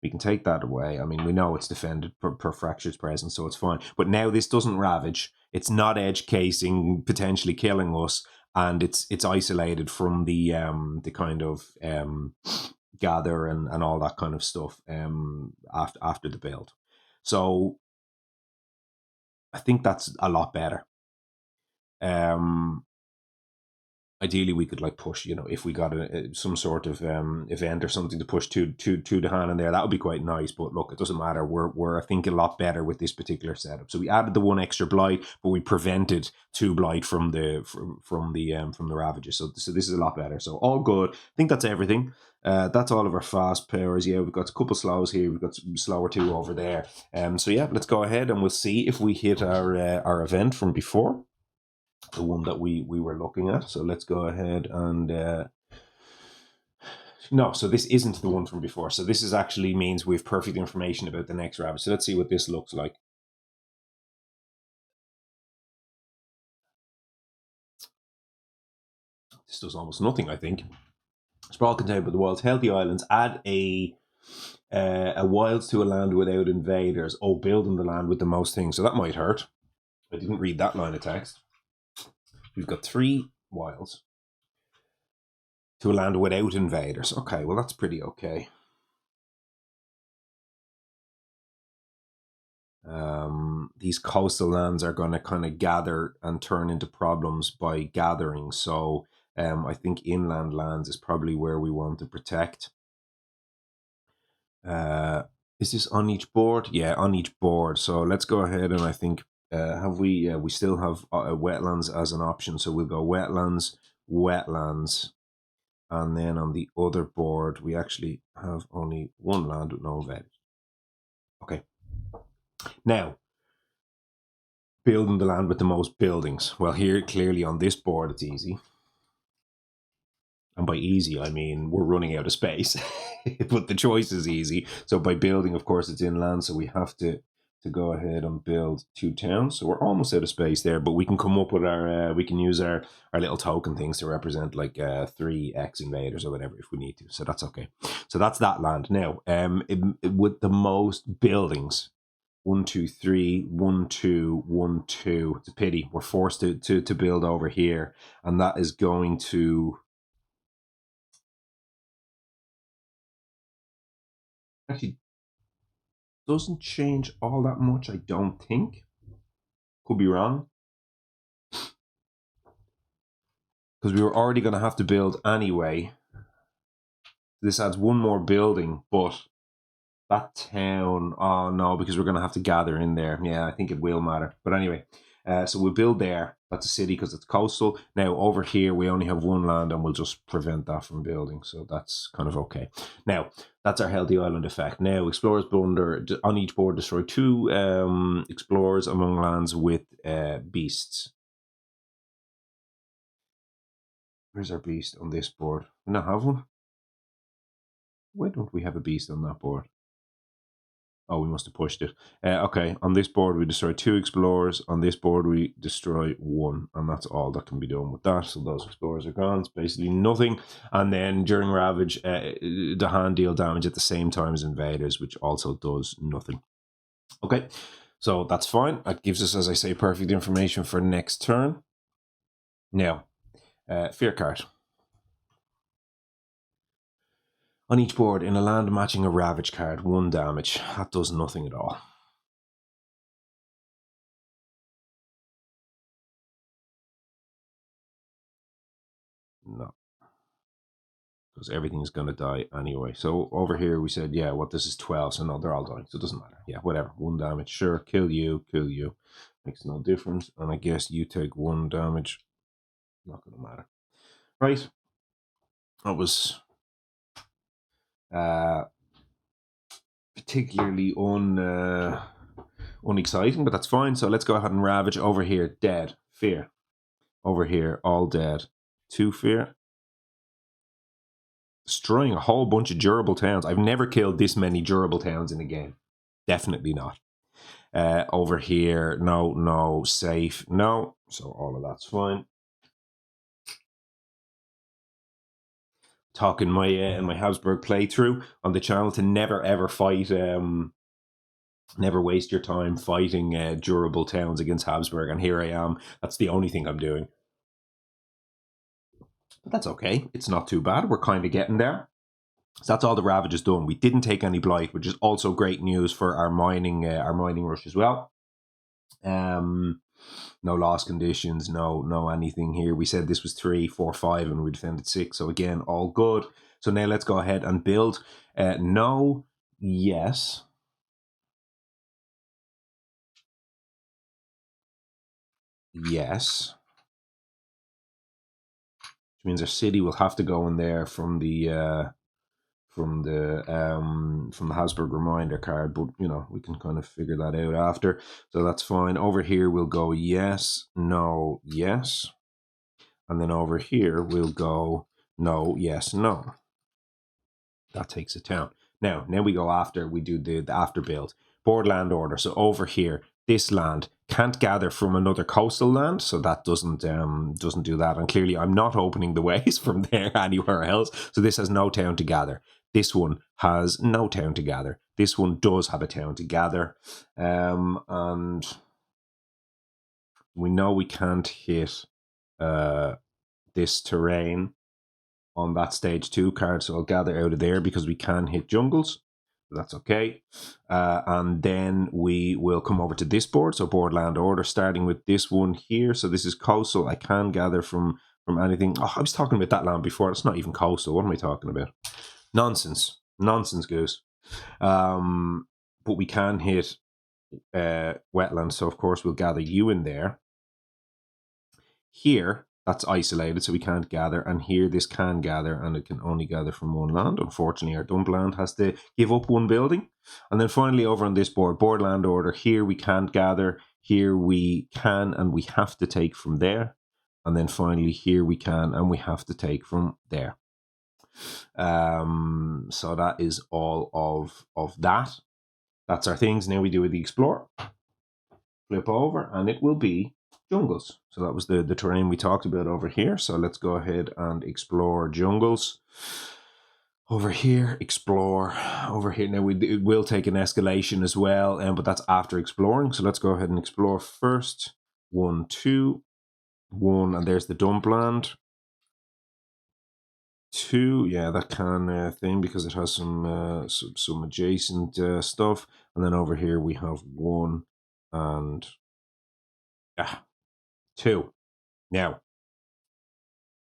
We can take that away. I mean, we know it's defended per Fracture's presence, so it's fine. But now this doesn't ravage. It's not edge casing, potentially killing us, and it's isolated from the kind of gather and all that kind of stuff after the build. So I think that's a lot better. Ideally we could like push, you know, if we got some sort of event or something to push to the hand in there, that would be quite nice. But look, it doesn't matter. We're I think a lot better with this particular setup. So we added the 1 extra blight, but we prevented 2 blight from the ravages. So this is a lot better. So all good. I think that's everything. That's all of our fast powers. Yeah, we've got a couple slows here. We've got some slower 2 over there. So yeah, let's go ahead and we'll see if we hit our event from before, the one that we were looking at. So let's go ahead and no, so this isn't the one from before. So this is actually means we have perfect information about the next rabbit. So let's see what this looks like. This does almost nothing, I think. Sprawl contained by the wilds, healthy islands, add a wilds to a land without invaders. Oh, building the land with the most things. So that might hurt. I didn't read that line of text. We've got 3 wilds to a land without invaders. Okay, well that's pretty okay. These coastal lands are going to kind of gather and turn into problems by gathering. So I think inland lands is probably where we want to protect. Is this on each board? Yeah, on each board. So let's go ahead and I think, have we? We still have wetlands as an option. So we'll go wetlands, wetlands. And then on the other board, we actually have only 1 land with no event. Okay. Now, building the land with the most buildings. Well, here, clearly on this board, it's easy. And by easy, I mean we're running out of space. But the choice is easy. So by building, of course, it's inland. So we have to go ahead and build 2 towns. So we're almost out of space there. But we can come up with our, we can use our little token things to represent like 3x invaders or whatever if we need to. So that's okay. So that's that land. Now, with the most buildings, 1, 2, 3, 1, 2, 1, 2. It's a pity. We're forced to build over here. And that is going to actually doesn't change all that much, I don't think. Could be wrong. Because we were already going to have to build anyway. This adds 1 more building, but that town, oh no, because we're going to have to gather in there. Yeah, I think it will matter. But anyway, so we'll build there. That's a city because it's coastal. Now over here, we only have 1 land and we'll just prevent that from building. So that's kind of okay. Now, that's our healthy island effect. Now, explorers blunder on each board, destroy 2 explorers among lands with beasts. Where's our beast on this board? We not have one. Why don't we have a beast on that board? Oh, we must have pushed it. Okay, on this board we destroy 2 explorers. On this board we destroy 1, and that's all that can be done with that. So those explorers are gone. It's basically nothing. And then during Ravage, the hand deal damage at the same time as invaders, which also does nothing. Okay, so that's fine. That gives us, as I say, perfect information for next turn. Now, fear card. On each board, in a land matching a Ravage card, 1 damage. That does nothing at all. No. because everything's going to die anyway. So over here we said, yeah, what, this is 12, so no, they're all dying, so it doesn't matter. Yeah, whatever, 1 damage, sure, kill you, makes no difference. And I guess you take 1 damage, not going to matter. Right, that was particularly unexciting, but that's fine. So let's go ahead and ravage. Over here, dead, fear. Over here, all dead, 2 fear. Destroying a whole bunch of durable towns. I've never killed this many durable towns in a game. Definitely not. Over here, no, safe, no. So all of that's fine. Talking my in my Habsburg playthrough on the channel to never ever fight, never waste your time fighting durable towns against Habsburg, and here I am. That's the only thing I'm doing. But that's okay. It's not too bad. We're kind of getting there. So that's all the ravage is done. We didn't take any blight, which is also great news for our mining rush as well. No loss conditions, no anything here. We said this was 3, 4, 5, and we defended 6. So again, all good. So now let's go ahead and build. No, yes. Yes. Which means our city will have to go in there from the Habsburg reminder card, but you know, we can kind of figure that out after. So that's fine. Over here we'll go yes, no, yes. And then over here we'll go no, yes, no. That takes a town. Now we go after, we do the after build. Board land order. So over here, this land can't gather from another coastal land, so that doesn't do that. And clearly I'm not opening the ways from there anywhere else. So this has no town to gather. This one has no town to gather. This one does have a town to gather. And we know we can't hit this terrain on that stage 2 card, so I'll gather out of there because we can hit jungles. That's okay. And then we will come over to this board, so board land order, starting with this one here. So this is coastal. I can gather from anything. Oh, I was talking about that land before. It's not even coastal. What am I talking about? Nonsense, goose. But we can hit wetlands, so of course we'll gather you in there. Here, that's isolated, so we can't gather. And here, this can gather, and it can only gather from 1 land. Unfortunately, our dump land has to give up 1 building. And then finally, over on this board, board land order, here we can't gather. Here we can, and we have to take from there. And then finally, here we can, and we have to take from there. So that is all of that. That's our things. Now we do the explore. Flip over, and it will be jungles. So that was the terrain we talked about over here. So let's go ahead and explore jungles. Over here, explore. Over here, now it will take an escalation as well, but that's after exploring. So let's go ahead and explore first. 1, 2, 1, and there's the dump land. 2, yeah, that can thing because it has some adjacent stuff. And then over here we have 1 and 2. Now,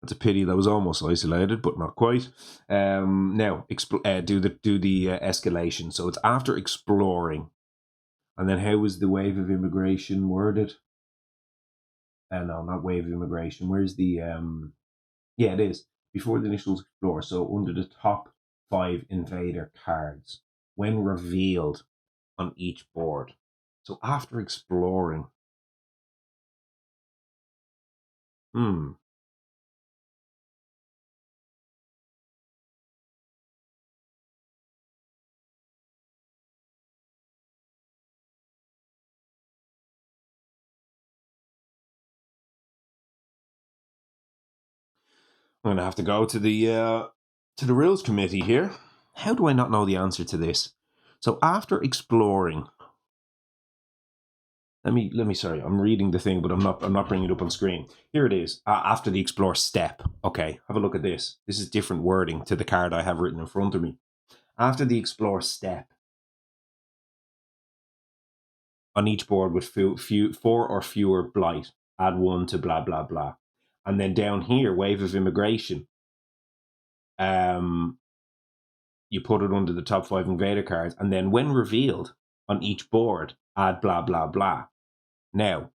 it's a pity that was almost isolated, but not quite. Now, do the escalation. So it's after exploring. And then how was the wave of immigration worded? No, not wave of immigration. Where's the... yeah, it is. Before the initial explore. So under the top 5 invader cards. When revealed on each board. So after exploring... I'm going to have to go to the rules committee here. How do I not know the answer to this? So after exploring, let me. Sorry, I'm reading the thing, but I'm not bringing it up on screen. Here it is. After the explore step. Okay, have a look at this. This is different wording to the card I have written in front of me. After the explore step, on each board with 4 or fewer blight, add 1 to blah blah blah, and then down here, wave of immigration. you put it under the top 5 Invader cards, and then when revealed on each board, add blah, blah, blah. Now,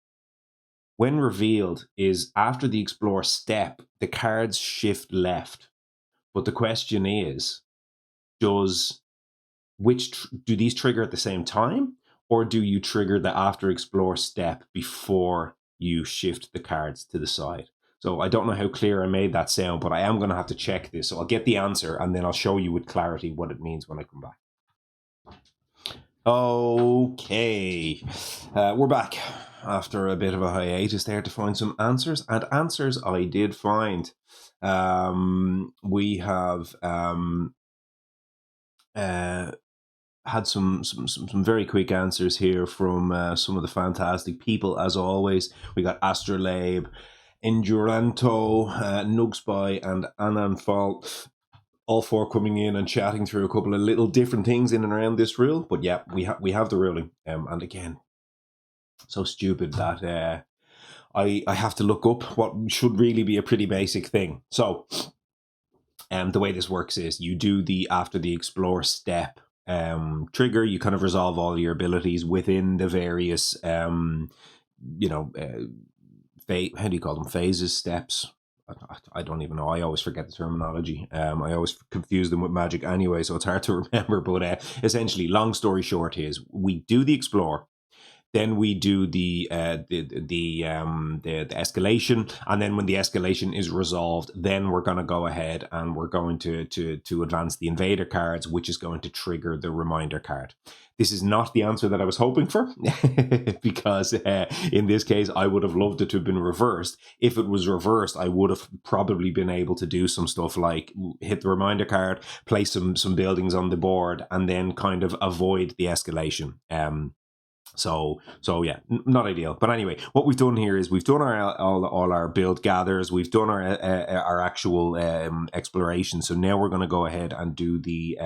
when revealed is after the Explore step, the cards shift left. But the question is, do these trigger at the same time, or do you trigger the after Explore step before you shift the cards to the side? So I don't know how clear I made that sound, but I am going to have to check this. So I'll get the answer, and then I'll show you with clarity what it means when I come back. Okay, we're back after a bit of a hiatus there to find some answers, and answers I did find. We have had some very quick answers here from some of the fantastic people, as always. We got Astrolabe, Enduranto, Nugspy, and Ananfal, all four coming in and chatting through a couple of little different things in and around this rule. But yeah, we have the ruling, and again, so stupid that I have to look up what should really be a pretty basic thing. So the way this works is you do the after the Explore step trigger, you kind of resolve all your abilities within the various how do you call them, phases, steps? I don't even know. I always forget the terminology. I always confuse them with Magic anyway, so it's hard to remember. But essentially, long story short is we do the Explore, then we do the escalation, and then when the escalation is resolved, then we're going to go ahead and we're going to advance the Invader cards, which is going to trigger the reminder card. This is not the answer that I was hoping for, because in this case, I would have loved it to have been reversed. If it was reversed, I would have probably been able to do some stuff like hit the reminder card, place some buildings on the board, and then kind of avoid the escalation. So yeah, not ideal. But anyway, what we've done here is we've done all our build gathers. We've done our actual exploration. So now we're going to go ahead and do the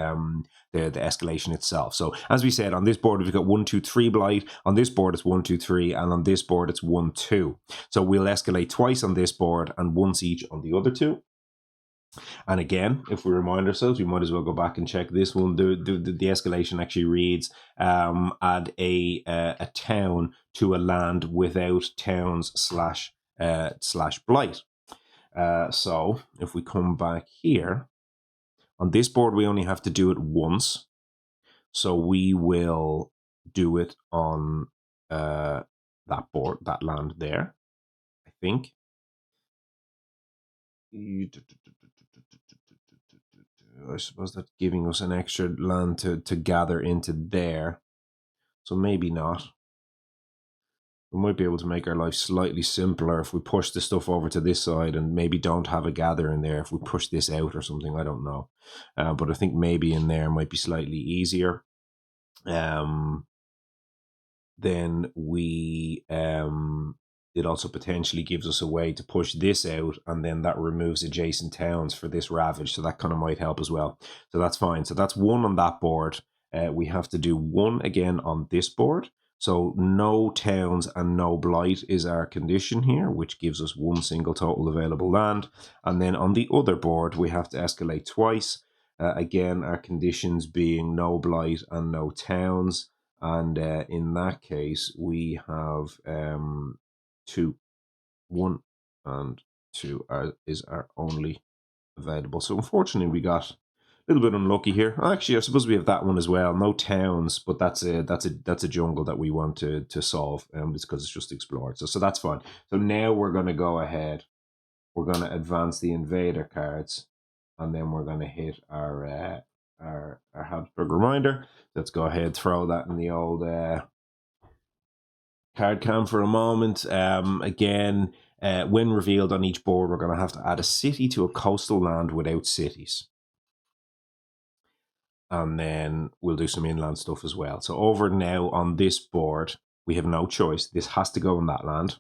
escalation itself. So as we said, on this board we've got 1, 2, 3 blight. On this board it's 1, 2, 3, and on this board it's 1, 2. So we'll escalate twice on this board and once each on the other two. And again, if we remind ourselves, we might as well go back and check this one. The escalation actually reads, add a town to a land without towns slash blight. So if we come back here, on this board, we only have to do it once. So we will do it on that board, that land there, I think. I suppose that's giving us an extra land to gather into there. So maybe not. We might be able to make our life slightly simpler if we push the stuff over to this side and maybe don't have a gather in there. If we push this out or something, I don't know. But I think maybe in there might be slightly easier. Then we it also potentially gives us a way to push this out, and then that removes adjacent towns for this ravage, so that kind of might help as well. So that's fine. So that's 1 on that board. We have to do 1 again on this board. So no towns and no blight is our condition here, which gives us 1 single total available land. And then on the other board, we have to escalate twice. Again, our conditions being no blight and no towns. And in that case, we have 2, 1, and 2 is our only available. So unfortunately, we got a little bit unlucky here. Actually, I suppose we have that one as well. No towns, but that's a jungle that we want to solve. It's because it's just explored. So that's fine. So now we're going to go ahead. We're going to advance the Invader cards, and then we're going to hit our Habsburg reminder. Let's go ahead, throw that in the old card cam for a moment. Again, when revealed on each board, we're going to have to add a city to a coastal land without cities. And then we'll do some inland stuff as well. So over now on this board, we have no choice. This has to go in that land.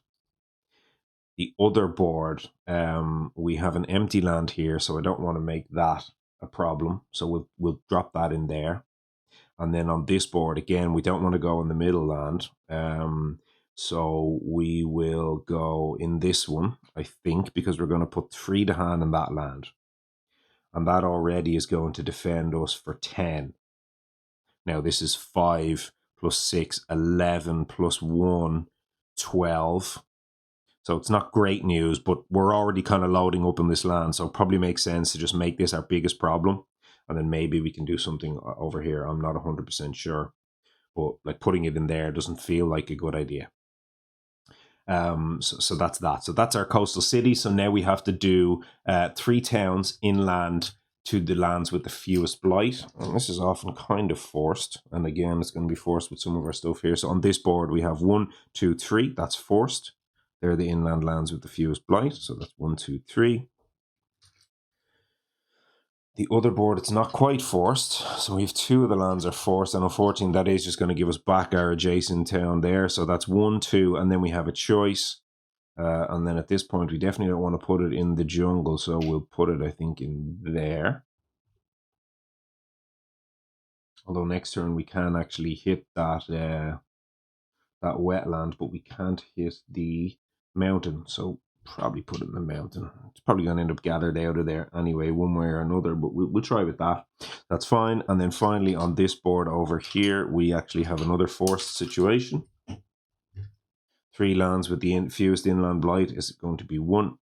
The other board, we have an empty land here, so I don't want to make that a problem. So we'll drop that in there. And then on this board, again, we don't want to go in the middle land. So we will go in this one, I think, because we're going to put 3 to hand in that land. And that already is going to defend us for 10. Now this is 5 plus 6, 11 plus 1, 12. So it's not great news, but we're already kind of loading up on this land. So it probably makes sense to just make this our biggest problem. And then maybe we can do something over here. I'm not 100% sure. But like putting it in there doesn't feel like a good idea. So that's that. So that's our coastal city. So now we have to do 3 towns inland to the lands with the fewest blight. And this is often kind of forced. And again, it's going to be forced with some of our stuff here. So on this board, we have 1, 2, 3. That's forced. They're the inland lands with the fewest blight. So that's 1, 2, 3. The other board, it's not quite forced. So we have 2 of the lands are forced. And unfortunately, that is just going to give us back our adjacent town there. So that's 1, 2. And then we have a choice. And then at this point, we definitely don't want to put it in the jungle. So we'll put it, I think, in there. Although next turn we can actually hit that that wetland, but we can't hit the mountain. So probably put it in the mountain. It's probably going to end up gathered out of there anyway, one way or another, but we'll try with that. That's fine. And then finally on this board over here, we actually have another forced situation. 3 lands with the fewest inland blight is going to be 1,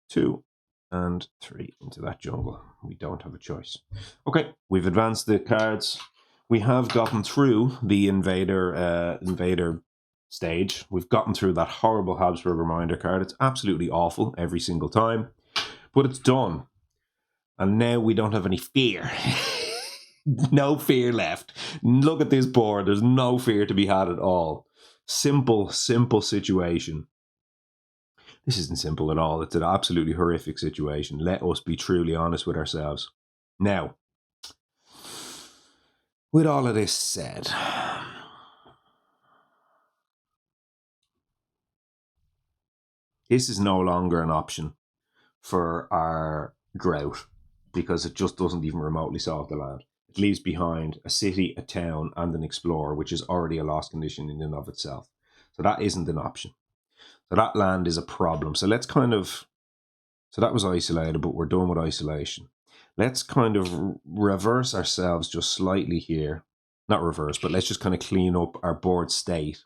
2, and 3 into that jungle. We don't have a choice. Okay, we've advanced the cards. We have gotten through the Invader stage. We've gotten through that horrible Habsburg reminder card. It's absolutely awful every single time, but it's done. And now we don't have any fear. No fear left. Look at this board. There's no fear to be had at all. Simple situation. This isn't simple at all. It's an absolutely horrific situation. Let us be truly honest with ourselves. Now, with all of this said, this is no longer an option for our drought because it just doesn't even remotely solve the land. It leaves behind a city, a town, and an explorer, which is already a lost condition in and of itself. So that isn't an option. So that land is a problem. So let's kind of, so that was isolated, but we're done with isolation. Let's kind of reverse ourselves just slightly here. Not reverse, but let's just kind of clean up our board state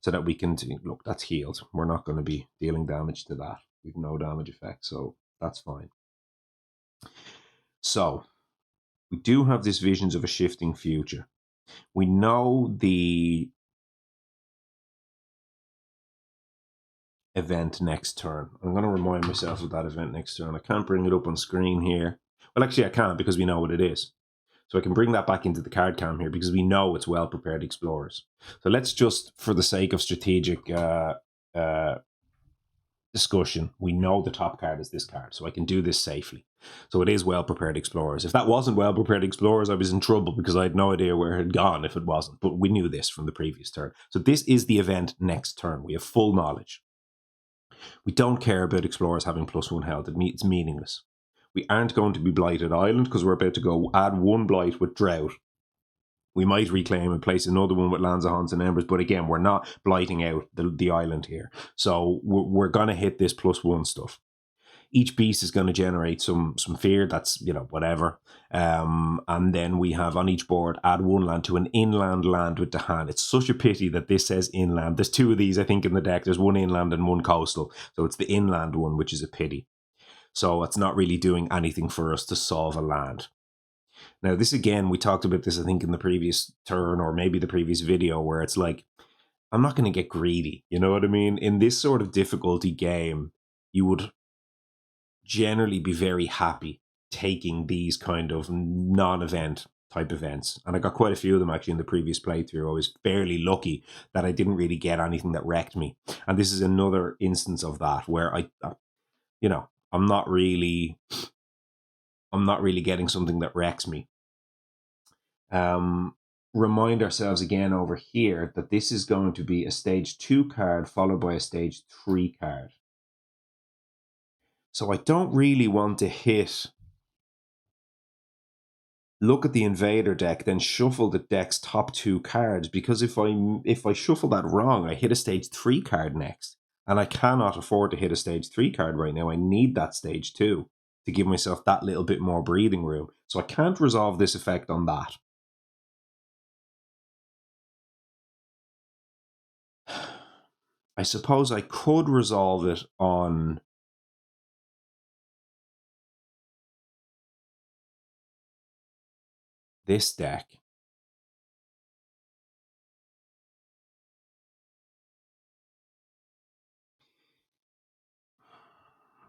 so that we can, look, that's healed. We're not going to be dealing damage to that. We've no damage effect, so that's fine. So we do have this visions of a shifting future. We know the event next turn. I'm going to remind myself of that event next turn. I can't bring it up on screen here. Well, actually, I can't because we know what it is. So I can bring that back into the card cam here because we know it's well-prepared explorers. So let's just, for the sake of strategic discussion, we know the top card is this card, so I can do this safely. So it is well-prepared explorers. If that wasn't well-prepared explorers, I was in trouble because I had no idea where it had gone if it wasn't. But we knew this from the previous turn. So this is the event next turn. We have full knowledge. We don't care about explorers having +1 health. It's meaningless. We aren't going to be Blighted Island because we're about to go add 1 blight with drought. We might reclaim and place another one with Lands of Haunts and Embers, but again, we're not blighting out the island here. So we're going to hit this +1 stuff. Each beast is going to generate some fear. That's, whatever. And then we have on each board, add 1 land to an inland land with the hand. It's such a pity that this says inland. There's 2 of these, I think, in the deck. There's 1 inland and 1 coastal. So it's the inland one, which is a pity. So it's not really doing anything for us to solve a land. Now, this again, we talked about this, I think, in the previous turn or maybe the previous video, where it's like, I'm not going to get greedy. You know what I mean? In this sort of difficulty game, you would generally be very happy taking these kind of non-event type events. And I got quite a few of them actually in the previous playthrough. I was fairly lucky that I didn't really get anything that wrecked me. And this is another instance of that where I'm not really getting something that wrecks me. Remind ourselves again over here that this is going to be a stage 2 card followed by a stage 3 card. So I don't really want to look at the Invader deck, then shuffle the deck's top 2 cards, because if I shuffle that wrong, I hit a stage 3 card next. And I cannot afford to hit a stage 3 card right now. I need that stage 2. to give myself that little bit more breathing room. So I can't resolve this effect on that. I suppose I could resolve it on this deck.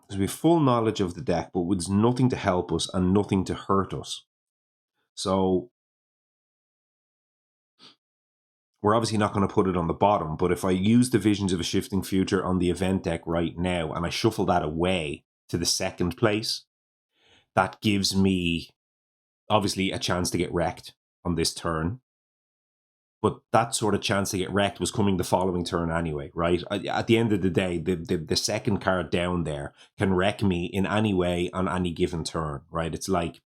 Because we have full knowledge of the deck, but with nothing to help us and nothing to hurt us. So we're obviously not going to put it on the bottom, but if I use the Visions of a Shifting Future on the event deck right now and I shuffle that away to the second place, that gives me obviously a chance to get wrecked on this turn. But that sort of chance to get wrecked was coming the following turn anyway, right? At the end of the day, the second card down there can wreck me in any way on any given turn, right? It's like,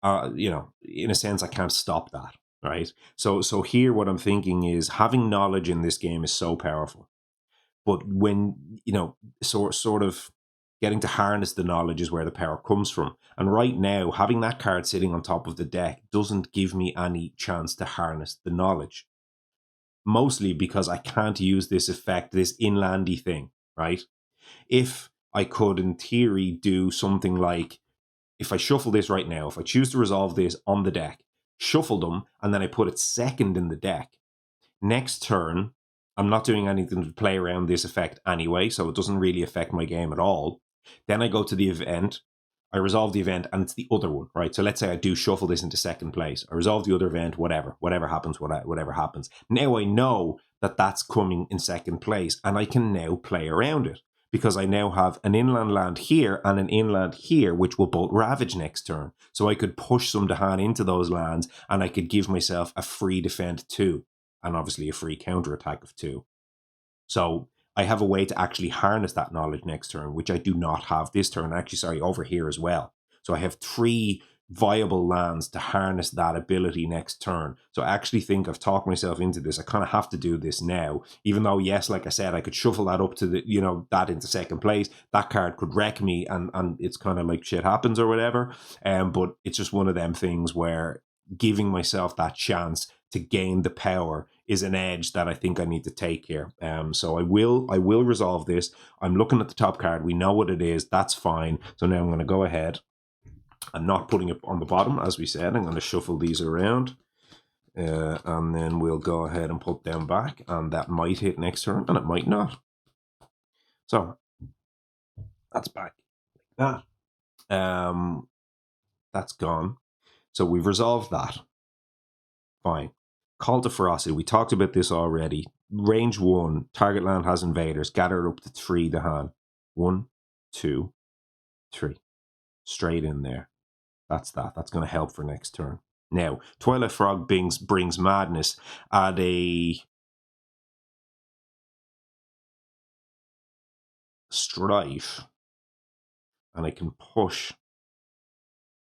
in a sense, I can't stop that, right? So here, what I'm thinking is having knowledge in this game is so powerful. But when, sort of getting to harness the knowledge is where the power comes from. And right now, having that card sitting on top of the deck doesn't give me any chance to harness the knowledge. Mostly because I can't use this effect, this inlandy thing, right? If I could, in theory, do something like, if I shuffle this right now, if I choose to resolve this on the deck, shuffle them, and then I put it second in the deck, next turn, I'm not doing anything to play around this effect anyway, so it doesn't really affect my game at all. Then I go to the event, I resolve the event, and it's the other one, right? So let's say I do shuffle this into second place. I resolve the other event, whatever happens, whatever happens. Now I know that that's coming in second place, and I can now play around it because I now have an inland land here and an inland here, which will both ravage next turn. So I could push some Dahan into those lands, and I could give myself a free defend too, and obviously a free counter attack of 2. So I have a way to actually harness that knowledge next turn, which I do not have this turn. Actually, sorry, over here as well. So I have 3 viable lands to harness that ability next turn. So I actually think I've talked myself into this. I kind of have to do this now, even though, yes, like I said, I could shuffle that up to that into second place. That card could wreck me, and it's kind of like shit happens or whatever. But it's just one of them things where giving myself that chance to gain the power is an edge that I think I need to take here. So I will resolve this. I'm looking at the top card. We know what it is. That's fine. So now I'm going to go ahead. I'm not putting it on the bottom, as we said. I'm going to shuffle these around. And then we'll go ahead and put them back. And that might hit next turn, and it might not. So that's back like that. That's gone. So we've resolved that. Fine. Call to Ferocity. We talked about this already. Range 1. Target land has invaders. Gather up to 3 to hand. 1, 2, 3. Straight in there. That's that. That's going to help for next turn. Now, Twilight Frog brings madness at a strife. And I can push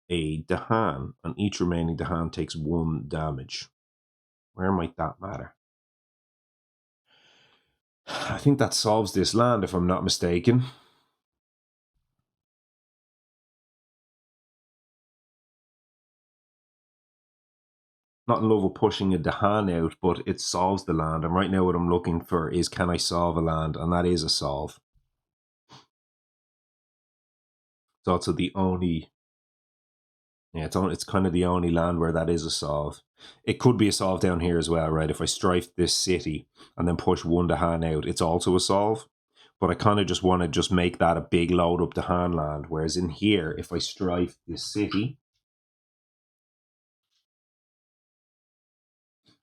a Dahan, and each remaining Dahan takes 1 damage. Where might that matter? I think that solves this land, if I'm not mistaken. Not in love with pushing a Dahan out, but it solves the land. And right now what I'm looking for is, can I solve a land? And that is a solve. It's also the only... Yeah, it's kind of the only land where that is a solve. It could be a solve down here as well, right? If I strife this city and then push 1 Dahan out, it's also a solve. But I kind of just want to just make that a big load up Dahan land. Whereas in here, if I strife this city...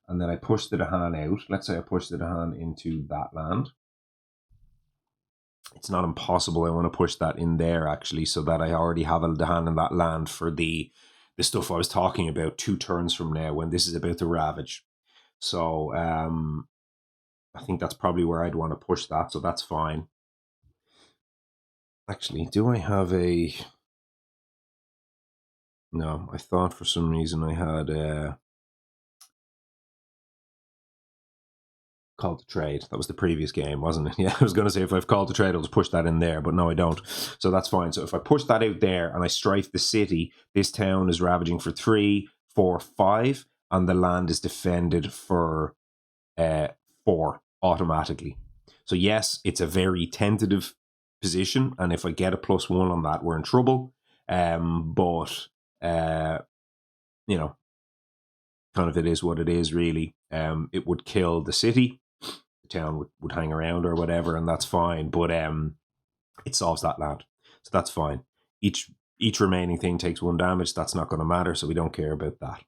and then I push the Dahan out. Let's say I push the Dahan into that land. It's not impossible. I want to push that in there, actually, so that I already have a Dahan in that land for the stuff I was talking about 2 turns from now, when this is about to ravage. So I think that's probably where I'd want to push that, so that's fine. Actually, do I have a... No, I thought for some reason I had Call to trade. That was the previous game, wasn't it? Yeah, I was going to say if I've called to trade, I'll just push that in there, but no, I don't. So that's fine. So if I push that out there and I strife the city, this town is ravaging for 3, 4, 5, and the land is defended for 4 automatically. So yes, it's a very tentative position, and if I get a +1 on that, we're in trouble. But you know, kind of it is what it is, really. It would kill the city. The town would hang around or whatever, and that's fine. But it solves that land, so that's fine. Each remaining thing takes 1 damage. That's not going to matter, so we don't care about that.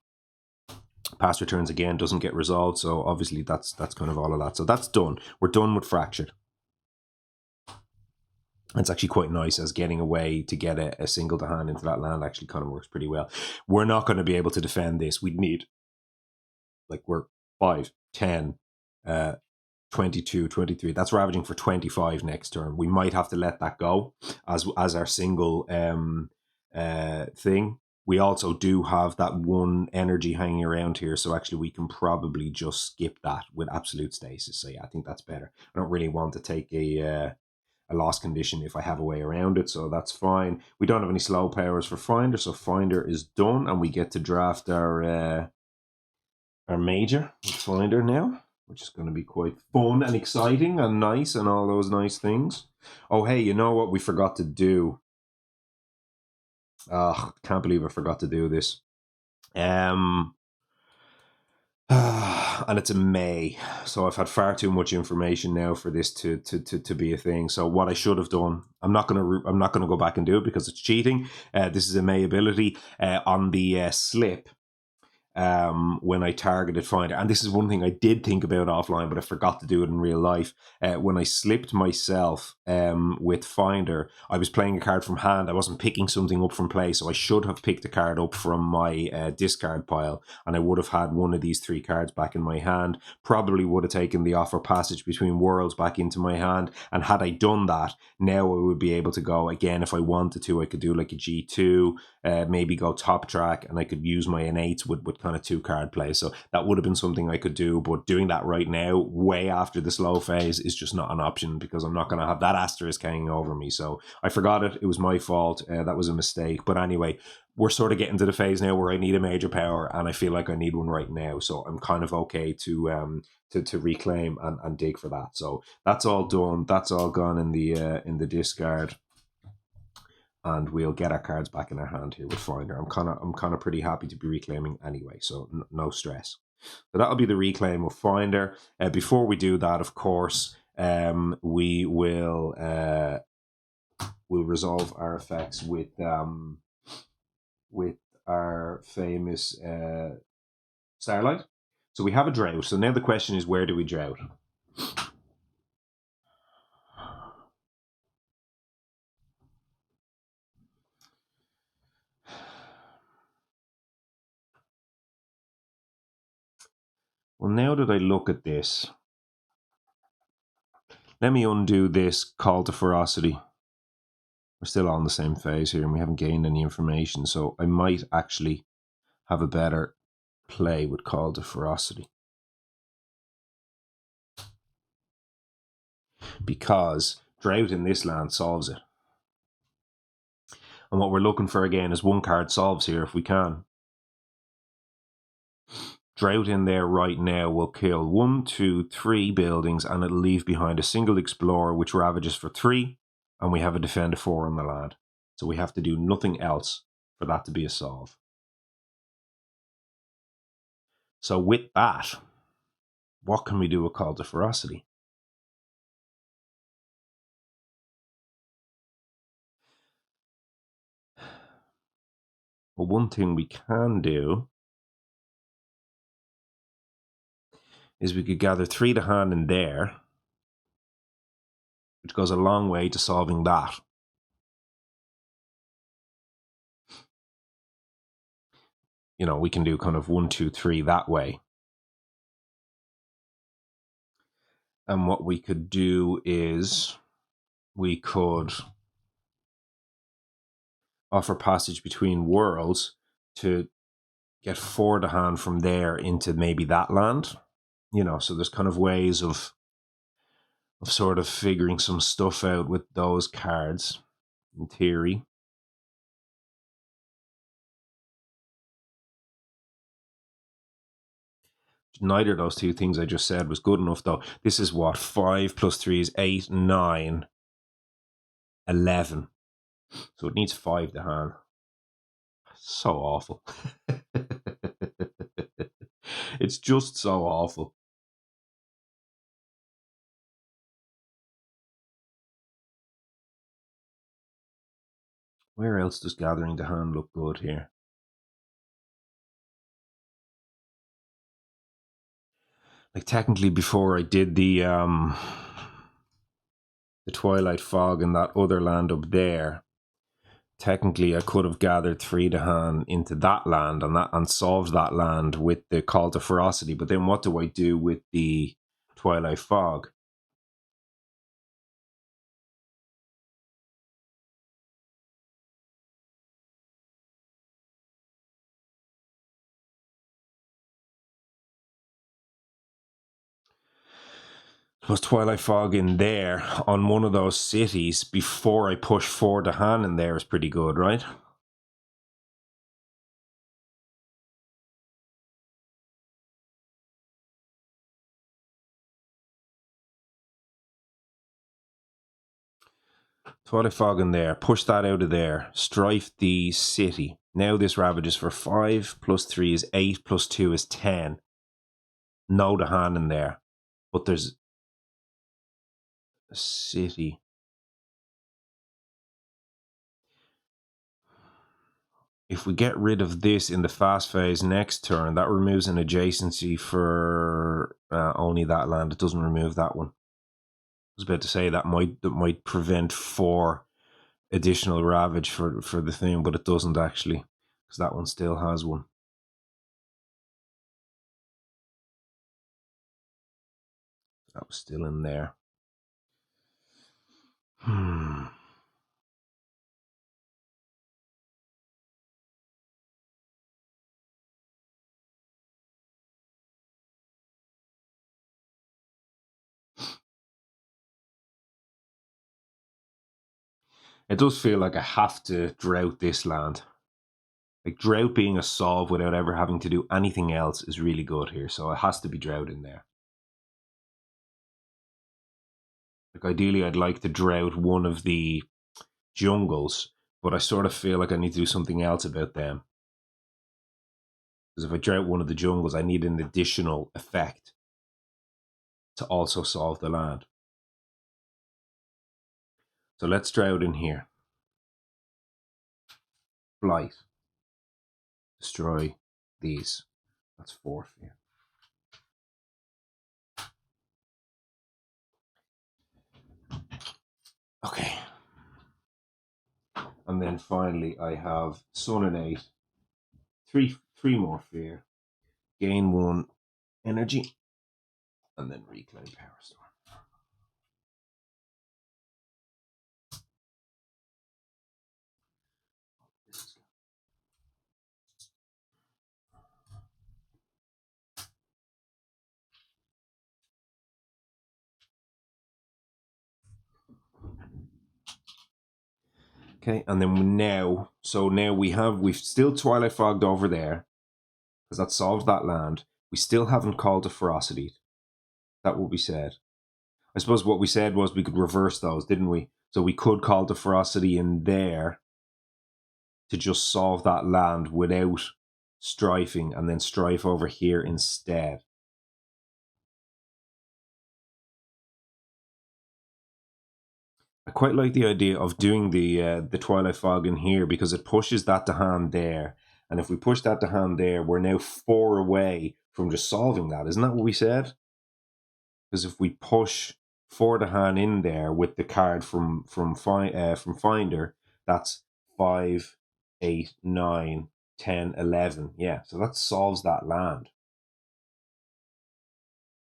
Past returns again doesn't get resolved, so obviously that's kind of all of that. So that's done. We're done with Fractured. It's actually quite nice as getting away to get a single to hand into that land actually kind of works pretty well. We're not going to be able to defend this. We'd need, like, we're 5, 10, 22, 23. That's ravaging for 25 next turn. We might have to let that go as our single thing. We also do have that 1 energy hanging around here, so actually we can probably just skip that with absolute stasis. So yeah, I think that's better. I don't really want to take a loss condition if I have a way around it, so that's fine. We don't have any slow powers for Finder, so Finder is done, and we get to draft our major with Finder now, which is going to be quite fun and exciting and nice and all those nice things. Oh, hey, you know what we forgot to do? Can't believe I forgot to do this. And it's in May, so I've had far too much information now for this to be a thing. So what I should have done, I'm not gonna go back and do it because it's cheating. This is a May ability on the slip. When I targeted Finder, and this is one thing I did think about offline, but I forgot to do it in real life. When I slipped myself with Finder, I was playing a card from hand. I wasn't picking something up from play, so I should have picked a card up from my discard pile, and I would have had one of these 3 cards back in my hand. Probably would have taken the Offer Passage Between Worlds back into my hand, and had I done that, now I would be able to go again if I wanted to. I could do like a G2, maybe go top track, and I could use my innate with kind of 2 card play. So that would have been something I could do, but doing that right now, way after the slow phase, is just not an option because I'm not going to have that asterisk hanging over me. So I forgot it. It was my fault. That was a mistake. But anyway, we're sort of getting to the phase now where I need a major power, and I feel like I need one right now. So I'm kind of okay to reclaim and dig for that. So that's all done. That's all gone in the discard. And we'll get our cards back in our hand here with Finder. I'm kind of pretty happy to be reclaiming anyway, so no stress. So that'll be the reclaim of Finder. Before we do that, of course, we will we'll resolve our effects with our famous Starlight. So we have a drought. So now the question is, where do we drought? Well, now that I look at this, let me undo this Call to Ferocity. We're still on the same phase here and we haven't gained any information, so I might actually have a better play with Call to Ferocity. Because drought in this land solves it. And what we're looking for again is 1 card solves here if we can. Drought in there right now will kill 1, 2, 3 buildings, and it'll leave behind a single explorer which ravages for 3, and we have a defend of 4 on the land. So we have to do nothing else for that to be a solve. So with that, what can we do with Call to Ferocity? Well, one thing we can do is we could gather 3 to hand in there, which goes a long way to solving that. You know, we can do kind of 1, 2, 3 that way. And what we could do is we could Offer Passage Between Worlds to get 4 to hand from there into maybe that land. You know, so there's kind of ways of sort of figuring some stuff out with those cards, in theory. Neither of those two things I just said was good enough, though. This is what? 5 plus 3 is 8, 9, 11. So it needs 5 to hand. So awful. It's just so awful. Where else does gathering the hand look good here? Like, technically, before I did the Twilight Fog and that other land up there, technically I could have gathered 3 to hand into that land and solved that land with the Call to Ferocity. But then what do I do with the Twilight Fog? Was Twilight Fog in there on one of those cities before I push 4 to hand in there is pretty good, right? Twilight Fog in there, push that out of there, strife the city. Now this ravages for 5 plus 3 is 8 plus 2 is 10. No to hand in there. But there's a city. If we get rid of this in the fast phase next turn, that removes an adjacency for only that land. It doesn't remove that one. I was about to say that might prevent 4 additional ravage for the thing, but it doesn't actually, because that one still has one. That was still in there. It does feel like I have to drought this land. Like, drought being a solve without ever having to do anything else is really good here, so it has to be drought in there. Like, ideally I'd like to drought one of the jungles, but I sort of feel like I need to do something else about them. Because if I drought one of the jungles, I need an additional effect to also solve the land. So let's drought in here. Blight. Destroy these. That's 4 here. Okay. And then finally I have Sun and 8. 3 more fear. Gain 1 energy. And then reclaim Power Storm. Okay, and then now we've still Twilight Fogged over there, because that solved that land. We still haven't called to Ferocity. That what we said. I suppose what we said was we could reverse those, didn't we? So we could call to Ferocity in there to just solve that land without strifing, and then strife over here instead. I quite like the idea of doing the Twilight Fog in here, because it pushes that to hand there. And if we push that to hand there, we're now 4 away from just solving that. Isn't that what we said? Because if we push 4 to hand in there with the card from Finder, that's 5, 8, 9, 10, 11. Yeah, so that solves that land.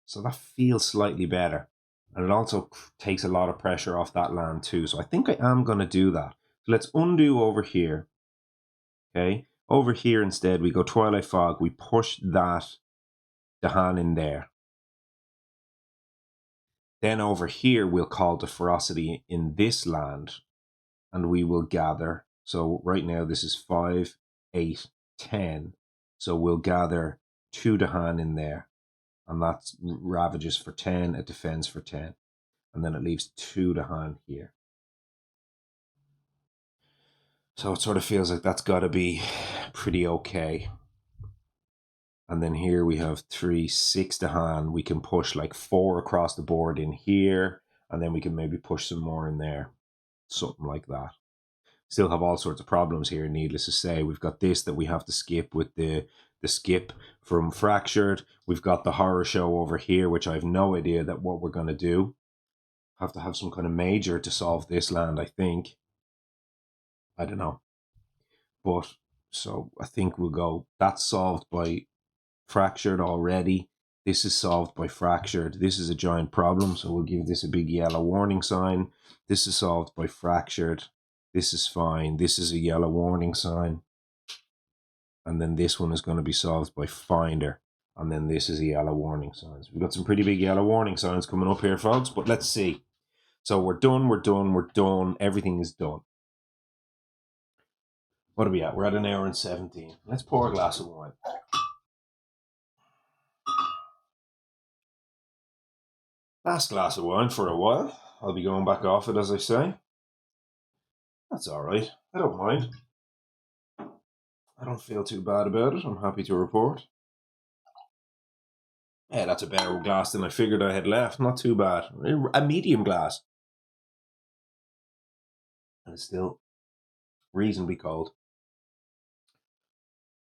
So that feels slightly better. And it also takes a lot of pressure off that land too. So I think I am going to do that. So let's undo over here. Okay. Over here instead, we go Twilight Fog. We push that Dahan in there. Then over here, we'll call the ferocity in this land, and we will gather. So right now, this is 5, 8, 10. So we'll gather 2 to hand in there, and that's ravages for 10, it defends for 10. And then it leaves 2 to hand here. So it sort of feels like that's got to be pretty okay. And then here we have 3, 6 to hand. We can push like 4 across the board in here, and then we can maybe push some more in there. Something like that. Still have all sorts of problems here, needless to say. We've got this that we have to skip with the skip from Fractured. We've got the horror show over here, which I have no idea that what we're going to do. Have to have some kind of major to solve this land, I think. I don't know. But, so I think we'll go, that's solved by Fractured already. This is solved by Fractured. This is a giant problem, so we'll give this a big yellow warning sign. This is solved by Fractured. This is fine. This is a yellow warning sign. And then this one is going to be solved by Finder. And then this is a yellow warning sign. So we've got some pretty big yellow warning signs coming up here, folks. But let's see. So we're done, we're done, we're done. Everything is done. What are we at? We're at 1 hour and 17. Let's pour a glass of wine. Last glass of wine for a while. I'll be going back off it, as I say. That's all right. I don't mind. I don't feel too bad about it. I'm happy to report. Yeah, that's a better glass than I figured I had left. Not too bad. A medium glass. And it's still reasonably cold.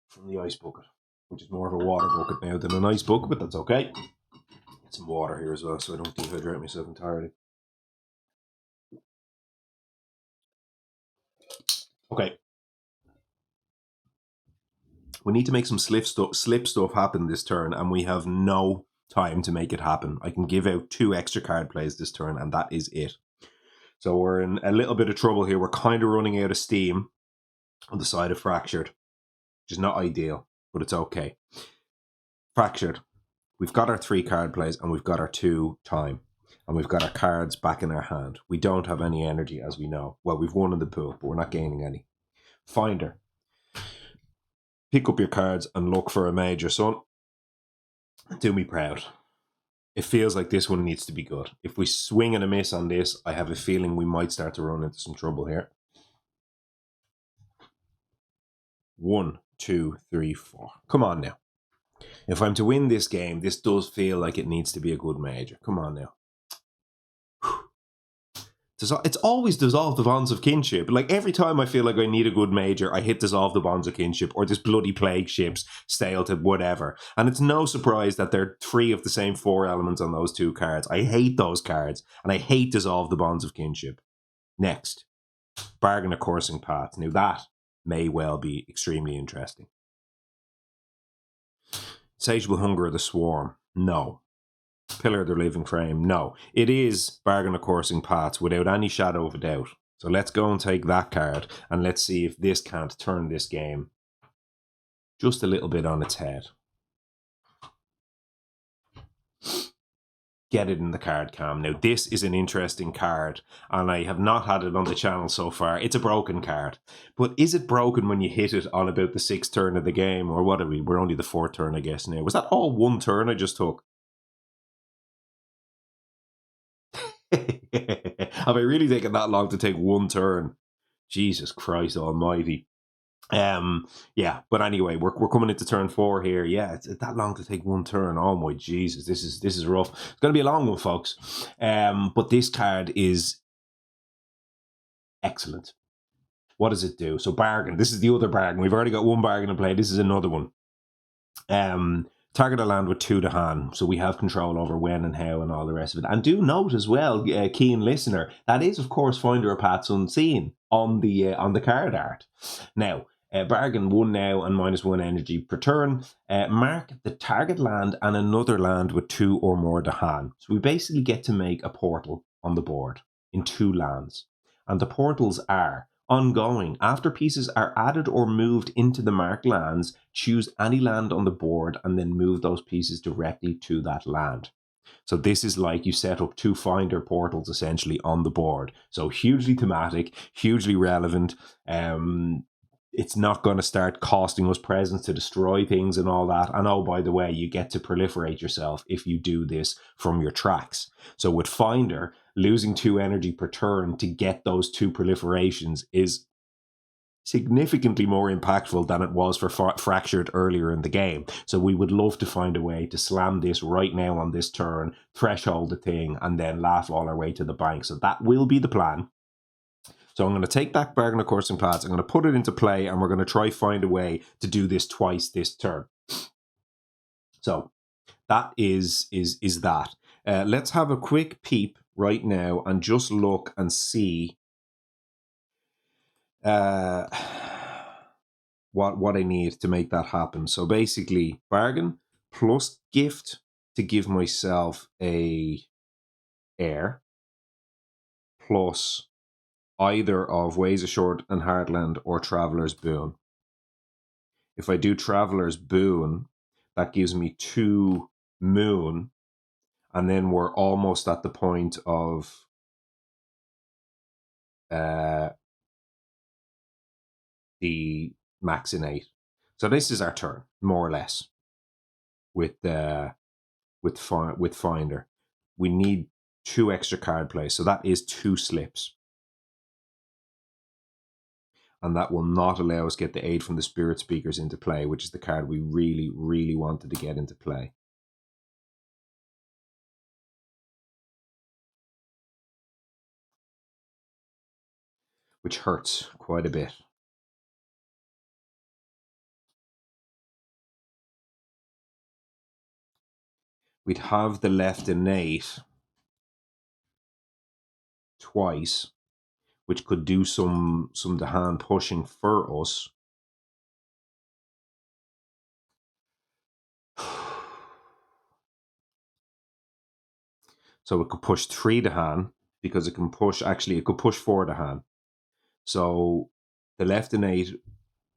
From the ice bucket, which is more of a water bucket now than an ice bucket, but that's okay. Get some water here as well so I don't dehydrate myself entirely. Okay. We need to make some slip stuff happen this turn, and we have no time to make it happen. I can give out 2 extra card plays this turn, and that is it. So we're in a little bit of trouble here. We're kind of running out of steam on the side of Fractured, which is not ideal, but it's okay. Fractured. We've got our 3 card plays, and we've got our 2 time. And we've got our cards back in our hand. We don't have any energy, as we know. Well, we've won in the pool, but we're not gaining any. Finder. Pick up your cards and look for a major, son. Do me proud. It feels like this one needs to be good. If we swing and a miss on this, I have a feeling we might start to run into some trouble here. 1, 2, 3, 4. Come on now. If I'm to win this game, this does feel like it needs to be a good major. Come on now. It's always dissolve the bonds of kinship. Like every time I feel like I need a good major, I hit dissolve the bonds of kinship, or this bloody plague ships stale to whatever. And it's no surprise that there are 3 of the same 4 elements on those 2 cards. I hate those cards, and I hate dissolve the bonds of kinship. Next, bargain of coursing paths. Now that may well be extremely interesting. Satiable hunger of the swarm. No. Pillar of the living frame. No. It is bargain of coursing paths without any shadow of a doubt. So let's go and take that card, and let's see if this can't turn this game just a little bit on its head. Get it in the card cam. Now this is an interesting card, and I have not had it on the channel so far. It's a broken card. But is it broken when you hit it on about the 6th turn of the game? Or what are we? We're only the 4th turn, I guess, now. Was that all 1 turn I just took? Have I really taken that long to take 1 turn? Jesus Christ almighty. Yeah, but anyway, we're coming into turn 4 here. Yeah, it's that long to take 1 turn. Oh my Jesus, this is rough. It's gonna be a long one, folks. But this card is excellent. What does it do? So bargain. This is the other bargain. We've already got 1 bargain in play. This is another one. Target a land with 2 to hand, so we have control over when and how and all the rest of it. And do note as well, keen listener, that is of course Finder of Paths Unseen on the card art. Now, bargain 1 now and -1 energy per turn. Mark the target land and another land with 2 or more to hand. So we basically get to make a portal on the board in 2 lands, and the portals are ongoing. After pieces are added or moved into the marked lands, choose any land on the board and then move those pieces directly to that land. So this is like you set up 2 finder portals essentially on the board. So hugely thematic, hugely relevant. It's not going to start costing us presents to destroy things and all that. And oh, by the way, you get to proliferate yourself if you do this from your tracks. So with Finder, losing 2 energy per turn to get those 2 proliferations is significantly more impactful than it was for Fractured earlier in the game. So we would love to find a way to slam this right now on this turn, threshold the thing, and then laugh all our way to the bank. So that will be the plan. So I'm going to take that Bargain of Coursing Paths, I'm going to put it into play, and we're going to try find a way to do this twice this turn. So that is that. Let's have a quick peep right now and just look and see what I need to make that happen. So basically, bargain plus gift to give myself a heir, plus either of Ways Assured and Heartland or Traveler's Boon. If I do Traveler's Boon, that gives me 2 moon, and then we're almost at the point of the max innate. So this is our turn, more or less, with Finder. We need 2 extra card plays, so that is 2 slips. And that will not allow us get the aid from the Spirit Speakers into play, which is the card we really, really wanted to get into play. Which hurts quite a bit. We'd have the left innate twice, which could do some the hand pushing for us. So it could push 3 to hand, because it can push, actually it could push 4 to hand. So the left innate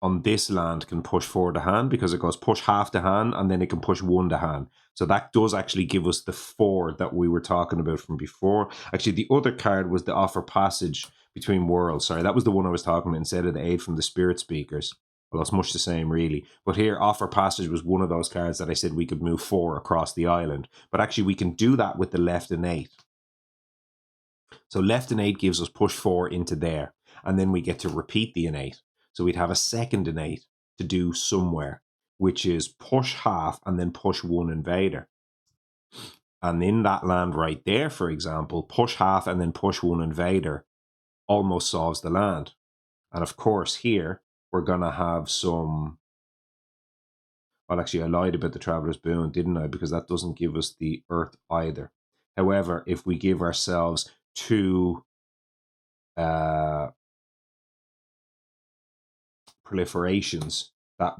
on this land can push 4 to hand, because it goes push half to hand, and then it can push 1 to hand. So that does actually give us the 4 that we were talking about from before. Actually, the other card was the Offer Passage Between Worlds. Sorry, that was the one I was talking about instead of the aid from the Spirit Speakers. Well, it's much the same, really. But here, Offer Passage was one of those cards that I said we could move 4 across the island. But actually, we can do that with the left innate. So left innate gives us push 4 into there. And then we get to repeat the innate. So we'd have a second innate to do somewhere, which is push half and then push 1 Invader. And in that land right there, for example, push half and then push 1 Invader almost solves the land. And of course, here, we're going to have some... Well, actually, I lied about the Traveler's Boon, didn't I? Because that doesn't give us the Earth either. However, if we give ourselves 2 proliferations, that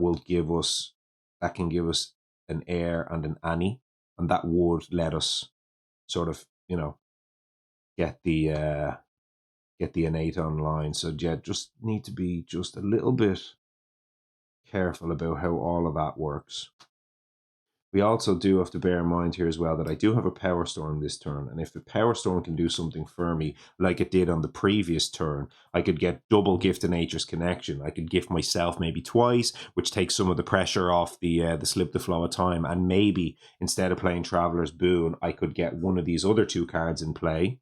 can give us an heir and an Annie, and that would let us sort of, get the innate online. So yeah, just need to be just a little bit careful about how all of that works. We also do have to bear in mind here as well that I do have a Power Storm this turn, and if the Power Storm can do something for me like it did on the previous turn, I could get double Gift of Nature's Connection. I could gift myself maybe twice, which takes some of the pressure off the slip the flow of time, and maybe instead of playing Traveler's Boon, I could get one of these other 2 cards in play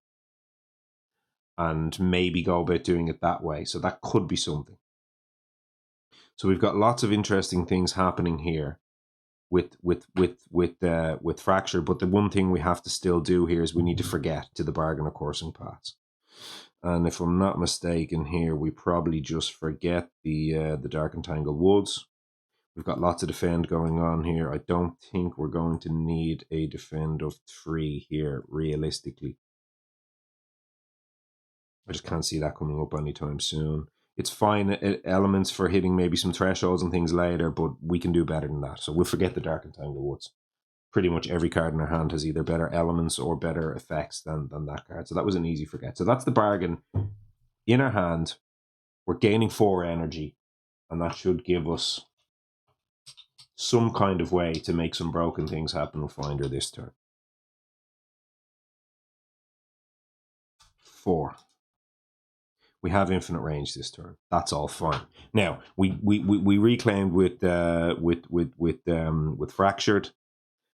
and maybe go about doing it that way. So that could be something. So we've got lots of interesting things happening here with Fracture, but the one thing we have to still do here is we need to forget to the Bargain of Coursing Paths. And if I'm not mistaken here, we probably just forget the Dark and Tangled Woods. We've got lots of defend going on here. I don't think we're going to need a defend of 3 here, realistically. I just can't see that coming up anytime soon. It's fine elements for hitting maybe some thresholds and things later, but we can do better than that. So we'll forget the Dark and Tangled Woods. Pretty much every card in our hand has either better elements or better effects than that card. So that was an easy forget. So that's the bargain in our hand. We're gaining 4 energy, and that should give us some kind of way to make some broken things happen with Finder this turn. 4. We have infinite range this turn. That's all fine. Now we reclaimed with fractured.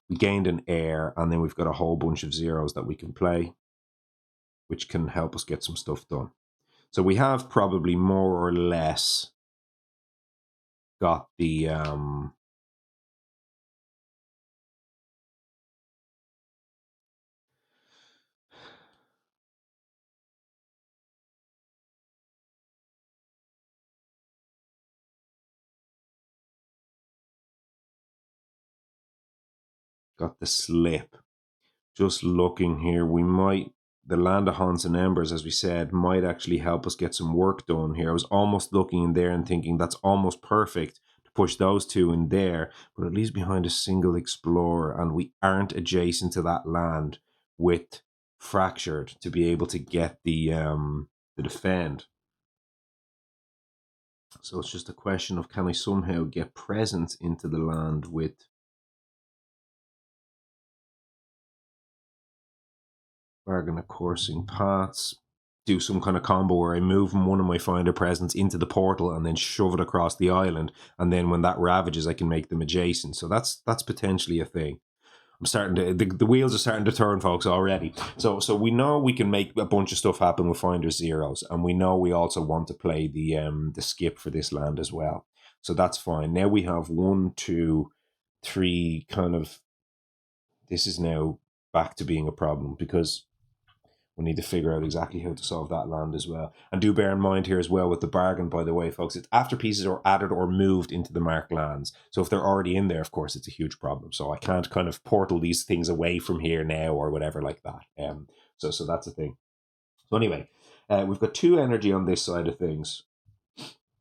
We gained an air, and then we've got a whole bunch of zeros that we can play, which can help us get some stuff done. So we have probably more or less got the slip. Just looking here, we might, the Land of Haunts and Embers, as we said, might actually help us get some work done here. I was almost looking in there and thinking that's almost perfect to push those two in there, but it leaves behind a single explorer, and we aren't adjacent to that land with fractured to be able to get the defend. So it's just a question of, can I somehow get presence into the land with bargain of coursing paths, do some kind of combo where I move one of my finder presence into the portal and then shove it across the island, and then when that ravages I can make them adjacent. So that's potentially a thing. I'm starting to, the wheels are starting to turn, folks, already. So we know we can make a bunch of stuff happen with finder zeros, and we know we also want to play the skip for this land as well. So that's fine. Now we have 1, 2, 3 kind of, this is now back to being a problem, because we need to figure out exactly how to solve that land as well. And do bear in mind here as well with the bargain, by the way, folks, it's after pieces are added or moved into the marked lands. So if they're already in there, of course, it's a huge problem. So I can't kind of portal these things away from here now or whatever like that. So that's a thing. So anyway, we've got 2 energy on this side of things.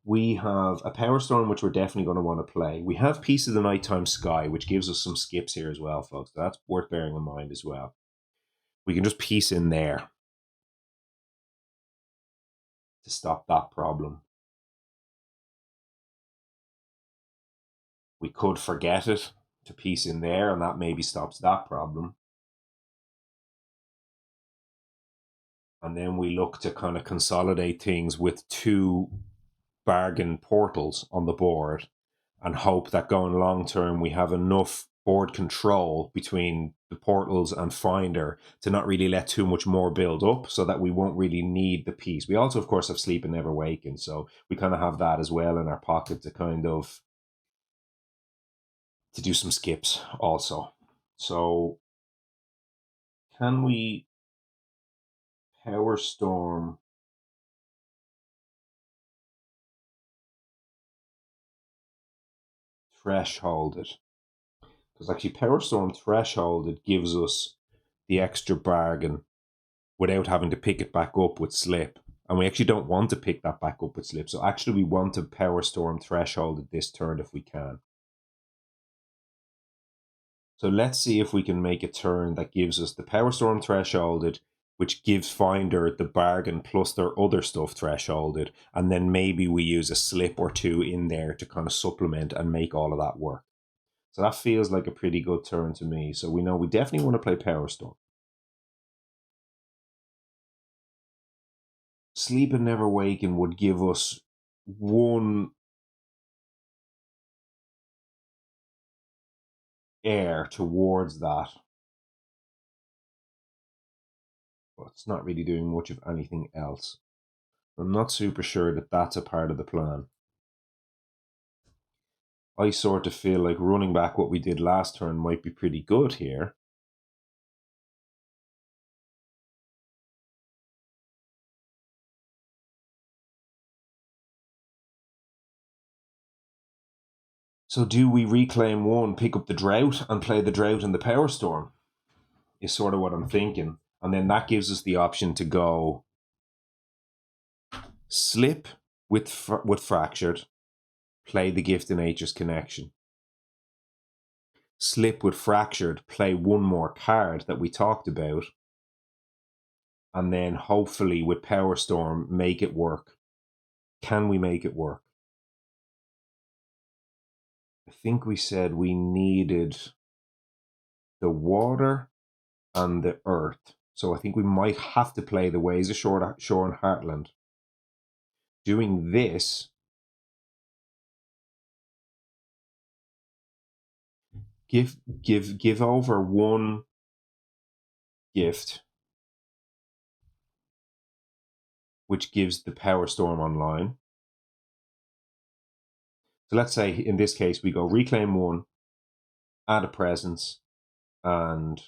We have a Power Storm, which we're definitely going to want to play. We have Piece of the Nighttime Sky, which gives us some skips here as well, folks. So that's worth bearing in mind as well. We can just piece in there to stop that problem. We could forget it to piece in there, and that maybe stops that problem. And then we look to kind of consolidate things with 2 bargain portals on the board and hope that going long term we have enough board control between the portals and finder to not really let too much more build up, so that we won't really need the piece. We also, of course, have Sleep and Never Waken, so we kind of have that as well in our pocket to kind of to do some skips also. So can we Power Storm thresholded? Because actually Power Storm thresholded gives us the extra bargain without having to pick it back up with slip. And we actually don't want to pick that back up with slip. So actually we want to Power Storm thresholded this turn if we can. So let's see if we can make a turn that gives us the Power Storm thresholded, which gives finder the bargain plus their other stuff thresholded, and then maybe we use a slip or 2 in there to kind of supplement and make all of that work. So that feels like a pretty good turn to me. So we know we definitely want to play Power Storm. Sleep and Never Waken would give us 1 air towards that, but it's not really doing much of anything else. I'm not super sure that that's a part of the plan. I sort of feel like running back what we did last turn might be pretty good here. So do we reclaim 1, pick up the Drought, and play the Drought and the Power Storm? Is sort of what I'm thinking. And then that gives us the option to go slip with fractured, play the Gift of Nature's Connection. Slip with fractured, play 1 more card that we talked about, and then hopefully with Power Storm make it work. Can we make it work? I think we said we needed the water and the earth. So I think we might have to play the Ways of Shore and Heartland. Doing this give over one gift, which gives the Power Storm online. So let's say in this case we go reclaim one, add a presence, and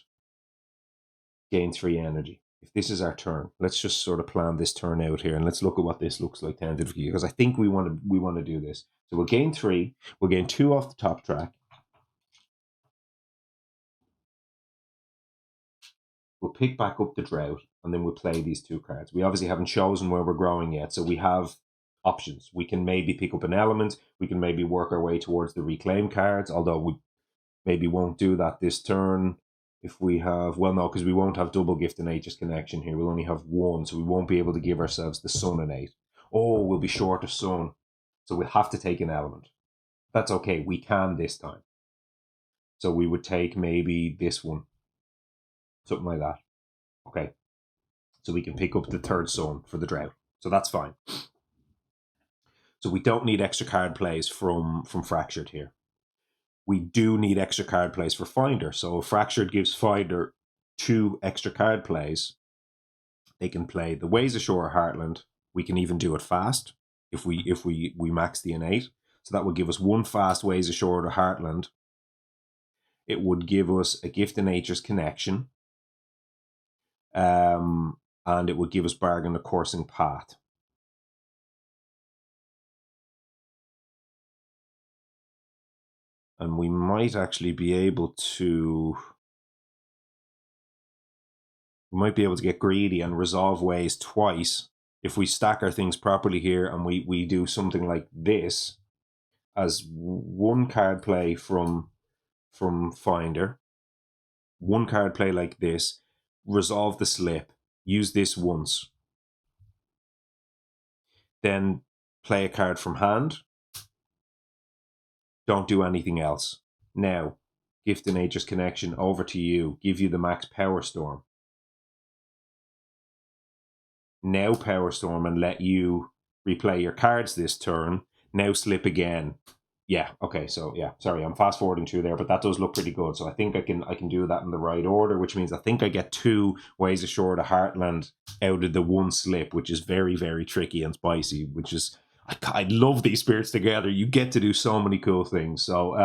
gain 3 energy. If this is our turn, let's just sort of plan this turn out here, and let's look at what this looks like tentatively, because I think we want to do this. So we'll gain 3, we'll gain 2 off the top track. We'll pick back up the Drought, and then we'll play these 2 cards. We obviously haven't chosen where we're growing yet, so we have options. We can maybe pick up an element. We can maybe work our way towards the reclaim cards, although we maybe won't do that this turn. If we have, well, no, because we won't have double gift and Nature's Connection here. We'll only have 1, so we won't be able to give ourselves the Sun and 8. Oh, we'll be short of Sun, so we'll have to take an element. That's okay. We can this time. So we would take maybe this one, something like that. Okay. So we can pick up the 3rd Sun for the Drought. So that's fine. So we don't need extra card plays from Fractured here. We do need extra card plays for Finder. So if Fractured gives Finder 2 extra card plays, they can play the Ways of Shore Heartland. We can even do it fast if we max the innate. So that would give us 1 fast Ways of Shore to Heartland. It would give us a Gift of Nature's Connection. And it would give us Bargain the Coursing Path. And we might actually be able to... We might be able to get greedy and resolve Ways twice if we stack our things properly here, and we do something like this as 1 card play from Finder, 1 card play like this, resolve the slip, use this once, then play a card from hand, don't do anything else. Now, Gift of Nature's Connection over to you, give you the max Power Storm. Now Power Storm and let you replay your cards this turn. Now slip again. Yeah, okay, so yeah, sorry, I'm fast forwarding through there, but that does look pretty good. So I think I can do that in the right order, which means I think I get 2 Ways ashore to Heartland out of the 1 slip, which is very, very tricky and spicy, which is, I love these spirits together. You get to do so many cool things. So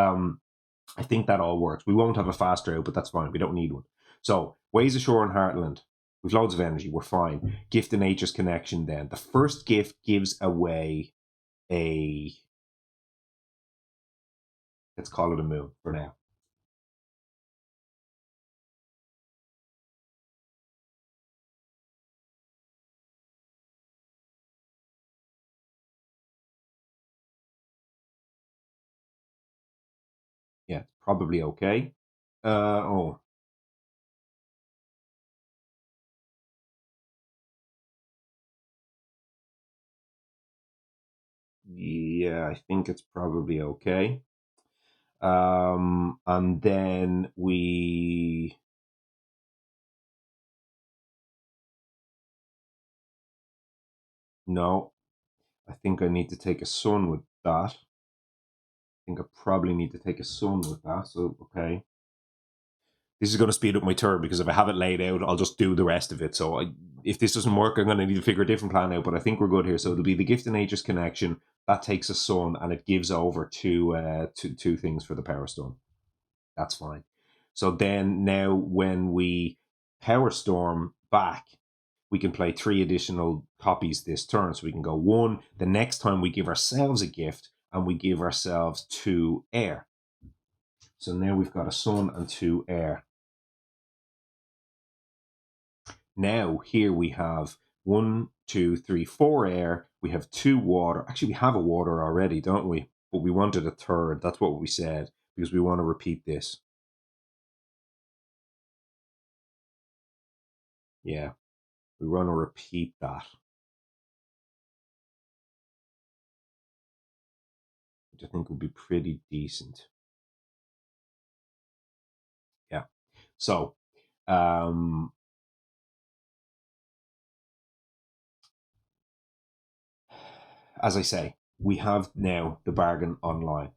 I think that all works. We won't have a fast route, but that's fine. We don't need one. So Ways ashore and Heartland. We've loads of energy. We're fine. Gift of Nature's Connection then. The first gift gives away a... Let's call it a moon for now. Yeah, probably okay. Oh. Yeah, I think it's probably okay. And then we... No, I think I need to take a sun with that. I think I probably need to take a sun with that, so okay. This is going to speed up my turn because if I have it laid out, I'll just do the rest of it. So if this doesn't work, I'm going to need to figure a different plan out, but I think we're good here. So it'll be the Gift of Nature's Connection. That takes a sun and it gives over two things for the Power Storm. That's fine. So then now when we Power Storm back, we can play 3 additional copies this turn. So we can go 1. The next time we give ourselves a gift and we give ourselves 2 air. So now we've got a sun and 2 air. Now here we have 1, 2, 3, 4 air. We have 2 water. Actually, we have a water already, don't we? But we wanted a 3rd. That's what we said because we want to repeat this. Yeah, we want to repeat that. Which I think would be pretty decent. Yeah. So, as I say, we have now the bargain online.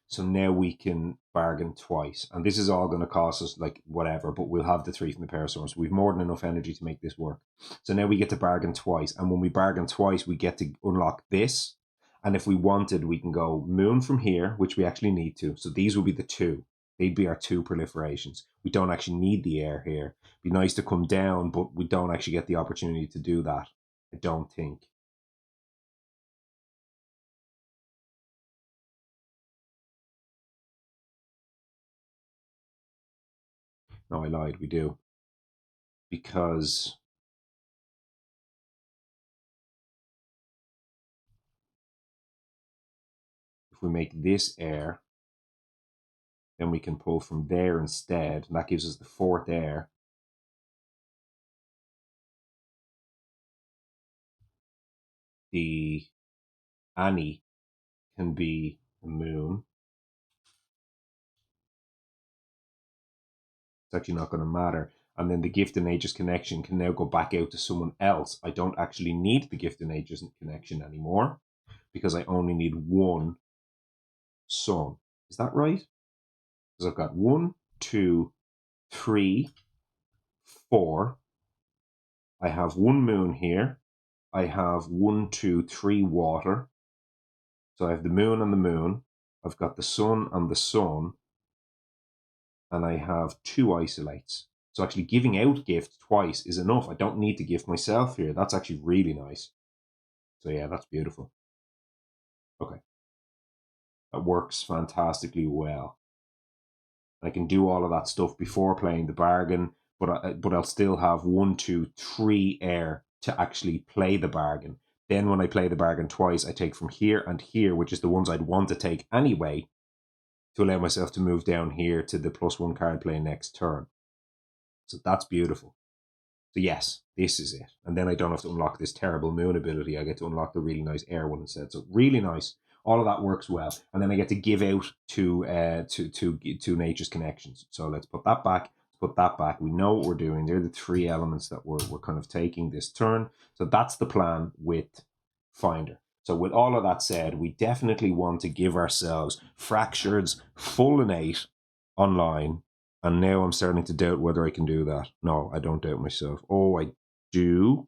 So now we can bargain twice. And this is all going to cost us like whatever, but we'll have the three from the pair source. We've more than enough energy to make this work. So now we get to bargain twice. And when we bargain twice, we get to unlock this. And if we wanted, we can go moon from here, which we actually need to. So these will be the two. They'd be our two proliferations. We don't actually need the air here. It'd be nice to come down, but we don't actually get the opportunity to do that. I don't think. No, I lied. We do. Because if we make this air, then we can pull from there instead. And that gives us the fourth air. The Annie can be the moon. It's actually not going to matter. And then the gift and ages connection can now go back out to someone else. I don't actually need the gift and ages connection anymore because I only need one sun. Is that right? Because I've got 1, 2, 3, 4. I have one moon here. I have 1, 2, 3 water. So I have the moon and the moon. I've got the sun and the sun. And I have 2 isolates. So actually giving out gift twice is enough. I don't need to gift myself here. That's actually really nice. So yeah, that's beautiful. Okay. That works fantastically well. I can do all of that stuff before playing the bargain, but I'll still have 1, 2, 3 air to actually play the bargain. Then when I play the bargain twice, I take from here and here, which is the ones I'd want to take anyway, to allow myself to move down here to the +1 card play next turn. So that's beautiful. So yes, this is it. And then I don't have to unlock this terrible moon ability. I get to unlock the really nice air one instead. So really nice. All of that works well. And then I get to give out to nature's connections. So let's put that back. Put that back. We know what we're doing. They're the 3 elements that we're kind of taking this turn. So that's the plan with Finder. So with all of that said, we definitely want to give ourselves fractures full innate online. And now I'm starting to doubt whether I can do that. No, I don't doubt myself. Oh, I do.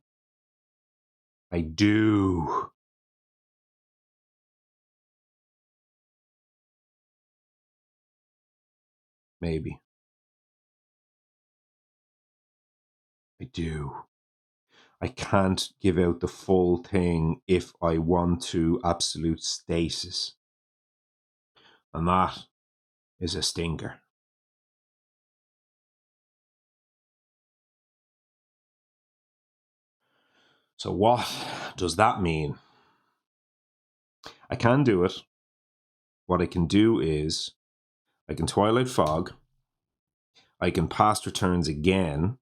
I do. Maybe. I do. I can't give out the full thing if I want to absolute stasis. And that is a stinker. So what does that mean? I can do it. What I can do is I can Twilight Fog. I can past returns again.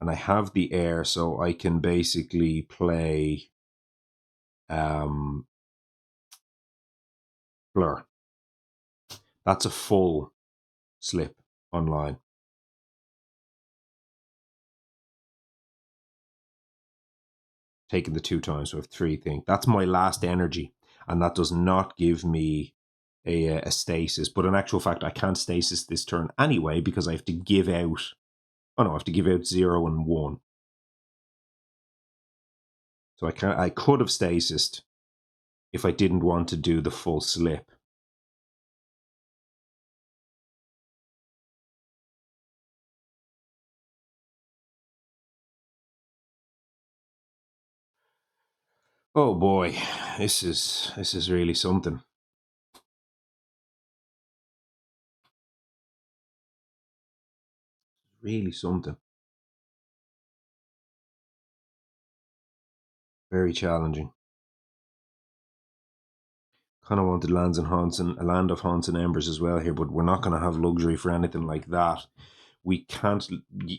And I have the air, so I can basically play Blur. That's a full slip online. Taking the 2 times, so I have 3 things. That's my last energy, and that does not give me a stasis. But in actual fact, I can't stasis this turn anyway because I have to give out. Oh no, I have to give out 0 and 1. So I could have stasised if I didn't want to do the full slip. Oh boy, this is really something. Really something. Very challenging. Kind of wanted lands and haunts and a land of haunts and embers as well here, but we're not going to have luxury for anything like that. We can't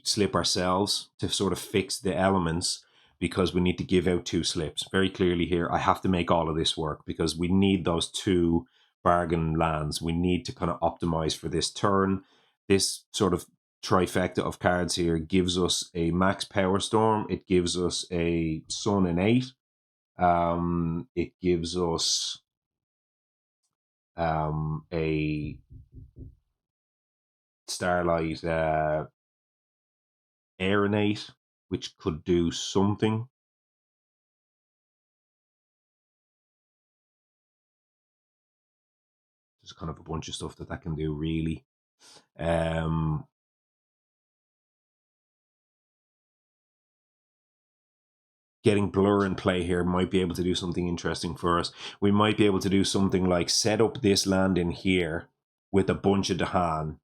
slip ourselves to sort of fix the elements because we need to give out 2 slips. Very clearly here, I have to make all of this work because we need those 2 bargain lands. We need to kind of optimize for this turn. This sort of trifecta of cards here gives us a max power storm. It gives us a sun in 8. It gives us a Starlight Aeronate, which could do something. There's kind of a bunch of stuff that can do, really. Getting Blur in play here might be able to do something interesting for us. We might be able to do something like set up this land in here with a bunch of Dahan.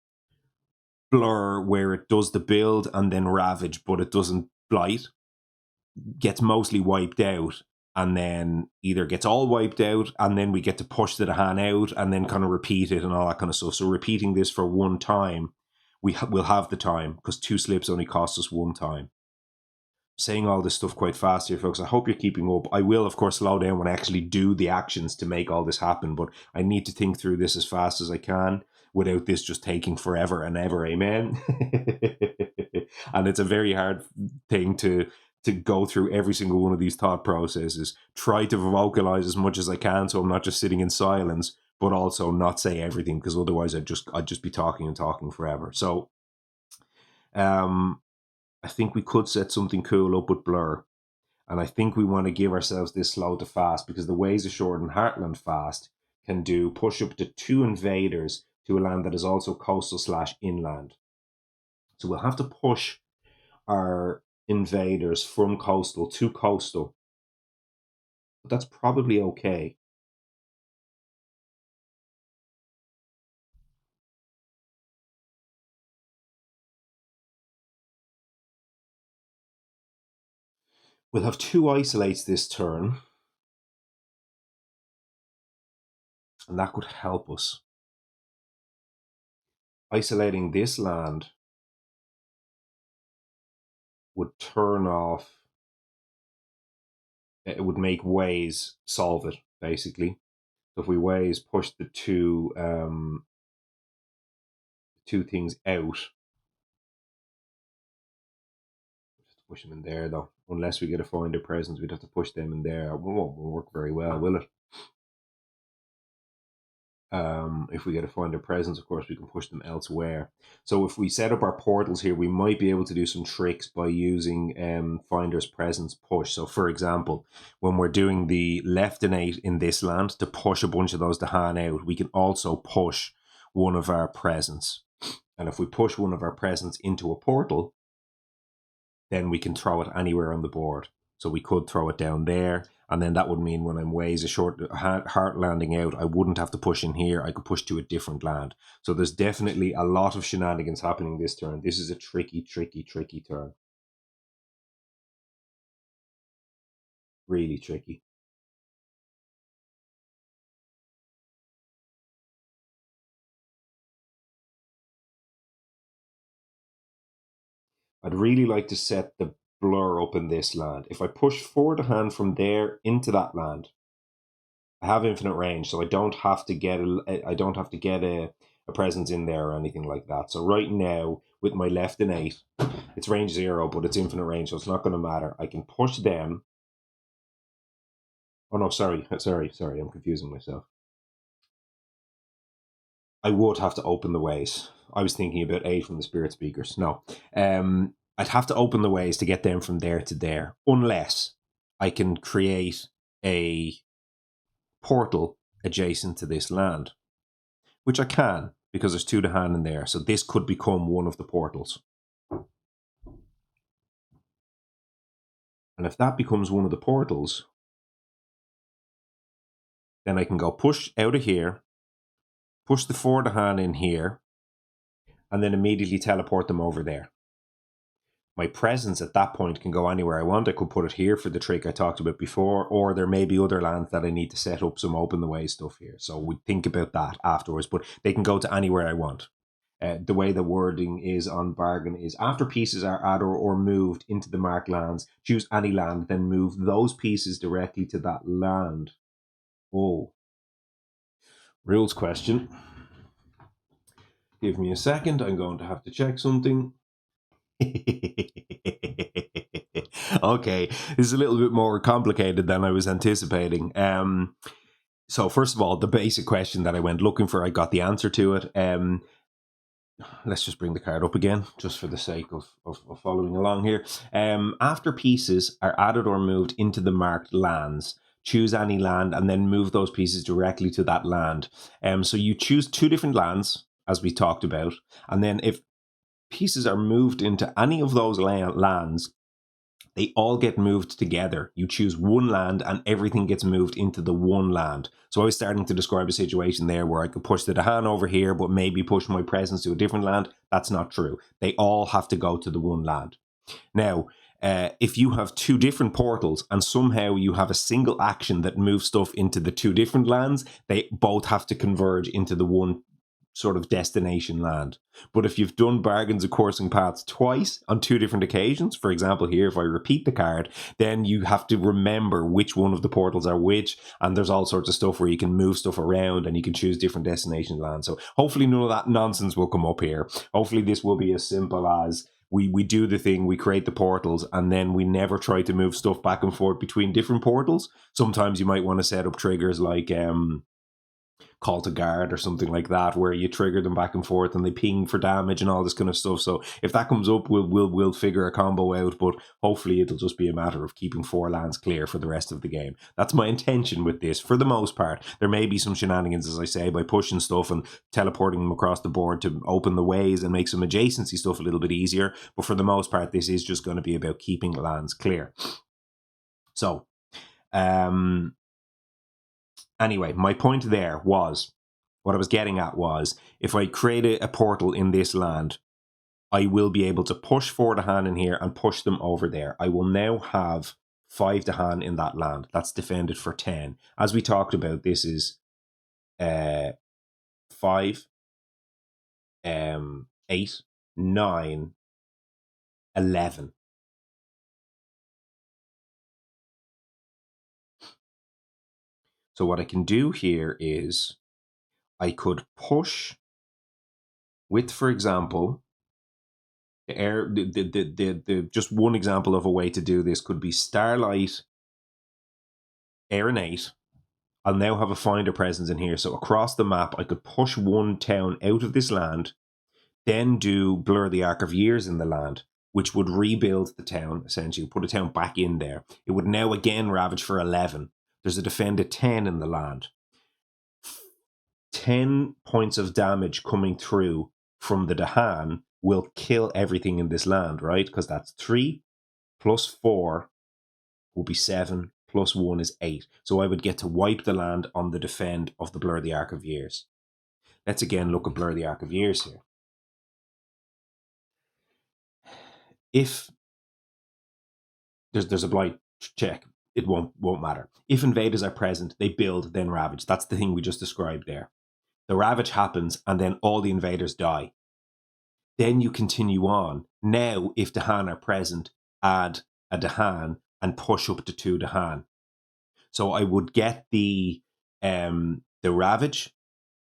Blur where it does the build and then Ravage, but it doesn't blight. Gets mostly wiped out, and then either gets all wiped out, and then we get to push the Dahan out, and then kind of repeat it and all that kind of stuff. So repeating this for one time, we'll have the time, because 2 slips only cost us 1 time. Saying all this stuff quite fast here, folks. I hope you're keeping up. I will, of course, slow down when I actually do the actions to make all this happen, but I need to think through this as fast as I can without this just taking forever and ever. Amen. And it's a very hard thing to go through every single one of these thought processes. Try to vocalize as much as I can, so I'm not just sitting in silence, but also not say everything, because otherwise I'd just be talking and talking forever. So, I think we could set something cool up with Blur. And I think we want to give ourselves this slow to fast, because the Ways of Short and Heartland fast can do push up to 2 invaders to a land that is also coastal / inland. So we'll have to push our invaders from coastal to coastal. But that's probably okay. We'll have 2 isolates this turn, and that could help us. Isolating this land would turn off, it would make Ways solve it, basically. So if we Ways push the 2 things out, push them in there, though. Unless we get a Finder Presence, we'd have to push them in there. It won't work very well, will it? If we get a Finder Presence, of course, we can push them elsewhere. So if we set up our portals here, we might be able to do some tricks by using Finder's Presence push. So, for example, when we're doing the Leftinate in this land to push a bunch of those Dahan out, we can also push one of our Presence. And if we push one of our Presence into a portal, then we can throw it anywhere on the board. So we could throw it down there, and then that would mean when I'm Ways of Short Heart landing out, I wouldn't have to push in here. I could push to a different land. So there's definitely a lot of shenanigans happening this turn. This is a tricky turn. Really tricky. I'd really like to set the Blur up in this land. If I push forward a hand from there into that land, I have infinite range, so I don't have to get a Presence in there or anything like that. So right now, with my Leftinate, it's range 0, but it's infinite range, so it's not going to matter. I can push them. Oh no, sorry, I'm confusing myself. I would have to open the Ways. I was thinking about 8 from the Spirit Speakers. No. I'd have to open the Ways to get them from there to there, unless I can create a portal adjacent to this land, which I can, because there's 2 to hand in there. So this could become one of the portals. And if that becomes one of the portals, then I can go push out of here, push the 4 to hand in here, and then immediately teleport them over there. My Presence at that point can go anywhere I want. I could put it here for the trick I talked about before, or there may be other lands that I need to set up some open the way stuff here. So we think about that afterwards, but they can go to anywhere I want. The way the wording is on Bargain is after pieces are added or moved into the marked lands, choose any land, then move those pieces directly to that land. Oh. Rules question. Give me a second. I'm going to have to check something. Okay, this is a little bit more complicated than I was anticipating. So first of all, the basic question that I went looking for, I got the answer to it. Let's just bring the card up again, just for the sake of following along here. After pieces are added or moved into the marked lands, choose any land and then move those pieces directly to that land. So you choose two different lands, as we talked about, and then if pieces are moved into any of those lands, they all get moved together. You choose one land and everything gets moved into the one land. So I was starting to describe a situation there where I could push the Dahan over here, but maybe push my presence to a different land. That's not true. They all have to go to the one land. Now, if you have two different portals and somehow you have a single action that moves stuff into the two different lands, they both have to converge into the one sort of destination land. But if you've done bargains of coursing paths twice on two different occasions, for example here, if I repeat the card, then you have to remember which one of the portals are which, and there's all sorts of stuff where you can move stuff around and you can choose different destination lands. So hopefully none of that nonsense will come up here. Hopefully this will be as simple as we do the thing, we create the portals, and then we never try to move stuff back and forth between different portals. Sometimes you might want to set up triggers like call to guard or something like that, where you trigger them back and forth and they ping for damage and all this kind of stuff. So if that comes up, we'll figure a combo out, but hopefully it'll just be a matter of keeping 4 lands clear for the rest of the game. That's my intention with this for the most part. There may be some shenanigans, as I say, by pushing stuff and teleporting them across the board to open the ways and make some adjacency stuff a little bit easier, but for the most part this is just going to be about keeping lands clear. So anyway, my point there was, what I was getting at was, if I create a portal in this land, I will be able to push 4 Dahan in here and push them over there. I will now have 5 Dahan in that land. That's defended for 10. As we talked about, this is 5, 8, 9, 11. So what I can do here is I could push with, for example, just one example of a way to do this could be Starlight, Air and 8. I'll now have a finder presence in here. So across the map, I could push one town out of this land, then do Blur the Arc of Years in the land, which would rebuild the town, essentially, put a town back in there. It would now again ravage for 11. There's a defended 10 in the land. 10 points of damage coming through from the Dahan will kill everything in this land, right? Because that's 3 plus 4 will be 7, plus 1 is 8. So I would get to wipe the land on the defend of the Blur the Arc of Years. Let's again look at Blur the Arc of Years here. If there's a blight check, it won't matter. If invaders are present, they build, then ravage. That's the thing we just described there. The ravage happens, and then all the invaders die. Then you continue on. Now, if Dahan are present, add a Dahan and push up to 2 Dahan. So I would get the ravage,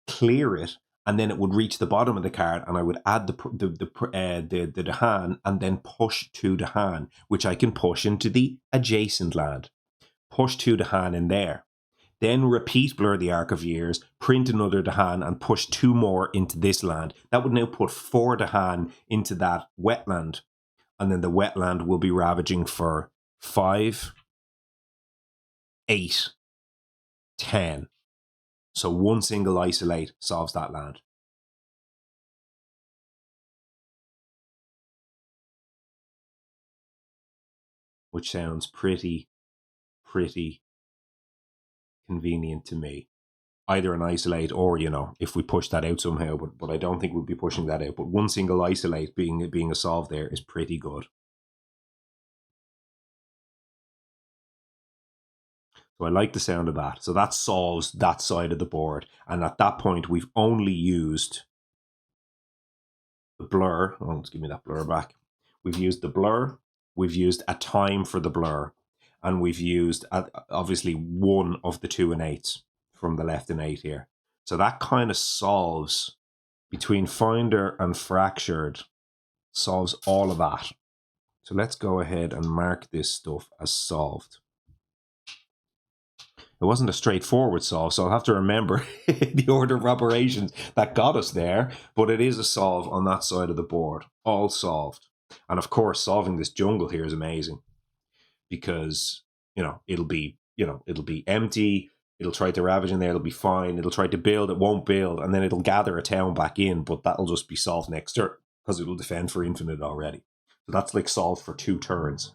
clear it, and then it would reach the bottom of the card, and I would add the Dahan and then push 2 Dahan, which I can push into the adjacent land. Push 2 Dahan in there. Then repeat Blur the Arc of Years, print another Dahan, and push 2 more into this land. That would now put 4 Dahan into that wetland. And then the wetland will be ravaging for 5, 8, 10. So one single isolate solves that land. Which sounds pretty convenient to me. Either an isolate or, if we push that out somehow, but I don't think we'll be pushing that out. But one single isolate being a solve there is pretty good. So I like the sound of that. So that solves that side of the board. And at that point, we've only used the blur. Oh, let's give me that blur back. We've used the blur. We've used a time for the blur. And we've used, obviously, one of the 2 and 8s from the left and 8 here. So that kind of solves, between Finder and Fractured, solves all of that. So let's go ahead and mark this stuff as solved. It wasn't a straightforward solve, so I'll have to remember the order of operations that got us there, but it is a solve on that side of the board, all solved. And of course, solving this jungle here is amazing because, it'll be empty, it'll try to ravage in there, it'll be fine, it'll try to build, it won't build, and then it'll gather a town back in, but that'll just be solved next turn because it'll defend for infinite already. So that's like solved for 2 turns.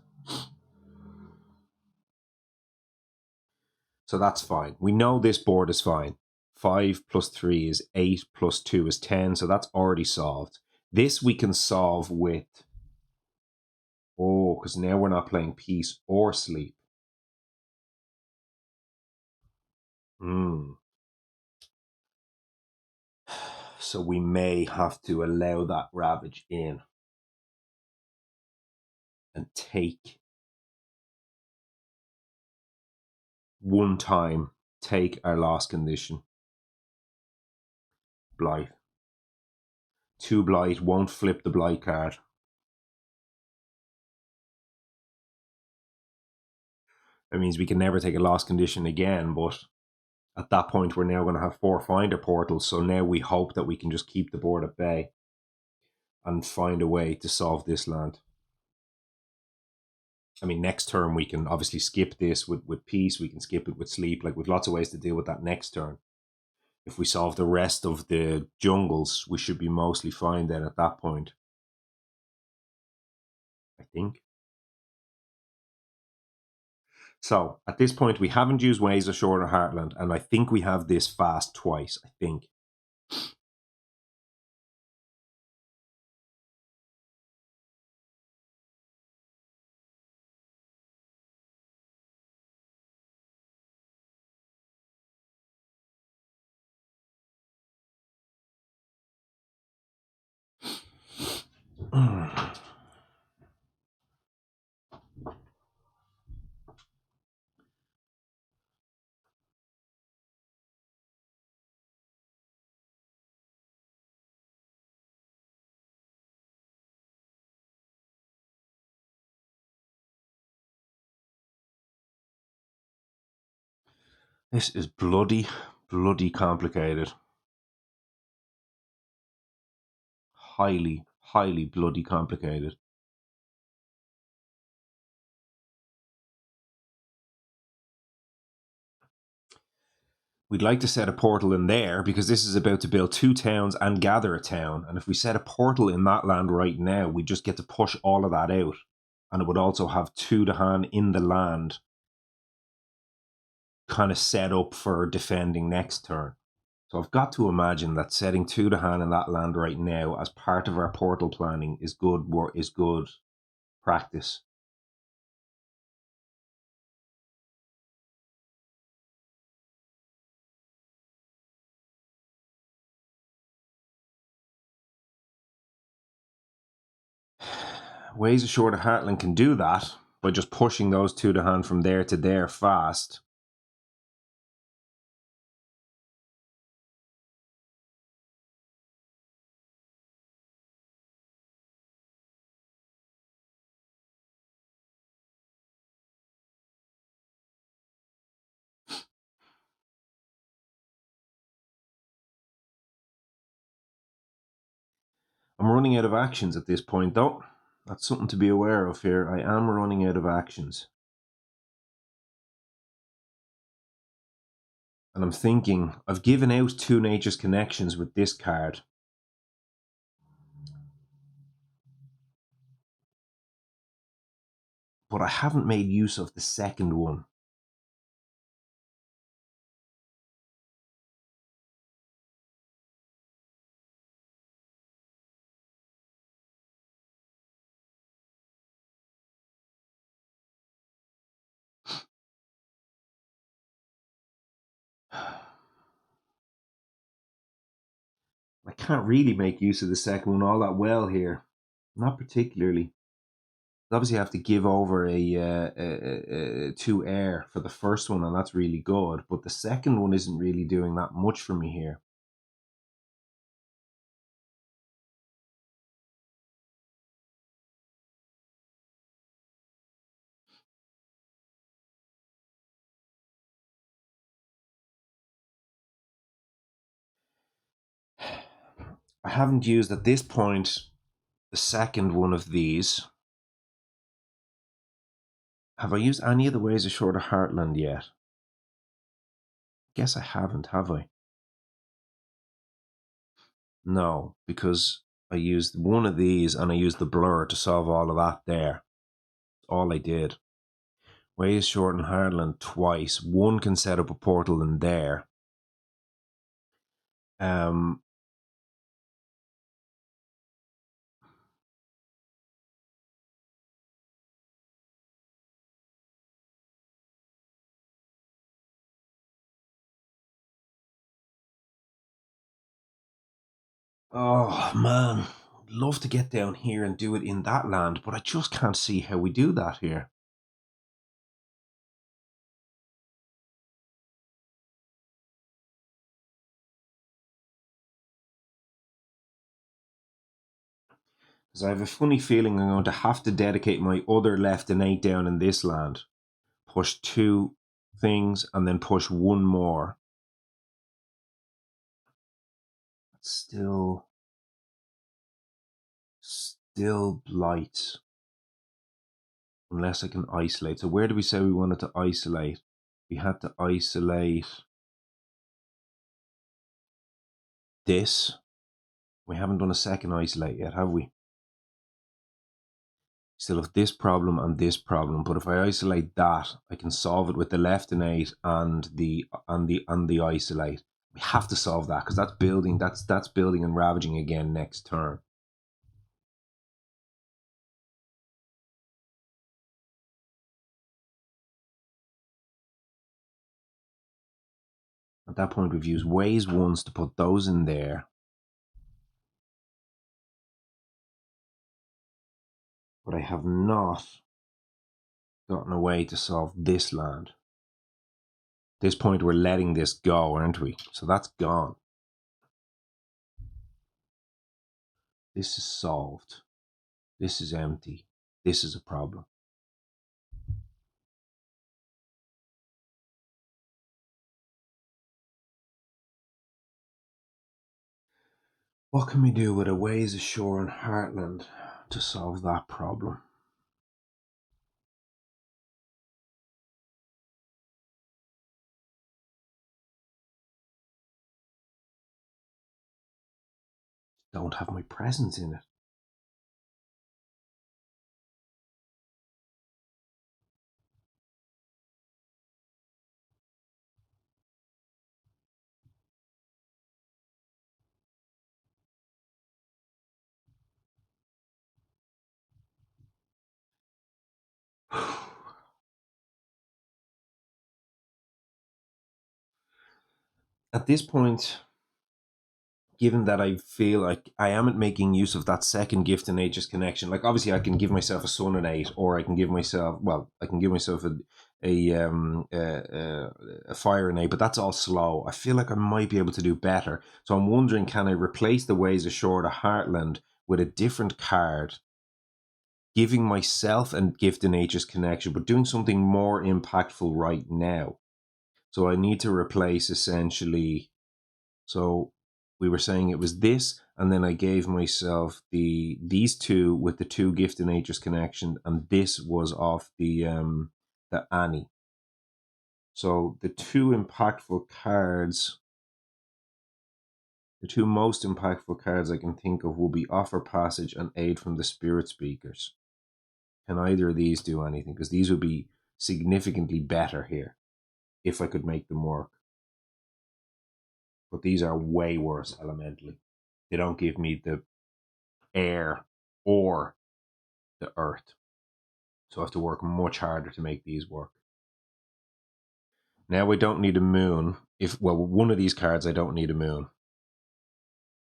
So that's fine. We know this board is fine. 5 plus 3 is 8 plus 2 is 10. So that's already solved. This we can solve with... Oh, because now we're not playing peace or sleep. So we may have to allow that ravage in. And take... One time, take our last condition. Blight. 2 blight, won't flip the blight card. That means we can never take a lost condition again, but at that point we're now going to have 4 finder portals, so now we hope that we can just keep the board at bay and find a way to solve this land. I mean, next turn we can obviously skip this with peace, we can skip it with sleep, like with lots of ways to deal with that next turn. If we solve the rest of the jungles, we should be mostly fine then at that point, I think. So at this point, we haven't used Ways of Shorter Heartland, and I think we have this fast twice, I think. This is bloody complicated. Highly bloody complicated. We'd like to set a portal in there because this is about to build 2 towns and gather a town. And if we set a portal in that land right now, we just get to push all of that out. And it would also have 2 to hand in the land kind of set up for defending next turn. So I've got to imagine that setting 2 to hand in that land right now as part of our portal planning is good practice. Ways of Shorter Heartland can do that by just pushing those 2 to hand from there to there fast. I'm running out of actions at this point, though. That's something to be aware of here. I am running out of actions. And I'm thinking, I've given out 2 Nature's Connections with this card. But I haven't made use of the second one. I can't really make use of the second one all that well here. Not particularly. Obviously, I have to give over a 2 air for the first one, and that's really good. But the second one isn't really doing that much for me here. I haven't used at this point the second one of these. Have I used any of the Ways Ashore to Heartland yet? Guess I haven't, have I? No, because I used one of these and I used the blur to solve all of that there. All I did. Ways Short and Heartland twice. One can set up a portal in there. Oh man, I'd love to get down here and do it in that land, but I just can't see how we do that here. Because I have a funny feeling I'm going to have to dedicate my other left innate down in this land. Push 2 things and then push 1 more. Still blight. Unless I can isolate. So where do we say we wanted to isolate? We had to isolate this. We haven't done a second isolate yet, have we? Still have this problem and this problem, but if I isolate that, I can solve it with the left innate and the isolate. We have to solve that because that's building and ravaging again next turn. At that point, we've used ways once to put those in there. But I have not gotten a way to solve this land. At this point, we're letting this go, aren't we? So that's gone. This is solved. This is empty. This is a problem. What can we do with a Ways Ashore in Heartland to solve that problem? Don't have my presence in it. At this point, given that I feel like I am making use of that second gift in nature's connection, like obviously I can give myself a sun innate, or I can give myself a fire innate, but that's all slow. I feel like I might be able to do better. So I'm wondering, can I replace the Ways Ashore to Heartland with a different card, giving myself a gift in nature's connection, but doing something more impactful right now? So I need to replace essentially. So we were saying it was this, and then I gave myself these two with the 2 gift in nature's connection, and this was off the Annie. So the 2 impactful cards, the 2 most impactful cards I can think of will be Offer Passage and Aid from the Spirit Speakers. Can either of these do anything? Because these would be significantly better here if I could make them work. But these are way worse elementally. They don't give me the air or the earth. So I have to work much harder to make these work. Now I don't need a moon. One of these cards I don't need a moon.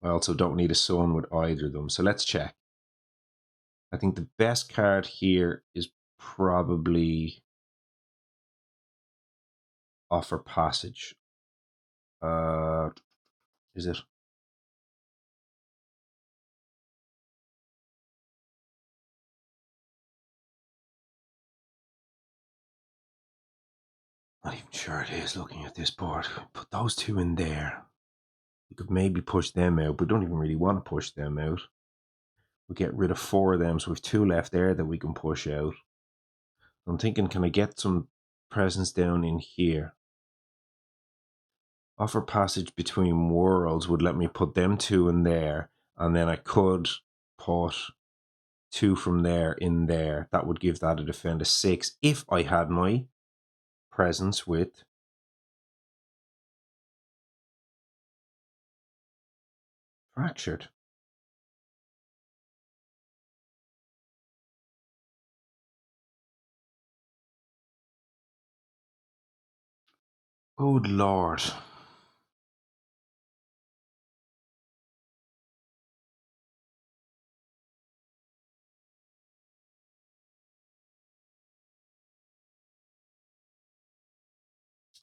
I also don't need a sun with either of them. So let's check. I think the best card here is probably Offer Passage. Is it? Not even sure it is looking at this board. Put those 2 in there. We could maybe push them out, but we don't even really want to push them out. We'll get rid of 4 of them, so we've 2 left there that we can push out. I'm thinking, can I get some presence down in here? Offer passage between worlds would let me put them 2 in there, and then I could put 2 from there in there. That would give that a defend a 6 if I had my presence with fractured. Good Lord.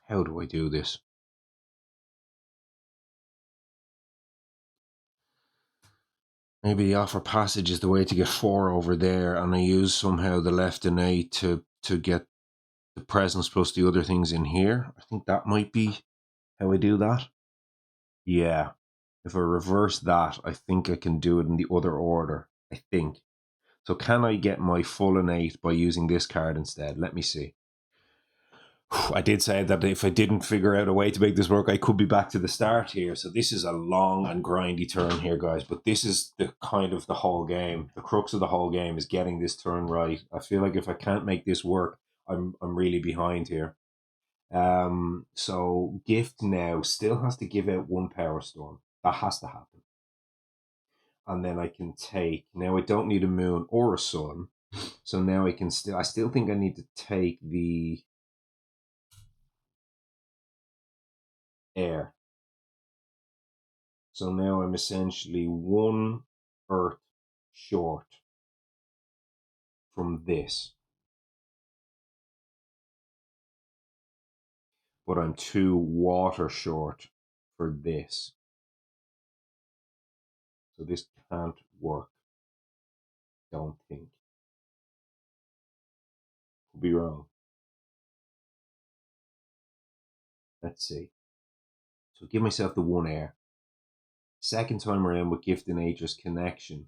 How do I do this? Maybe the offer passage is the way to get 4 over there, and I use somehow the left and A to get the presence plus the other things in here. I think that might be how I do that. Yeah. If I reverse that, I think I can do it in the other order. I think. So can I get my full innate by using this card instead? Let me see. I did say that if I didn't figure out a way to make this work, I could be back to the start here. So this is a long and grindy turn here, guys. But this is the kind of the whole game. The crux of the whole game is getting this turn right. I feel like if I can't make this work, I'm really behind here. So Gift now still has to give out 1 Power Storm. That has to happen. And then I can take, now I don't need a moon or a sun. So now I still think I need to take the air. So now I'm essentially 1 earth short from this. But I'm 2 water short for this. So this can't work. Don't think. Could be wrong. Let's see. So give myself the 1 air. Second time around with Gift in Nature's connection,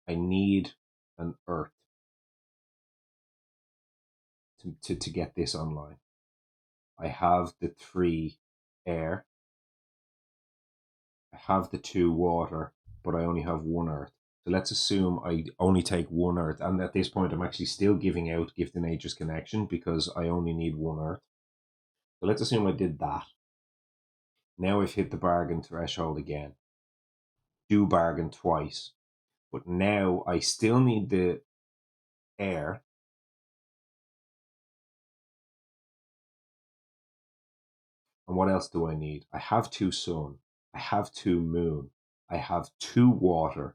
I need an earth to get this online. I have the 3 air. I have the 2 water, but I only have 1 earth. So let's assume I only take 1 earth. And at this point, I'm actually still giving out Gift in Nature's connection because I only need 1 earth. So let's assume I did that. Now I've hit the bargain threshold again. Do bargain twice. But now I still need the air. And what else do I need? I have 2 sun. I have 2 moon. I have 2 water.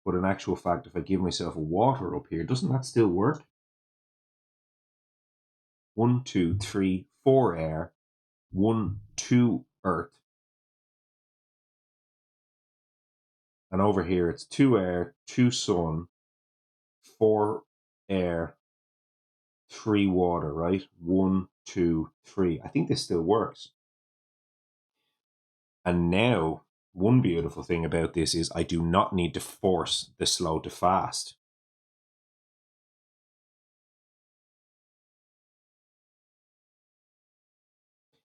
But in actual fact, if I give myself a water up here, doesn't that still work? 1, 2, 3, 4 air, 1, 2 earth. And over here it's 2 air, 2 sun, 4 air, 3 water, right? 1, 2, 3. I think this still works. And now, one beautiful thing about this is I do not need to force the slow to fast.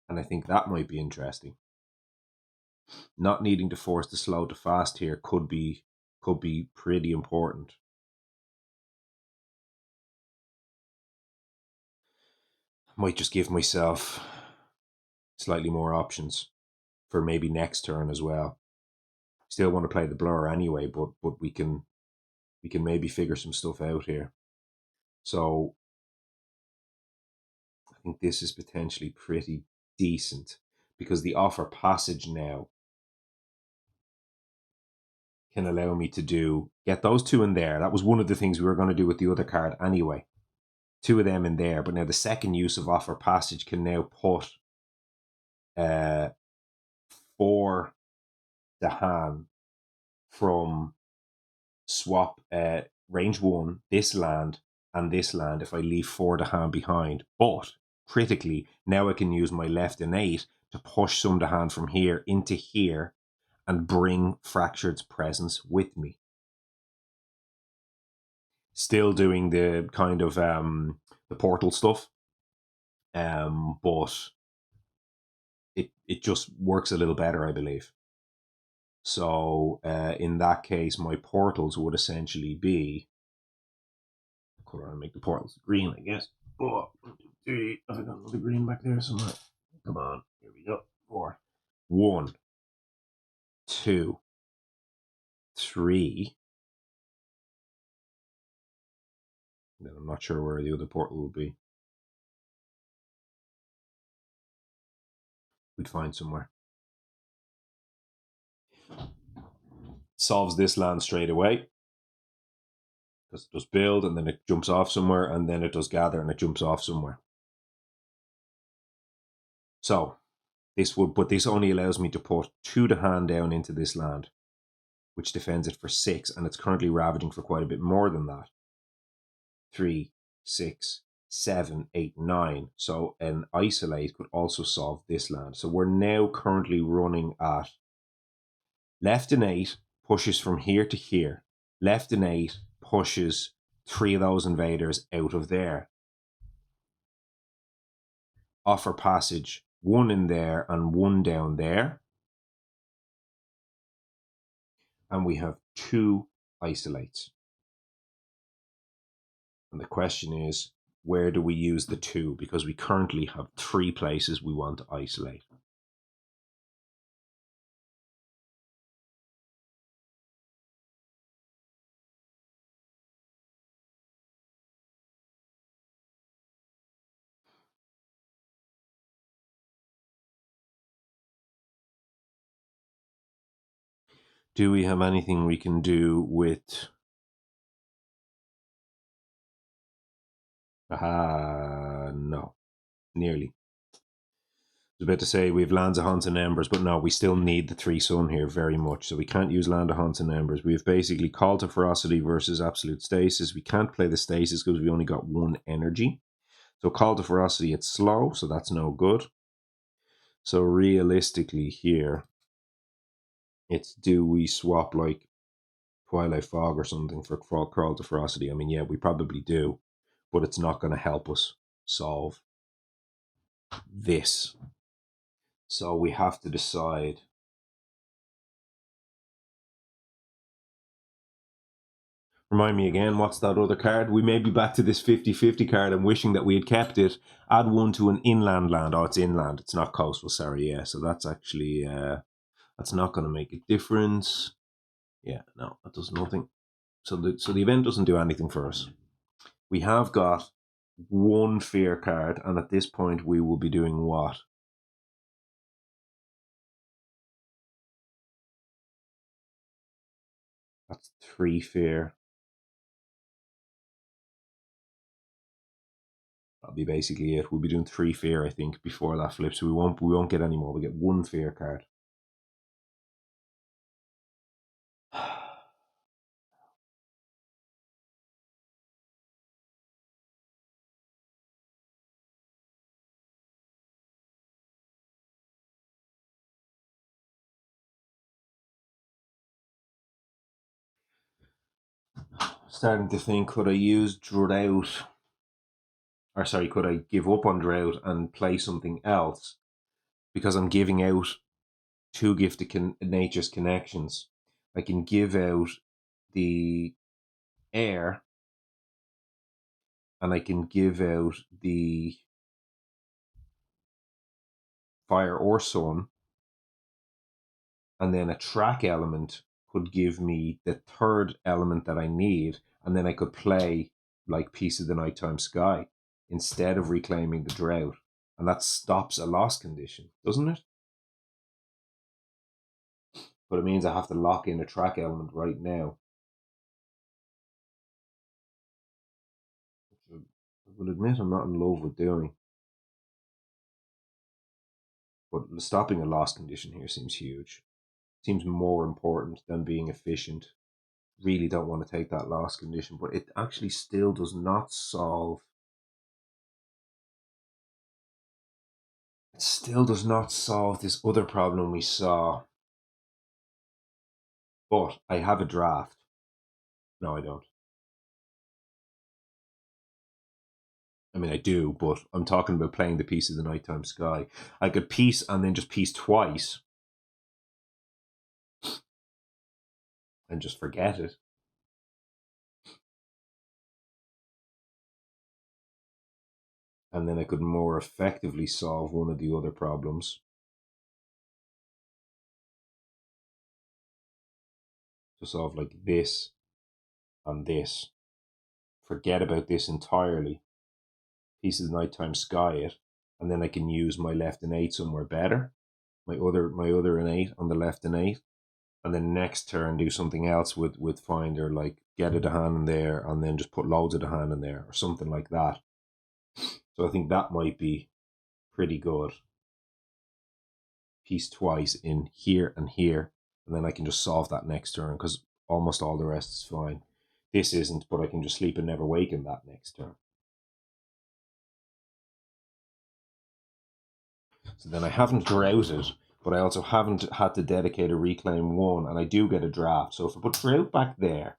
And I think that might be interesting. Not needing to force the slow to fast here could be pretty important. I might just give myself slightly more options for maybe next turn as well. Still want to play the blur anyway, but we can maybe figure some stuff out here. So I think this is potentially pretty decent because the offer passage now can allow me to get those 2 in there. That was one of the things we were going to do with the other card anyway. 2 of them in there, but now the second use of offer passage can now put 4 the hand from swap range 1, this land and this land if I leave 4 the hand behind. But critically, now I can use my left innate to push some of the hand from here into here and bring Fractured's presence with me. Still doing the kind of the portal stuff, but it just works a little better, I believe. So in that case, my portals would essentially be, color and make the portals green, I guess. Oh, 1, 2, 3. I've got another green back there somewhere. Come on, here we go. 4, 1, 2, 3. Then I'm not sure where the other portal will be. We'd find somewhere. Solves this land straight away, because it does build and then it jumps off somewhere, and then it does gather and it jumps off somewhere. So this only allows me to put 2 to hand down into this land, which defends it for 6, and it's currently ravaging for quite a bit more than that. 3, 6, 7, 8, 9. So an isolate could also solve this land. So we're now currently running at left in 8 pushes from here to here. Left in 8 pushes 3 of those invaders out of there. Offer passage 1 in there and 1 down there. And we have 2 isolates. And the question is, where do we use the 2? Because we currently have 3 places we want to isolate. Do we have anything we can do with... no. Nearly. I was about to say we have Lands of Haunts and Embers, but no, we still need the 3 Sun here very much, so we can't use Land of Haunts and Embers. We have basically Call to Ferocity versus Absolute Stasis. We can't play the Stasis because we only got 1 energy. So Call to Ferocity, it's slow, so that's no good. So realistically here, it's do we swap like Twilight Fog or something for Call to Ferocity? I mean, yeah, we probably do, but it's not going to help us solve this. So we have to decide. Remind me again, what's that other card? We may be back to this 50-50 card. I'm wishing that we had kept it. Add 1 to an inland land. Oh, it's inland. It's not coastal. Sorry, yeah. So that's actually, that's not going to make a difference. Yeah, no, that does nothing. So the event doesn't do anything for us. We have got 1 fear card, and at this point we will be doing what? That's 3 fear. That'll be basically it. We'll be doing 3 fear, I think, before that flips. So we won't get any more. We get 1 fear card. Starting to think, could I use Drought? Or sorry, could I give up on Drought and play something else? Because I'm giving out 2 gifted Nature's Connections. I can give out the air, and I can give out the fire or sun, and then a track element could give me the 3rd element that I need, and then I could play like Piece of the Nighttime Sky instead of reclaiming the Drought, and that stops a loss condition, doesn't it? But it means I have to lock in a track element right now. Which I would admit I'm not in love with doing. But stopping a loss condition here seems huge. Seems more important than being efficient. Really don't want to take that loss condition, but it actually still does not solve. Still does not solve this other problem we saw. But I have a draft. No, I don't. I mean, I do, but I'm talking about playing the piece of the nighttime sky. I could piece and then just piece twice and just forget it. And then I could more effectively solve one of the other problems. To solve like this and this. Forget about this entirely. Piece of the nighttime sky it. And then I can use my left innate somewhere better. My other innate on the left innate. And then next turn do something else with Finder, like get it a hand in there and then just put loads of the hand in there or something like that. So I think that might be pretty good. Piece twice in here and here, and then I can just solve that next turn because almost all the rest is fine. This isn't, but I can just sleep and never wake in that next turn. So then I haven't droughted, but I also haven't had to dedicate a reclaim one, and I do get a draft. So if I put drought back there,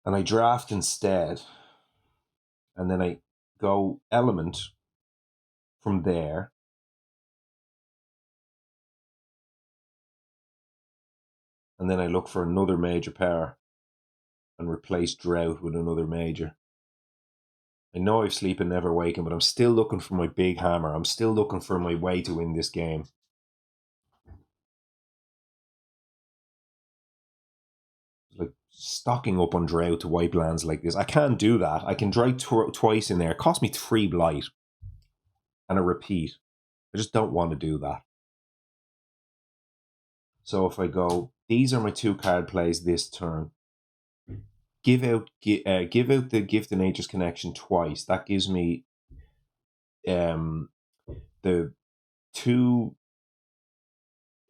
and I draft instead, and then I go element from there, and then I look for another major power and replace drought with another major. I know I've sleep and never waken, but I'm still looking for my big hammer. I'm still looking for my way to win this game. Like stocking up on drought to wipe lands like this. I can't do that. I can dry twice in there. It cost me 3 blight and a repeat. I just don't want to do that. So if I go, these are my 2 card plays this turn. Give out the Gift of Nature's Connection twice. That gives me the 2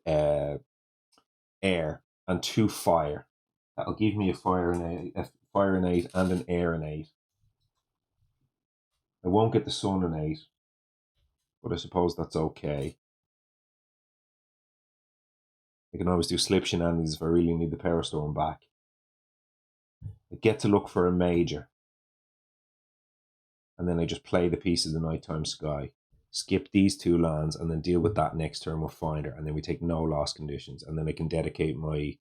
air and 2 fire. That'll give me a fire innate and an air innate. I won't get the sun innate, but I suppose that's okay. I can always do slip shenanigans if I really need the power storm back. I get to look for a major, and then I just play the piece of the nighttime sky, skip these 2 lands, and then deal with that next turn with Finder, and then we take no loss conditions, and then I can dedicate my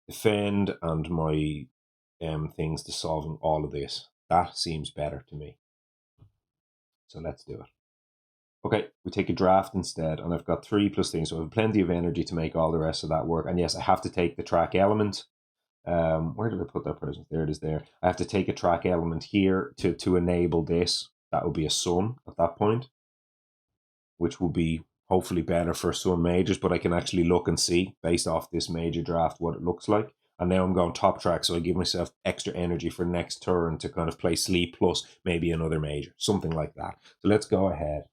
defend and my things to solving all of this. That seems better to me. So let's do it. Okay, we take a draft instead, and I've got 3 plus things, so I have plenty of energy to make all the rest of that work. And yes, I have to take the track element. Where did I put that present? There it is there. I have to take a track element here to enable this. That would be a sun at that point, which will be hopefully better for sun majors, but I can actually look and see, based off this major draft, what it looks like. And now I'm going top track, so I give myself extra energy for next turn to kind of play sleep plus maybe another major, something like that. So let's go ahead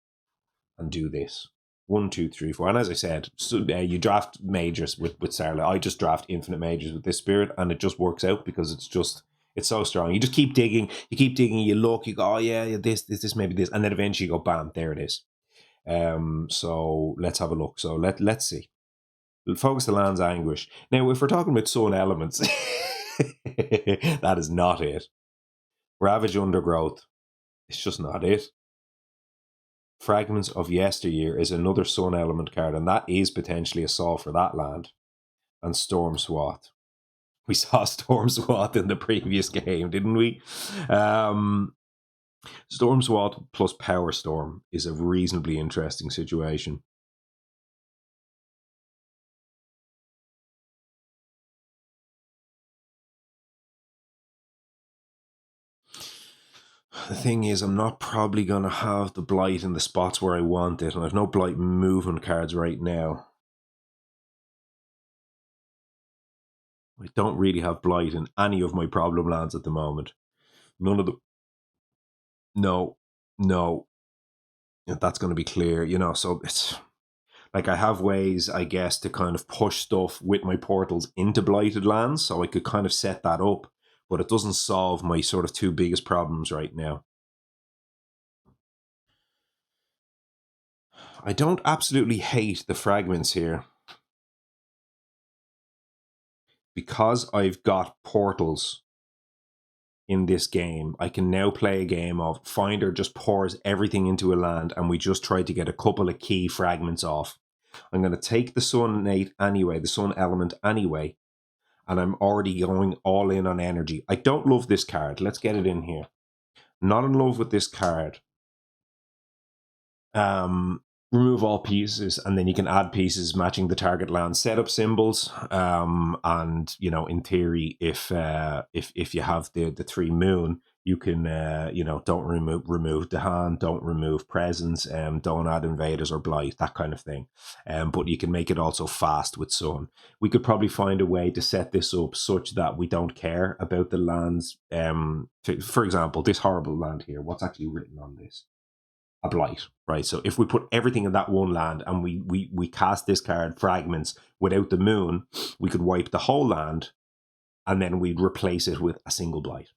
and do this. 1, 2, 3, 4. And as I said, so, you draft majors with Sarla. I just draft infinite majors with this spirit, and it just works out because it's so strong. You just keep digging, you look, you go, oh yeah, this, maybe this, and then eventually you go, bam, there it is. So let's have a look. So let's see. We'll focus the land's anguish. Now, if we're talking about sun elements, that is not it. Ravage undergrowth, it's just not it. Fragments of Yesteryear is another sun element card, and that is potentially a solve for that land. And Storm Swath. We saw Storm Swath in the previous game, didn't we? Storm Swath plus Power Storm is a reasonably interesting situation. The thing is, I'm not probably going to have the Blight in the spots where I want it, and I've no Blight movement cards right now. I don't really have Blight in any of my problem lands at the moment. None of them. No. That's going to be clear, so it's like I have ways, I guess, to kind of push stuff with my portals into blighted lands, so I could kind of set that up, but it doesn't solve my sort of 2 biggest problems right now. I don't absolutely hate the fragments here. Because I've got portals in this game, I can now play a game of Finder just pours everything into a land and we just try to get a couple of key fragments off. I'm going to take the sun Nate anyway, the sun element anyway, and I'm already going all in on energy. I don't love this card. Let's get it in here. Not in love with this card. Remove all pieces, and then you can add pieces matching the target land. Set up symbols, and in theory, if you have the 3 moon, you can don't remove the hand, don't remove presence, don't add invaders or blight, that kind of thing. But you can make it also fast with sun. We could probably find a way to set this up such that we don't care about the lands. For example, this horrible land here. What's actually written on this? A blight, right? So if we put everything in that one land and we cast this card fragments without the moon, we could wipe the whole land and then we'd replace it with a single blight.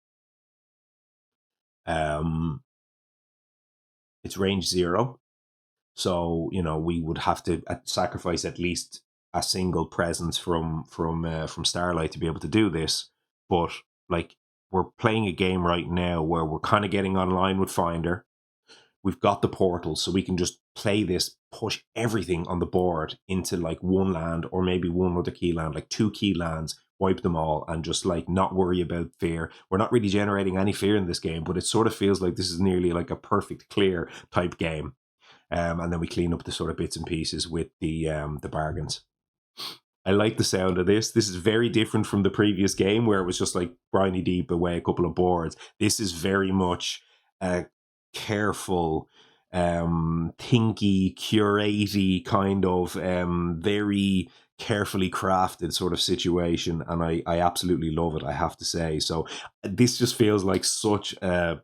It's range 0, so we would have to sacrifice at least a single presence from Starlight to be able to do this. But like, we're playing a game right now where we're kind of getting online with Finder. We've got the portal, so we can just play this, push everything on the board into like one land or maybe one other key land, like 2 key lands, wipe them all and just like not worry about fear. We're not really generating any fear in this game, but it sort of feels like this is nearly like a perfect clear type game. And then we clean up the sort of bits and pieces with the bargains. I like the sound of this. This is very different from the previous game where it was just like briny deep away a couple of boards. This is very much careful, thinky, curatey kind of very carefully crafted sort of situation, and I absolutely love it, I have to say. So this just feels like such a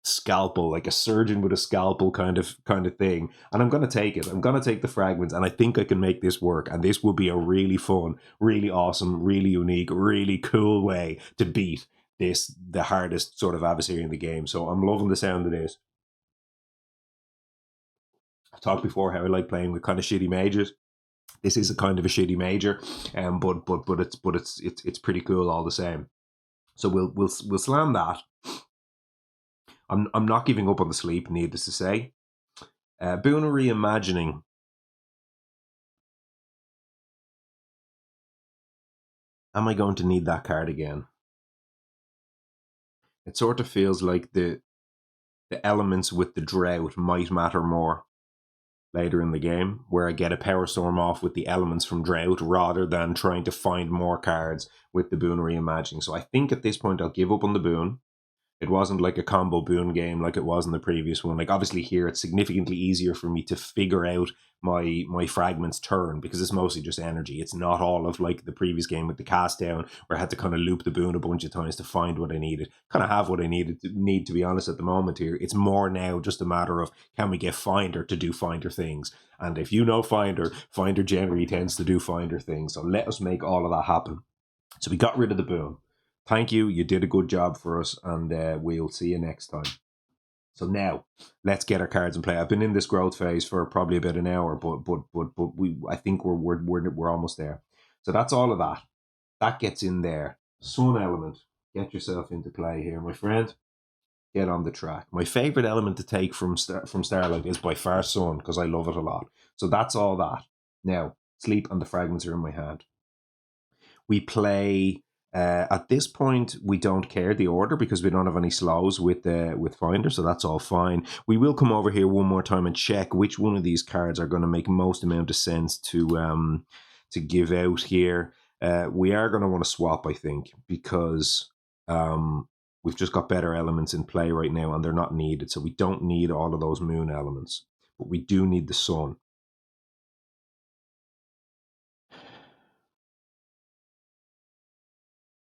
scalpel, like a surgeon with a scalpel kind of thing, and I'm going to take it. I'm going to take the fragments, and I think I can make this work, and this will be a really fun, really awesome, really unique, really cool way to beat the hardest sort of adversary in the game. So I'm loving the sound of this. I've talked before how I like playing with kind of shitty majors. This is a kind of a shitty major, but it's pretty cool all the same. So we'll slam that. I'm not giving up on the sleep, needless to say. Boon Reimagining. Am I going to need that card again? It sort of feels like the elements with the drought might matter more later in the game, where I get a Power Storm off with the elements from drought rather than trying to find more cards with the Boon Reimagining. So I think at this point I'll give up on the Boon. It wasn't like a combo boon game like it was in the previous one. Like, obviously here it's significantly easier for me to figure out my fragments turn because it's mostly just energy. It's not all of like the previous game with the cast down where I had to kind of loop the boon a bunch of times to find what I needed. Kind of have what I need to be honest at the moment here. It's more now just a matter of can we get Finder to do Finder things. And if you know Finder generally tends to do Finder things. So let us make all of that happen. So we got rid of the boon. Thank you. You did a good job for us, and we'll see you next time. So now, let's get our cards in play. I've been in this growth phase for probably about an hour, but I think we're almost there. So that's all of that. That gets in there. Sun element. Get yourself into play here, my friend. Get on the track. My favorite element to take from Starlight is by far Sun because I love it a lot. So that's all that. Now, sleep and the fragments are in my hand. We play. At this point, we don't care the order because we don't have any slows with Finder, so that's all fine. We will come over here one more time and check which one of these cards are going to make most amount of sense to give out here. We are going to want to swap, I think, because we've just got better elements in play right now, and they're not needed. So we don't need all of those moon elements, but we do need the sun.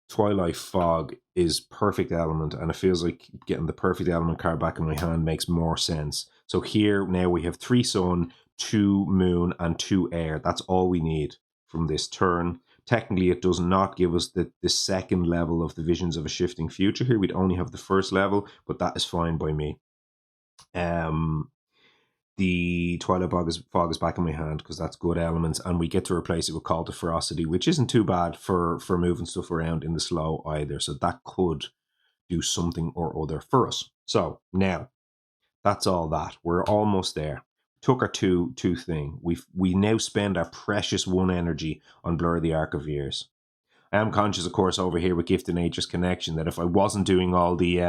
Twilight Fog is perfect element, and it feels like getting the perfect element card back in my hand makes more sense. So here now we have 3 sun, 2 moon, and 2 air. That's all we need from this turn. Technically, it does not give us the second level of the Visions of a Shifting Future here. We'd only have the first level, but that is fine by me. the Twilight Fog is back in my hand because that's good elements, and we get to replace it with Call to Ferocity, which isn't too bad for moving stuff around in the slow either. So that could do something or other for us. So now that's all that. We're almost there. Took our two thing. We now spend our precious one energy on Blur the Arc of Years. I am conscious, of course, over here with Gift and Nature's Connection that if I wasn't doing all the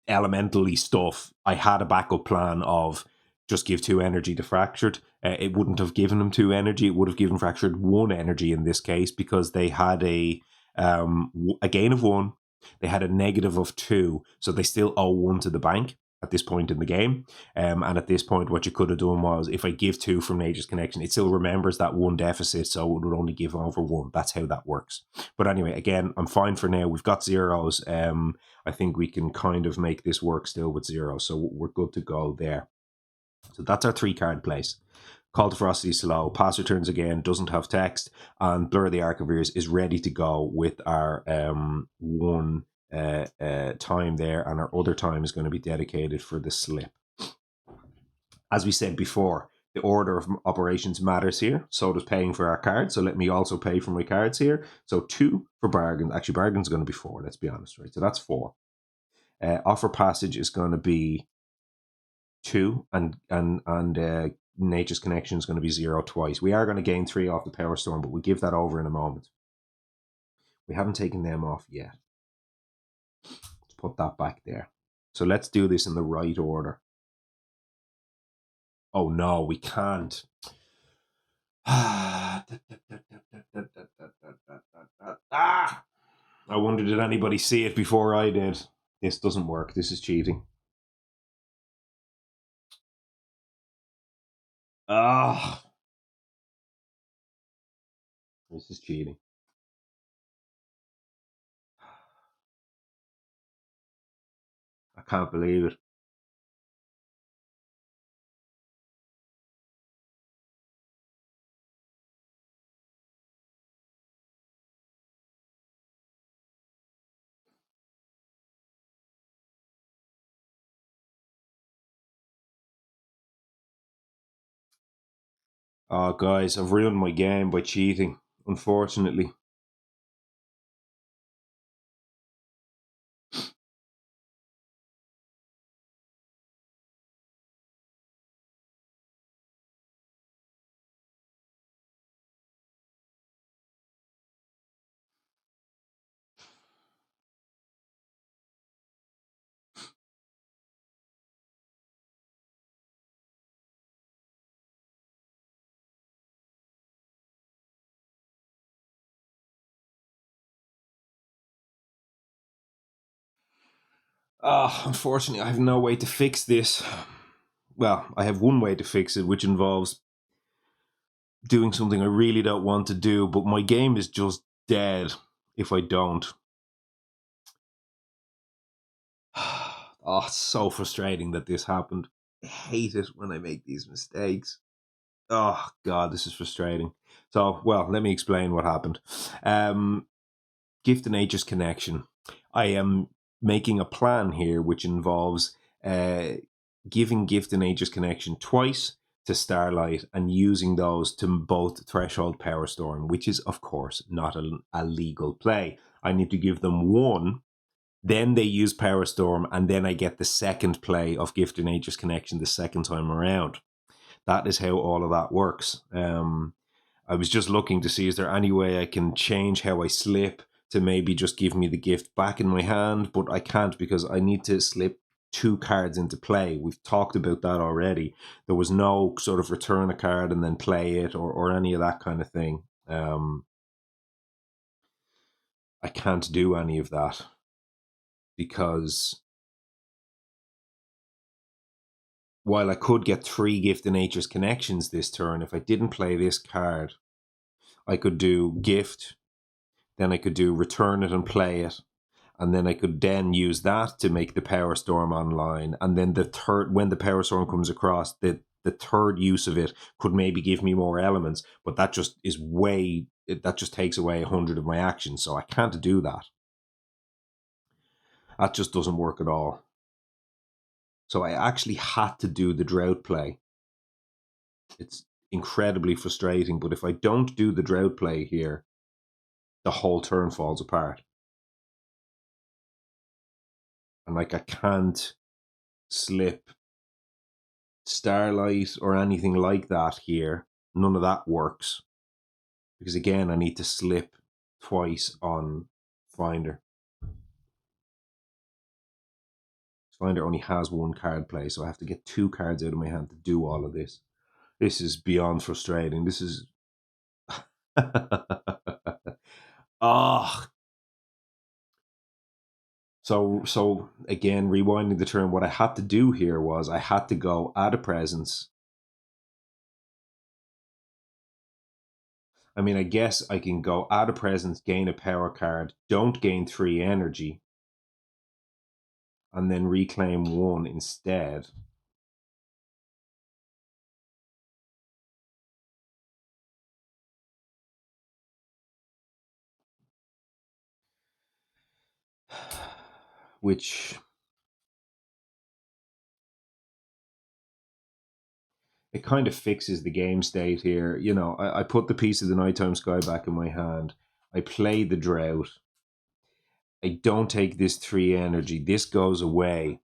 elementally stuff, I had a backup plan of just give 2 energy to Fractured. It wouldn't have given him 2 energy. It would have given Fractured 1 energy in this case because they had a gain of 1. They had a negative of 2, so they still owe 1 to the bank at this point in the game. And at this point, what you could have done was if I give 2 from Nature's Connection, it still remembers that 1 deficit, so it would only give over 1. That's how that works. But anyway, again, I'm fine for now. We've got zeros. I think we can kind of make this work still with 0, so we're good to go there. So that's our 3-card place. Call to Ferocity slow, pass returns again, doesn't have text, and Blur the Arc of Years is ready to go with our 1 time there, and our other time is going to be dedicated for the slip. As we said before, the order of operations matters here. So does paying for our cards. So let me also pay for my cards here. So 2 for bargain. Actually, bargain's going to be 4. Let's be honest, right? So that's 4. Offer passage is going to be 2, and Nature's Connection is going to be 0 twice. We are going to gain 3 off the Power Storm, but we'll give that over in a moment. We haven't taken them off yet. Let's put that back there. So let's do this in the right order. Oh no, we can't. I wonder, did anybody see it before I did? This doesn't work. This is cheating. This is cheating. I can't believe it. Oh, guys, I've ruined my game by cheating, unfortunately. Unfortunately, I have no way to fix this. Well, I have one way to fix it, which involves doing something I really don't want to do, but my game is just dead if I don't. Oh, it's so frustrating that this happened. I hate it when I make these mistakes. Oh, God, this is frustrating. So, well, let me explain what happened. Gift and Nature's Connection. I am making a plan here which involves giving Gift and Nature's Connection twice to Starlight and using those to both Threshold Power Storm, which is, of course, not a legal play. I need to give them 1, then they use Power Storm, and then I get the second play of Gift and Nature's Connection the second time around. That is how all of that works. I was just looking to see, is there any way I can change how I slip to maybe just give me the gift back in my hand, but I can't because I need to slip 2 cards into play. We've talked about that already. There was no sort of return a card and then play it or any of that kind of thing. I can't do any of that because while I could get 3 Gift of Nature's Connections this turn, if I didn't play this card, I could do Gift, then I could do Return it and play it, and then I could then use that to make the Power Storm online. And then the third, when the Power Storm comes across, the third use of it could maybe give me more elements, but that just is that just takes away 100 of my actions, so I can't do that. That just doesn't work at all. So I actually had to do the drought play. It's incredibly frustrating, but if I don't do the drought play here, the whole turn falls apart. And like I can't slip Starlight or anything like that here. None of that works. Because again, I need to slip twice on Finder. Finder only has one card play, so I have to get 2 cards out of my hand to do all of this. This is beyond frustrating. This is... oh. So again, rewinding the turn, what I had to do here was I had to go add a presence. I mean, I guess I can go add a presence, gain a power card, don't gain 3 energy, and then reclaim 1 instead. Which... it kind of fixes the game state here. You know, I put the piece of the nighttime sky back in my hand. I play the drought. I don't take this 3 energy. This goes away.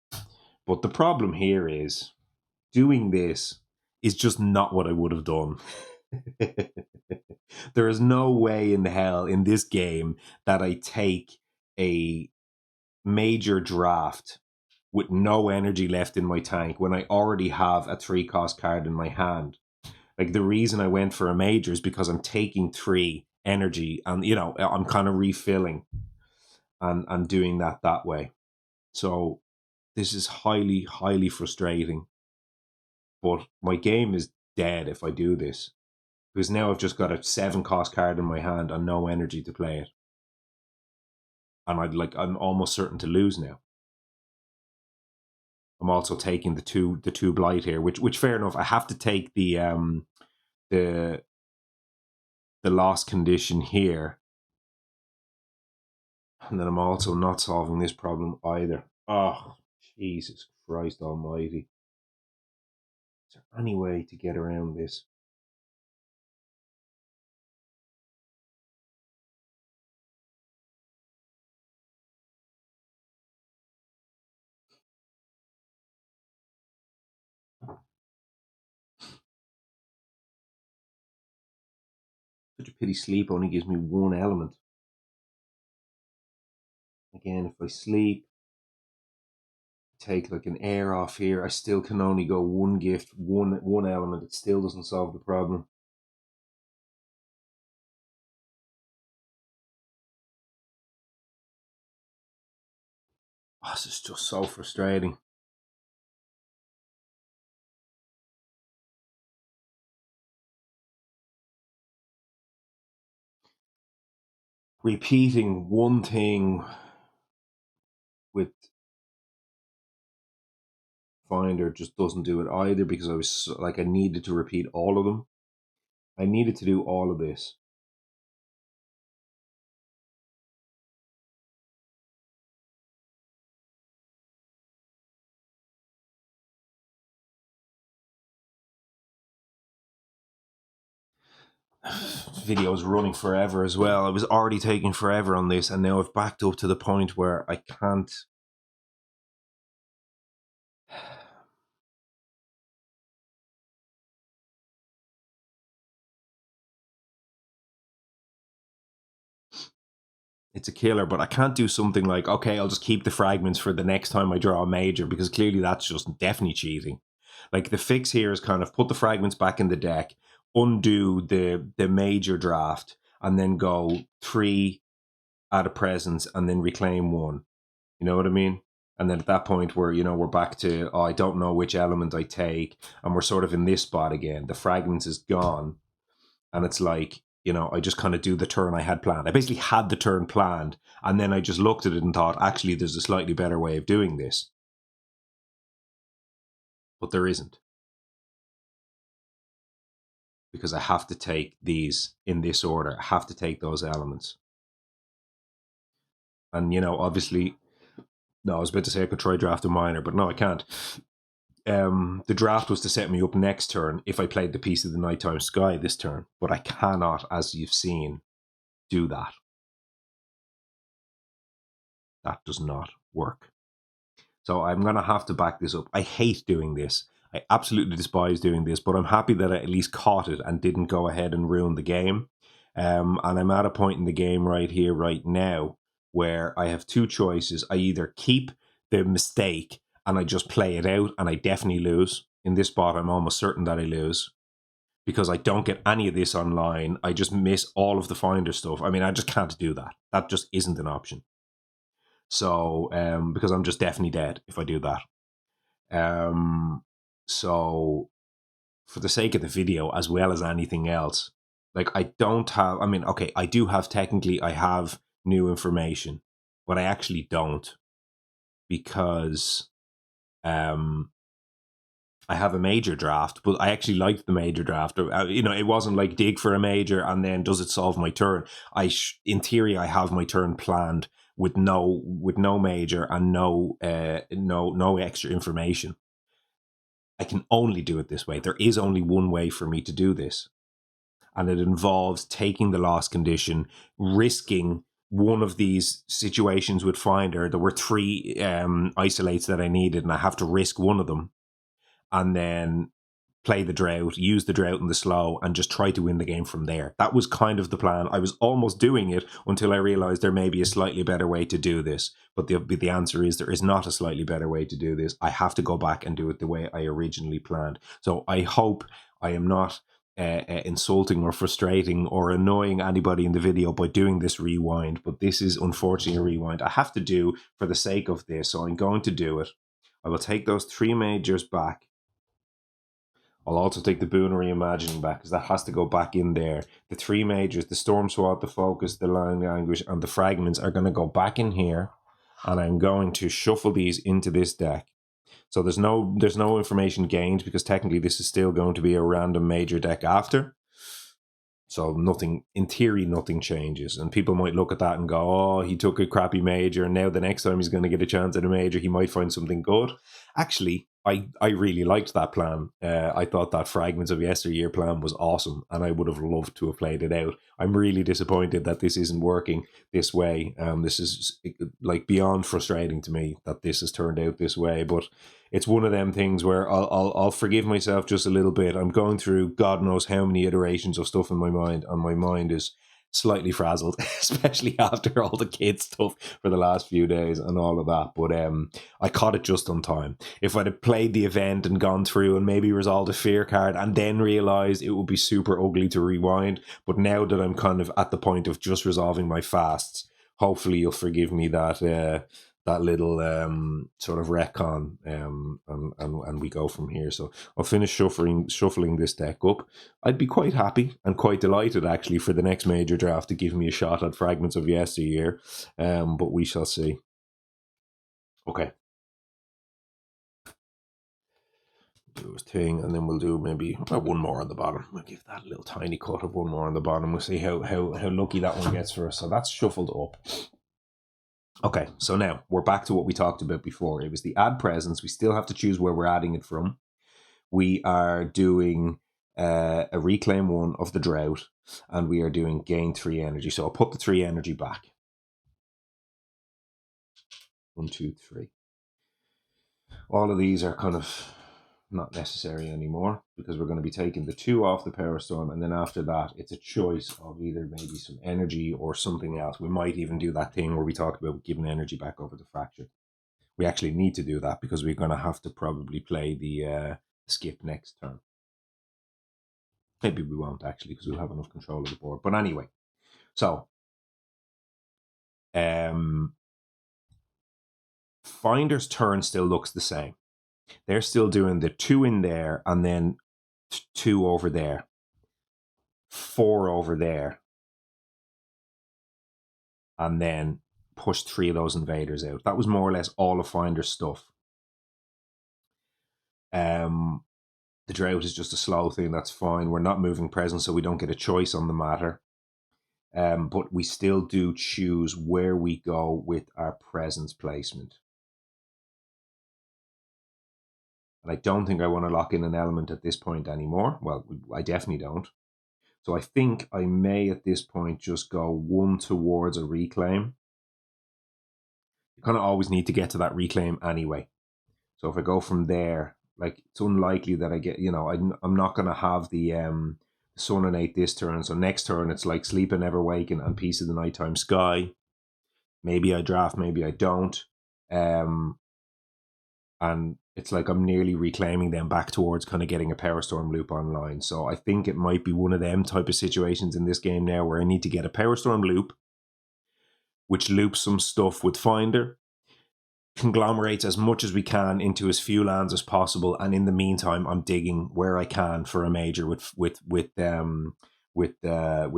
But the problem here is doing this is just not what I would have done. There is no way in hell in this game that I take a major draft with no energy left in my tank when I already have a 3-cost card in my hand. Like, the reason I went for a major is because I'm taking 3 energy and, you know, I'm kind of refilling and doing that way. So this is highly, highly frustrating. But my game is dead if I do this. Because now I've just got a 7-cost card in my hand and no energy to play it. And I'm almost certain to lose now. I'm also taking the two blight here, which fair enough. I have to take the loss condition here. And then I'm also not solving this problem either. Oh, Jesus Christ almighty. Is there any way to get around this? Such a pity sleep only gives me 1 element. Again, if I sleep, take like an air off here, I still can only go 1 gift, one element. It still doesn't solve the problem. Oh, this is just so frustrating. Repeating one thing with Finder just doesn't do it either, because I was like, I needed to repeat all of them. I needed to do all of this. This video is running forever as well. I was already taking forever on this, and now I've backed up to the point where I can't. It's a killer, but I can't do something like, okay, I'll just keep the fragments for the next time I draw a major, because clearly that's just definitely cheating. Like, the fix here is kind of put the fragments back in the deck, undo the major draft, and then go 3 add a presence and then reclaim 1. You know what I mean? And then at that point we're back to, oh, I don't know which element I take, and we're sort of in this spot again. The fragments is gone, and it's like, I just kind of do the turn I had planned. I basically had the turn planned, and then I just looked at it and thought, actually, there's a slightly better way of doing this. But there isn't. Because I have to take these in this order. I have to take those elements. And, obviously, no, I was about to say I could try draft a minor, but no, I can't. the draft was to set me up next turn if I played the Piece of the Nighttime Sky this turn, but I cannot, as you've seen, do that. That does not work. So I'm going to have to back this up. I hate doing this. I absolutely despise doing this, but I'm happy that I at least caught it and didn't go ahead and ruin the game. And I'm at a point in the game right here, right now, where I have two choices. I either keep the mistake and I just play it out and I definitely lose. In this spot, I'm almost certain that I lose because I don't get any of this online. I just miss all of the Finder stuff. I mean, I just can't do that. That just isn't an option. So, because I'm just definitely dead if I do that. So for the sake of the video, as well as anything else, like I don't have, I mean, okay, I do have technically, I have new information, but I actually don't because, I have a major draft, but I actually liked the major draft. You know, it wasn't like dig for a major and then does it solve my turn. In theory, I have my turn planned with no major and no extra information. I can only do it this way. There is only one way for me to do this, and it involves taking the loss condition, risking one of these situations with Finder. There were 3 isolates that I needed, and I have to risk one of them. And then play the drought, use the drought and the slow, and just try to win the game from there. That was kind of the plan. I was almost doing it until I realized there may be a slightly better way to do this. But the answer is there is not a slightly better way to do this. I have to go back and do it the way I originally planned. So I hope I am not insulting or frustrating or annoying anybody in the video by doing this rewind. But this is unfortunately a rewind I have to do for the sake of this. So I'm going to do it. I will take those 3 majors back. I'll also take the Boon Reimagining back because that has to go back in there. The 3 majors, the Storm Sword, the Focus, the Line Anguish, and the Fragments are going to go back in here. And I'm going to shuffle these into this deck. So there's no information gained because technically this is still going to be a random major deck after. So nothing, in theory, nothing changes. And people might look at that and go, oh, he took a crappy major, and now the next time he's going to get a chance at a major, he might find something good. Actually, I really liked that plan. I thought that Fragments of Yesteryear plan was awesome, and I would have loved to have played it out. I'm really disappointed that this isn't working this way. This is like beyond frustrating to me that this has turned out this way, but it's one of them things where I'll forgive myself just a little bit. I'm going through God knows how many iterations of stuff in my mind, and my mind is slightly frazzled, especially after all the kids stuff for the last few days and all of that. But I caught it just on time. If I'd have played the event and gone through and maybe resolved a fear card and then realized it would be super ugly to rewind, but now that I'm kind of at the point of just resolving my fasts, hopefully you'll forgive me that little sort of retcon, and we go from here. So I'll finish shuffling this deck up. I'd be quite happy and quite delighted actually for the next major draft to give me a shot at Fragments of Yesteryear, but we shall see. Okay. Do his thing, and then we'll do maybe one more on the bottom. We'll give that a little tiny cut of one more on the bottom. We'll see how lucky that one gets for us. So that's shuffled up. Okay, so now we're back to what we talked about before. It was the add presence. We still have to choose where we're adding it from. We are doing a reclaim 1 of the drought, and we are doing gain 3 energy. So I'll put the 3 energy back. 1, 2, 3. All of these are kind of not necessary anymore because we're going to be taking the 2 off the Power Storm, and then after that it's a choice of either maybe some energy or something else. We might even do that thing where we talk about giving energy back over the Fracture. We actually need to do that because we're going to have to probably play the skip next turn. Maybe we won't actually because we'll have enough control of the board. But anyway, so Finder's turn still looks the same. They're still doing the 2 in there and then 2 over there, 4 over there, and then push 3 of those invaders out. That was more or less all of Finder's stuff. The drought is just a slow thing. That's fine. We're not moving presence, so we don't get a choice on the matter. But we still do choose where we go with our presence placement. And I don't think I want to lock in an element at this point anymore. Well, I definitely don't. So I think I may at this point just go one towards a reclaim. You kind of always need to get to that reclaim anyway. So if I go from there, like it's unlikely that I get, I'm not going to have the sun and 8 this turn. So next turn it's like Sleep and Never Waken and Piece of the Nighttime Sky. Maybe I draft, maybe I don't. And it's like I'm nearly reclaiming them back towards kind of getting a Power Storm loop online. So I think it might be one of them type of situations in this game now where I need to get a Power Storm loop, which loops some stuff with Finder, conglomerates as much as we can into as few lands as possible, and in the meantime I'm digging where I can for a major with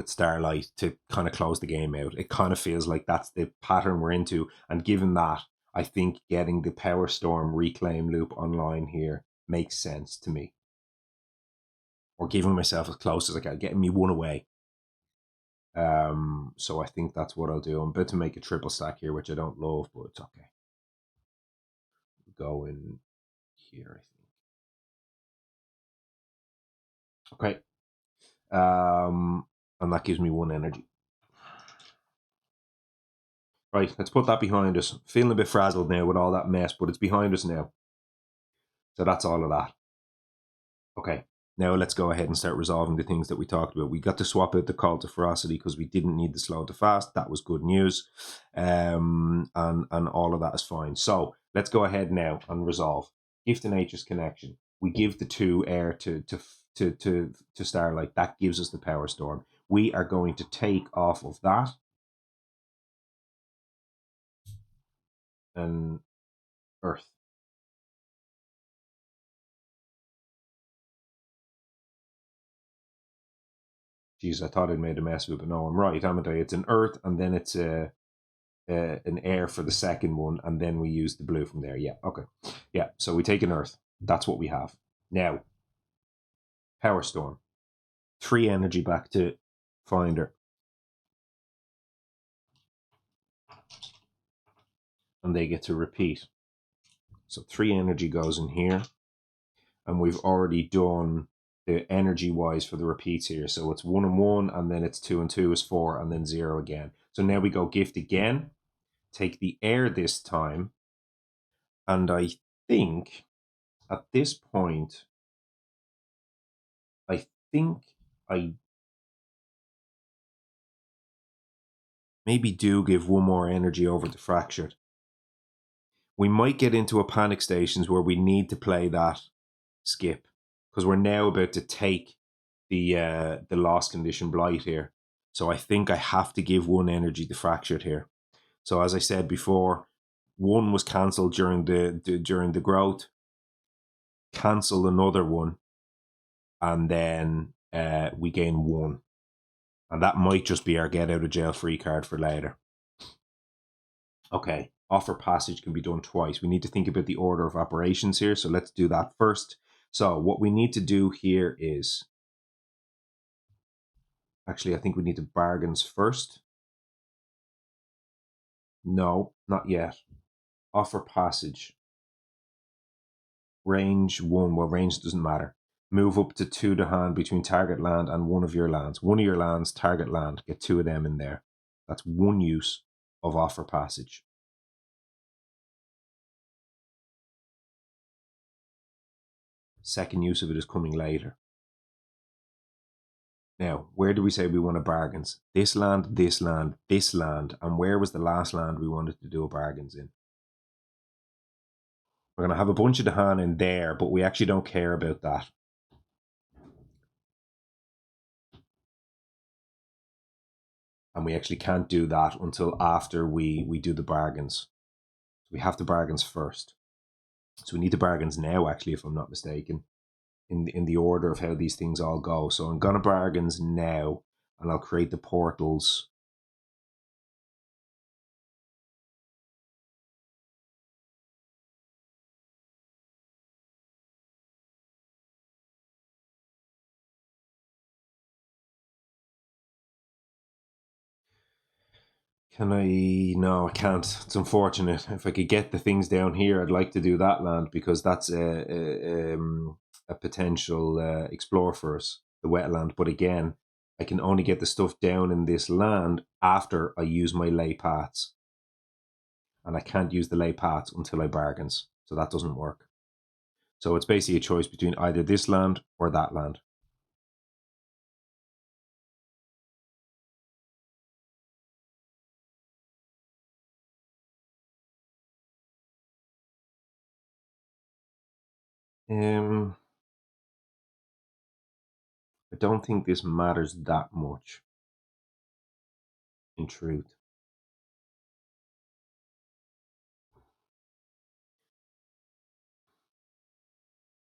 Starlight to kind of close the game out. It kind of feels like that's the pattern we're into, and given that, I think getting the Power Storm reclaim loop online here makes sense to me, or giving myself as close as I can, getting me one away. So I think that's what I'll do. I'm about to make a triple stack here, which I don't love, but it's okay. Go in here, I think. Okay. And that gives me 1 energy. Right, let's put that behind us. Feeling a bit frazzled now with all that mess, but it's behind us now. So that's all of that. Okay, now let's go ahead and start resolving the things that we talked about. We got to swap out the Call to Ferocity because we didn't need the Slow to Fast. That was good news. And all of that is fine. So let's go ahead now and resolve. Gift to Nature's Connection. We give the 2 air to Starlight. That gives us the Power Storm. We are going to take off of that and Earth. Jeez, I thought I'd made a mess of it, but no, I'm right, haven't I? It's an Earth, and then it's an air for the second one, and then we use the blue from there. Yeah, okay. Yeah, so we take an Earth. That's what we have. Now, Power Storm. 3 energy back to Finder. And they get to repeat. So 3 energy goes in here. And we've already done the energy-wise for the repeats here. So it's 1 and 1, and then it's 2 and 2 is 4, and then 0 again. So now we go gift again. Take the air this time. And I think at this point, I think I maybe do give 1 more energy over to Fractured. We might get into a panic stations where we need to play that skip, because we're now about to take the lost condition Blight here. So I think I have to give 1 energy to Fractured here. So as I said before, 1 was cancelled during the growth. Cancel another 1, and then we gain 1. And that might just be our get out of jail free card for later. Okay, offer passage can be done twice. We need to think about the order of operations here. So let's do that first. So what we need to do here is, actually, I think we need to bargains first. No, not yet. Offer passage. Range 1. Well, range doesn't matter. Move up to 2 to hand between target land and 1 of your lands. 1 of your lands, target land. Get 2 of them in there. That's 1 use of offer passage. Second use of it is coming later. Now, where do we say we want to bargains? This land, this land, this land. And where was the last land we wanted to do a bargains in? We're going to have a bunch of Dahan in there, but we actually don't care about that. And we actually can't do that until after we do the bargains. So we have the bargains first. So we need the bargains now, actually, if I'm not mistaken, in the order of how these things all go. So I'm going to bargains now, and I'll create the portals. Can I? No, I can't. It's unfortunate. If I could get the things down here, I'd like to do that land because that's a potential explore for us, the wetland. But again, I can only get the stuff down in this land after I use my lay paths. And I can't use the lay paths until I bargains. So that doesn't work. So it's basically a choice between either this land or that land. I don't think this matters that much, in truth.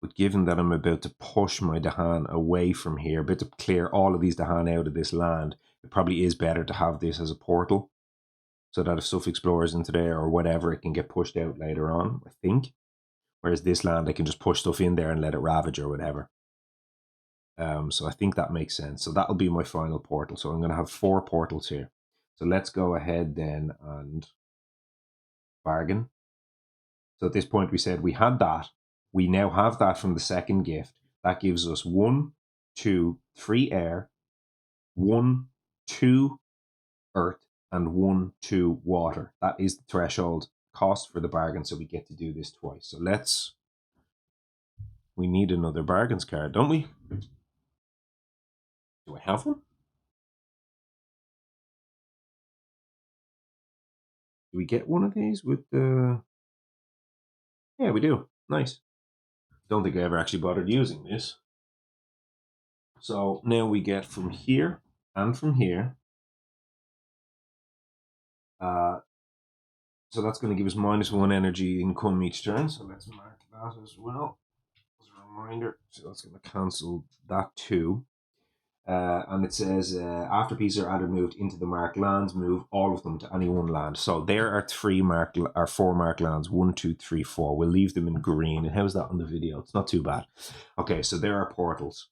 But given that I'm about to push my Dahan away from here, about to clear all of these Dahan out of this land, it probably is better to have this as a portal so that if stuff explores into there or whatever, it can get pushed out later on, I think. Whereas this land, I can just push stuff in there and let it ravage or whatever. So I think that makes sense. So that'll be my final portal. So I'm going to have 4 portals here. So let's go ahead then and bargain. So at this point, we said we had that. We now have that from the second gift. That gives us 1, 2, 3 air, 1, 2 earth, and 1, 2 water. That is the threshold cost for the bargain. So we get to do this twice. So we need another bargains card, don't we? Do I have one? Do we get one of these with the... Yeah, we do. Nice. Don't think I ever actually bothered using this. So now we get from here and from here. So that's going to give us -1 energy income each turn. So let's mark that as well as a reminder. So that's going to cancel that too. And it says after pieces are added, moved into the marked lands, move all of them to any one land. So there are 4 marked lands. 1, 2, 3, 4. We'll leave them in green. And how's that on the video? It's not too bad. Okay, so there are portals.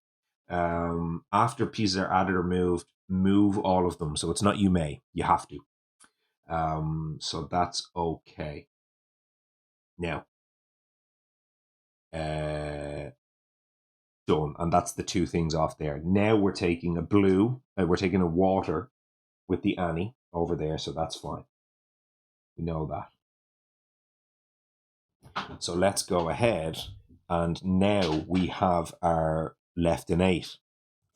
After pieces are added or moved, move all of them. So it's not you may, you have to. So that's okay. Now, done, and that's the 2 things off there. Now we're taking a blue, we're taking a water with the Annie over there, so that's fine. We know that. So let's go ahead, and now we have our left in 8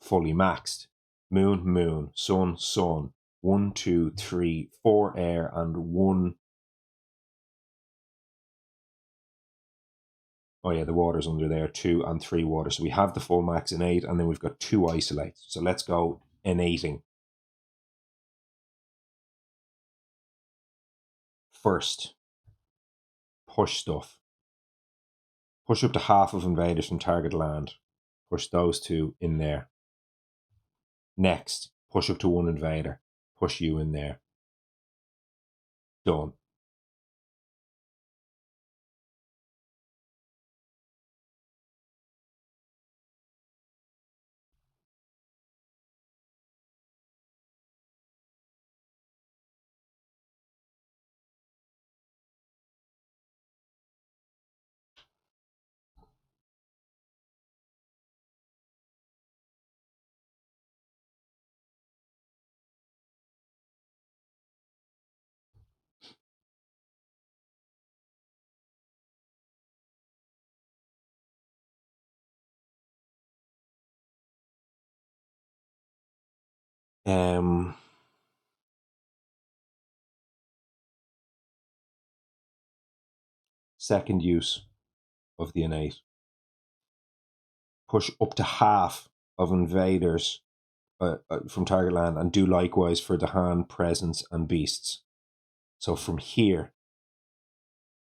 fully maxed. Moon, moon, sun, sun. 1, 2, 3, 4 air and 1. Oh yeah, the water's under there, 2 and 3 water. So we have the full max in 8, and then we've got 2 isolates. So let's go innating. First, push stuff. Push up to half of invaders from target land. Push those 2 in there. Next, push up to 1 invader. Push you in there. Done. Second use of the innate. Push up to half of invaders from target land, and do likewise for the hand, presence, and beasts. So from here,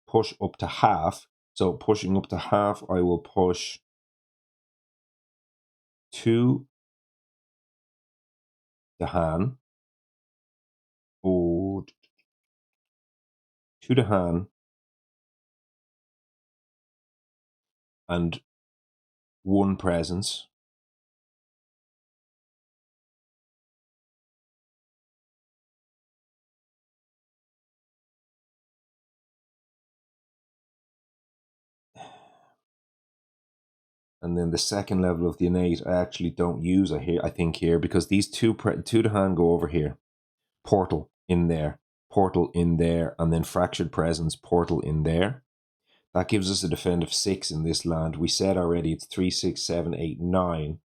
push up to half. So pushing up to half, I will push 2 the hand. Oh, 2 the hand and 1 presence. And then the second level of the innate, I actually don't use, I think here, because these two to hand go over here. Portal in there, and then fractured presence, portal in there. That gives us a defend of 6 in this land. We said already it's 3, 6, 7, 8, 9.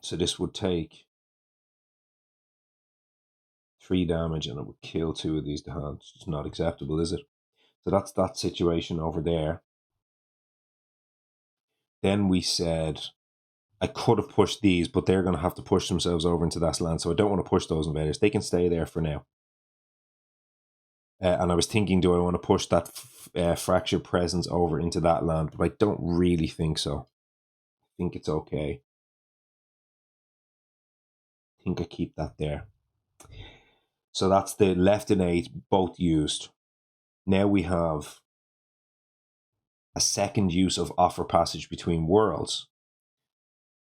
So this would take 3 damage and it would kill 2 of these to hand. It's not acceptable, is it? So that's that situation over there. Then we said I could have pushed these, but they're going to have to push themselves over into that land. So I don't want to push those invaders. They can stay there for now. And I was thinking, do I want to push that fractured presence over into that land? But I don't really think so. I think it's okay. I think I keep that there. So that's the left innate, both used. Now we have a second use of offer passage between worlds.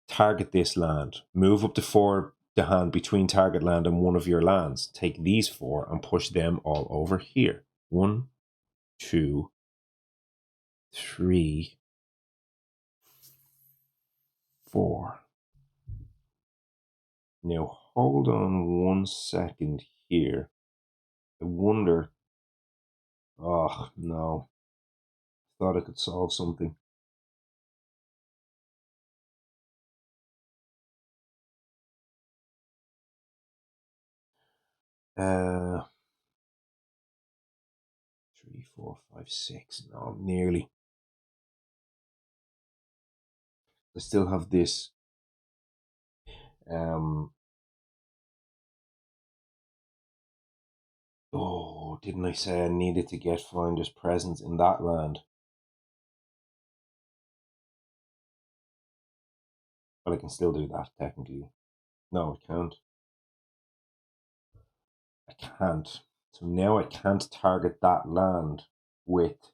Target this land. Move up to 4 the hand between target land and one of your lands. Take these 4 and push them all over here. 1, 2, 3, 4. Now hold on 1 second here. I wonder. Oh no. Thought I could solve something. Uh 3, 4, 5, 6. No, nearly. I still have this. Oh, didn't I say I needed to get Finder's presence in that land? Well, I can still do that technically. No, I can't. I can't. So now I can't target that land with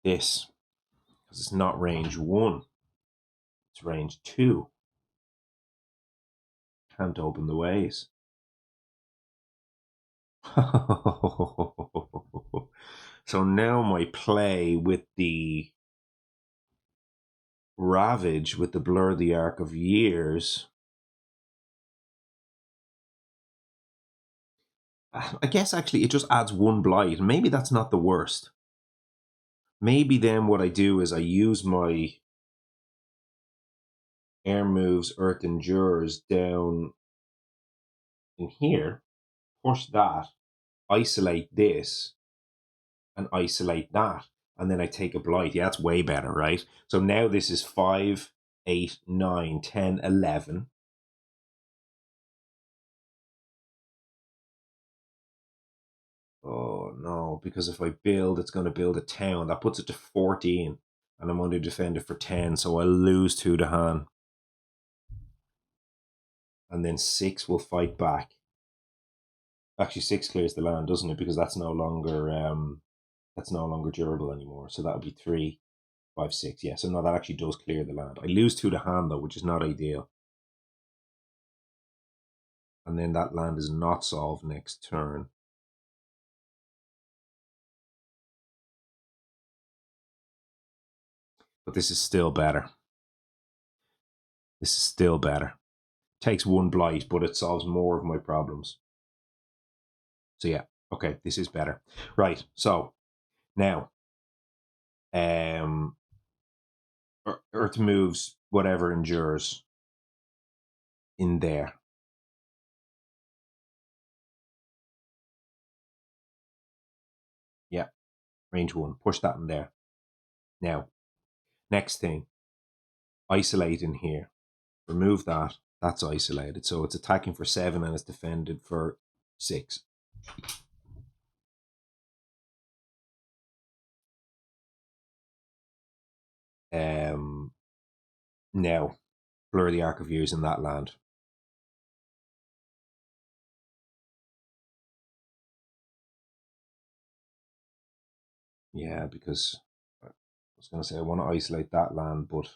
this because it's not range 1. It's range 2. Can't open the ways. So now my play with the Ravage, with the Blur the Arc of Years, I guess actually it just adds 1 blight. Maybe that's not the worst. Maybe then what I do is I use my air moves, earth endures down in here, push that, isolate this, and isolate that. And then I take a blight. Yeah, that's way better, right? So now this is 5, 8, 9, 10, 11. Oh no, because if I build, it's going to build a town. That puts it to 14. And I'm under defended for 10, so I'll lose 2 to hand. And then 6 will fight back. Actually, 6 clears the land, doesn't it? Because that's no longer durable anymore. So that would be 3, 5, 6. Yeah, so no, that actually does clear the land. I lose 2 to hand though, which is not ideal. And then that land is not solved next turn. But this is still better. This is still better. Takes 1 blight, but it solves more of my problems. So yeah, okay, this is better. Right, so now Earth moves whatever endures in there. Yeah, range 1. Push that in there. Now, next thing, isolate in here. Remove that. That's isolated. So it's attacking for 7 and it's defended for 6. Now, Blur the Arc of Years in that land. Yeah, because I was going to say I want to isolate that land, but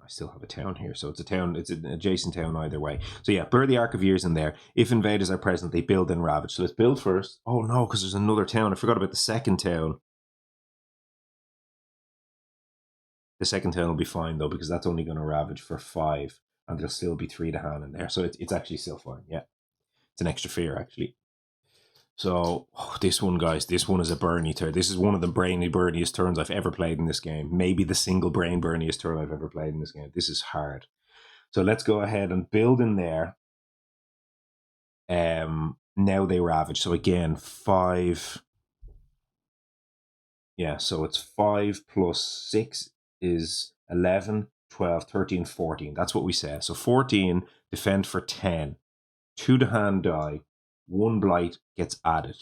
I still have a town here, so it's a town. It's an adjacent town either way. So yeah, blur the arc of years in there. If invaders are present, they build and ravage. So let's build first. Oh no, because there's another town. I forgot about the second town. The second town will be fine though, because that's only going to ravage for 5, and there'll still be 3 to hand in there. So it's actually still fine. Yeah, it's an extra fear actually. So this one, guys, this one is a Bernie turn. This is one of the burniest turns I've ever played in this game. Maybe the single brain burniest turn I've ever played in this game. This is hard. So let's go ahead and build in there. Now they ravage. So again, 5. Yeah, so it's 5 plus 6 is 11, 12, 13, 14. That's what we said. So 14, defend for 10. 2 to hand die. 1 blight gets added.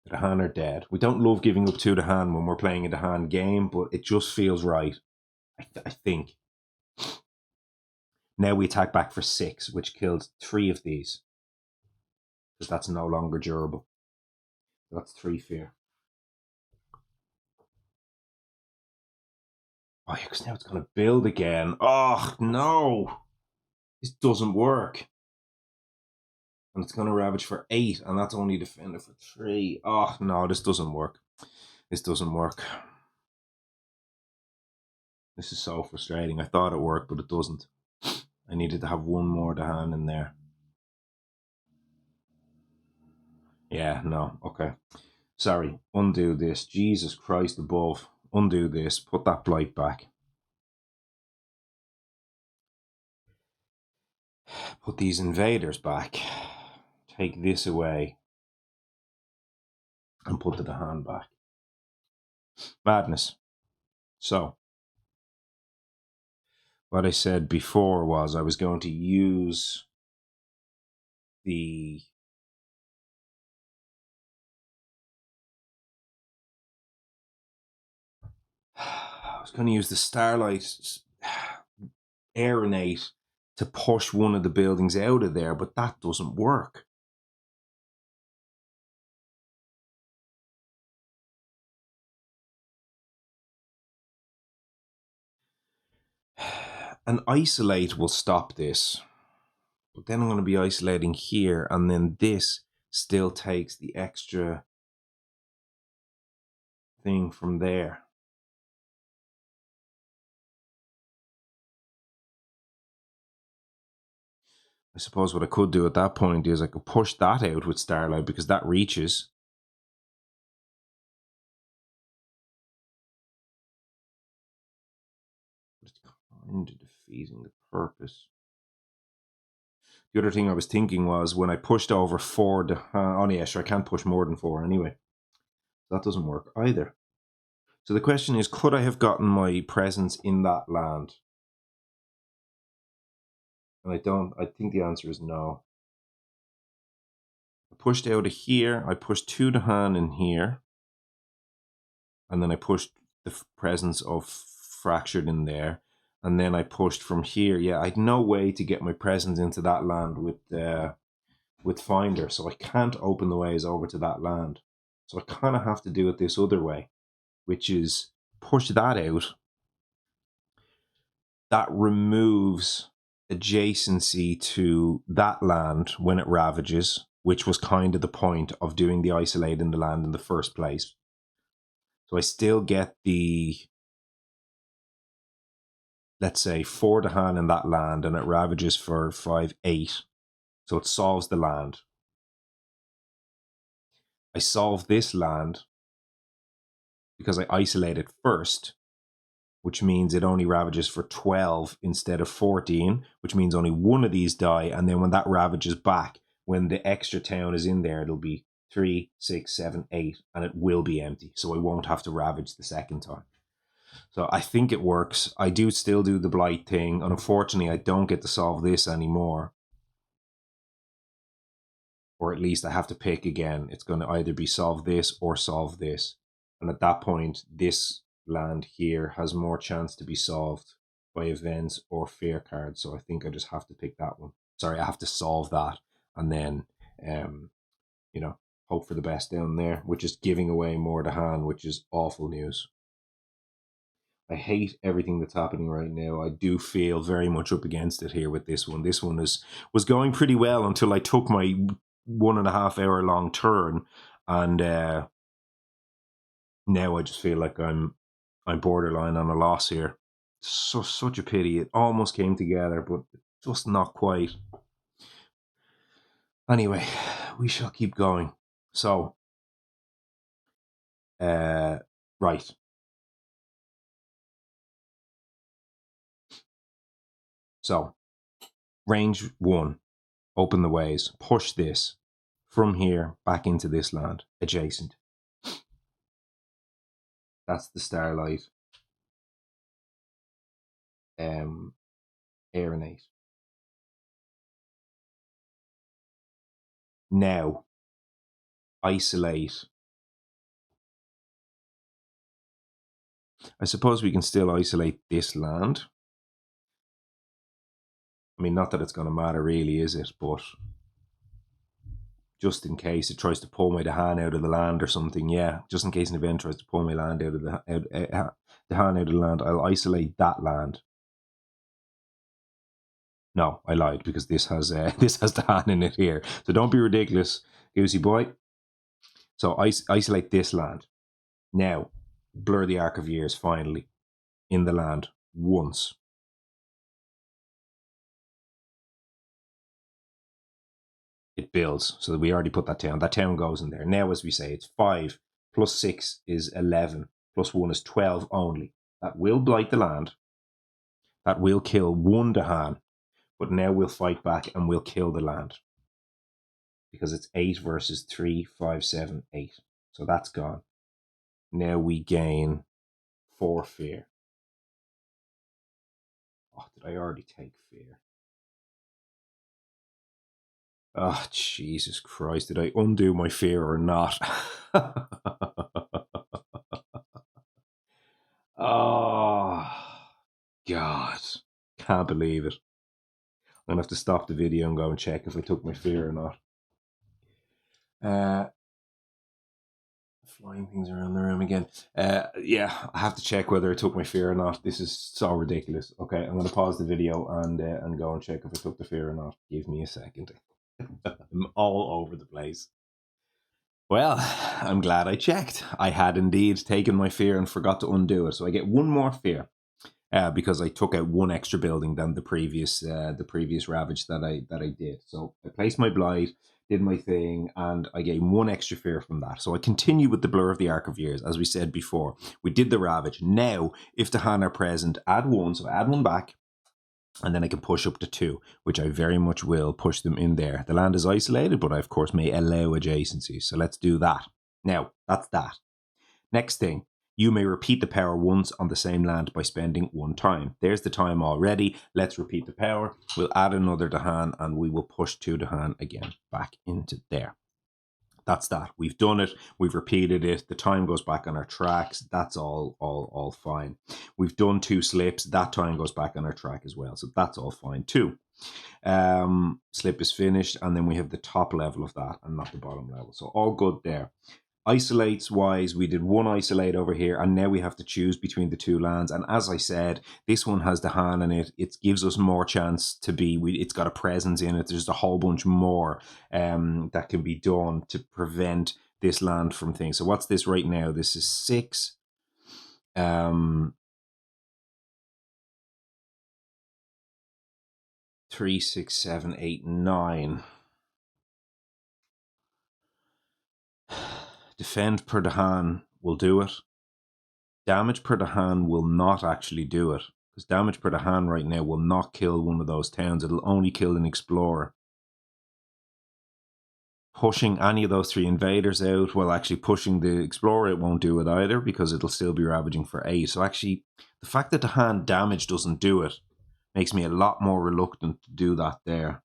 The hand are dead. We don't love giving up 2 to hand when we're playing a hand game, but it just feels right, I think. Now we attack back for 6, which kills 3 of these, because that's no longer durable. That's 3 fear. Oh, yeah, because now it's going to build again. Oh, no. This doesn't work. And it's going to ravage for 8, and that's only defender for 3. Oh, no, this doesn't work. This doesn't work. This is so frustrating. I thought it worked, but it doesn't. I needed to have 1 more to hand in there. Yeah, no, okay. Sorry, undo this. Jesus Christ above. Undo this. Put that blight back. Put these invaders back. Take this away. And put the hand back. Madness. So, what I said before was I was going to use the Starlight Aeronate to push one of the buildings out of there, but that doesn't work. An isolate will stop this, but then I'm going to be isolating here, and then this still takes the extra thing from there. I suppose what I could do at that point is I could push that out with Starlight, because that reaches. But it's kind of defeating the purpose. The other thing I was thinking was when I pushed over 4 to... oh yeah, sure, I can't push more than 4 anyway. That doesn't work either. So the question is, could I have gotten my presence in that land? And I think the answer is no. I pushed out of here. I pushed 2 to hand in here. And then I pushed the presence of Fractured in there. And then I pushed from here. Yeah, I had no way to get my presence into that land with Finder. So I can't open the ways over to that land. So I kind of have to do it this other way, which is push that out. That removes adjacency to that land when it ravages, which was kind of the point of doing the isolate in the land in the first place. So I still get the, let's say, 4 to hand in that land, and it ravages for 5, 8. So it solves the land. I solve this land because I isolate it first, which means it only ravages for 12 instead of 14, which means only one of these die. And then when that ravages back, when the extra town is in there, it'll be 3, 6, 7, 8, and it will be empty. So I won't have to ravage the second time. So I think it works. I do still do the blight thing, and unfortunately I don't get to solve this anymore. Or at least I have to pick again. It's going to either be solve this or solve this. And at that point, this land here has more chance to be solved by events or fear cards. So I think I just have to pick that one. Sorry, I have to solve that and then, hope for the best down there, which is giving away more to hand, which is awful news. I hate everything that's happening right now. I do feel very much up against it here with this one. This one was going pretty well until I took my 1.5 hour long turn, and now I just feel like I'm borderline on a loss here. Such a pity. It almost came together, but just not quite. Anyway, we shall keep going. So, right. So, range 1, open the ways, push this from here back into this land, adjacent. That's the Starlight. Aeronate. Now, isolate. I suppose we can still isolate this land. I mean, not that it's going to matter really, is it? But just in case it tries to pull my Dahan out of the land or something, yeah. Just in case an event tries to pull my land out of the Dahan out of the land, I'll isolate that land. No, I lied, because this has Dahan in it here. So don't be ridiculous, Goosey boy. So isolate this land. Now, blur the arc of years finally in the land once. It builds, so that we already put that down. That town goes in there. Now, as we say, it's 5 plus 6 is 11 plus 1 is 12 only. That will blight the land. That will kill one Dahan, but now we'll fight back and we'll kill the land, because it's 8 versus 3, 5, 7, 8. So that's gone. Now we gain 4 fear. Oh, did I already take fear? Oh, Jesus Christ. Did I undo my fear or not? Oh, God. Can't believe it. I'm going to have to stop the video and go and check if I took my fear or not. Flying things around the room again. Yeah, I have to check whether I took my fear or not. This is so ridiculous. Okay, I'm going to pause the video and go and check if I took the fear or not. Give me a second. I'm all over the place. Well, I'm glad I checked. I had indeed taken my fear and forgot to undo it. So I get one more fear, because I took out one extra building than the previous ravage that I did. So I placed my blight, did my thing, and I gained one extra fear from that. So I continue with the blur of the arc of years, as we said before. We did the ravage. Now, if the Han are present, add 1. So add 1 back. And then I can push up to 2, which I very much will push them in there. The land is isolated, but I, of course, may allow adjacencies. So let's do that. Now, that's that. Next thing, you may repeat the power once on the same land by spending 1 time. There's the time already. Let's repeat the power. We'll add another Dahan, and we will push 2 Dahan again back into there. That's that. We've done it. We've repeated it. The time goes back on our tracks. That's all fine. We've done 2 slips. That time goes back on our track as well. So that's all fine too. Slip is finished, and then we have the top level of that and not the bottom level. So all good there. Isolates wise, we did 1 isolate over here, and now we have to choose between the 2 lands. And as I said, this one has the Han in it. It gives us more chance to be. It's got a presence in it. There's a whole bunch more that can be done to prevent this land from things. So what's this right now? This is 6. 3, 6, 7, 8, 9. Defend per Dahan will do it. Damage per Dahan will not actually do it, because damage per Dahan right now will not kill one of those towns. It'll only kill an explorer. Pushing any of those 3 invaders out, well, actually pushing the explorer, it won't do it either, because it'll still be ravaging for 8. So actually, the fact that Dahan damage doesn't do it makes me a lot more reluctant to do that there.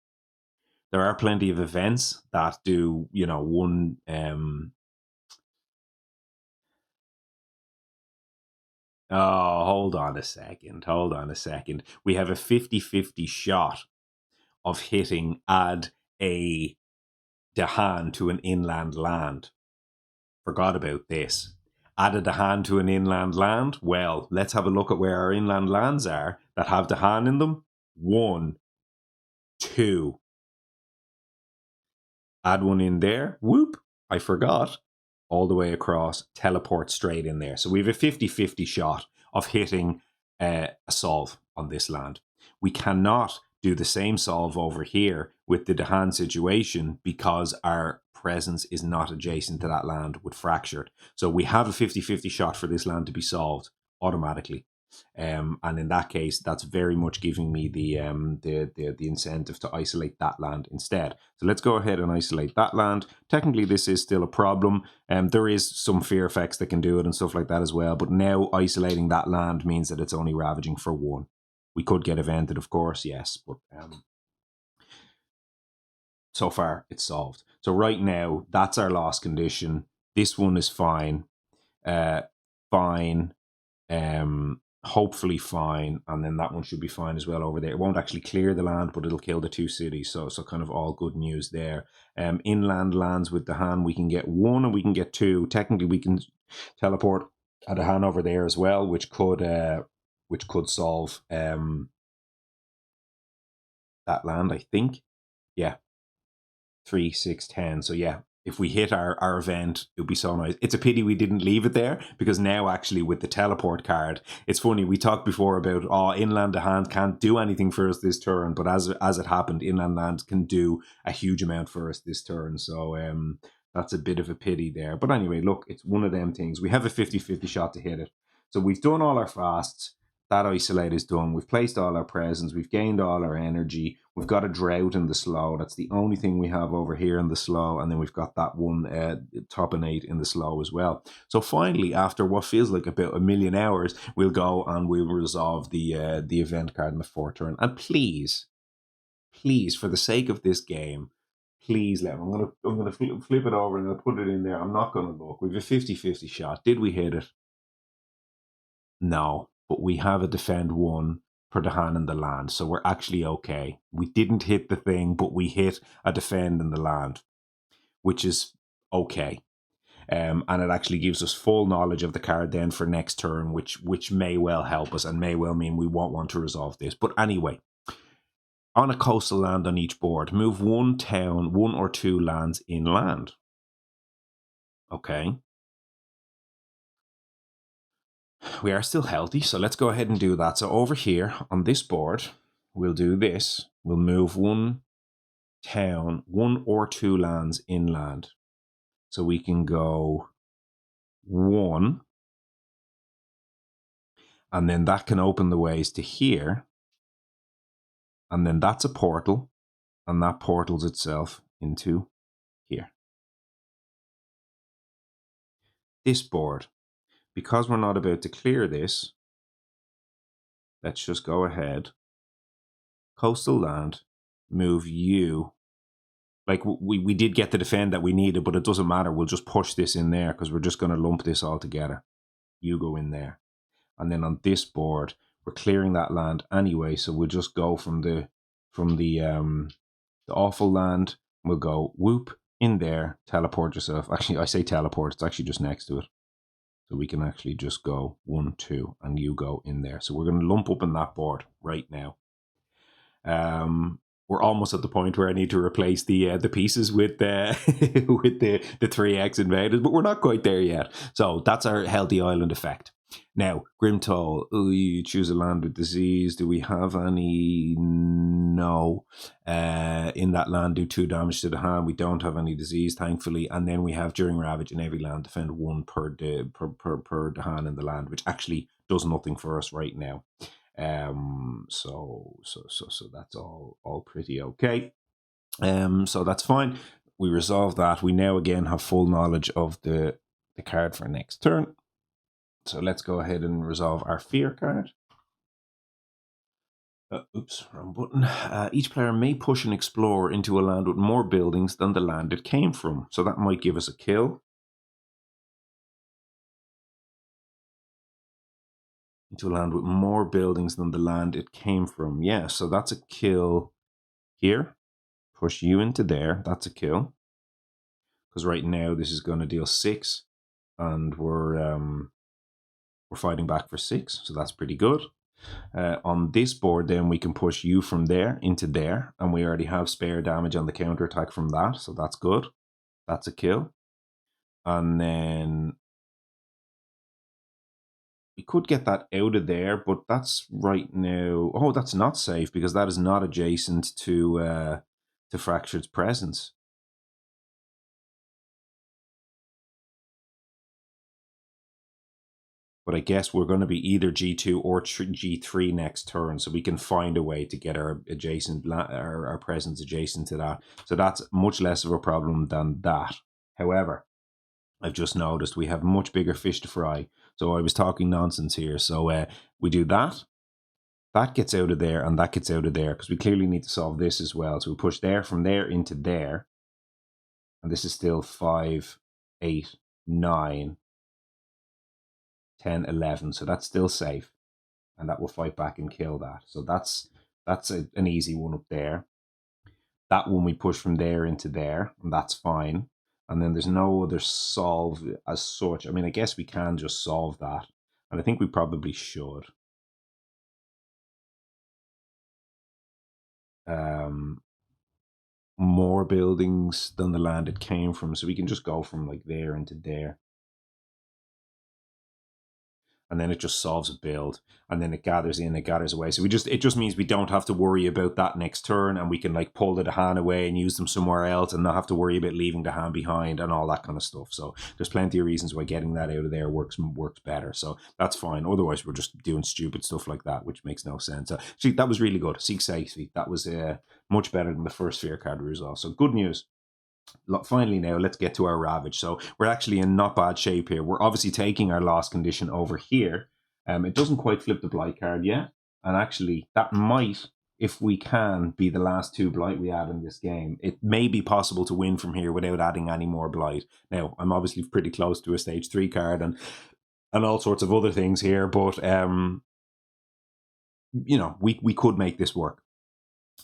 There are plenty of events that do, 1... Oh, hold on a second. We have a 50-50 shot of hitting add a Dahan to an inland land. Forgot about this. Added a hand to an inland land. Well, let's have a look at where our inland lands are that have the hand in them. 1, 2. Add one in there. Whoop. I forgot. All the way across. Teleport straight in there. So we have a 50-50 shot of hitting a solve on this land. We cannot do the same solve over here with the Dahan situation because our presence is not adjacent to that land with fractured. So we have a 50-50 shot for this land to be solved automatically. And in that case, that's very much giving me the incentive to isolate that land instead. So let's go ahead and isolate that land. Technically, this is still a problem. There is some fear effects that can do it and stuff like that as well. But now isolating that land means that it's only ravaging for 1. We could get evented, of course, yes, but so far it's solved. So right now, that's our loss condition. This one is fine. Fine. Hopefully fine, and then that one should be fine as well over there. It won't actually clear the land, but it'll kill the 2 cities. So kind of all good news there. Inland lands with the hand, we can get 1 and we can get 2. Technically, we can teleport at a hand over there as well, which could solve that land, I think. Yeah, 3, 6, 10. So yeah, if we hit our event, it would be so nice. It's a pity we didn't leave it there, because now actually with the teleport card, it's funny, we talked before about, inland hand can't do anything for us this turn, but as it happened, inland land can do a huge amount for us this turn. So that's a bit of a pity there. But anyway, look, it's one of them things. We have a 50-50 shot to hit it. So we've done all our fasts. That isolate is done. We've placed all our presence. We've gained all our energy. We've got a drought in the slow. That's the only thing we have over here in the slow. And then we've got that one topinate in the slow as well. So finally, after what feels like about a million hours, we'll go and we'll resolve the event card in the 4th turn. And please, for the sake of this game, please let me. I'm gonna flip it over and I'll put it in there. I'm not gonna look. We've a 50-50 shot. Did we hit it? No, but we have a defend 1 per the hand and the land, so we're actually okay. We didn't hit the thing, but we hit a defend in the land, which is okay. And it actually gives us full knowledge of the card then for next turn, which may well help us and may well mean we won't want to resolve this. But anyway, on a coastal land on each board, move 1 town, 1 or 2 lands inland. Okay. We are still healthy, so let's go ahead and do that. So over here on this board, we'll do this. We'll move 1 town, 1 or 2 lands inland. So we can go 1, and then that can open the ways to here. And then that's a portal, and that portals itself into here. This board, because we're not about to clear this, let's just go ahead. Coastal land, move you. Like we did get the defend that we needed, but it doesn't matter. We'll just push this in there because we're just going to lump this all together. You go in there. And then on this board, we're clearing that land anyway. So we'll just go from the awful land. We'll go whoop in there, teleport yourself. Actually, I say teleport. It's actually just next to it. So we can actually just go 1, 2, and you go in there. So we're going to lump up in that board right now. We're almost at the point where I need to replace the pieces with with the 3x invaders, but we're not quite there yet. So that's our healthy island effect. Now, Grimtoll, you choose a land with disease. Do we have any? No. In that land, do 2 damage to the hand. We don't have any disease, thankfully. And then we have during Ravage in every land, defend 1 per the hand in the land, which actually does nothing for us right now. So that's all pretty okay. So that's fine. We resolve that. We now again have full knowledge of the card for next turn. So let's go ahead and resolve our fear card. Oops, wrong button. Each player may push an explorer into a land with more buildings than the land it came from. So that might give us a kill. Into a land with more buildings than the land it came from. Yeah, so that's a kill here. Push you into there. That's a kill. Because right now this is going to deal 6. and we're fighting back for 6, so that's pretty good. On this board, then we can push you from there into there, and we already have spare damage on the counter attack from that, so that's good. That's a kill. And then we could get that out of there, but that's right now. Oh, that's not safe because that is not adjacent to Fractured's presence. But I guess we're going to be either G2 or G3 next turn, so we can find a way to get our presence adjacent to that. So that's much less of a problem than that. However, I've just noticed we have much bigger fish to fry. So I was talking nonsense here. So we do that. That gets out of there and that gets out of there because we clearly need to solve this as well. So we push there from there into there. And this is still 5, 8, 9, 10, 11. So that's still safe. And that will fight back and kill that. So that's an easy one up there. That one we push from there into there, and that's fine. And then there's no other solve as such. I mean, I guess we can just solve that. And I think we probably should. More buildings than the land it came from. So we can just go from like there into there. And then it just solves a build, and then it gathers in, it gathers away. So it just means we don't have to worry about that next turn, and we can like pull the hand away and use them somewhere else, and not have to worry about leaving the hand behind and all that kind of stuff. So there's plenty of reasons why getting that out of there works better. So that's fine. Otherwise, we're just doing stupid stuff like that, which makes no sense. See, that was really good. Seek safety. That was much better than the first fear card result. So good news. Finally, now let's get to our ravage. So we're actually in not bad shape here. We're obviously taking our lost condition over here. It doesn't quite flip the blight card yet, and actually that might, if we can, be the last 2 blight we add in this game. It may be possible to win from here without adding any more blight. Now I'm obviously pretty close to a stage 3 card and all sorts of other things here, but you know, we could make this work.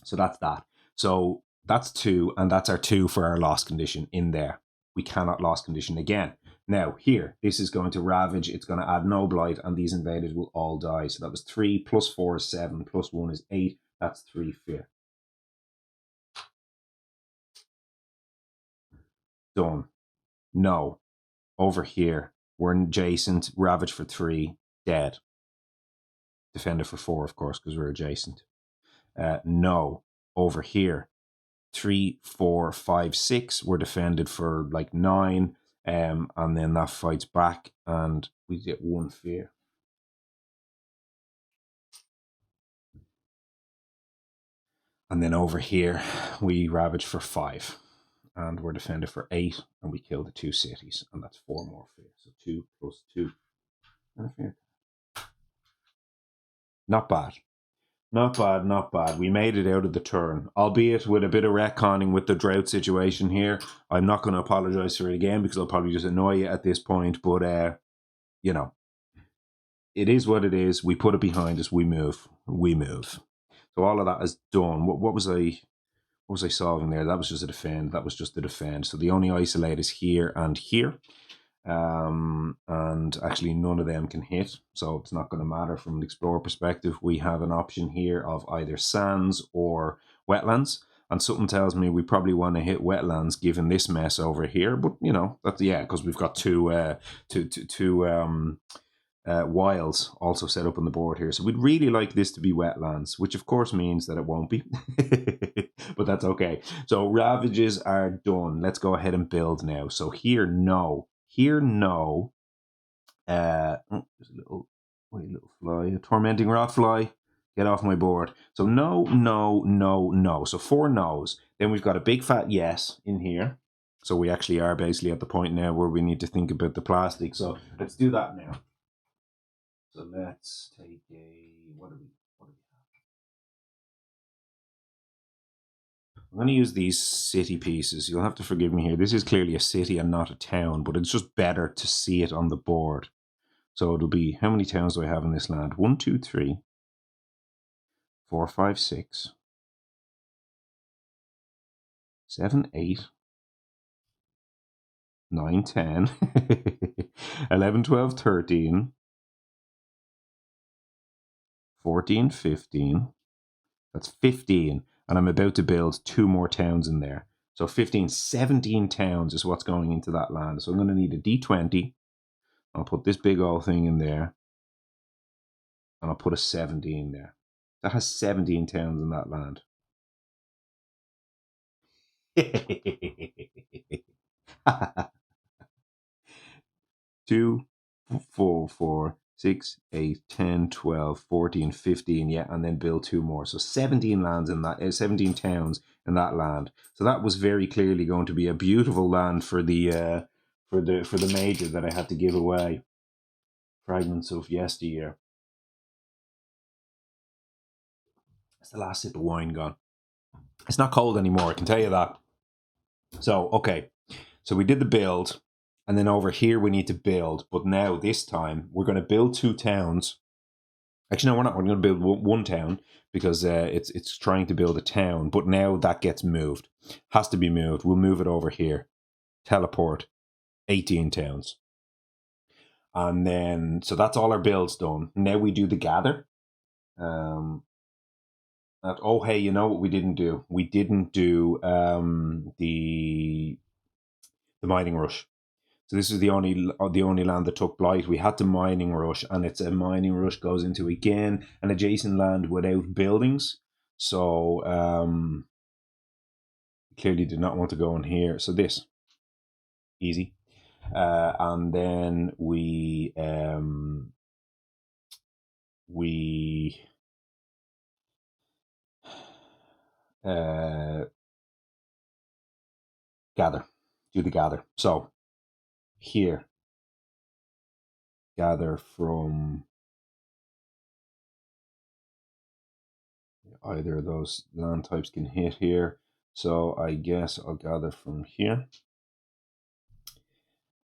So that's that. So that's 2, and that's our 2 for our lost condition in there. We cannot lost condition again. Now, here, this is going to ravage. It's going to add no blight, and these invaders will all die. So that was 3, plus 4 is 7, plus 1 is 8. That's 3 fear. Done. No. Over here, we're adjacent. Ravage for 3, dead. Defender for 4, of course, because we're adjacent. No. Over here, 3, 4, 5, 6 were defended for like 9, and then that fights back, and we get 1 fear. And then over here, we ravage for 5, and we're defended for 8, and we kill the 2 cities, and that's 4 more fear. So 2 plus 2 and a fear. Not bad. Not bad, not bad. We made it out of the turn, albeit with a bit of retconning with the drought situation here. I'm not going to apologize for it again because I'll probably just annoy you at this point, but you know, it is what it is. We put it behind us. We move. So all of that is done. What was I solving there? That was just a defend. That was just a defend. So the only isolate is here and here. And actually none of them can hit, so it's not going to matter from an explorer perspective. We have an option here of either sands or wetlands, and something tells me we probably want to hit wetlands given this mess over here. But you know, that's, yeah, because we've got two wilds also set up on the board here, so we'd really like this to be wetlands, which of course means that it won't be. But that's okay. So ravages are done. Let's go ahead and build now. So here, no. Here, no. There's a little fly, a tormenting rot fly. Get off my board. So no, no, no, no. So 4 no's. Then we've got a big fat yes in here. So we actually are basically at the point now where we need to think about the plastic. So let's do that now. So let's take what do we have? I'm going to use these city pieces. You'll have to forgive me here. This is clearly a city and not a town, but it's just better to see it on the board. So it'll be, how many towns do I have in this land? 1, 2, 3, 4, 5, 6, 7, 8, 9, 10, 11, 12, 13, 14, 15. That's 15. And I'm about to build 2 more towns in there. So 15, 17 towns is what's going into that land. So I'm going to need a D20. I'll put this big old thing in there. And I'll put a 17 there. That has 17 towns in that land. 2, 4, 4, 6, 8, 10, 12, 14, 15, yeah, and then build 2 more. So 17 lands in that, 17 towns in that land. So that was very clearly going to be a beautiful land for the major that I had to give away. Fragments of yesteryear. It's the last sip of wine gone. It's not cold anymore, I can tell you that. So, okay. So we did the build, and then over here we need to build. But now, this time, we're going to build 2 towns. Actually, no, we're not. We're going to build one town because it's trying to build a town. But now that gets moved. Has to be moved. We'll move it over here. Teleport. 18 towns. And then, so that's all our builds done. Now we do the gather. Oh, hey, you know what we didn't do? We didn't do the mining rush. So this is the only land that took blight. We had to mining rush, and it's a mining rush goes into, again, an adjacent land without buildings. So clearly did not want to go in here. So this, easy. And then we gather, do the gather. So here, gather from either of those land types can hit here. So I guess I'll gather from here.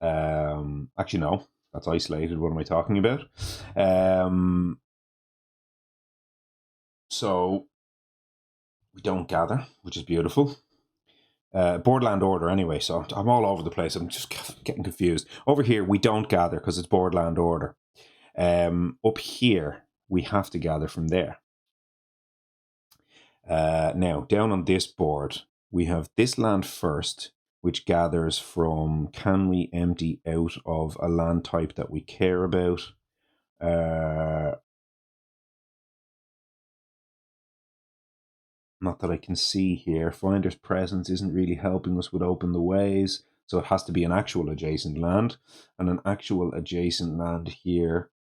Actually, no, that's isolated. What am I talking about? So we don't gather, which is beautiful. Borderland order anyway, so I'm all over the place. I'm just getting confused. Over here, we don't gather because it's Borderland order. Up here, we have to gather from there. Now, down on this board, we have this land first, which gathers from, can we empty out of a land type that we care about? Not that I can see here. Finder's presence isn't really helping us with open the ways, so it has to be an actual adjacent land. And an actual adjacent land here.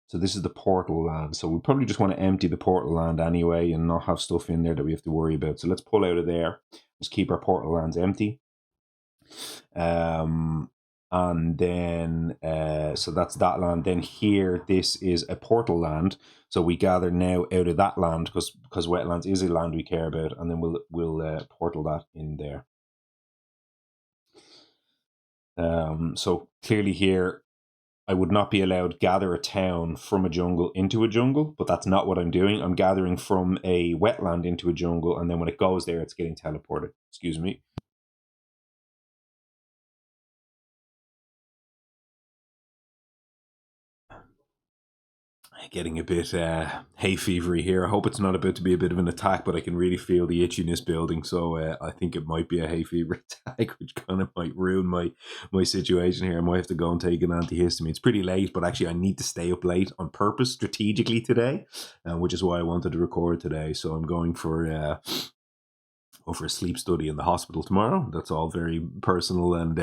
So this is the portal land. So we probably just want to empty the portal land anyway and not have stuff in there that we have to worry about. So let's pull out of there. Just keep our portal lands empty. And then, so that's that land. Then here, this is a portal land. So we gather now out of that land because wetlands is a land we care about, and then we'll portal that in there. So clearly here, I would not be allowed to gather a town from a jungle into a jungle, but that's not what I'm doing. I'm gathering from a wetland into a jungle, and then when it goes there, it's getting teleported. Excuse me. Getting a bit hay fevery here. I hope it's not about to be a bit of an attack, but I can really feel the itchiness building. So I think it might be a hay fever attack, which kind of might ruin my situation here. I might have to go and take an antihistamine. It's pretty late, but actually I need to stay up late on purpose, strategically today, which is why I wanted to record today. So I'm going for a sleep study in the hospital tomorrow. That's all very personal and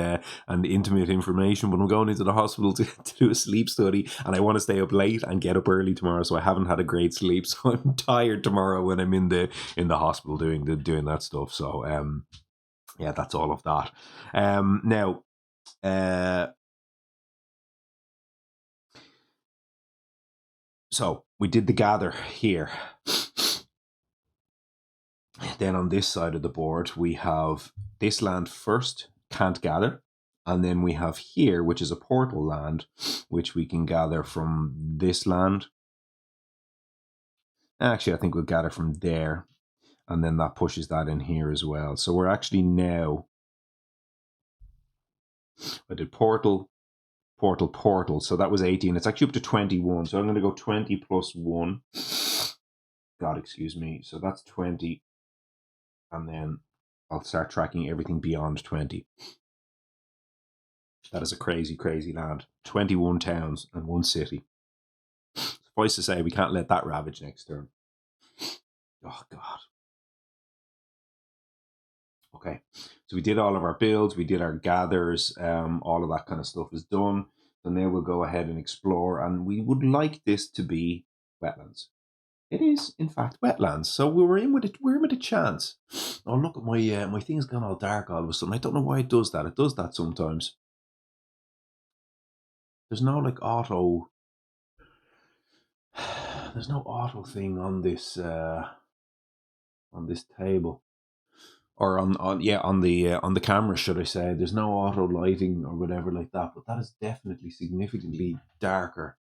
intimate information, but I'm going into the hospital to do a sleep study, and I want to stay up late and get up early tomorrow, so I haven't had a great sleep, so I'm tired tomorrow when I'm in the hospital doing that stuff. So yeah, that's all of that. Now so we did the gather here. Then on this side of the board, we have this land first, can't gather. And then we have here, which is a portal land, which we can gather from this land. Actually, I think we'll gather from there. And then that pushes that in here as well. So we're actually now I did portal, portal, portal. So that was 18. It's actually up to 21. So I'm going to go 20 plus 1. God, excuse me. So that's 20. And then I'll start tracking everything beyond 20. That is a crazy, crazy land. 21 towns and 1 city. Suffice to say, we can't let that ravage next turn. Oh, God. Okay, so we did all of our builds, we did our gathers, all of that kind of stuff is done. So now we'll go ahead and explore, and we would like this to be wetlands. It is, in fact, wetlands. So we were in with it. We're in with a chance. Oh, look at my my thing's gone all dark all of a sudden. I don't know why it does that. It does that sometimes. There's no like auto. There's no auto thing on this table. Or on the camera, should I say. There's no auto lighting or whatever like that, but that is definitely significantly darker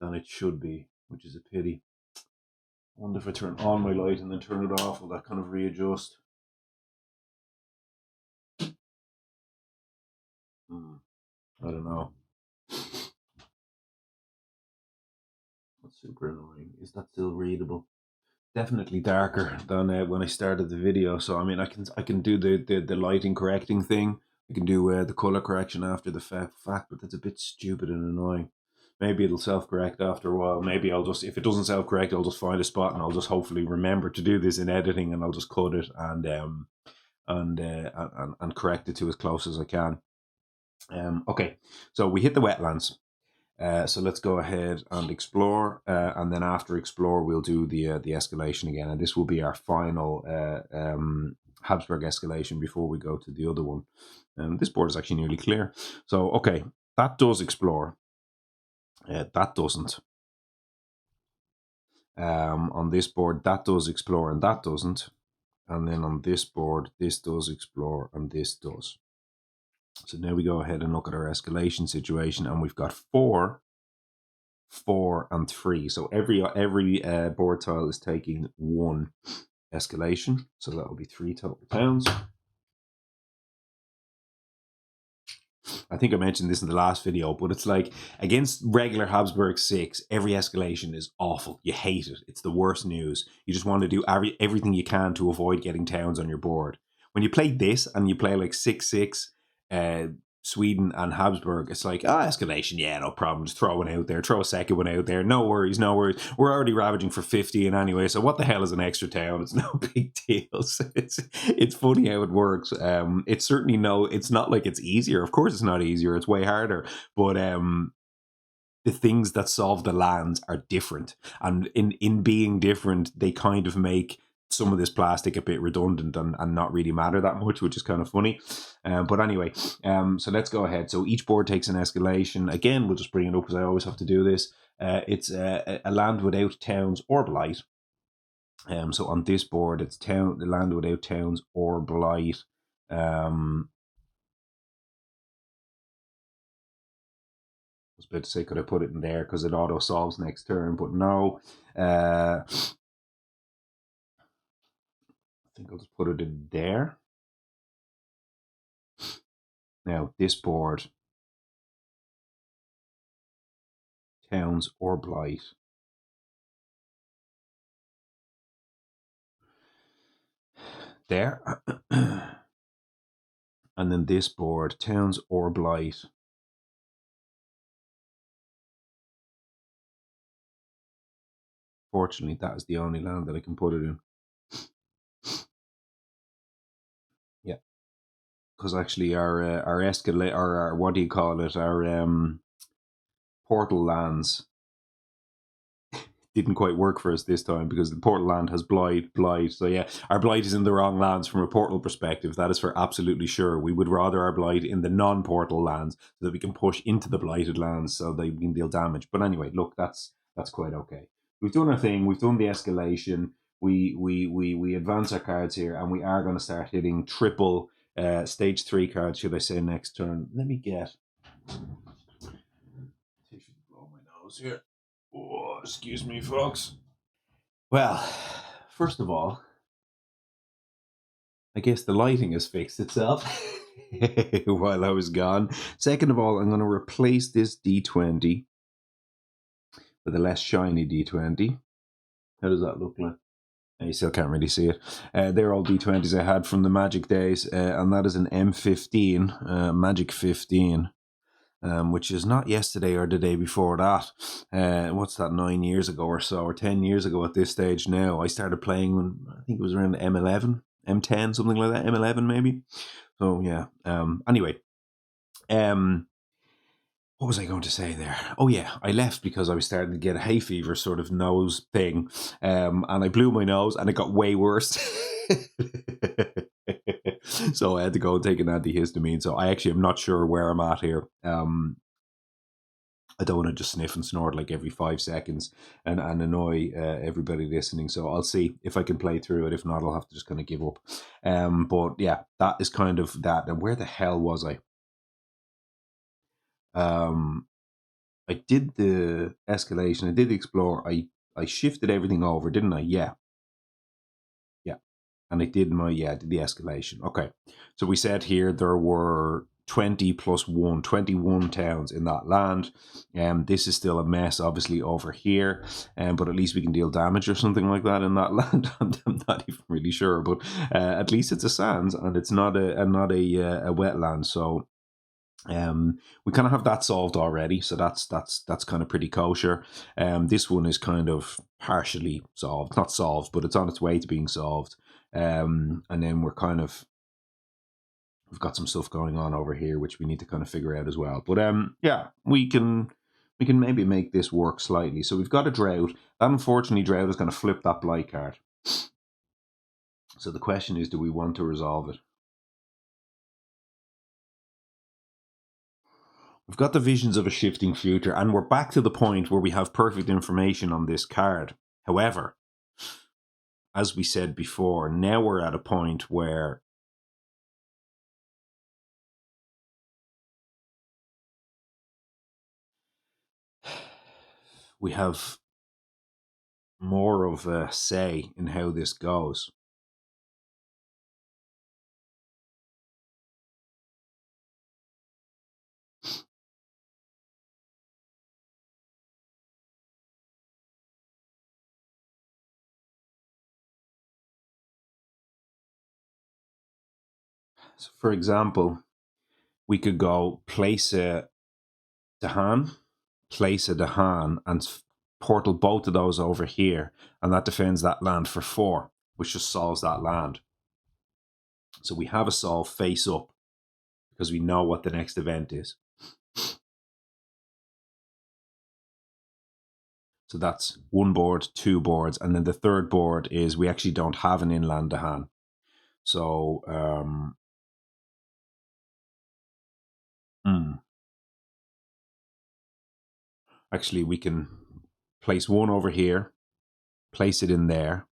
than it should be, which is a pity. I wonder if I turn on my light and then turn it off, will that kind of readjust? I don't know. That's super annoying. Is that still readable? Definitely darker than when I started the video. So I mean, I can do the lighting correcting thing. I can do the color correction after the fact, but that's a bit stupid and annoying. Maybe it'll self-correct after a while. Maybe I'll just, if it doesn't self-correct, I'll just find a spot and I'll just hopefully remember to do this in editing, and I'll just cut it and correct it to as close as I can. Okay, so we hit the wetlands. So let's go ahead and explore, and then after explore, we'll do the escalation again, and this will be our final Habsburg escalation before we go to the other one. This board is actually nearly clear. So okay, that does explore. That doesn't. On this board, that does explore and that doesn't. And then on this board, this does explore and this does. So now we go ahead and look at our escalation situation, and we've got 4, 4, and 3. So every board tile is taking 1 escalation. So that will be 3 total towns. I think I mentioned this in the last video, but it's like against regular Habsburg 6, every escalation is awful. You hate it. It's the worst news. You just want to do everything you can to avoid getting towns on your board. When you play this and you play like 6-6, Sweden and Habsburg, it's like, escalation, yeah, no problem. Just throw one out there, throw a second one out there. No worries, no worries. We're already ravaging for 15 anyway, so what the hell is an extra town? It's no big deal. So it's funny how it works. It's certainly it's not like it's easier. Of course it's not easier. It's way harder. But the things that solve the lands are different. And in being different, they kind of make some of this plastic a bit redundant and not really matter that much, which is kind of funny. But anyway, so let's go ahead. So each board takes an escalation. Again, we'll just bring it up because I always have to do this. It's a land without towns or blight. So on this board, it's the land without towns or blight. I was about to say, could I put it in there because it auto solves next turn, but no. I think I'll just put it in there. Now, this board, towns or blight. There. And then this board, towns or blight. Fortunately, that is the only land that I can put it in. Yeah. Because actually our escalate, or our, what do you call it, our portal lands didn't quite work for us this time because the portal land has blight. So yeah, our blight is in the wrong lands from a portal perspective. That is for absolutely sure. We would rather our blight in the non-portal lands so that we can push into the blighted lands so they can deal damage. But anyway, look, that's quite okay. We've done our thing. We've done the escalation. We advance our cards here, and we are going to start hitting triple stage 3 cards, should I say, next turn. Let me get tissue to blow my nose here. Oh, excuse me, folks. Well, first of all, I guess the lighting has fixed itself while I was gone. Second of all, I'm going to replace this D20 with a less shiny D20. How does that look like? You still can't really see it. They're all D20s I had from the Magic days, and that is an M15, Magic 15, which is not yesterday or the day before that. What's that, 9 years ago or so, or 10 years ago at this stage now. I started playing when I think it was around M11, M10, something like that, M11 maybe. So yeah. Anyway, what was I going to say there? Oh yeah, I left because I was starting to get a hay fever sort of nose thing, and I blew my nose, and it got way worse. So I had to go and take an antihistamine. So I actually am not sure where I'm at here. I don't want to just sniff and snort like every 5 seconds and annoy everybody listening. So I'll see if I can play through it. If not, I'll have to just kind of give up. But yeah, that is kind of that. And where the hell was I? I did the escalation. I did the explore. I shifted everything over, didn't I? Yeah. Yeah. And I did did the escalation. Okay. So we said here there were 20 plus 1, 21 towns in that land. This is still a mess, obviously, over here. But at least we can deal damage or something like that in that land. I'm not even really sure. But at least it's a sands and it's not a wetland. So we kind of have that solved already, so that's kind of pretty kosher. This one is kind of partially solved, not solved, but it's on its way to being solved. And then we've got some stuff going on over here which we need to kind of figure out as well. But yeah, we can maybe make this work slightly. So we've got a drought. That unfortunately drought is going to flip that blight card. So the question is, do we want to resolve it? We've got the visions of a shifting future, and we're back to the point where we have perfect information on this card. However, as we said before, now we're at a point where we have more of a say in how this goes. So for example, we could go place a Dahan, place a Dahan, and portal both of those over here, and that defends that land for 4, which just solves that land. So we have a solve face up because we know what the next event is. So that's 1 board, 2 boards, and then the third board is we actually don't have an inland Dahan. So actually we can place 1 over here, place it in there.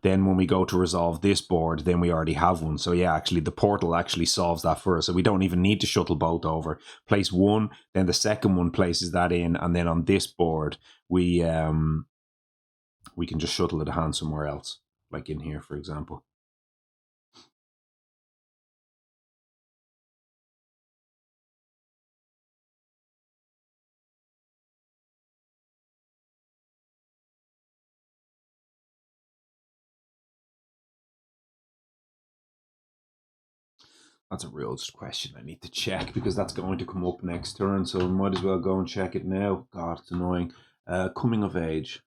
Then when we go to resolve this board, then we already have one. So yeah, actually the portal actually solves that for us. So we don't even need to shuttle both over. Place 1, then the second one places that in, and then on this board we can just shuttle it a hand somewhere else, like in here, for example. That's a real question I need to check because that's going to come up next turn. So I might as well go and check it now. God, it's annoying. Coming of age.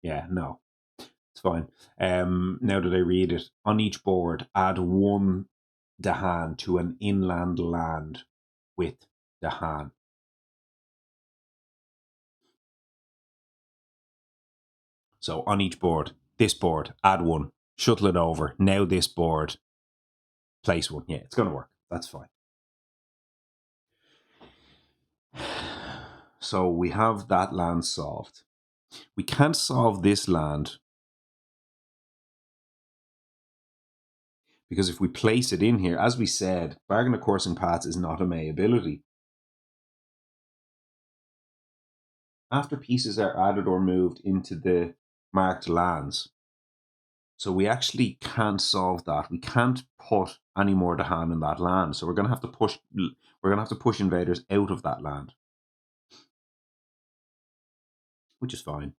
Yeah, no, it's fine. Now that I read it, on each board, add 1 Dahan to an inland land with Dahan. So on each board, this board, add 1, shuttle it over. Now this board, place 1. Yeah, it's going to work. That's fine. So we have that land solved. We can't solve this land because if we place it in here, as we said, bargain of coursing paths is not a May ability. After pieces are added or moved into the marked lands. So we actually can't solve that. We can't put any more Dahan in that land. So we're going to have to push. We're going to have to push invaders out of that land, which is fine.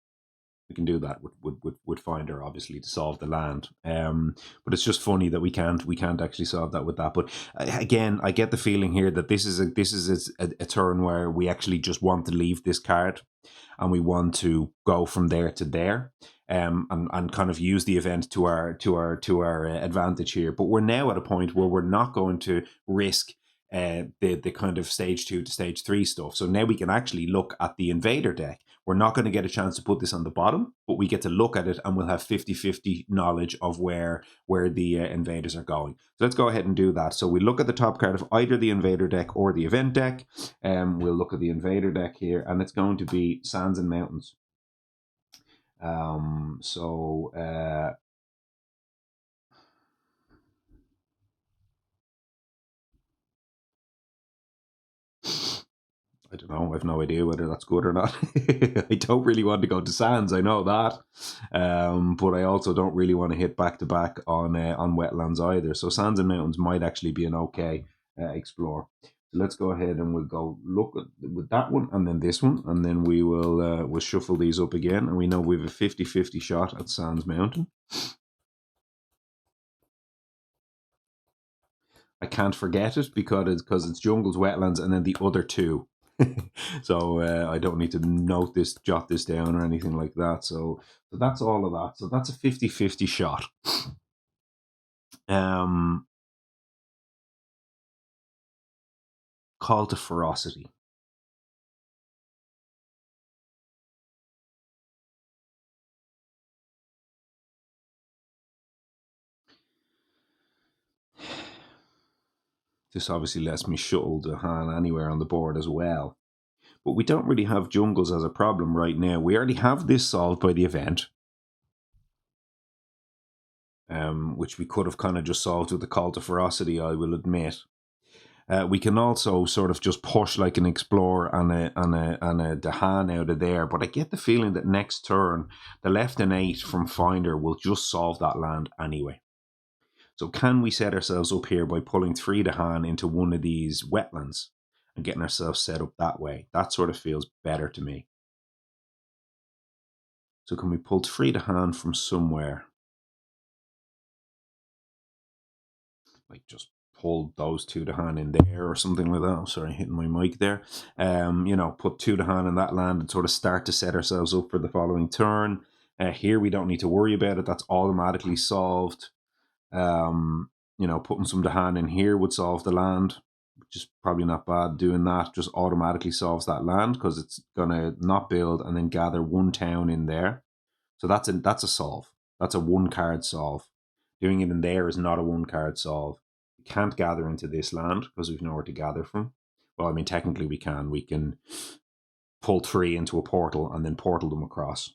We can do that with Finder, obviously, to solve the land. But it's just funny that we can't actually solve that with that. But again, I get the feeling here that this is a turn where we actually just want to leave this card, and we want to go from there to there, and kind of use the event to our advantage here. But we're now at a point where we're not going to risk the kind of stage 2 to stage 3 stuff. So now we can actually look at the Invader deck. We're not going to get a chance to put this on the bottom, but we get to look at it, and we'll have 50-50 knowledge of where the invaders are going. So let's go ahead and do that. So we look at the top card of either the Invader deck or the event deck. We'll look at the Invader deck here, and it's going to be Sands and Mountains. I don't know. I have no idea whether that's good or not. I don't really want to go to Sands. I know that, but I also don't really want to hit back to back on wetlands either. So Sands and Mountains might actually be an okay explore. So let's go ahead and we'll go look at with that one and then this one, and then we'll shuffle these up again, and we know we have a 50-50 shot at Sands Mountain. I can't forget it because it's jungles, wetlands, and then the other two. So I don't need to jot this down or anything like that. So that's all of that. So that's a 50-50 shot. Call to ferocity. This obviously lets me shuttle the hand anywhere on the board as well. But we don't really have jungles as a problem right now. We already have this solved by the event, which we could have kind of just solved with the call to ferocity, I will admit. We can also sort of just push like an Explorer and a Dahan out of there. But I get the feeling that next turn, the left and 8 from Finder will just solve that land anyway. So can we set ourselves up here by pulling 3 Dahan into one of these wetlands and getting ourselves set up that way? That sort of feels better to me. So can we pull 3 Dahan from somewhere? Like just pull those 2 Dahan in there or something like that. Oh, sorry, hitting my mic there. Put 2 Dahan in that land and sort of start to set ourselves up for the following turn. Here we don't need to worry about it. That's automatically solved. Putting some Dahan in here would solve the land, which is probably not bad. Doing that just automatically solves that land because it's gonna not build and then gather 1 town in there. So that's a solve. That's a 1 card solve. Doing it in there is not a 1 card solve. We can't gather into this land because we've nowhere to gather from. Well, I mean, technically we can. We can pull 3 into a portal and then portal them across.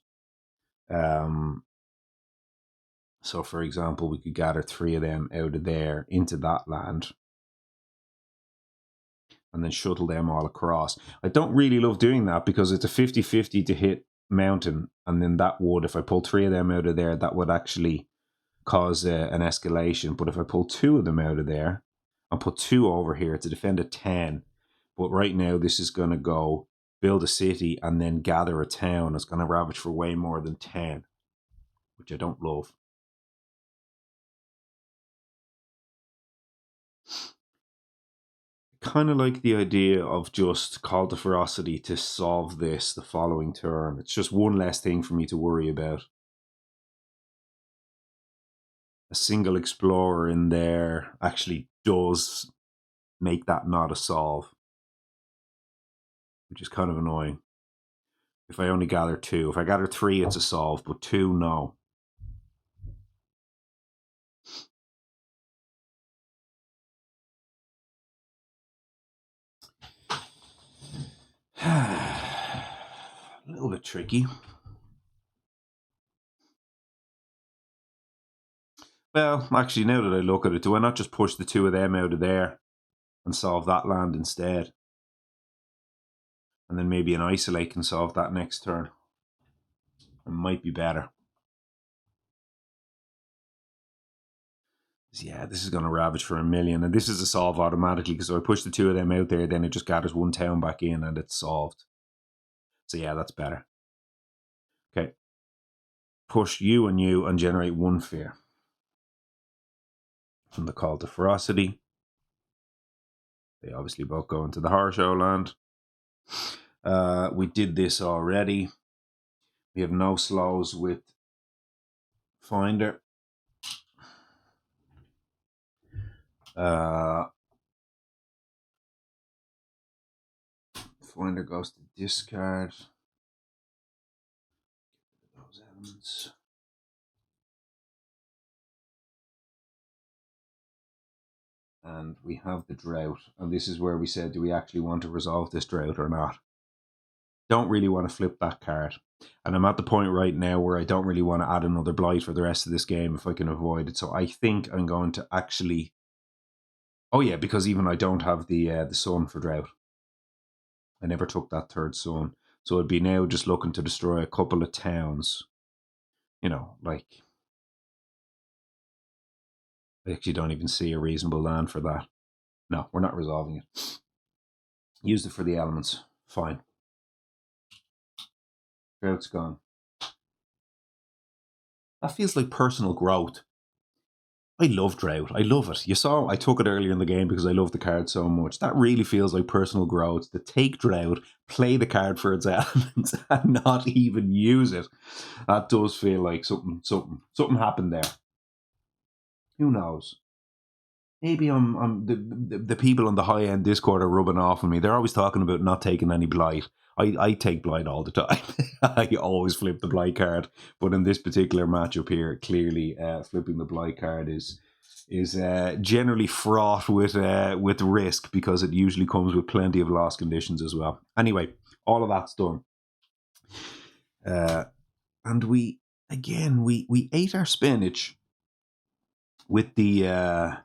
So, for example, we could gather 3 of them out of there into that land and then shuttle them all across. I don't really love doing that because it's a 50-50 to hit mountain, and then that would, if I pull 3 of them out of there, that would actually cause an escalation. But if I pull 2 of them out of there and put 2 over here to defend a 10, but right now this is going to go build a city and then gather a town. It's going to ravage for way more than 10, which I don't love. Kind of like the idea of just call to ferocity to solve this the following turn. It's just one less thing for me to worry about. A single explorer in there actually does make that not a solve, which is kind of annoying. If I only gather 2, if I gather 3, it's a solve, but 2, no. A little bit tricky. Well, actually, now that I look at it, do I not just push the 2 of them out of there and solve that land instead? And then maybe an isolate can solve that next turn. It might be better. Yeah, this is going to ravage for 1,000,000. And this is a solve automatically because if I push the two of them out there, then it just gathers one town back in and it's solved. So yeah, that's better. Okay. Push you and generate one fear. From the call to ferocity. They obviously both go into the horror show land. We did this already. We have no slows with Finder. Finder goes to discard. Those elements. And we have the drought. And this is where we said, do we actually want to resolve this drought or not? Don't really want to flip that card. And I'm at the point right now where I don't really want to add another blight for the rest of this game if I can avoid it. So I think I'm going to actually... Oh yeah, because even I don't have the sun for drought. I never took that third sun. So it'd be now just looking to destroy a couple of towns. You know, like... I actually don't even see a reasonable land for that. No, we're not resolving it. Used it for the elements. Fine. Drought's gone. That feels like personal growth. I love Drought. I love it. You saw I took it earlier in the game because I love the card so much. That really feels like personal growth. To take Drought, play the card for its elements, and not even use it. That does feel like something happened there. Who knows? Maybe I'm the people on the high end Discord are rubbing off on me. They're always talking about not taking any blight. I take blight all the time. I always flip the blight card, but in this particular matchup here, clearly flipping the blight card is generally fraught with risk because it usually comes with plenty of loss conditions as well. Anyway, all of that's done, and we ate our spinach with the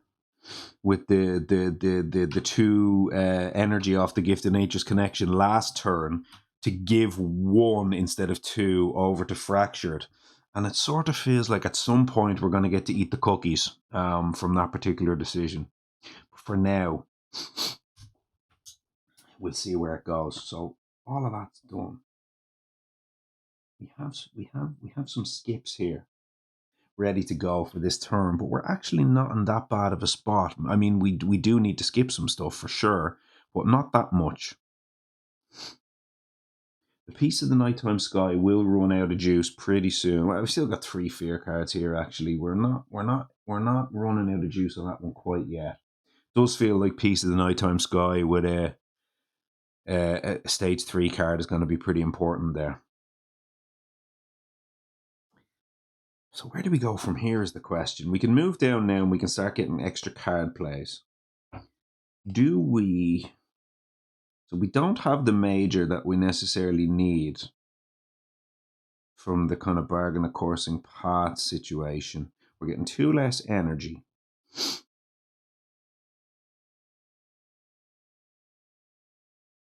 two energy off the Gift of Nature's Connection last turn to give one instead of two over to Fractured. And it sort of feels like at some point we're going to get to eat the cookies from that particular decision. But for now, we'll see where it goes. So all of that's done. We have some skips here ready to go for this turn, but we're actually not in that bad of a spot. I mean, we do need to skip some stuff for sure, but not that much. The Piece of the Nighttime Sky will run out of juice pretty soon. Well, we've still got 3 fear cards here. Actually, we're not running out of juice on that one quite yet. It does feel like Piece of the Nighttime Sky with a stage 3 card is going to be pretty important there. So where do we go from here is the question. We can move down now and we can start getting extra card plays. Do we... So we don't have the major that we necessarily need from the kind of bargain of coursing path situation. We're getting 2 less energy.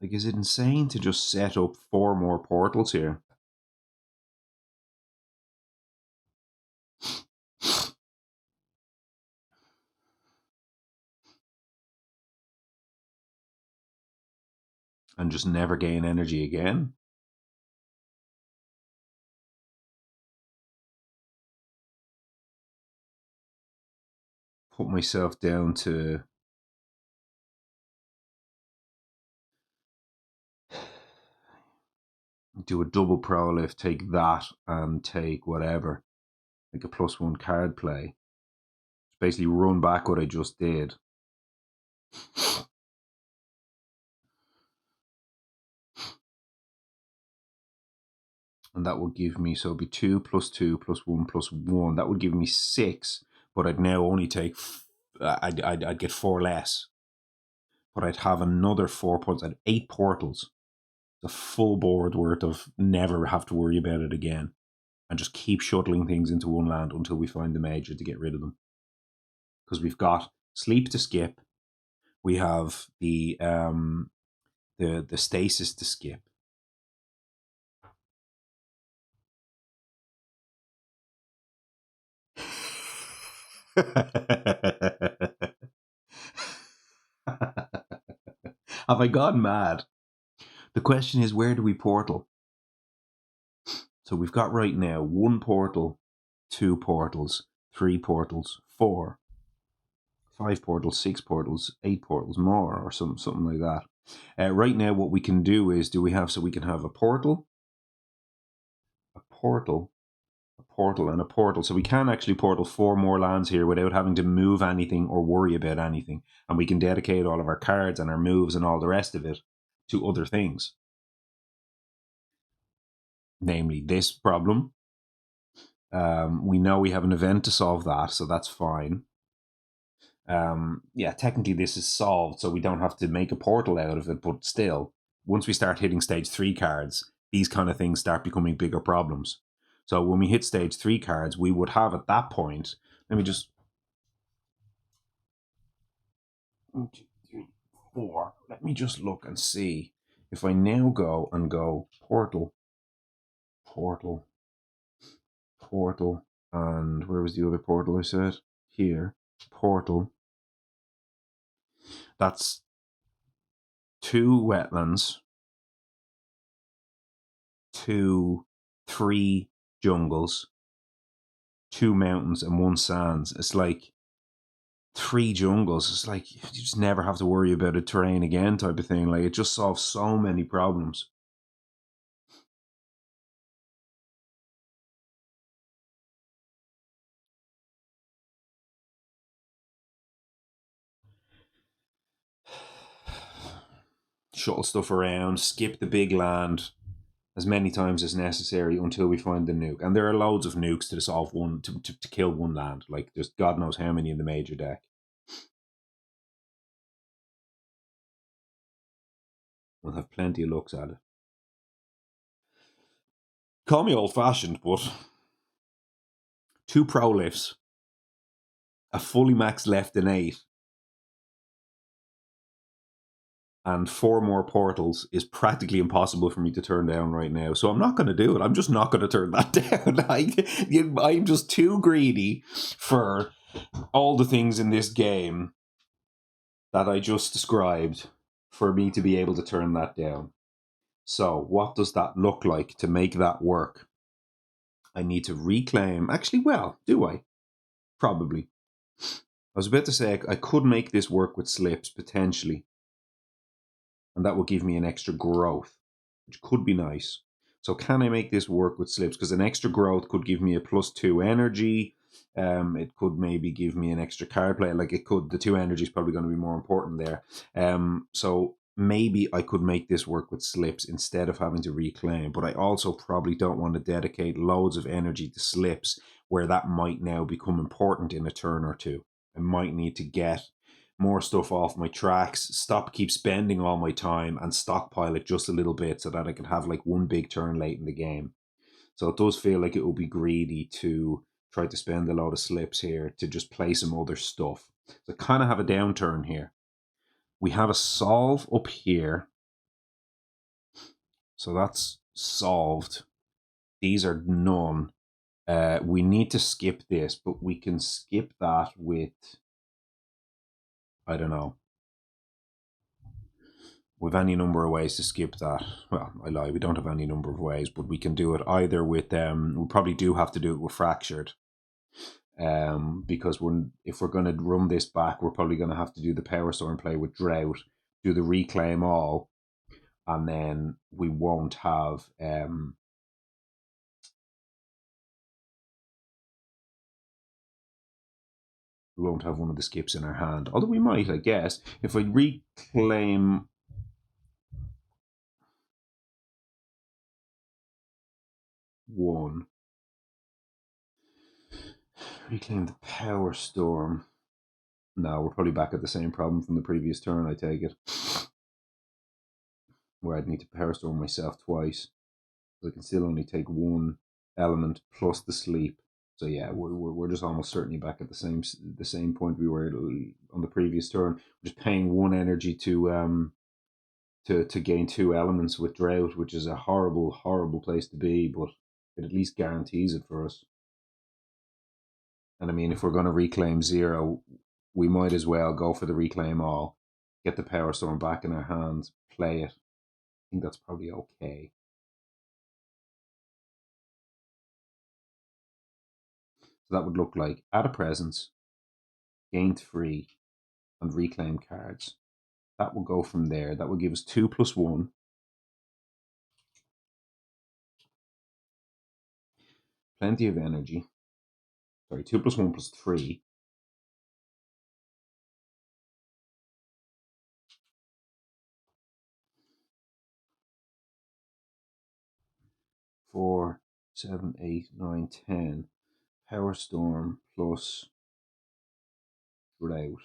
Like, is it insane to just set up 4 more portals here? And just never gain energy again? Put myself down to... do a double prolift, take that, and take whatever. Like a +1 card play. Basically run back what I just did. And that would give me, so it'd be 2 + 2 + 1 + 1. That would give me 6, but I'd now only take... I'd get 4 less. But I'd have another 4 points. I'd 8 portals. The full board worth of never have to worry about it again. And just keep shuttling things into one land until we find the major to get rid of them. Because we've got sleep to skip. We have the stasis to skip. Have I gone mad? The question is, where do we portal? So we've got right now 1 portal, 2 portals, 3 portals, 4, 5 portals, 6 portals, 8 portals more, or something like that. Right now, what we can do is, so we can have a portal, a portal, a portal, and a portal. So we can actually portal 4 more lands here without having to move anything or worry about anything. And we can dedicate all of our cards and our moves and all the rest of it to other things. Namely this problem. We know we have an event to solve that, so that's fine. Yeah, technically this is solved, so we don't have to make a portal out of it, but still, once we start hitting stage 3 cards, these kind of things start becoming bigger problems. So when we hit stage 3 cards, we would have at that point, let me just 1, 2, 3, 4. Let me just look and see if I now go portal, portal, portal, and where was the other portal I said? Here, portal. That's 2 wetlands, 3 jungles, 2 mountains, and 1 sands. It's like 3 jungles. It's like you just never have to worry about a terrain again type of thing. Like, it just solves so many problems. Shuttle stuff around, skip the big land as many times as necessary until we find the nuke. And there are loads of nukes to solve one, to kill 1 land. Like, there's God knows how many in the major deck. We'll have plenty of looks at it. Call me old-fashioned, but 2 pro lifts, a fully maxed left in 8, and 4 more portals is practically impossible for me to turn down right now. So I'm not going to do it. I'm just not going to turn that down. I'm just too greedy for all the things in this game that I just described for me to be able to turn that down. So what does that look like to make that work? I need to reclaim. Actually, well, do I? Probably. I was about to say I could make this work with slips, potentially. And that will give me an extra growth, which could be nice. So can I make this work with slips? Because an extra growth could give me a +2 energy. It could maybe give me an extra card play. Like, it could, the 2 energy is probably going to be more important there. So maybe I could make this work with slips instead of having to reclaim. But I also probably don't want to dedicate loads of energy to slips where that might now become important in a turn or 2. I might need to get more stuff off my tracks, keep spending all my time, and stockpile it just a little bit so that I can have like 1 big turn late in the game. So it does feel like it would be greedy to try to spend a lot of slips here to just play some other stuff. So I kind of have a downturn here. We have a solve up here. So that's solved. These are none. We need to skip this, but we can skip that with, I don't know. We've any number of ways to skip that. Well, I lie, we don't have any number of ways, but we can do it either with, we probably do have to do it with Fractured. Because if we're going to run this back, we're probably going to have to do the Power Storm play with Drought, do the Reclaim All, and then we won't have, we won't have one of the skips in our hand. Although we might, I guess. If I reclaim one, reclaim the Power Storm. No, we're probably back at the same problem from the previous turn, I take it. Where I'd need to Power Storm myself twice. I can still only take 1 element plus the sleep. So yeah, we're just almost certainly back at the same point we were on the previous turn. We're just paying 1 energy to gain 2 elements with Drought, which is a horrible place to be, but it at least guarantees it for us. And I mean, if we're going to reclaim 0, we might as well go for the reclaim all, get the Power Storm back in our hands, play it. I think that's probably okay. So that would look like add a presence, gain 3, and reclaim cards. That will go from there. That will give us 2+1. Plenty of energy. Sorry, 2+1+3. 4, 7, 8, 9, 10. Power Storm plus Drought.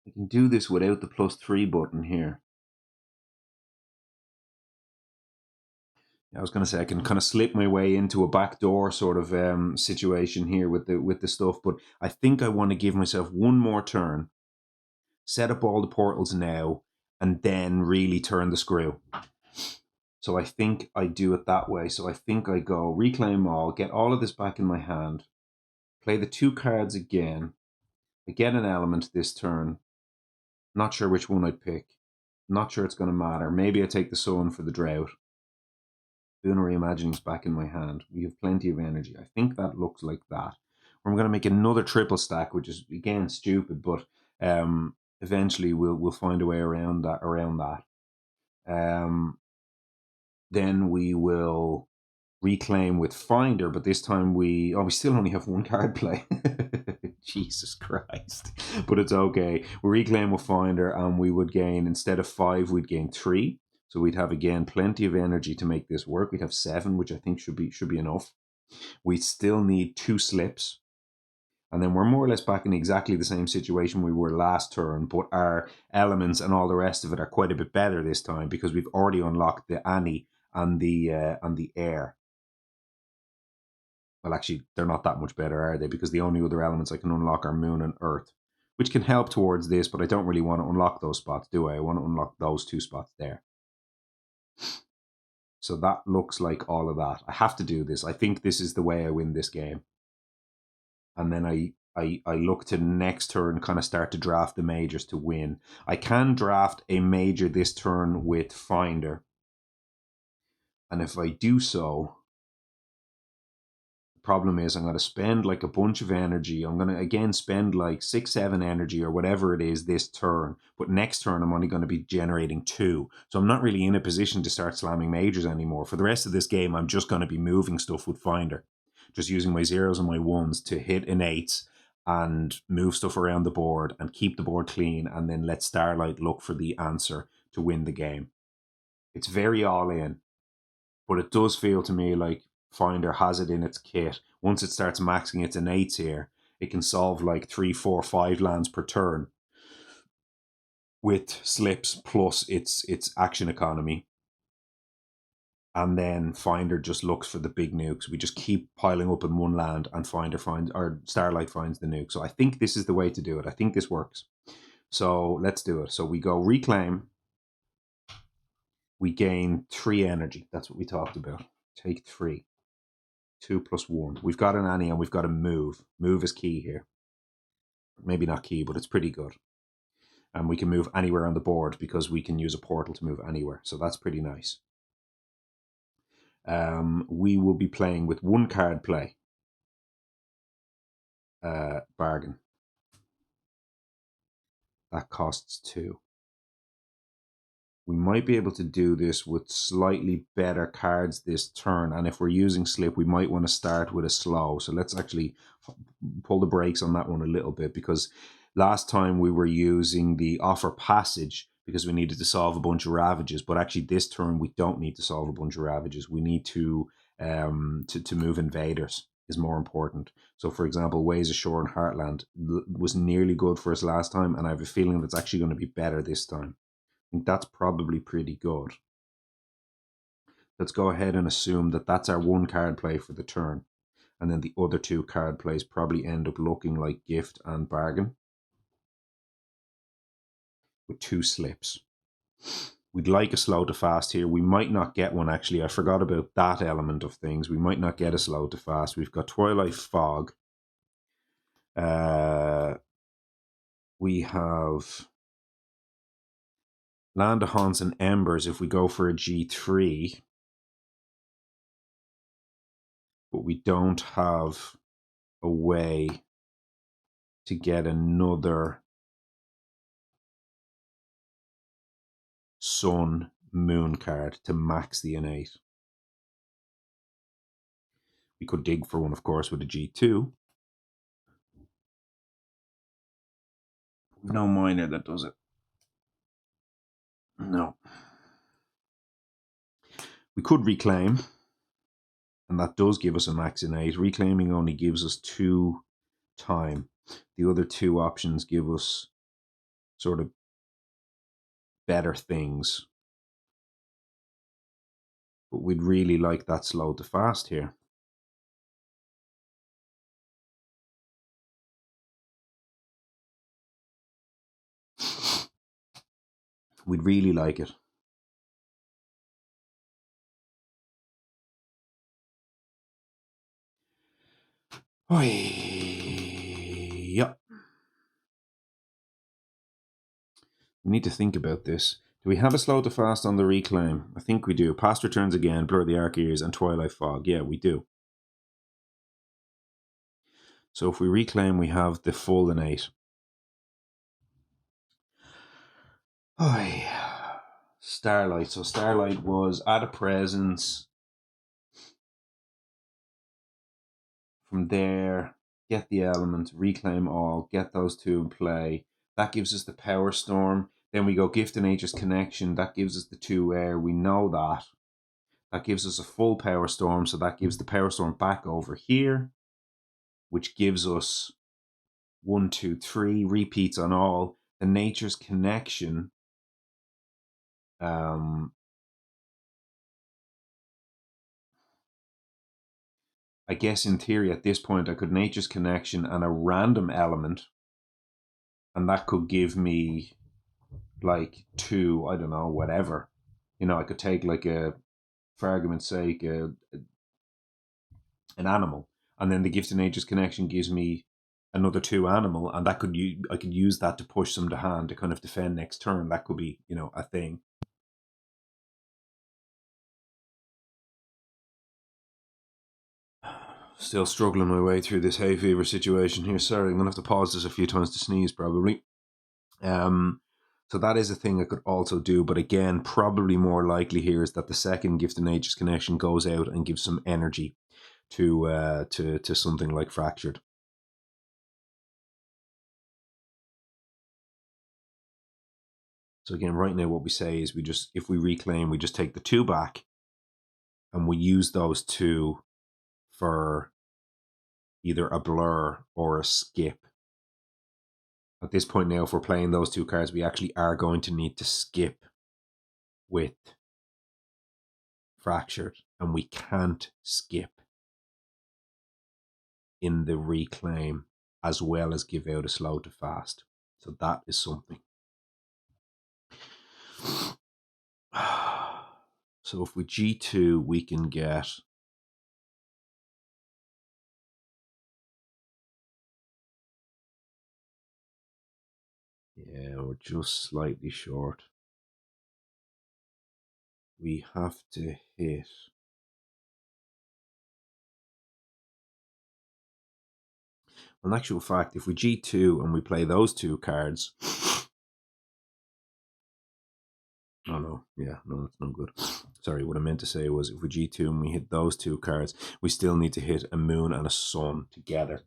I can do this without the +3 button here. I was going to say I can kind of slip my way into a backdoor sort of situation here with the stuff, but I think I want to give myself one more turn, set up all the portals now, and then really turn the screw. So I think I do it that way. So I think I go reclaim all, get all of this back in my hand, play the 2 cards again. I get an element this turn. Not sure which one I'd pick. Not sure it's going to matter. Maybe I take the sun for the drought. Boon Reimagining's back in my hand. We have plenty of energy. I think that looks like that. I'm going to make another triple stack, which is again stupid, but eventually we'll find a way around that. Then we will reclaim with Finder, but this time we still only have 1 card play. Jesus Christ. But it's okay. We reclaim with Finder and we would gain, instead of 5, we'd gain 3. So we'd have again plenty of energy to make this work. We'd have 7, which I think should be enough. We still need 2 slips. And then we're more or less back in exactly the same situation we were last turn, but our elements and all the rest of it are quite a bit better this time because we've already unlocked the Annie and the air. Well, actually, they're not that much better, are they? Because the only other elements I can unlock are Moon and Earth, which can help towards this, but I don't really want to unlock those spots, do I? I want to unlock those 2 spots there. So that looks like all of that. I have to do this. I think this is the way I win this game. And then I look to next turn kind of start to draft the majors to win. I can draft a major this turn with Finder. And if I do so, problem is I'm going to spend like a bunch of energy. I'm going to again spend like 6, 7 energy or whatever it is this turn, but next turn I'm only going to be generating 2. So I'm not really in a position to start slamming majors anymore. For the rest of this game, I'm just going to be moving stuff with Finder, just using my 0s and my 1s to hit an 8 and move stuff around the board and keep the board clean, and then let Starlight look for the answer to win the game. It's very all in, but it does feel to me like Finder has it in its kit. Once it starts maxing its innates here, it can solve like 3, 4, 5 lands per turn with slips plus its action economy. And then Finder just looks for the big nukes. We just keep piling up in one land, and Finder finds, or Starlight finds the nuke. So I think this is the way to do it. I think this works. So let's do it. So we go reclaim. We gain 3 energy. That's what we talked about. Take 3. 2+1. We've got an Annie and we've got a move. Move is key here. Maybe not key, but it's pretty good. And we can move anywhere on the board because we can use a portal to move anywhere. So that's pretty nice. We will be playing with 1 card play. Bargain. That costs 2. We might be able to do this with slightly better cards this turn. And if we're using slip, we might want to start with a slow. So let's actually pull the brakes on that one a little bit, because last time we were using the offer passage because we needed to solve a bunch of ravages. But actually this turn, we don't need to solve a bunch of ravages. We need to move invaders is more important. So for example, Ways Ashore and Heartland was nearly good for us last time. And I have a feeling that's actually going to be better this time. think that's probably pretty good. Let's go ahead and assume that that's our one card play for the turn. And then the other two card plays probably end up looking like gift and bargain with two slips. We'd like a slow to fast here. We might not get one, actually. I forgot about that element of things. We might not get a slow to fast. We've got Twilight Fog. We have Land of Haunts and Embers if we go for a G3. But we don't have a way to get another Sun Moon card to max the innate. We could dig for one, of course, with a G2. No minor that does it. No. We could reclaim, and that does give us a max innate. Reclaiming only gives us 2 time. The other 2 options give us sort of better things. But we'd really like that slow to fast here. We'd really like it. Oh, yeah. We need to think about this. Do we have a slow to fast on the reclaim? I think we do. Past returns again, Blur the Arc Ears, and Twilight Fog. Yeah, we do. So if we reclaim, we have the full innate. Oh, yeah. Starlight. So Starlight was at a presence. From there, get the element, reclaim all, get those 2 in play. That gives us the Power Storm. Then we go Gift and Nature's Connection. That gives us the 2 air. We know that. That gives us a full Power Storm. So that gives the Power Storm back over here, which gives us 1, 2, 3 repeats on all. The Nature's Connection. I guess in theory at this point I could Nature's Connection and a random element, and that could give me like 2, I don't know, whatever. You know, I could take like a, for argument's sake, an animal, and then the Gift of Nature's Connection gives me another 2 animal, and that could I could use that to push them to hand to kind of defend next turn. That could be, you know, a thing. Still struggling my way through this hay fever situation here. Sorry, I'm gonna have to pause this a few times to sneeze probably. So that is a thing I could also do, but again, probably more likely here is that the second Gift of Nature's Connection goes out and gives some energy to something like Fractured. So again, right now what we say is if we reclaim, we just take the 2 back and we use those 2 for either a blur or a skip. At this point now, if we're playing those 2 cards, we actually are going to need to skip with Fractured, and we can't skip in the reclaim as well as give out a slow to fast. So that is something. So if we G2, we can get we're just slightly short. We have to hit in actual fact, if we G2 and we play those 2 cards, oh no, yeah, no, that's no good. Sorry, what I meant to say was if we G2 and we hit those 2 cards, we still need to hit a moon and a sun together.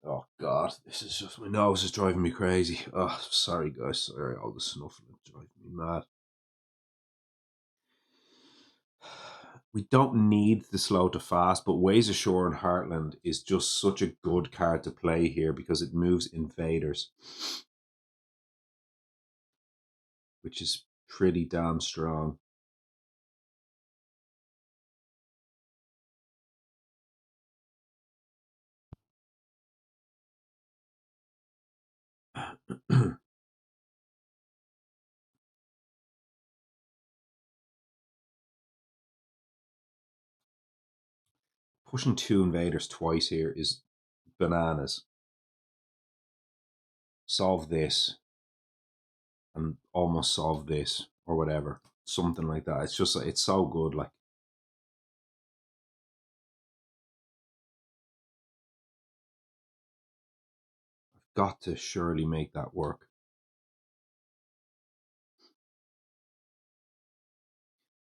Oh God, this is just, my nose is driving me crazy. Oh, sorry guys, sorry, all the snuffling is driving me mad. We don't need the slow to fast, but Ways Ashore and Heartland is just such a good card to play here because it moves invaders. which is pretty damn strong. Pushing 2 invaders twice here is bananas. Solve this and almost solve this or whatever. Something like that. It's just, it's so good. Like, I've got to surely make that work.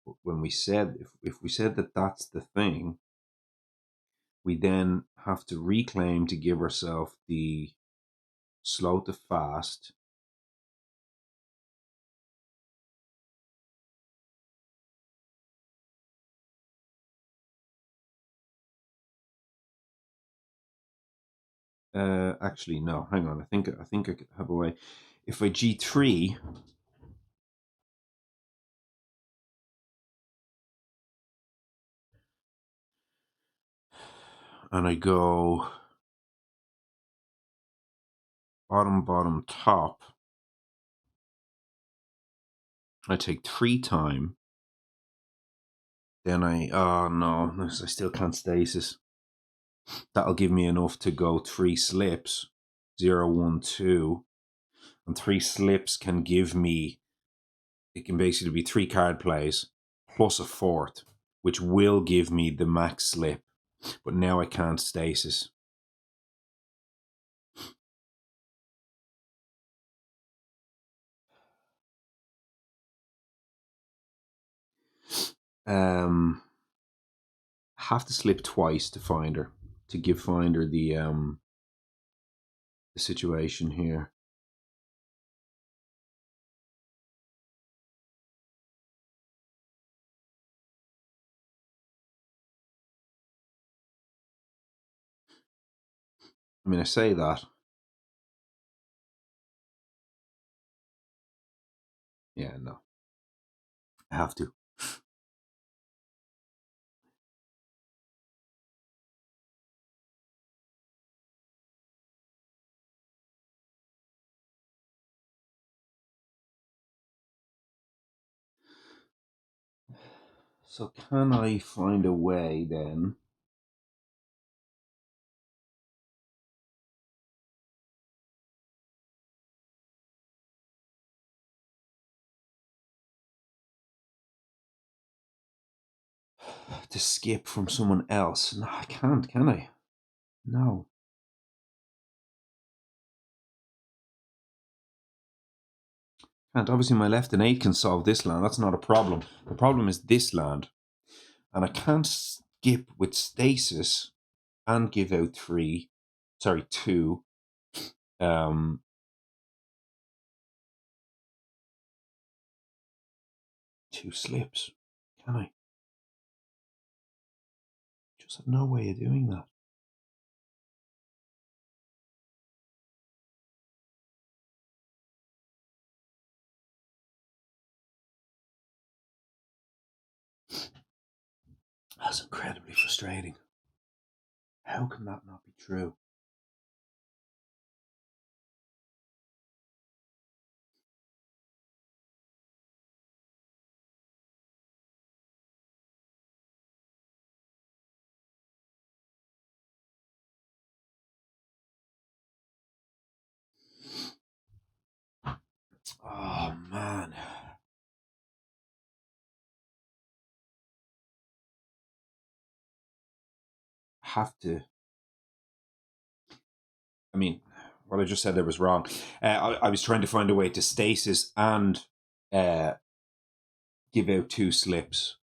But when we said, if we said that that's the thing, we then have to reclaim to give ourselves the slow to fast. Actually, no, hang on. I think I could have a way. If I G3, and I go bottom, bottom, top, I take 3 time. Then oh no, I still can't stasis. That'll give me enough to go 3 slips, 0, 1, 2. And 3 slips can give me, it can basically be 3 card plays plus a 4th, which will give me the max slip. But now I can't stasis. Have to slip twice to Finder, to give Finder the situation here. I mean, I say that. Yeah, no. I have to. So can I find a way then to skip from someone else? No, I can't, can I? No. And obviously my left and 8 can solve this land. That's not a problem. The problem is this land. And I can't skip with stasis and give out 2 2 slips. Can I? Just have no way of doing that. That's incredibly frustrating. How can that not be true? Oh man. Have to. I mean, what I just said there was wrong. I was trying to find a way to stasis and give out 2 slips.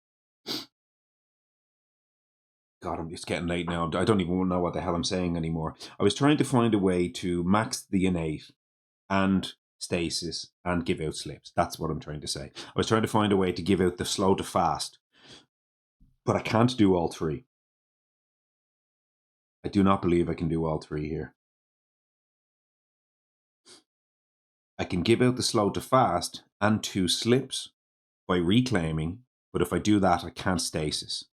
God, I'm just getting late now. I don't even know what the hell I'm saying anymore. I was trying to find a way to max the innate and stasis and give out slips. That's what I'm trying to say. I was trying to find a way to give out the slow to fast, but I can't do all 3. I do not believe I can do all 3 here. I can give out the slow to fast and 2 slips by reclaiming, but if I do that, I can't stasis.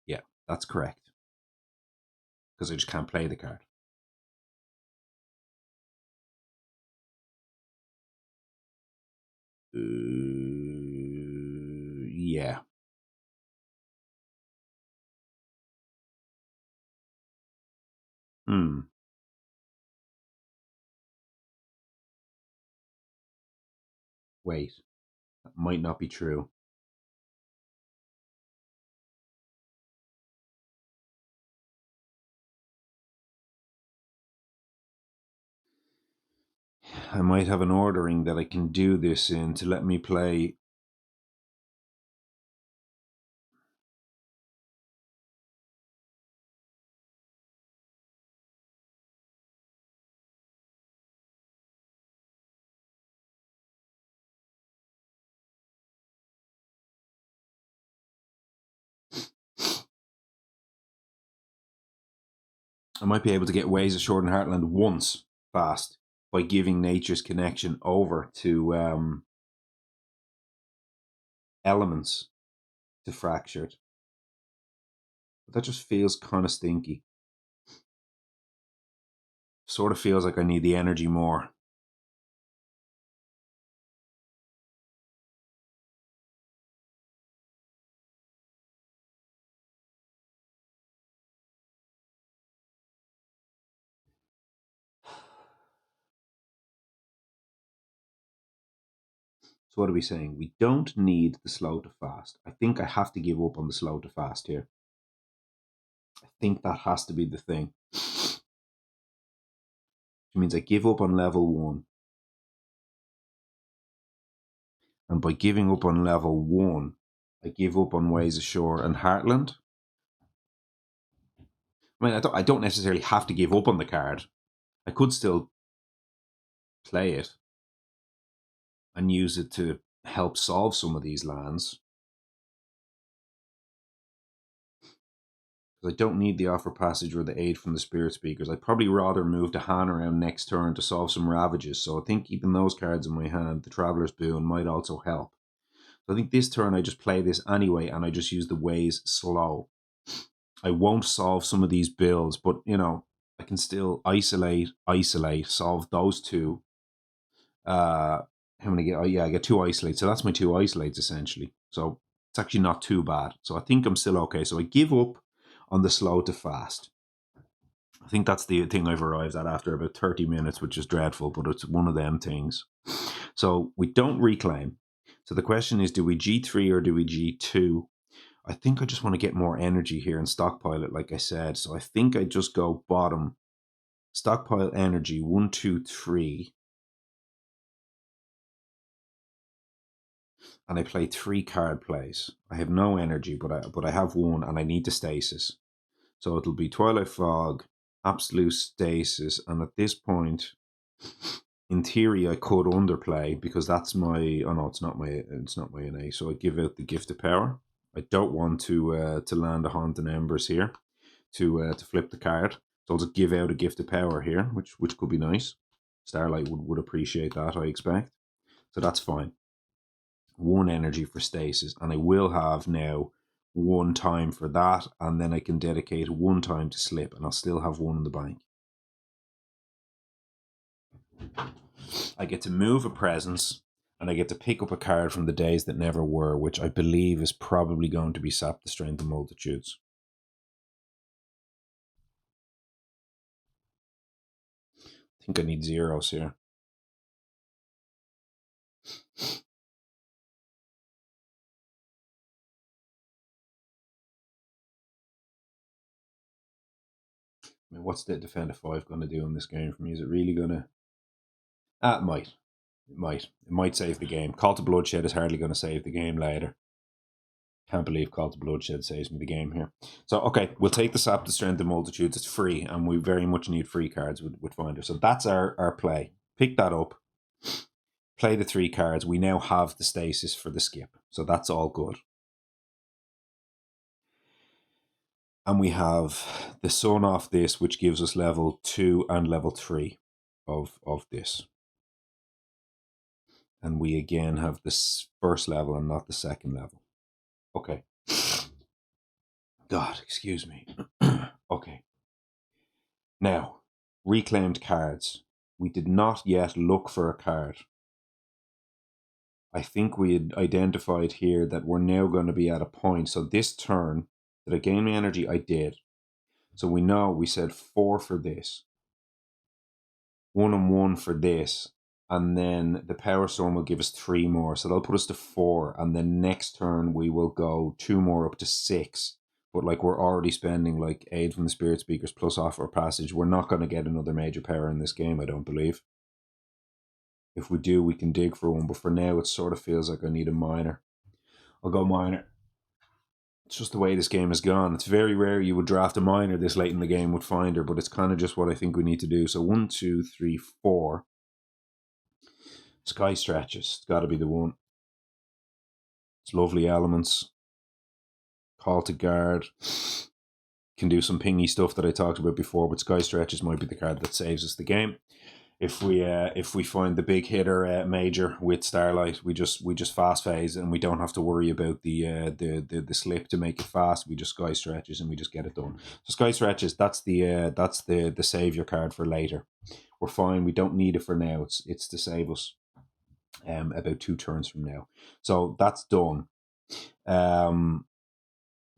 Yeah, that's correct. Because I just can't play the card. Yeah. Wait, that might not be true. I might have an ordering that I can do this in to let me play. I might be able to get Ways of Short and Heartland once fast by giving Nature's Connection over to Elements to Fractured. But that just feels kind of stinky. Sort of feels like I need the energy more. So what are we saying? We don't need the slow to fast. I think I have to give up on the slow to fast here. I think that has to be the thing. Which means I give up on level 1. And by giving up on level 1, I give up on Ways Ashore and Heartland. I mean, I don't necessarily have to give up on the card. I could still play it and use it to help solve some of these lands. Because I don't need the Offer Passage or the aid from the Spirit Speakers. I'd probably rather move the Han around next turn to solve some Ravages. So I think keeping those cards in my hand, the Traveler's Boon, might also help. So I think this turn I just play this anyway, and I just use the Ways slow. I won't solve some of these builds, but I can still isolate, solve those two. How many get? Oh yeah, I get 2 isolates. So that's my 2 isolates essentially. So it's actually not too bad. So I think I'm still okay. So I give up on the slow to fast. I think that's the thing I've arrived at after about 30 minutes, which is dreadful, but it's one of them things. So we don't reclaim. So the question is, do we G3 or do we G2? I think I just want to get more energy here and stockpile it, like I said. So I think I just go bottom, stockpile energy, 1, 2, 3. And I play 3 card plays. I have no energy, but I have 1 and I need to stasis. So it'll be Twilight Fog, Absolute Stasis, and at this point, in theory, I could underplay because that's my. Oh no, it's not my NA. So I give out the Gift of Power. I don't want to land a Haunting Embers here to flip the card. So I'll just give out a Gift of Power here, which could be nice. Starlight would appreciate that, I expect. So that's fine. 1 energy for stasis, and I will have now 1 time for that, and then I can dedicate 1 time to slip, and I'll still have 1 in the bank. I get to move a presence, and I get to pick up a card from the Days That Never Were, which I believe is probably going to be Sap the Strength of Multitudes. I think I need zeros here. I mean, what's the Defender 5 going to do in this game for me? Is it really going to... it might. It might save the game. Call to Bloodshed is hardly going to save the game later. Can't believe Call to Bloodshed saves me the game here. So, okay, we'll take the Sap the Strength of Multitudes. It's free, and we very much need free cards with Finder. So that's our play. Pick that up. Play the 3 cards. We now have the stasis for the skip. So that's all good. And we have the sun off this, which gives us level 2 and level 3 of this. And we again have this first level and not the second level. Okay. God, excuse me. Okay. Now, reclaimed cards. We did not yet look for a card. I think we had identified here that we're now going to be at a point. So this turn, did I gain my energy? I did. So we know we said 4 for this, 1 and 1 for this, and then the power storm will give us 3 more. So that'll put us to 4. And then next turn we will go 2 more up to 6. But like we're already spending like aid from the spirit speakers plus offer passage. We're not going to get another major power in this game, I don't believe. If we do, we can dig for one. But for now, it sort of feels like I need a minor. I'll go minor. It's just the way this game has gone. It's very rare you would draft a minor this late in the game with Finder, but it's kind of just what I think we need to do. So 1, 2, 3, 4. Sky stretches. It's got to be the one. It's lovely elements. Call to guard. Can do some pingy stuff that I talked about before, but Sky stretches might be the card that saves us the game. If we find the big hitter major with Starlight, we just fast phase and we don't have to worry about the slip to make it fast. We just Sky stretches and we just get it done. So Sky stretches, that's the savior card for later. We're fine. We don't need it for now. It's to save us about 2 turns from now. So that's done.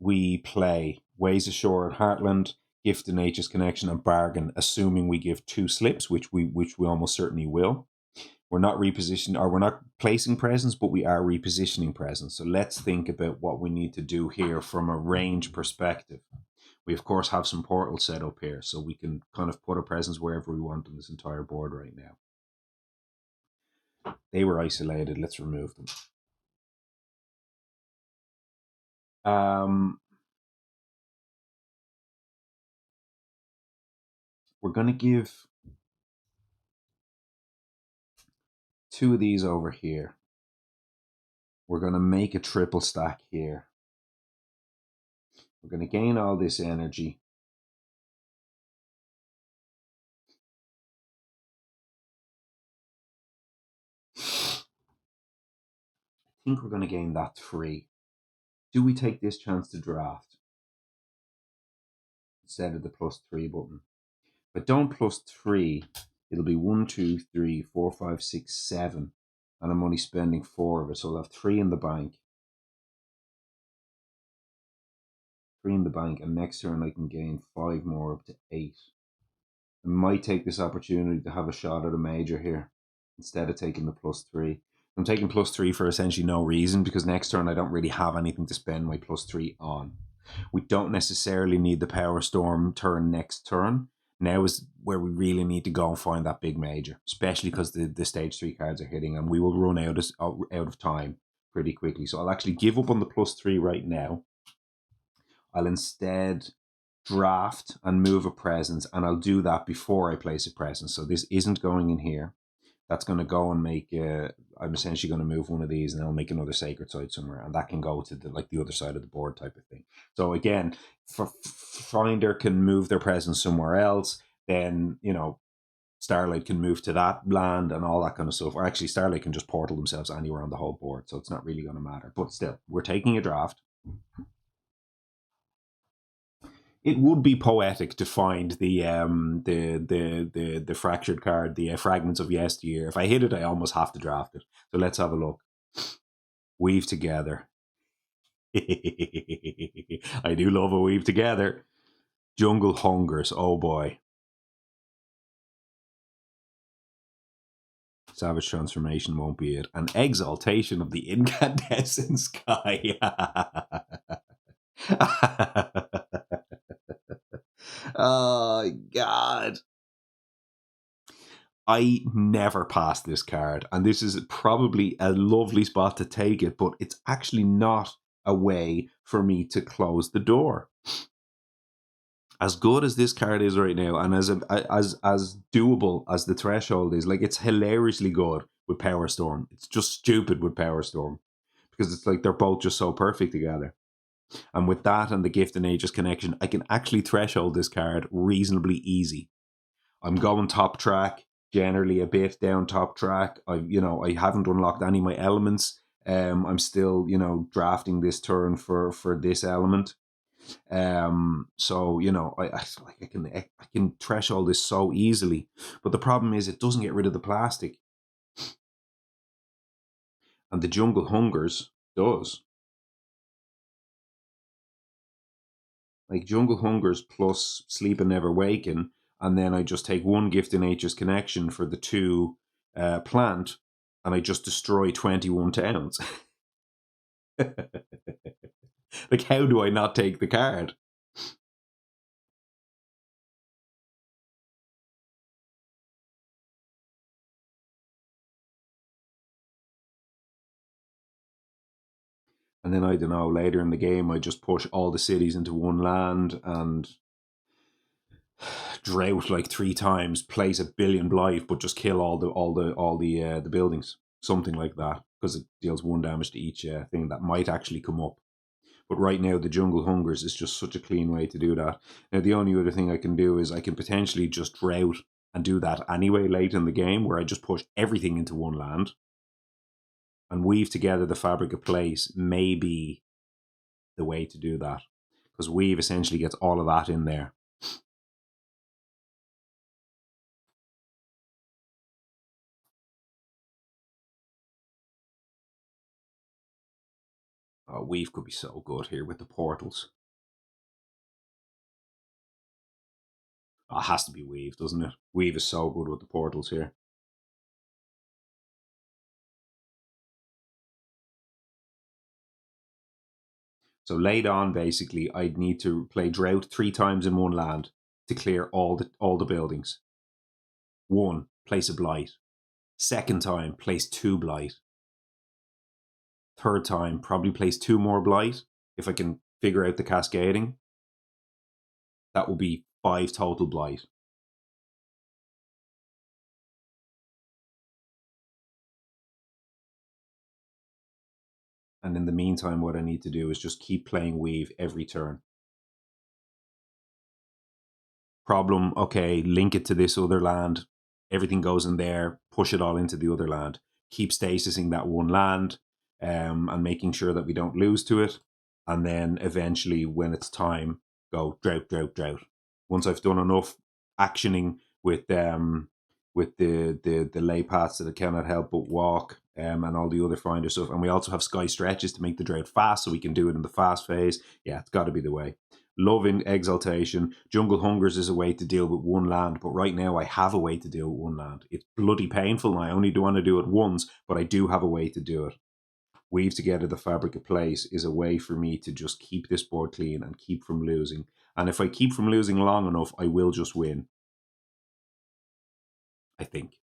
We play Ways Ashore at Heartland, Gift of Nature's Connection, and Bargain, assuming we give 2 slips, which we almost certainly will. We're not repositioning, or we're not placing presents, but we are repositioning presents. So let's think about what we need to do here from a range perspective. We of course have some portals set up here, so we can kind of put our presents wherever we want on this entire board right now. They were isolated. Let's remove them. We're going to give 2 of these over here. We're going to make a triple stack here. We're going to gain all this energy. I think we're going to gain that 3. Do we take this chance to draft instead of the +3 button? If I don't +3, it'll be 1, 2, 3, 4, 5, 6, 7. And I'm only spending 4 of it. So I'll have 3 in the bank. 3 in the bank. And next turn I can gain 5 more up to 8. I might take this opportunity to have a shot at a major here instead of taking the +3. I'm taking +3 for essentially no reason, because next turn I don't really have anything to spend my +3 on. We don't necessarily need the Power Storm turn next turn. Now is where we really need to go and find that big major, especially because the stage 3 cards are hitting and we will run out of time pretty quickly. So I'll actually give up on the +3 right now. I'll instead draft and move a presence, and I'll do that before I place a presence. So this isn't going in here. That's going to go and make, I'm essentially going to move one of these and I'll make another sacred site somewhere, and that can go to the other side of the board type of thing. So again, Finder can move their presence somewhere else, then, Starlight can move to that land and all that kind of stuff. Or actually, Starlight can just portal themselves anywhere on the whole board, so it's not really going to matter. But still, we're taking a draft. It would be poetic to find the fractured card, the fragments of yesteryear. If I hit it, I almost have to draft it. So let's have a look. Weave together. I do love a weave together. Jungle hungers. Oh boy. Savage transformation won't be it. An exaltation of the incandescent sky. Oh God. I never passed this card, and this is probably a lovely spot to take it, but it's actually not a way for me to close the door. As good as this card is right now, and as doable as the threshold is, like, it's hilariously good with Power Storm. It's just stupid with Power Storm because it's like they're both just so perfect together. And with that and the Gift and Aegis connection, I can actually threshold this card reasonably easy. I'm going top track, generally a bit down top track. I haven't unlocked any of my elements. I'm still, drafting this turn for this element. So I can threshold this so easily, but the problem is it doesn't get rid of the plastic, and the Jungle Hungers does. Like Jungle Hungers plus Sleep and Never Waken, and then I just take one Gift in Nature's Connection for the 2 plant, and I just destroy 21 towns. Like, how do I not take the card? And then, I don't know, later in the game, I just push all the cities into one land and drought like 3 times, place a billion blight, but just kill all the buildings, something like that, because it deals 1 damage to each thing that might actually come up. But right now, the Jungle Hungers is just such a clean way to do that. Now, the only other thing I can do is I can potentially just drought and do that anyway late in the game, where I just push everything into one land and weave together the Fabric of Place. May be the way to do that, because weave essentially gets all of that in there. Oh, weave could be so good here with the portals. Oh, it has to be weave, doesn't it? Weave is so good with the portals here. So late on, basically, I'd need to play drought 3 times in one land to clear all the buildings. 1, place a blight. Second time, place 2 blight. Third time, probably place 2 more blight. If I can figure out the cascading, that will be 5 total blight. And in the meantime, what I need to do is just keep playing weave every turn. Problem, okay, link it to this other land. Everything goes in there, push it all into the other land. Keep stasising that one land, and making sure that we don't lose to it. And then eventually, when it's time, go drought, drought, drought. Once I've done enough actioning with the lay paths that I cannot help but walk, and all the other finder stuff. And we also have sky stretches to make the drought fast, so we can do it in the fast phase. Yeah, it's got to be the way. Loving Exaltation. Jungle Hungers is a way to deal with one land, but right now I have a way to deal with one land. It's bloody painful, and I only do want to do it once, but I do have a way to do it. Weave together the Fabric of Place is a way for me to just keep this board clean and keep from losing. And if I keep from losing long enough, I will just win. I think.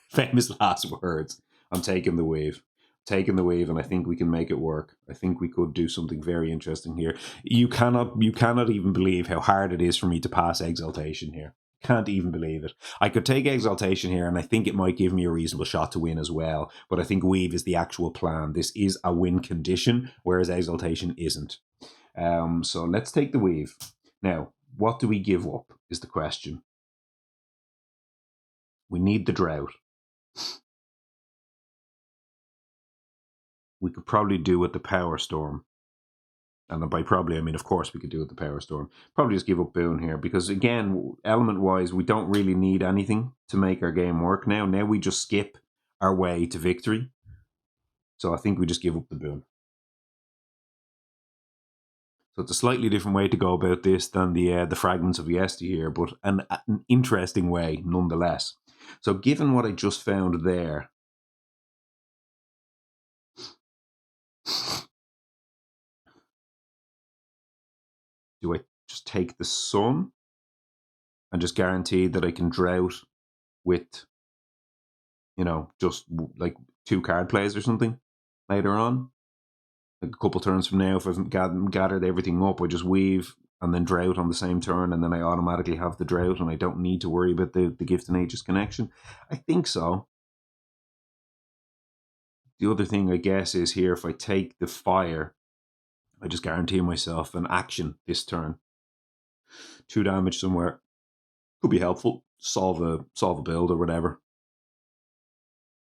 Famous last words. I'm taking the wave. Taking the wave, and I think we can make it work. I think we could do something very interesting here. You cannot even believe how hard it is for me to pass Exaltation here. Can't even believe it. I could take Exaltation here, and I think it might give me a reasonable shot to win as well. But I think Weave is the actual plan. This is a win condition, whereas Exaltation isn't. So let's take the Weave. Now, what do we give up is the question. We need the Drought. We could probably do with the Power Storm. And by probably, I mean, of course, we could do with the Power Storm. Probably just give up Boone here, because again, element-wise, we don't really need anything to make our game work now. Now we just skip our way to victory. So I think we just give up the Boone. So it's a slightly different way to go about this than the Fragments of Yesteryear, but an interesting way nonetheless. So given what I just found there, do I just take the Sun and just guarantee that I can drought with, just like 2 card plays or something later on? Like a couple turns from now, if I've gathered everything up, I just weave and then drought on the same turn, and then I automatically have the drought, and I don't need to worry about the Gift and Aegis connection. I think so. The other thing, I guess, is here, if I take the fire I just guarantee myself an action this turn. 2 damage somewhere. Could be helpful. Solve a build or whatever.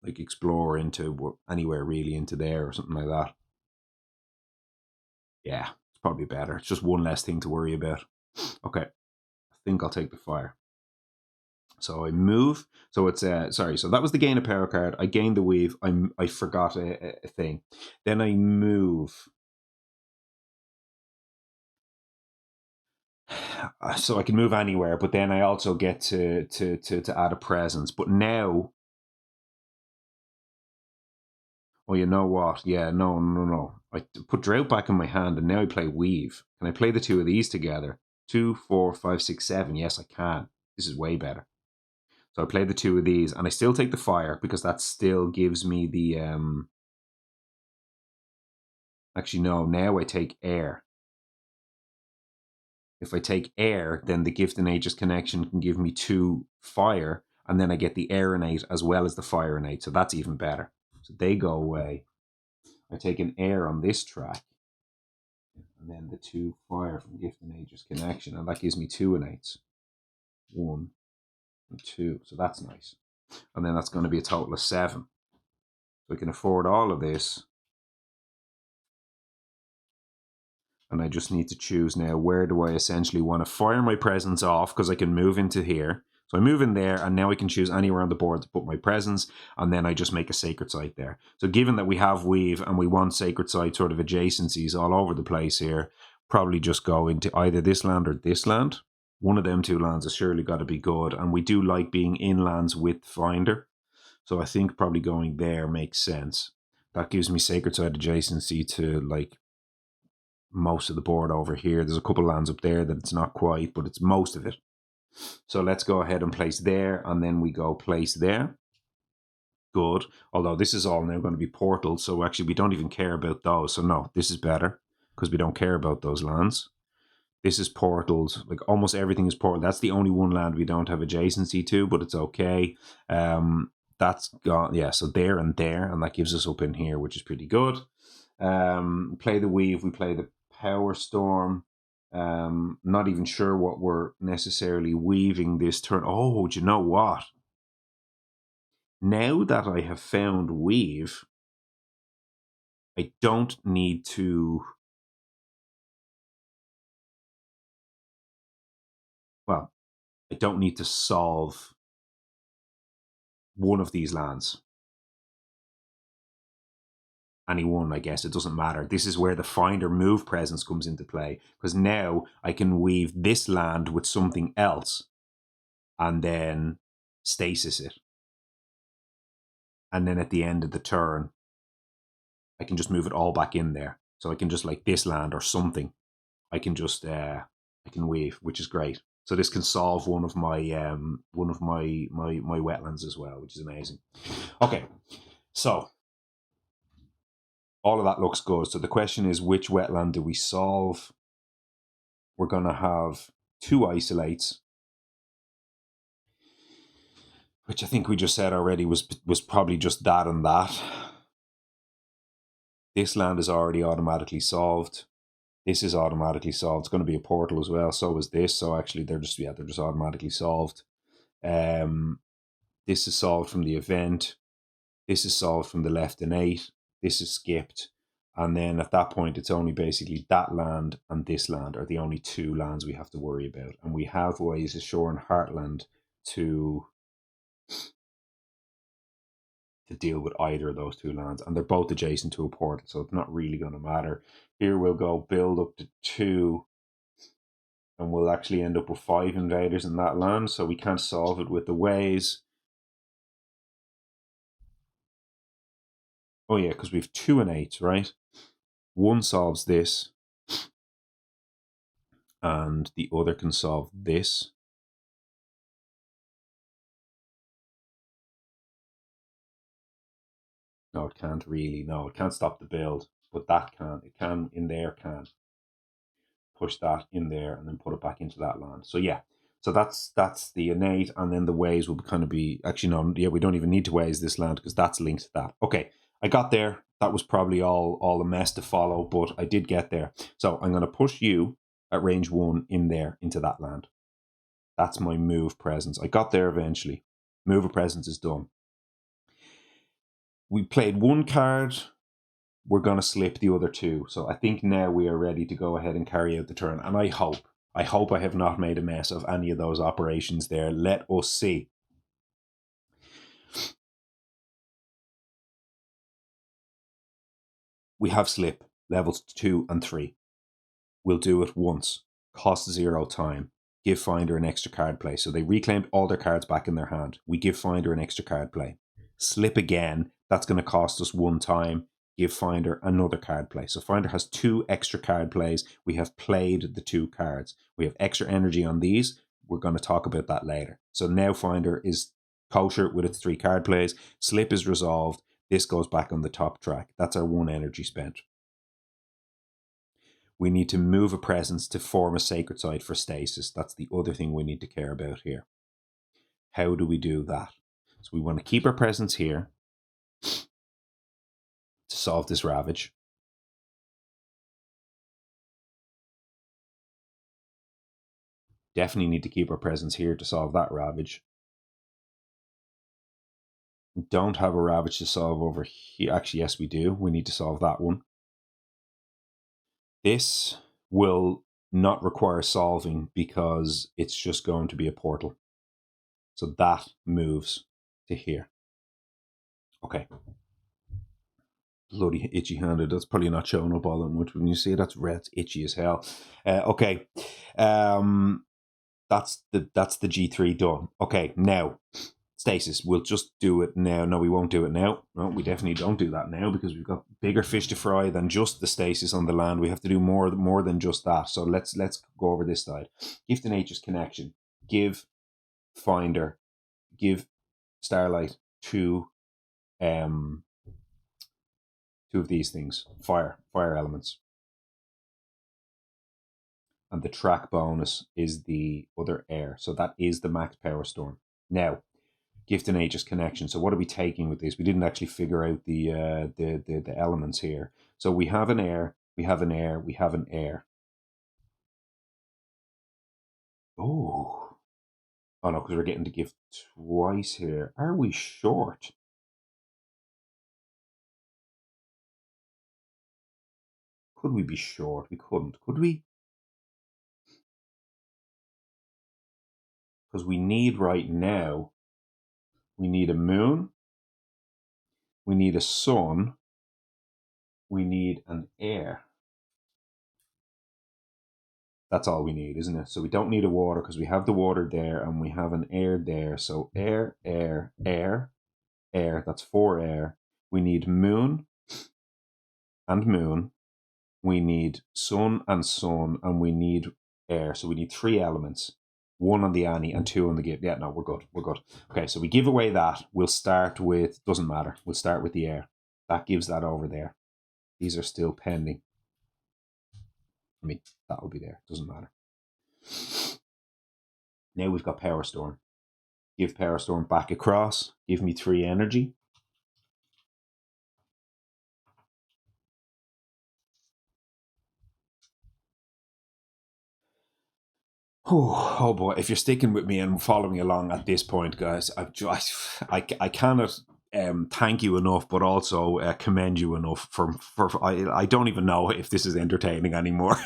Like explore into anywhere really, into there or something like that. Yeah, it's probably better. It's just one less thing to worry about. Okay, I think I'll take the fire. So I move. So it's sorry. So that was the gain a power card. I gained the weave. I forgot a thing. Then I move. So I can move anywhere, but then I also get to add a presence. But now, oh, you know what? Yeah, no. I put drought back in my hand, and now I play weave. Can I play the two of these together? 2, 4, 5, 6, 7. Yes, I can. This is way better. So I play the two of these, and I still take the fire because that still gives me the Actually, no. Now I take air. If I take air, then the Gift and Aegis connection can give me 2 fire, and then I get the air innate as well as the fire innate. So that's even better. So they go away. I take an air on this track, and then the 2 fire from Gift and Aegis connection, and that gives me 2 innates. 1 and 2. So that's nice. And then that's going to be a total of 7. So I can afford all of this. And I just need to choose now, where do I essentially want to fire my presence off, because I can move into here. So I move in there, and now I can choose anywhere on the board to put my presence, and then I just make a sacred site there. So given that we have weave and we want sacred site sort of adjacencies all over the place here, probably just go into either this land or this land. One of them 2 lands has surely got to be good, and we do like being in lands with Finder. So I think probably going there makes sense. That gives me sacred site adjacency to like most of the board over here. There's a couple lands up there that it's not quite, but it's most of it. So let's go ahead and place there, and then we go place there. Good. Although this is all now going to be portals, so actually we don't even care about those. So no, this is better because we don't care about those lands. This is portals. Like almost everything is portal. That's the only one land we don't have adjacency to, but it's okay. That's gone. Yeah, so there, and that gives us up in here, which is pretty good. Play the weave. We play the power storm. Not even sure what we're necessarily weaving this turn. Oh, do you know what? Now that I have found weave, I don't need to. Well, I don't need to solve one of these lands. Any one, I guess. It doesn't matter. This is where the finder move presence comes into play, because now I can weave this land with something else and then stasis it. And then at the end of the turn, I can just move it all back in there. So I can just, like this land or something, I can just I can weave, which is great. So this can solve one of my my wetlands as well, which is amazing. Okay, so all of that looks good. So the question is, which wetland do we solve? We're going to have 2 isolates, which I think we just said already was probably just that and that. This land is already automatically solved. This is automatically solved. It's going to be a portal as well. So is this. So actually, they're just automatically solved. This is solved from the event. This is solved from the left innate. This is skipped. And then at that point, it's only basically that land and this land are the only 2 lands we have to worry about. And we have ways ashore in Heartland to deal with either of those 2 lands. And they're both adjacent to a portal, so it's not really going to matter. Here we'll go build up to 2. And we'll actually end up with 5 invaders in that land. So we can't solve it with the ways. Oh yeah, because we have 2 and 8, right? One solves this, and the other can solve this. No, it can't really. No, it can't stop the build, but that can. It can in there, can push that in there and then put it back into that land. So yeah, so that's the innate, and then the ways will kind of be, actually no, yeah, we don't even need to ways this land because that's linked to that. Okay, I got there. that was probably all a mess to follow, but I did get there. So I'm going to push you at range 1 in there into that land. That's my move presence. I got there eventually. Move of presence is done. We played one card. We're going to slip the other 2. So I think now we are ready to go ahead and carry out the turn. And I hope I have not made a mess of any of those operations there. Let us see. We have slip levels 2 and 3. We'll do it once. Cost 0 time. Give Finder an extra card play. So they reclaimed all their cards back in their hand. We give Finder an extra card play. Slip again. That's going to cost us 1 time. Give Finder another card play. So Finder has 2 extra card plays. We have played the 2 cards. We have extra energy on these. We're going to talk about that later. So now Finder is kosher with its 3 card plays. Slip is resolved. This goes back on the top track. That's our 1 energy spent. We need to move a presence to form a sacred site for stasis. That's the other thing we need to care about here. How do we do that? So we want to keep our presence here to solve this ravage. Definitely need to keep our presence here to solve that ravage. We don't have a ravage to solve over here. Actually, yes, we do. We need to solve that one. This will not require solving because it's just going to be a portal. So that moves to here. Okay. Bloody itchy handed. That's probably not showing up all that much when you see it. That's red. It's itchy as hell. Okay. That's the G3 done. Okay, now stasis. We'll just do it now. No, we won't do it now. No, we definitely don't do that now because we've got bigger fish to fry than just the stasis on the land. We have to do more than just that. So let's go over this side. Gift to Nature's Connection. Give Finder. Give Starlight 2 of these things. Fire elements. And the track bonus is the other air. So that is the max power storm. Now, Gift and Nature's Connection. So what are we taking with this? We didn't actually figure out the elements here. So we have an air, we have an air, we have an air. Oh no, because we're getting to gift twice here. Are we short? Could we be short? We couldn't. Could we? Because we need right now, we need a moon, we need a sun, we need an air. That's all we need, isn't it? So we don't need a water because we have the water there and we have an air there. So air, air, air, air. That's 4 air. We need moon and moon. We need sun and sun, and we need air. So we need 3 elements. 1 on the Annie and 2 on the gift. Yeah, no, we're good. We're good. Okay, so we give away that. We'll start with, doesn't matter. We'll start with the air. That gives that over there. These are still pending. I mean, that will be there. Doesn't matter. Now we've got Power Storm. Give Power Storm back across. Give me 3 energy. Oh boy! If you're sticking with me and following along at this point, guys, I cannot thank you enough, but also commend you enough for I don't even know if this is entertaining anymore.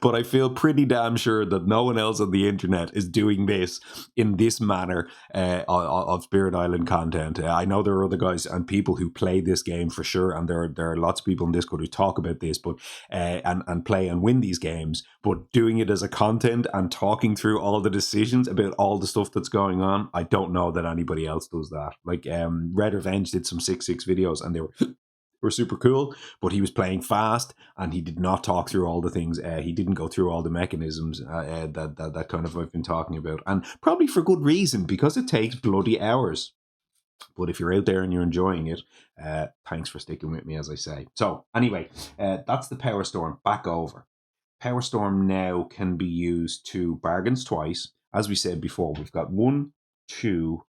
But I feel pretty damn sure that no one else on the internet is doing this in this manner of Spirit Island content. I know there are other guys and people who play this game for sure, and there are lots of people in Discord who talk about this, but and play and win these games. But doing it as a content and talking through all the decisions about all the stuff that's going on, I don't know that anybody else does that. Like Red Revenge did some 6-6 videos, and they were super cool, but he was playing fast and he did not talk through all the things. He didn't go through all the mechanisms that kind of I've been talking about, and probably for good reason, because it takes bloody hours. But if you're out there and you're enjoying it, thanks for sticking with me, as I say. So anyway, that's the Power Storm. Back over. Power Storm now can be used to bargains twice. As we said before, we've got 1, 2,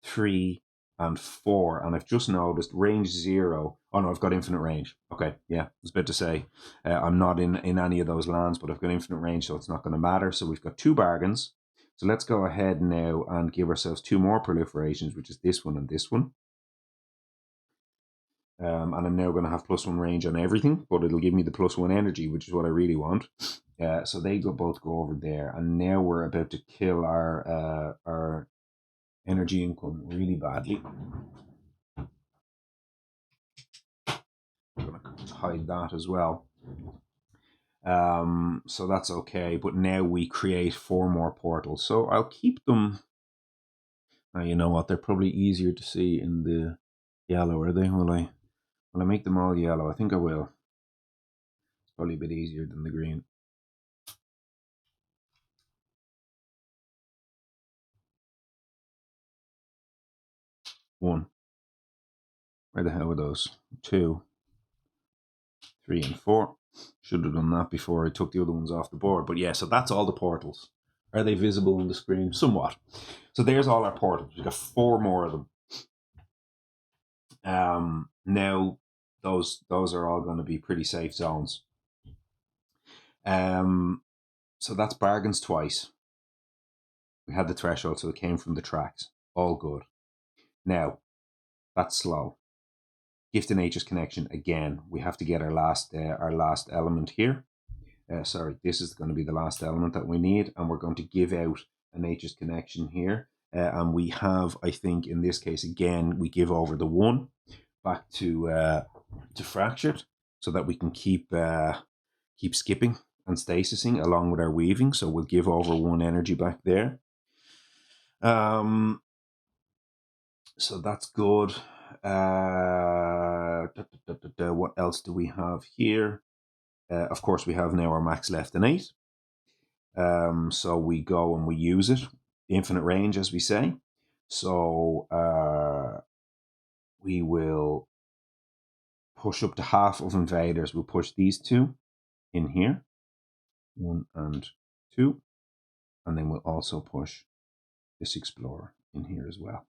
3, and 4. And I've just noticed range 0. Oh no, I've got infinite range. Okay, yeah, I was about to say I'm not in any of those lands, but I've got infinite range, so it's not going to matter. So we've got 2 bargains. So let's go ahead now and give ourselves 2 more proliferations, which is this one and this one. And I'm now going to have +1 range on everything, but it'll give me the +1 energy, which is what I really want. So they both go over there, and now we're about to kill our energy income really badly. I'm going to hide that as well. So that's okay, but now we create 4 more portals. So I'll keep them. You know what? They're probably easier to see in the yellow, are they? Will I make them all yellow? I think I will. It's probably a bit easier than the green. One. Where the hell were those? 2, 3, and 4. Should have done that before I took the other ones off the board. But yeah, so that's all the portals. Are they visible on the screen? Somewhat. So there's all our portals. We've got 4 more of them. Now those are all going to be pretty safe zones. So that's bargains twice. We had the threshold, so it came from the tracks. All good. Now, that's slow. Gift and Nature's connection again. We have to get our last element here. Sorry, this is going to be the last element that we need, and we're going to give out a Nature's connection here. And we have, I think, in this case again, we give over the 1 back to fractured, so that we can keep skipping and stasising along with our weaving. So we'll give over 1 energy back there. So that's good. What else do we have here? Of course, we have now our max left in 8. So we go and we use it. Infinite range, as we say. So we will push up to half of invaders. We'll push these 2 in here. 1 and 2. And then we'll also push this explorer in here as well.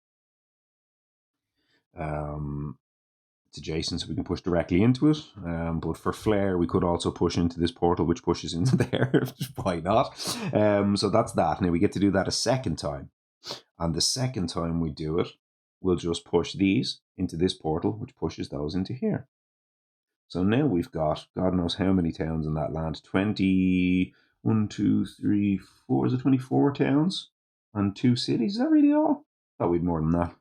It's adjacent, so we can push directly into it. But for flair, we could also push into this portal, which pushes into there. Why not? So that's that. Now we get to do that a second time. And the second time we do it, we'll just push these into this portal, which pushes those into here. So now we've got, God knows how many towns in that land. 1, 2, 3, 4. Is it 24 towns? And 2 cities? Is that really all? Thought we'd more than that.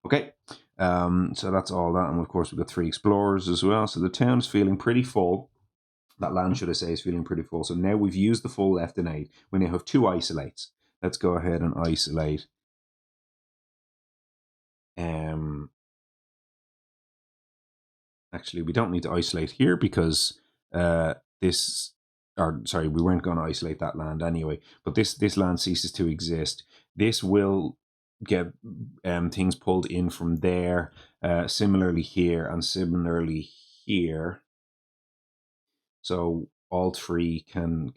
Okay. So that's all that. And of course, we've got 3 explorers as well. So the town's feeling pretty full. That land, should I say, is feeling pretty full. So now we've used the full left in 8. We now have 2 isolates. Let's go ahead and isolate. Actually, we don't need to isolate here because we weren't going to isolate that land anyway. But this land ceases to exist. This will get things pulled in from there. Similarly here and similarly here. So all 3 can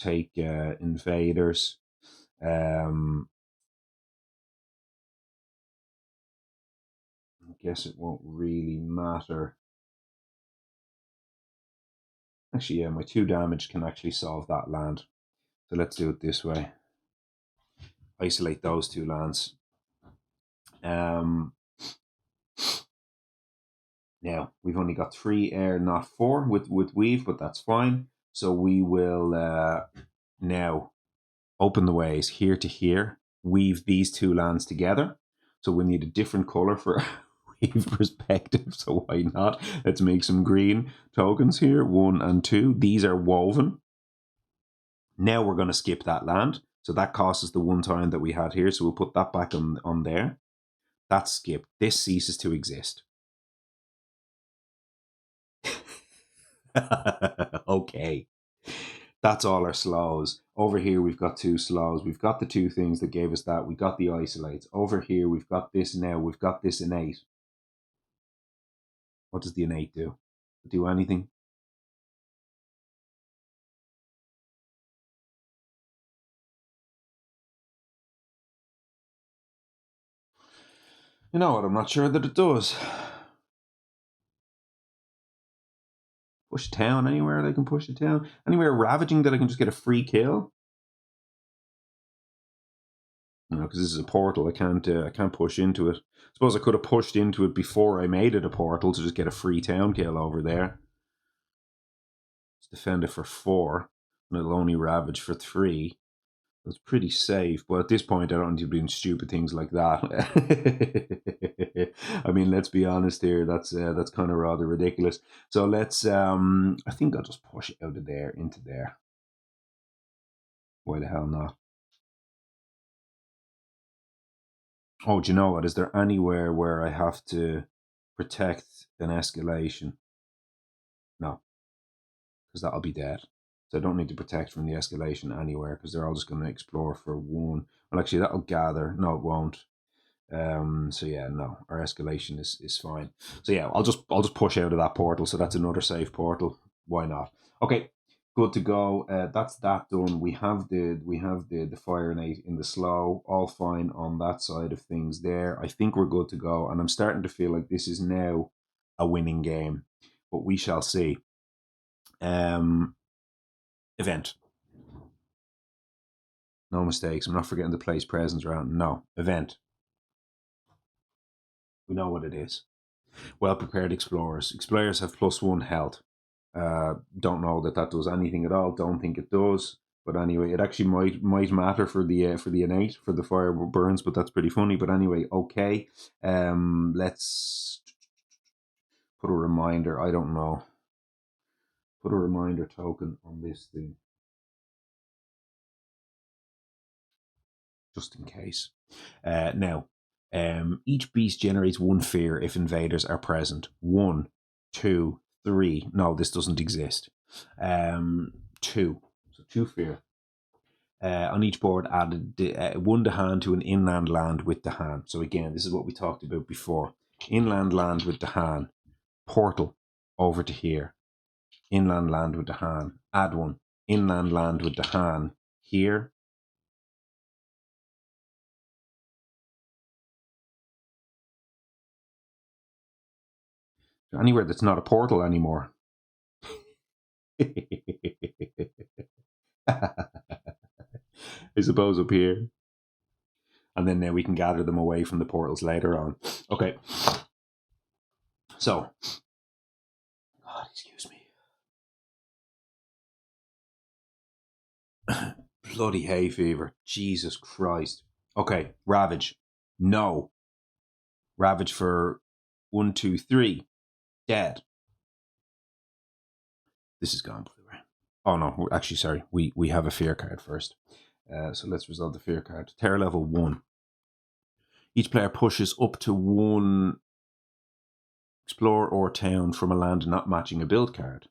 take invaders. I guess it won't really matter. Actually, yeah, my 2 damage can actually solve that land. So let's do it this way. Isolate those 2 lands. Now, we've only got 3 air, not 4 with weave, but that's fine. So we will now open the ways here to here, weave these 2 lands together. So we need a different color for weave perspective, so why not? Let's make some green tokens here, 1 and 2. These are woven. Now we're going to skip that land. So that costs us the 1 time that we had here. So we'll put that back on there. That's skipped. This ceases to exist. Okay. That's all our slows. Over here, we've got 2 slows. We've got the 2 things that gave us that. We got the isolates. Over here, we've got this now. We've got this innate. What does the innate do? Do anything? You know what? I'm not sure that it does. Push town anywhere they can push a town. Anywhere ravaging that I can just get a free kill. No, because this is a portal. I can't push into it. I suppose I could have pushed into it before I made it a portal to just get a free town kill over there. Let's defend it for 4, and it'll only ravage for 3. It's pretty safe, but at this point, I don't need to be doing stupid things like that. I mean, let's be honest here. That's kind of rather ridiculous. So let's. I think I'll just push out of there into there. Why the hell not? Oh, do you know what? Is there anywhere where I have to protect an escalation? No, because that'll be dead. So I don't need to protect from the escalation anywhere because they're all just going to explore for 1. Well, actually, that'll gather. No, it won't. So yeah, no, our escalation is fine. So yeah, I'll just push out of that portal. So that's another safe portal. Why not? Okay, good to go. That's that done. We have the fire innate in the slow. All fine on that side of things there. I think we're good to go. And I'm starting to feel like this is now a winning game, but we shall see. Event. No mistakes. I'm not forgetting to place presents around. No, event. We know what it is. Well prepared explorers. Explorers have +1 health. Don't know that does anything at all. Don't think it does. But anyway, it actually might matter for the innate, for the fire burns, but that's pretty funny. But anyway, okay. Let's put a reminder. I don't know. Put a reminder token on this thing, just in case. Now, each beast generates 1 fear if invaders are present. 1, 2, 3. No, this doesn't exist. 2. So 2 fear. On each board, added 1 to hand to an inland land with the hand. So again, this is what we talked about before. Inland land with the hand. Portal over to here. Inland land with the hand. Add 1. Inland land with the hand here. Anywhere that's not a portal anymore. I suppose up here. And then now we can gather them away from the portals later on. Okay. So. God, excuse me. Bloody hay fever. Jesus Christ. Okay. Ravage. No. Ravage for 1, 2, 3. Dead. This is gone, by the way. Oh no, actually, sorry. We have a fear card first. So let's resolve the fear card. Terror level 1. Each player pushes up to 1 explore or town from a land not matching a build card.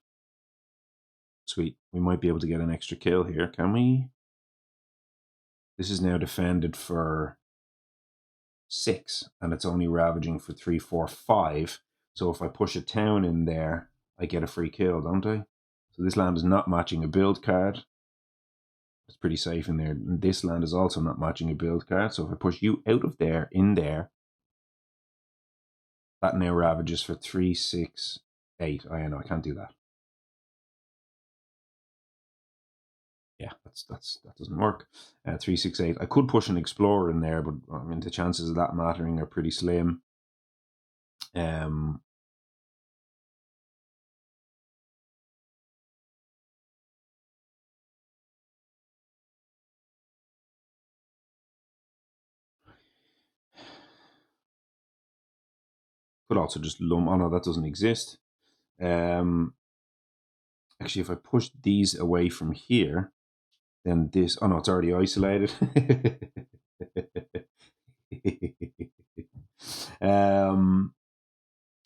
Sweet. We might be able to get an extra kill here, can we? This is now defended for 6, and it's only ravaging for 3, 4, 5. So if I push a town in there, I get a free kill, don't I? So this land is not matching a build card. It's pretty safe in there. And this land is also not matching a build card. So if I push you out of there, in there, that now ravages for 3, 6, 8. I know I can't do that. Yeah, that doesn't work. 3, 6, 8. I could push an explorer in there, but I mean the chances of that mattering are pretty slim. Could also just lump. Oh no, that doesn't exist. Actually, if I push these away from here, then this. Oh no, it's already isolated.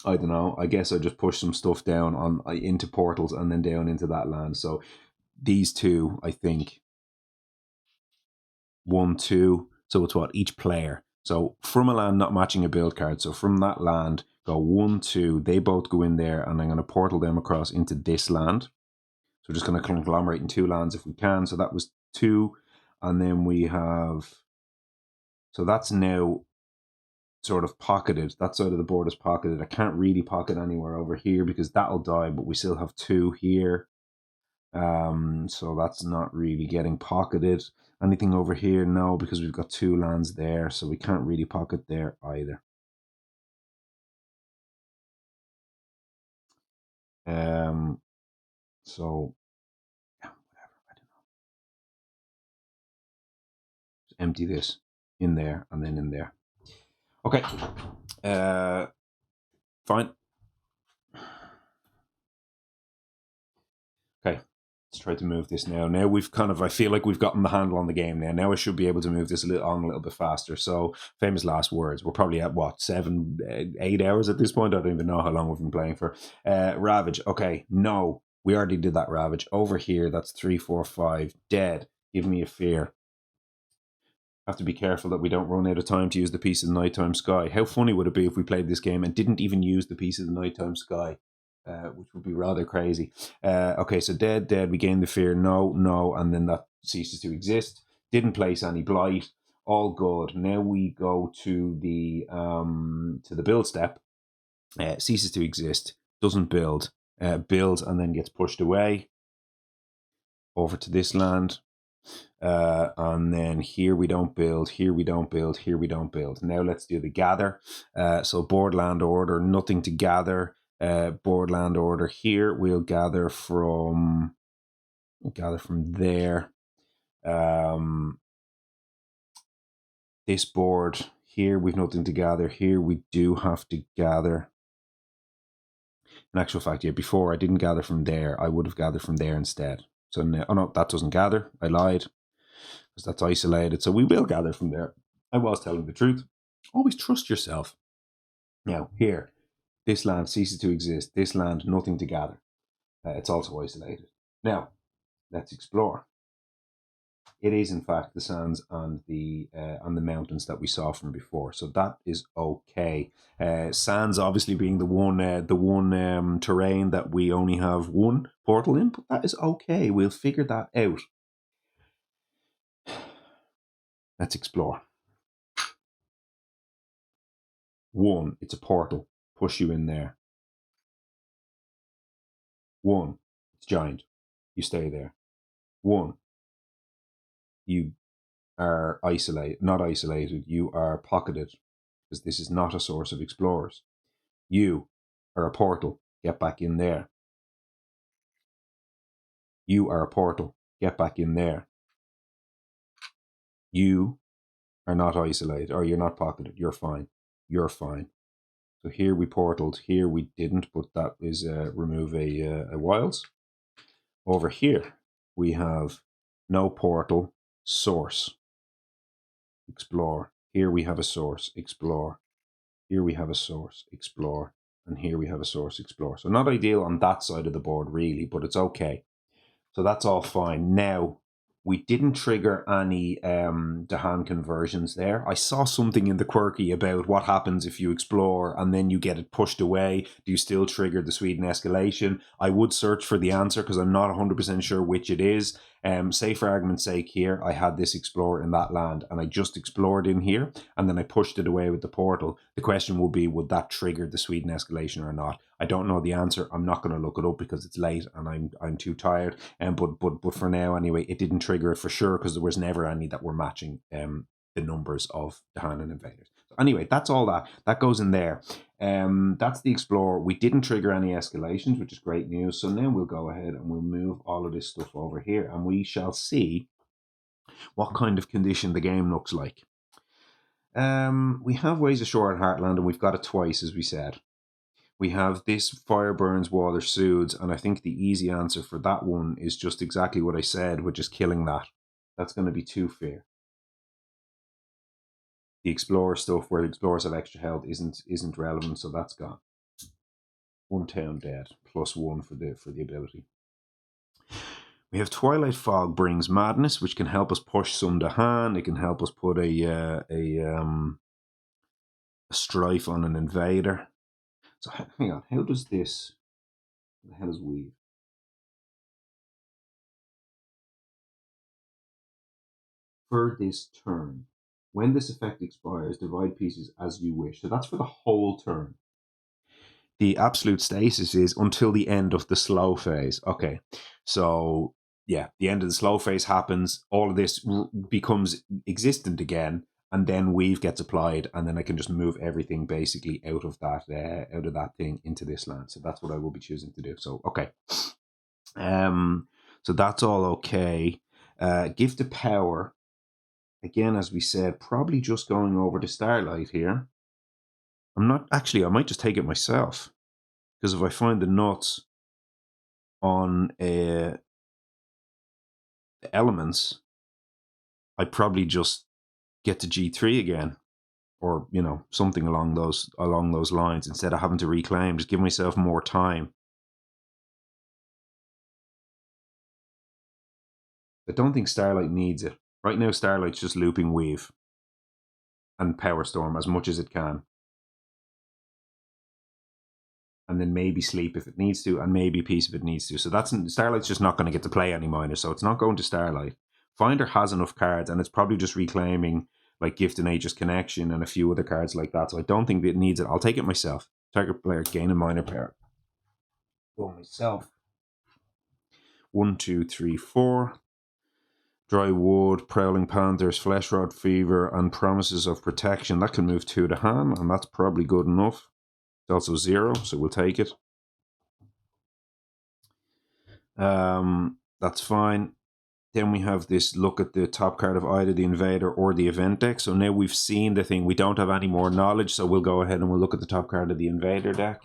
I don't know. I guess I just push some stuff down on into portals and then down into that land. So these 2, I think, 1, 2. So it's what each player. So from a land not matching a build card. So from that land, go 1, 2. They both go in there, and I'm going to portal them across into this land. So we're just going to conglomerate in 2 lands if we can. So that was 2, and then we have. So that's now sort of pocketed. That side of the board is pocketed. I can't really pocket anywhere over here because that'll die, but we still have 2 here. So that's not really getting pocketed. Anything over here? No, because we've got 2 lands there, so we can't really pocket there either. So yeah, whatever, I don't know. Just empty this in there and then in there. Okay. Fine. Okay. Let's try to move this now. Now we've kind of, I feel like we've gotten the handle on the game now. Now I should be able to move this a little bit faster. So famous last words. We're probably at what, 7, 8 hours at this point. I don't even know how long we've been playing for. Ravage. Okay. No, we already did that Ravage. Over here, that's 3, 4, 5. Dead. Give me a fear. Have to be careful that we don't run out of time to use the piece of the nighttime sky. How funny would it be if we played this game and didn't even use the piece of the nighttime sky? Which would be rather crazy. Okay, so dead. We gain the fear. No, and then that ceases to exist. Didn't place any blight. All good. Now we go to the build step. Ceases to exist. Doesn't build. Builds and then gets pushed away. Over to this land. And then here we don't build, here we don't build, here we don't build. Now let's do the gather. So board land order, nothing to gather. Board land order here. We'll gather from there. This board here, we've nothing to gather. Here we do have to gather. In actual fact, yeah, before I didn't gather from there. I would have gathered from there instead. So now, oh no, that doesn't gather. I lied. Because that's isolated. So we will gather from there. I was telling the truth. Always trust yourself. Now, here, this land ceases to exist. This land, nothing to gather. It's also isolated. Now, let's explore. It is, in fact, the sands and the mountains that we saw from before. So that is okay. Sands, obviously, being the one terrain that we only have one portal in, but that is okay. We'll figure that out. Let's explore. 1, it's a portal. Push you in there. 1, it's giant. You stay there. 1, you are isolated, not isolated. You are pocketed because this is not a source of explorers. You are a portal. Get back in there. You are a portal. Get back in there. You are not isolated, or you're not pocketed. You're fine. You're fine. So here we portaled. Here we didn't, but that is remove a wilds. Over here we have no portal, source, explore. Here we have a source, explore. Here we have a source, explore. And here we have a source, explore. So not ideal on that side of the board really, but it's okay. So that's all fine. Now, we didn't trigger any Dahan conversions there. I saw something in the quirky about what happens if you explore and then you get it pushed away. Do you still trigger the Sweden escalation? I would search for the answer because I'm not 100% sure which it is. Say for argument's sake here, I had this explorer in that land and I just explored in here and then I pushed it away with the portal. The question will be, would that trigger the Sweden escalation or not? I don't know the answer. I'm not going to look it up because it's late and I'm too tired. But for now anyway, it didn't trigger it for sure because there was never any that were matching the numbers of Dahan and Invaders. So anyway, that's all that goes in there. That's the Explorer. We didn't trigger any escalations, which is great news. So now we'll go ahead and we'll move all of this stuff over here and we shall see what kind of condition the game looks like. We have Ways Ashore at Heartland and we've got it twice, as we said. We have this Fire Burns, Water Soothes, and I think the easy answer for that one is just exactly what I said, which is killing that. That's going to be 2 fear. The Explorer stuff, where the Explorers have extra health, isn't relevant, so that's gone. 1 town dead, +1 for the ability. We have Twilight Fog brings madness, which can help us push some Dahan. It can help us put a strife on an invader. So hang on, how does this? What the hell is weave? For this turn, When this effect expires, divide pieces as you wish. So that's for the whole turn. The absolute stasis is until the end of the slow phase. Okay, so yeah, the end of the slow phase happens. All of this becomes existent again, and then weave gets applied, and then I can just move everything basically out of that thing into this land. So that's what I will be choosing to do. So okay, so that's all okay. Give the power again, as we said, probably just going over to Starlight here. I'm not actually. I might just take it myself. Because if I find the nuts on the elements, I'd probably just get to G3 again, or something along those lines, instead of having to reclaim. Just give myself more time. I don't think Starlight needs it right now. Starlight's just looping Weave and Power Storm as much as it can, and then maybe Sleep if it needs to, and maybe a piece if it needs to. So Starlight's just not going to get to play any minor, so it's not going to Starlight. Finder has enough cards, and it's probably just reclaiming like Gift and Nature's Connection and a few other cards like that. So I don't think it needs it. I'll take it myself. Target player gain a minor power. Go myself. 1, 2, 3, 4. Dry Wood, Prowling Panthers, Flesh Rot Fever, and Promises of Protection. That can move 2 to hand, and that's probably good enough. It's also 0, so we'll take it. That's fine. Then we have this look at the top card of either the Invader or the Event deck. So now we've seen the thing. We don't have any more knowledge, so we'll go ahead and we'll look at the top card of the Invader deck.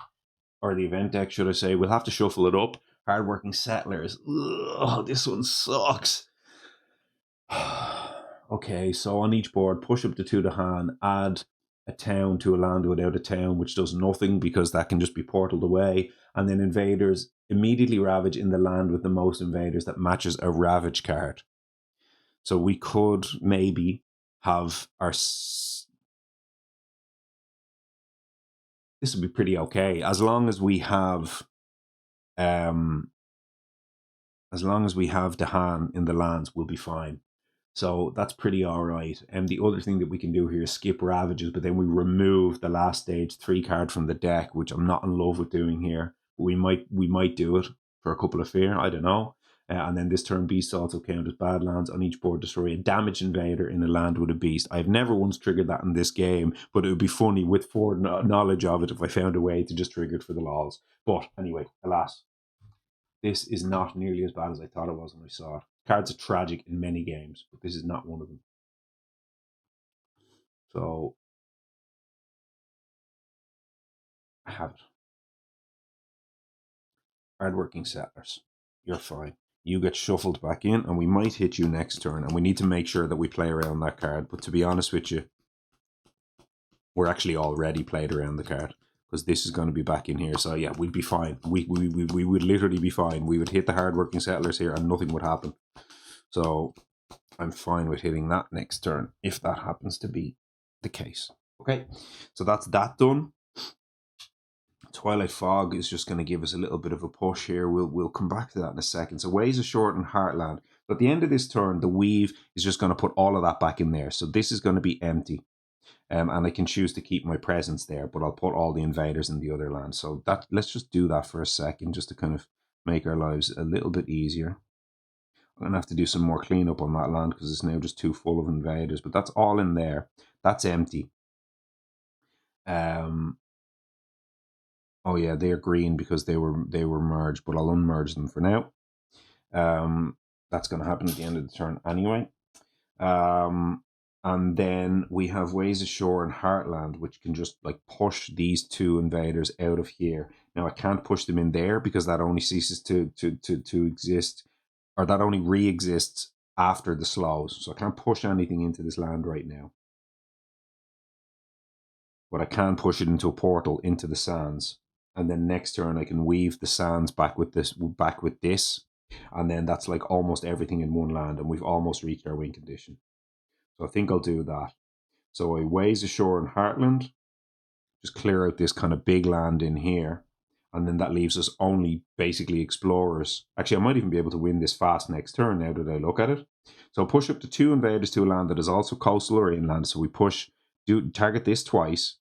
Or the Event deck, should I say. We'll have to shuffle it up. Hardworking Settlers. Ugh, this one sucks. Okay, so on each board, push up to 2 to hand, add a town to a land without a town, which does nothing because that can just be portaled away. And then Invaders immediately ravage in the land with the most invaders that matches a ravage card. So we could maybe have our... This would be pretty okay as long as we have Dahan in the lands, we'll be fine. So that's pretty all right. And the other thing that we can do here is skip Ravages, but then we remove the last stage 3 card from the deck, which I'm not in love with doing here. But we might do it for a couple of fear. I don't know. And then this turn, Beasts also count as bad lands. On each board, destroy a damaged invader in a land with a beast. I've never once triggered that in this game, but it would be funny with knowledge of it if I found a way to just trigger it for the lols. But anyway, alas, this is not nearly as bad as I thought it was when I saw it. Cards are tragic in many games, but this is not one of them. So I have it. Hardworking Settlers, you're fine. You get shuffled back in, and we might hit you next turn, and we need to make sure that we play around that card. But to be honest with you, we're actually already played around the card, because this is going to be back in here. So yeah, we'd be fine. We would literally be fine. We would hit the Hardworking Settlers here, and nothing would happen. So I'm fine with hitting that next turn, if that happens to be the case. Okay, so that's that done. Twilight Fog is just going to give us a little bit of a push here. We'll come back to that in a second. So Ways of Short and Heartland. But at the end of this turn, the Weave is just going to put all of that back in there. So this is going to be empty. And I can choose to keep my presence there, but I'll put all the invaders in the other land. So let's just do that for a second, just to kind of make our lives a little bit easier. I'm going to have to do some more cleanup on that land because it's now just too full of invaders. But that's all in there. That's empty. Oh yeah, they're green because they were merged, but I'll unmerge them for now. That's going to happen at the end of the turn anyway. And then we have Ways Ashore and Heartland, which can just like push these 2 invaders out of here. Now I can't push them in there because that only ceases to exist, or that only re-exists after the slows. So I can't push anything into this land right now. But I can push it into a portal into the sands. And then next turn I can weave the sands back with this, and then that's like almost everything in one land, and we've almost reached our win condition. So I think I'll do that. So I Ways Ashore in Heartland, just clear out this kind of big land in here, and then that leaves us only basically explorers. Actually, I might even be able to win this fast next turn now that I look at it. So push up to 2 invaders to a land that is also coastal or inland. So we target this twice,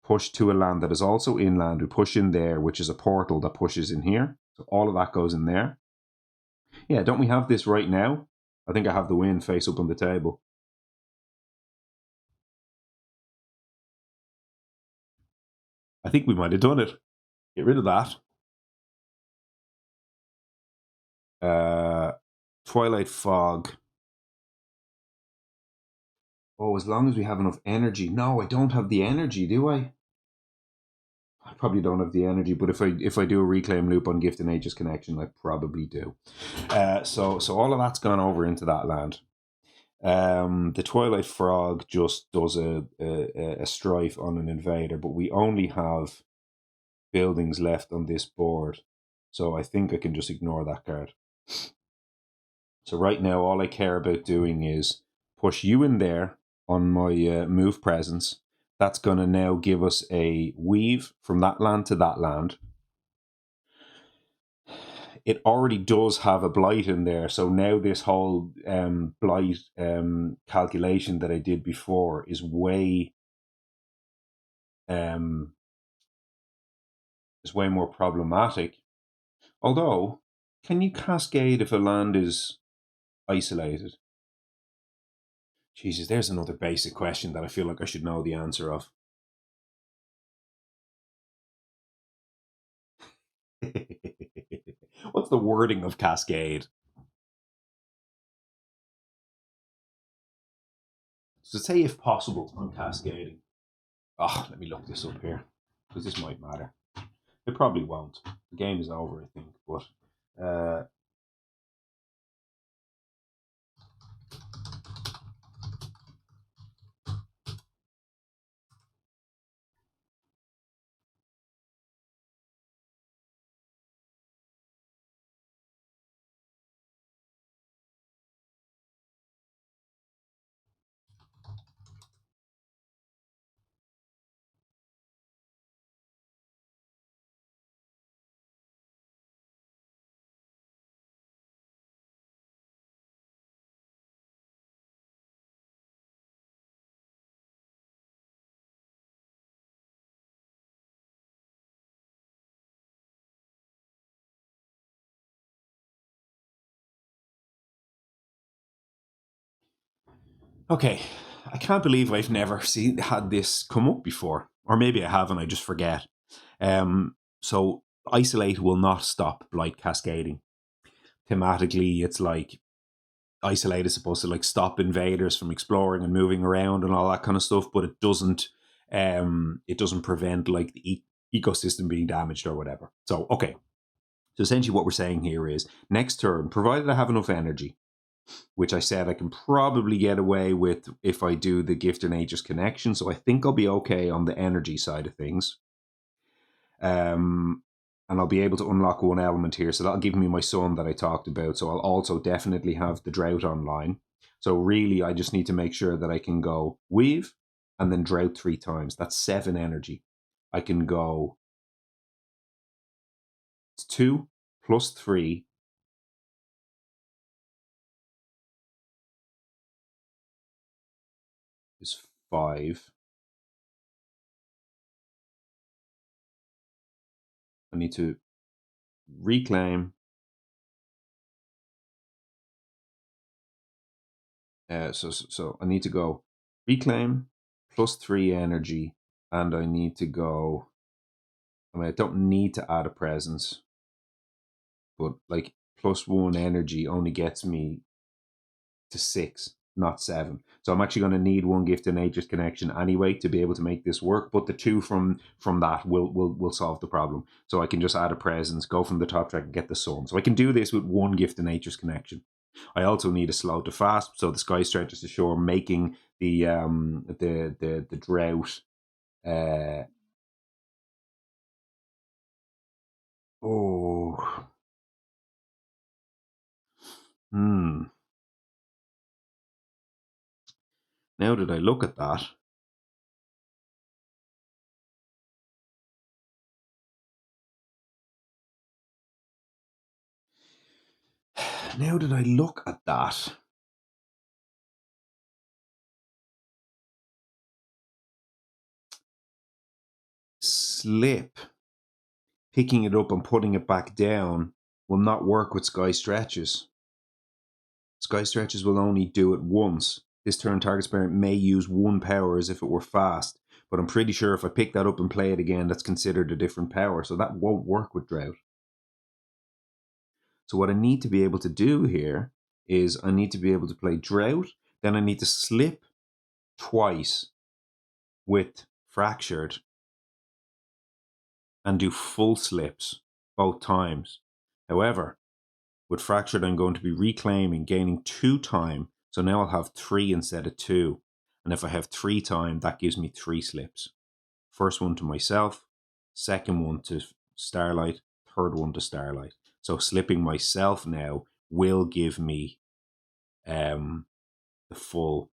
push to a land that is also inland. We push in there, which is a portal that pushes in here. So all of that goes in there. Yeah, don't we have this right now? I think I have the win face up on the table. I think we might have done it. Get rid of that. Twilight Fog. Oh, as long as we have enough energy. No, I don't have the energy, do I? I probably don't have the energy, but if I do a reclaim loop on Gift and Aegis Connection, I probably do. So all of that's gone over into that land. The Twilight Frog just does a strife on an invader, but we only have buildings left on this board, so I think I can just ignore that card. So right now, all I care about doing is push you in there on my move presence. That's going to now give us a weave from that land to that land. It already does have a blight in there, so now this whole blight calculation that I did before is way more problematic. Although, can you cascade if a land is isolated? Jesus, there's another basic question that I feel like I should know the answer of. What's the wording of cascade? So say if possible on cascading. Oh, let me look this up here, because this might matter. It probably won't. The game is over, I think. But okay, I can't believe I've never had this come up before, or maybe I have and I just forget. So isolate will not stop blight cascading. Thematically, it's like isolate is supposed to like stop invaders from exploring and moving around and all that kind of stuff, but it doesn't. It doesn't prevent like the ecosystem being damaged or whatever. So okay, so essentially what we're saying here is next turn, provided I have enough energy, which I said I can probably get away with if I do the Gift and Aegis connection. So I think I'll be okay on the energy side of things. And I'll be able to unlock one element here. So that'll give me my sun that I talked about. So I'll also definitely have the drought online. So really, I just need to make sure that I can go weave and then drought 3 times. That's 7 energy. I can go 2 plus 3 is 5. I need to reclaim. So I need to go reclaim plus 3 energy, and I need to go. I mean, I don't need to add a presence, but like plus 1 energy only gets me to 6, not 7. So I'm actually going to need 1 Gift and Aegis connection anyway to be able to make this work. But the 2 from that will solve the problem. So I can just add a presence, go from the top track, and get the sun. So I can do this with 1 Gift and Aegis connection. I also need a slow to fast, so the sky stretches to shore, making the drought. Oh, hmm. Now that I look at that, now that I look at that, slip, picking it up and putting it back down will not work with sky stretches. Sky stretches will only do it once. This turn, target's parent may use 1 power as if it were fast, but I'm pretty sure if I pick that up and play it again, that's considered a different power, so that won't work with drought. So what I need to be able to do here is I need to be able to play drought, then I need to slip twice with fractured and do full slips both times. However, with fractured, I'm going to be reclaiming, gaining 2 time. So now I'll have 3 instead of 2. And if I have 3 time, that gives me 3 slips. First one to myself, second one to Starlight, third one to Starlight. So slipping myself now will give me the full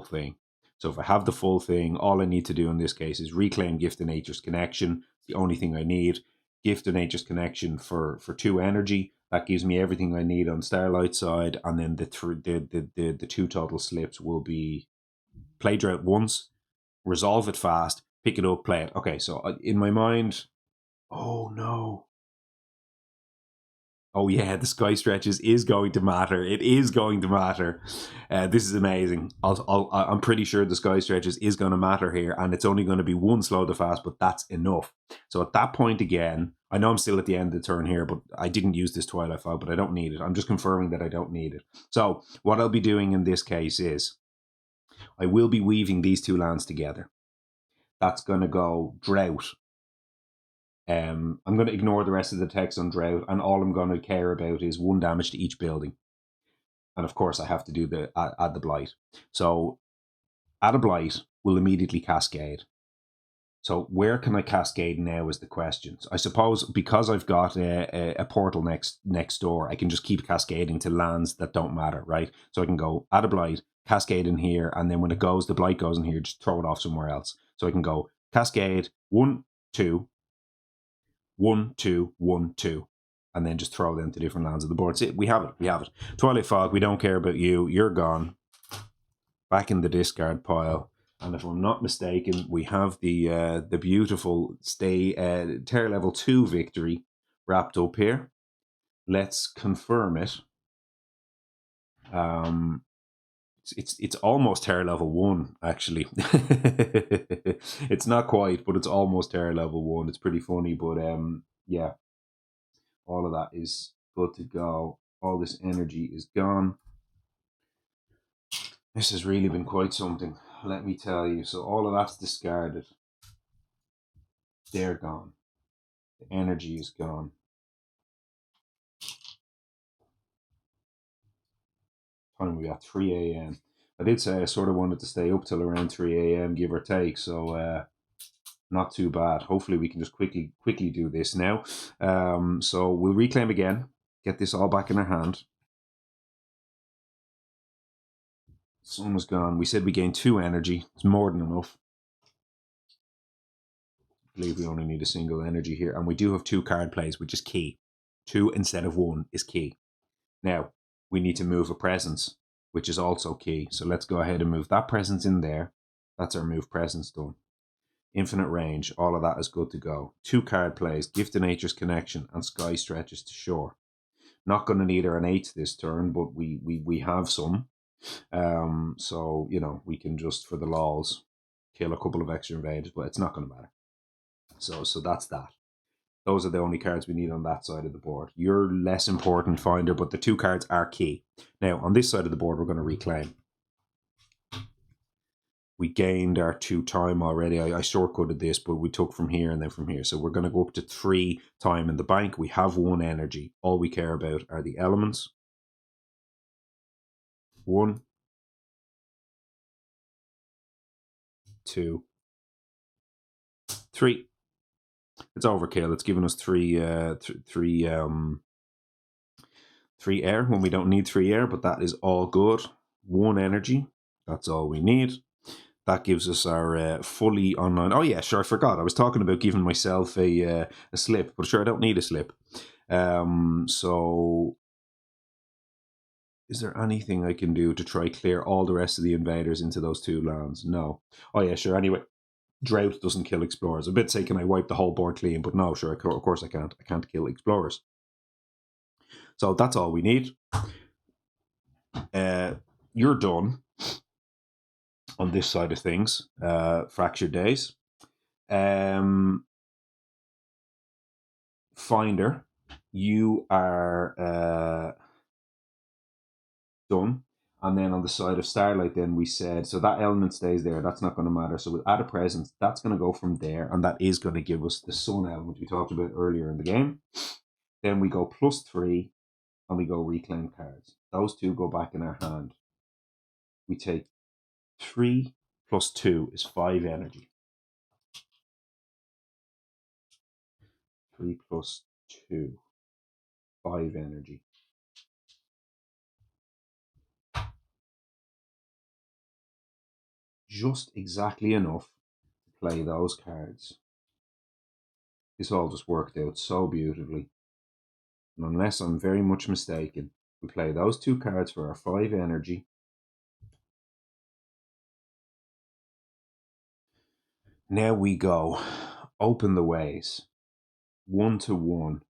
thing. So if I have the full thing, all I need to do in this case is reclaim Gift of Nature's Connection. It's the only thing I need. Gift of Nature's Connection for 2 energy. That gives me everything I need on Starlight side, and then the 2 total slips will be play drought once, resolve it fast, pick it up, play it. Okay, so in my mind, oh no. Oh yeah, the sky stretches is going to matter. It is going to matter. This is amazing. I'm pretty sure the sky stretches is going to matter here, and it's only going to be 1 slow to fast, but that's enough. So at that point again, I know I'm still at the end of the turn here, but I didn't use this Twilight Fog, but I don't need it. I'm just confirming that I don't need it. So what I'll be doing in this case is I will be weaving these 2 lands together. That's going to go drought. I'm going to ignore the rest of the text on drought, and all I'm going to care about is 1 damage to each building. And of course, I have to do add the blight. So add a blight will immediately cascade. So where can I cascade now is the question. So I suppose because I've got a portal next door, I can just keep cascading to lands that don't matter, right? So I can go add a blight, cascade in here, and then when it goes, the blight goes in here, just throw it off somewhere else. So I can go cascade 1, 2, 1, 2, 1, 2, and then just throw them to different lands of the board. See, we have it. Twilight Fog, we don't care about you. You're gone. Back in the discard pile. And if I'm not mistaken, we have the beautiful Terror Level 2 victory wrapped up here. Let's confirm it. It's almost Terror Level 1, actually. It's not quite, but it's almost Terror Level 1. It's pretty funny, but yeah. All of that is good to go. All this energy is gone. This has really been quite something, let me tell you. So all of that's discarded. They're gone. The energy is gone. Time we got 3 a.m. I did say I sort of wanted to stay up till around 3 a.m, give or take. So not too bad. Hopefully we can just quickly do this now. So we'll reclaim again. Get this all back in our hand. Sun was gone. We said we gained 2 energy. It's more than enough. I believe we only need a single energy here. And we do have 2 card plays, which is key. 2 instead of 1 is key. Now, we need to move a presence, which is also key. So let's go ahead and move that presence in there. That's our move presence done. Infinite range. All of that is good to go. 2 card plays, Gift of Nature's Connection, and Sky Stretches to Shore. Not going to need our 8 this turn, but we have some. So, you know, we can just, for the lols, kill a couple of extra invaders, but it's not going to matter. So that's that. Those are the only cards we need on that side of the board. You're less important, Finder, but the 2 cards are key. Now, on this side of the board, we're going to reclaim. We gained our 2 time already. I shortcutted this, but we took from here and then from here. So we're going to go up to 3 time in the bank. We have 1 energy. All we care about are the elements. 1, 2, 3. It's overkill. It's given us 3 air when we don't need 3 air, but that is all good. 1 energy. That's all we need. That gives us our fully online. Oh yeah, sure. I forgot. I was talking about giving myself a slip, but sure, I don't need a slip. So, is there anything I can do to try clear all the rest of the invaders into those 2 lands? No. Oh yeah, sure. Anyway, Drought doesn't kill explorers. A bit say, can I wipe the whole board clean? But no, sure, of course I can't. I can't kill explorers. So that's all we need. You're done on this side of things. Fractured days. Finder, you are done. And then on the side of Starlight, then we said, so that element stays there. That's not going to matter. So we'll add a presence. That's going to go from there. And that is going to give us the sun element we talked about earlier in the game. Then we go +3 and we go reclaim cards. Those two go back in our hand. We take 3 + 2 is 5 energy. 3 + 2, 5 energy. Just exactly enough to play those cards. This all just worked out so beautifully. And unless I'm very much mistaken, we play those 2 cards for our 5 energy. Now we go open the ways. 1 to 1.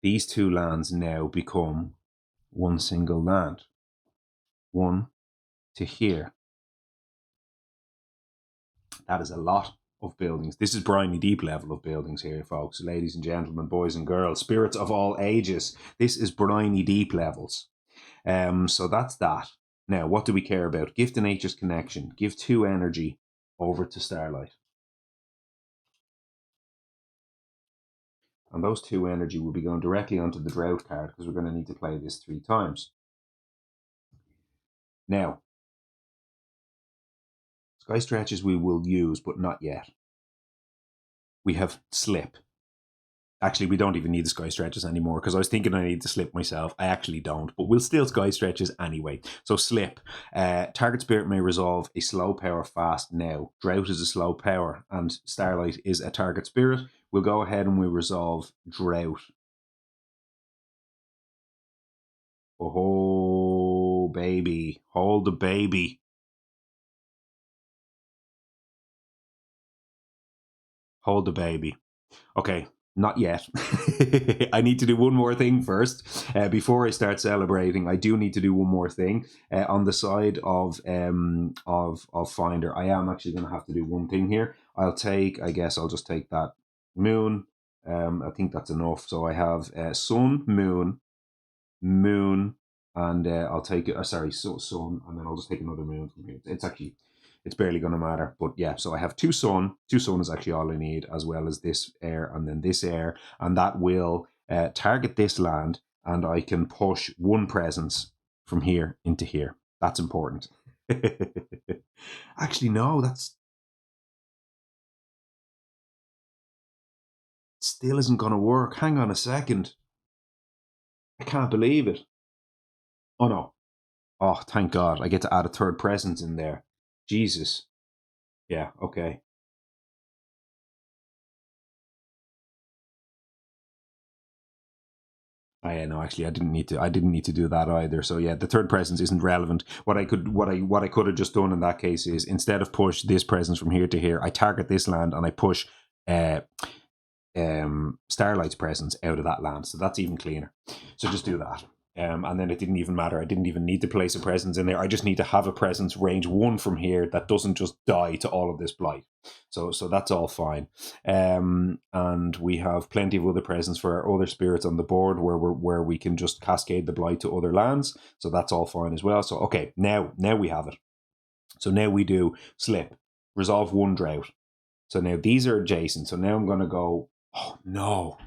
These 2 lands now become one single land. 1 to here. That is a lot of buildings. This is briny deep level of buildings here, folks. Ladies and gentlemen, boys and girls, spirits of all ages. This is briny deep levels. So that's that. Now, what do we care about? Gift to Nature's Connection. Give 2 energy over to Starlight. And those 2 energy will be going directly onto the Drought card because we're going to need to play this 3 times. Now, Sky Stretches we will use, but not yet. We have Slip. Actually, we don't even need the Sky Stretches anymore because I was thinking I need to Slip myself. I actually don't, but we'll still Sky Stretches anyway. So Slip. Target spirit may resolve a slow power fast now. Drought is a slow power and Starlight is a target spirit. We'll go ahead and we'll resolve Drought. Oh, baby. Hold the baby. Hold the baby. Okay, not yet. I need to do one more thing first. Before I start celebrating, I do need to do one more thing. On the side of Finder, I am actually going to have to do one thing here. I guess I'll just take that moon. I think that's enough. So I have sun, moon, and I'll take it. Sorry, sun, and then I'll just take another moon from here. It's barely going to matter, but yeah. So I have 2 sun. 2 sun is actually all I need, as well as this air and then this air, and that will target this land, and I can push 1 presence from here into here. That's important. Actually, no, that's still isn't going to work. Hang on a second. I can't believe it. Oh no. Oh, thank God. I get to add a 3rd presence in there. Jesus. Yeah, okay. No, actually, I didn't need to do that either. So yeah, the 3rd presence isn't relevant. What I could have just done in that case is, instead of push this presence from here to here, I target this land and I push Starlight's presence out of that land. So that's even cleaner. So just do that. And then it didn't even matter. I didn't even need to place a presence in there. I just need to have a presence range 1 from here that doesn't just die to all of this blight. So that's all fine. And we have plenty of other presents for our other spirits on the board where we can just cascade the blight to other lands. So that's all fine as well. So okay, now we have it. So now we do Slip, resolve 1 Drought. So now these are adjacent. So now I'm going to go. Oh no.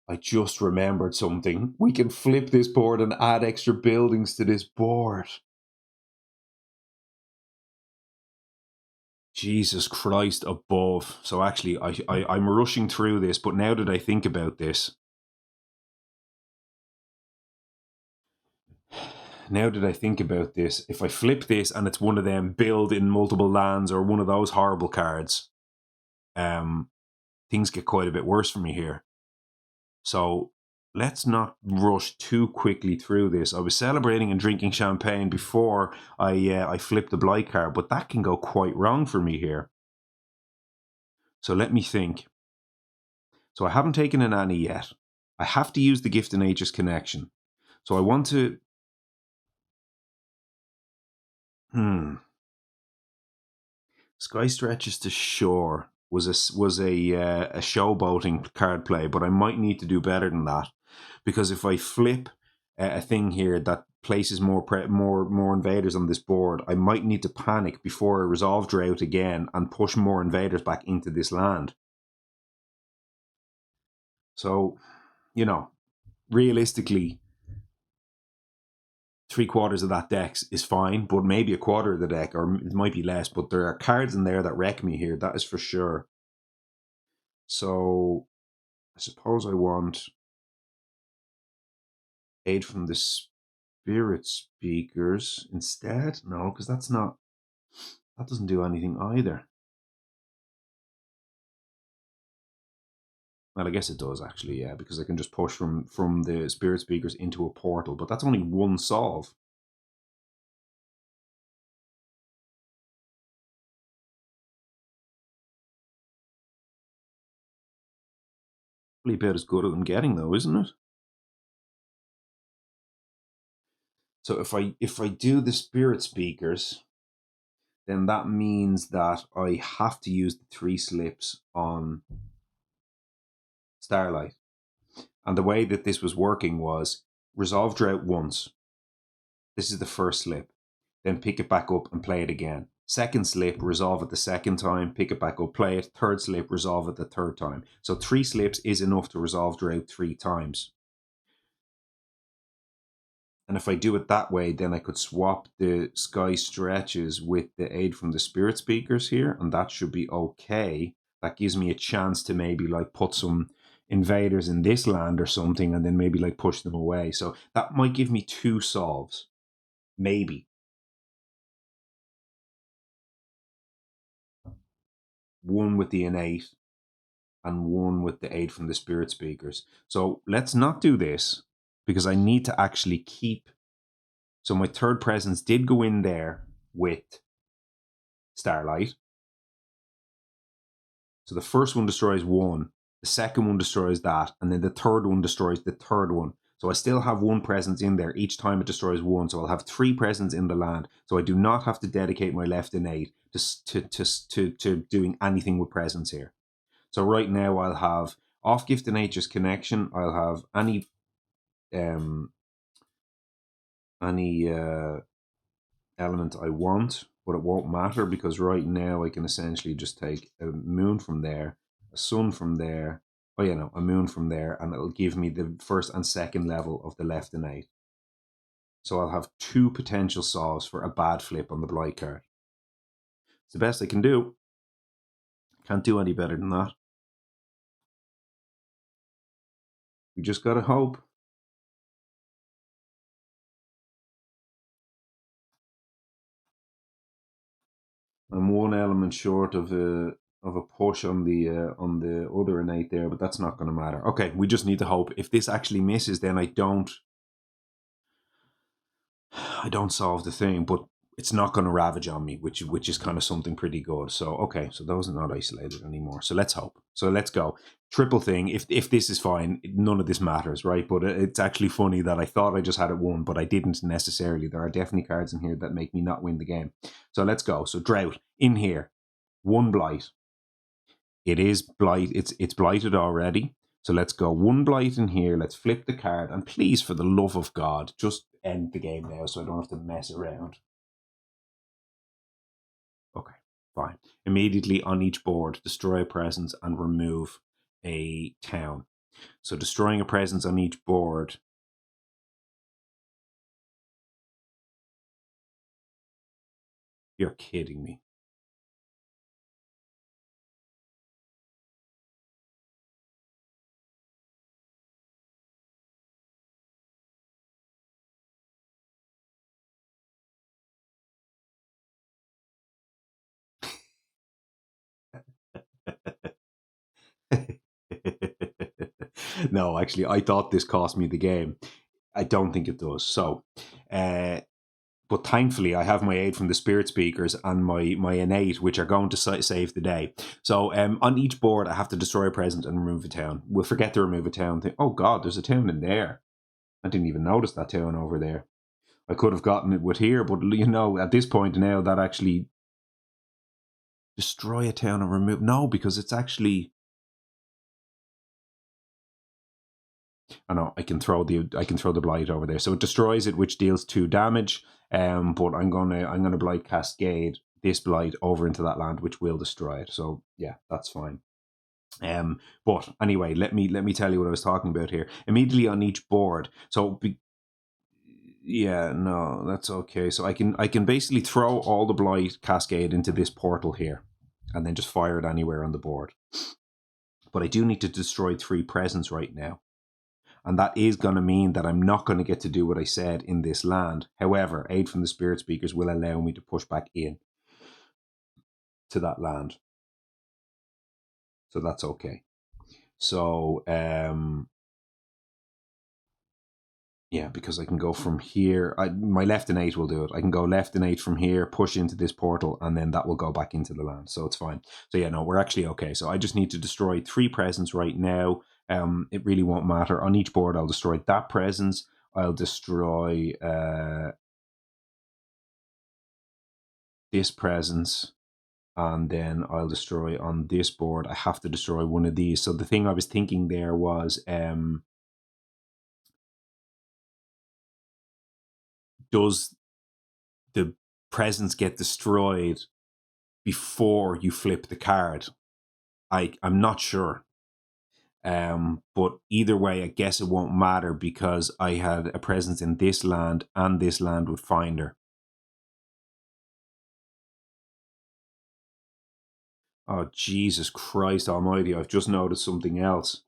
I just remembered something. We can flip this board and add extra buildings to this board. Jesus Christ above. So actually, I'm rushing through this, but now that I think about this, if I flip this and it's one of them build in multiple lands or one of those horrible cards, things get quite a bit worse for me here. So let's not rush too quickly through this. I was celebrating and drinking champagne before I flipped the blight card, but that can go quite wrong for me here. So let me think. So I haven't taken an Annie yet. I have to use the Gift of Nature's Connection. So I want to... Sky Stretches to Shore was a showboating card play, but I might need to do better than that, because if I flip a thing here that places more invaders on this board, I might need to panic before I resolve Drought again and push more invaders back into this land. So, realistically, 3/4 of that deck is fine, but maybe a quarter of the deck, or it might be less. But there are cards in there that wreck me here, that is for sure. So I suppose I want aid from the Spirit Speakers instead. No, because that doesn't do anything either. Well, I guess it does actually, yeah, because I can just push from the Spirit Speakers into a portal, but that's only one solve. Probably about as good as I'm getting, though, isn't it? So if I do the Spirit Speakers, then that means that I have to use the 3 slips on Starlight. And the way that this was working was resolve Drought once. This is the first slip. Then pick it back up and play it again. Second slip, resolve it the second time, pick it back up, play it. Third slip, resolve it the third time. So 3 slips is enough to resolve Drought 3 times. And if I do it that way, then I could swap the Sky Stretches with the aid from the Spirit Speakers here, and that should be okay. That gives me a chance to maybe like put some invaders in this land or something, and then maybe like push them away. So that might give me 2 solves. Maybe. One with the innate and one with the aid from the Spirit Speakers. So let's not do this, because I need to actually keep... So my third presence did go in there with Starlight. So the first one destroys 1, the second one destroys that, and then the third one destroys the third one. So I still have 1 presence in there each time it destroys 1. So I'll have 3 presence in the land. So I do not have to dedicate my left innate to doing anything with presence here. So right now I'll have off Gift of Nature's Connection. I'll have any element I want, but it won't matter, because right now I can essentially just take a moon from there, a sun from there, a moon from there, and it'll give me the first and second level of the left innate. So I'll have 2 potential solves for a bad flip on the Blight card. It's the best I can do. Can't do any better than that. We just gotta hope. I'm 1 element short of a push on the other innate there, but that's not going to matter. Okay, we just need to hope. If this actually misses, then I don't solve the thing, but it's not going to ravage on me, which is kind of something pretty good. So okay, so those are not isolated anymore. So let's hope. So let's go. Triple thing. If this is fine, none of this matters, right? But it's actually funny that I thought I just had it won, but I didn't necessarily. There are definitely cards in here that make me not win the game. So let's go. So Drought in here, 1 blight. It is blight. It's blighted already. So let's go 1 blight in here. Let's flip the card, and please, for the love of God, just end the game now, so I don't have to mess around. Okay, fine. Immediately on each board, destroy a presence and remove a town. So destroying a presence on each board. You're kidding me. No, actually, I thought this cost me the game. I don't think it does. So, But thankfully, I have my aid from the spirit speakers and my innate, which are going to save the day. So on each board, I have to destroy a present and remove a town. We'll forget to remove a town. Think, oh God, there's a town in there. I didn't even notice that town over there. I could have gotten it with here, but at this point now, that actually destroy a town and remove. No, because it's actually. I know I can throw the blight over there, so it destroys it, which deals 2 damage. But I'm gonna blight cascade this blight over into that land, which will destroy it. So yeah, that's fine. But anyway, let me tell you what I was talking about here. Immediately on each board, yeah, no, that's okay. So I can basically throw all the blight cascade into this portal here, and then just fire it anywhere on the board. But I do need to destroy 3 presents right now. And that is going to mean that I'm not going to get to do what I said in this land. However, aid from the spirit speakers will allow me to push back in to that land. So that's okay. So, yeah, because I can go from here. My left innate will do it. I can go left innate from here, push into this portal, and then that will go back into the land. So it's fine. So yeah, no, we're actually okay. So I just need to destroy 3 presents right now. It really won't matter. On each board, I'll destroy that presence. I'll destroy this presence, and then I'll destroy on this board. I have to destroy one of these. So the thing I was thinking there was, does the presence get destroyed before you flip the card? I'm not sure. But either way, I guess it won't matter because I had a presence in this land and this land with Finder. Oh, Jesus Christ almighty, I've just noticed something else.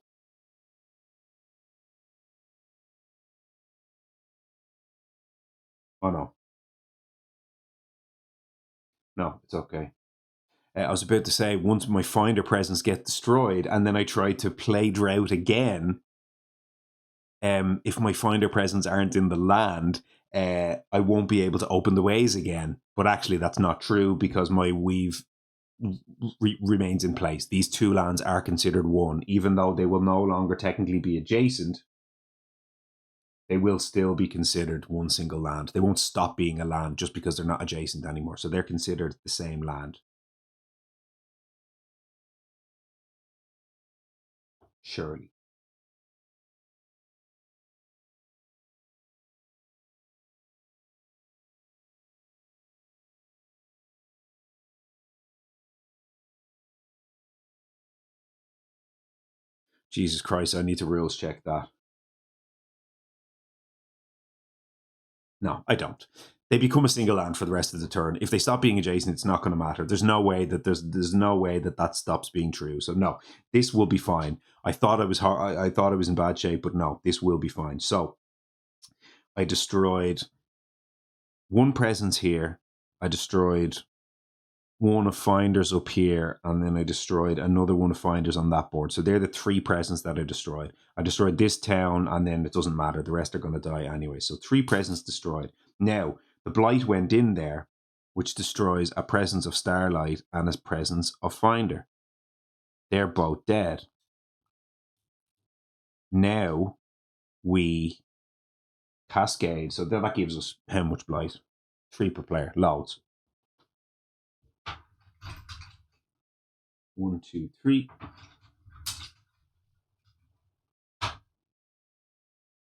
Oh, no. No, it's okay. I was about to say, once my Finder presence gets destroyed and then I try to play Drought again, if my Finder presence aren't in the land, I won't be able to open the ways again. But actually, that's not true because my Weave remains in place. These 2 lands are considered one, even though they will no longer technically be adjacent. They will still be considered one single land. They won't stop being a land just because they're not adjacent anymore. So they're considered the same land. Surely. Jesus Christ, I need to rules check that. No, I don't. They become a single land for the rest of the turn. If they stop being adjacent, it's not going to matter. There's no way that stops being true. So no, this will be fine. I thought I was in bad shape, but no, this will be fine. So I destroyed 1 presence here. I destroyed 1 of Finders up here, and then I destroyed another 1 of Finders on that board. So they're the 3 presents that I destroyed. I destroyed this town, and then it doesn't matter. The rest are going to die anyway. So 3 presents destroyed. Now, the Blight went in there, which destroys a presence of Starlight and a presence of Finder. They're both dead. Now, we cascade. So that gives us how much Blight? 3 per player. Loads. 1, 2, 3.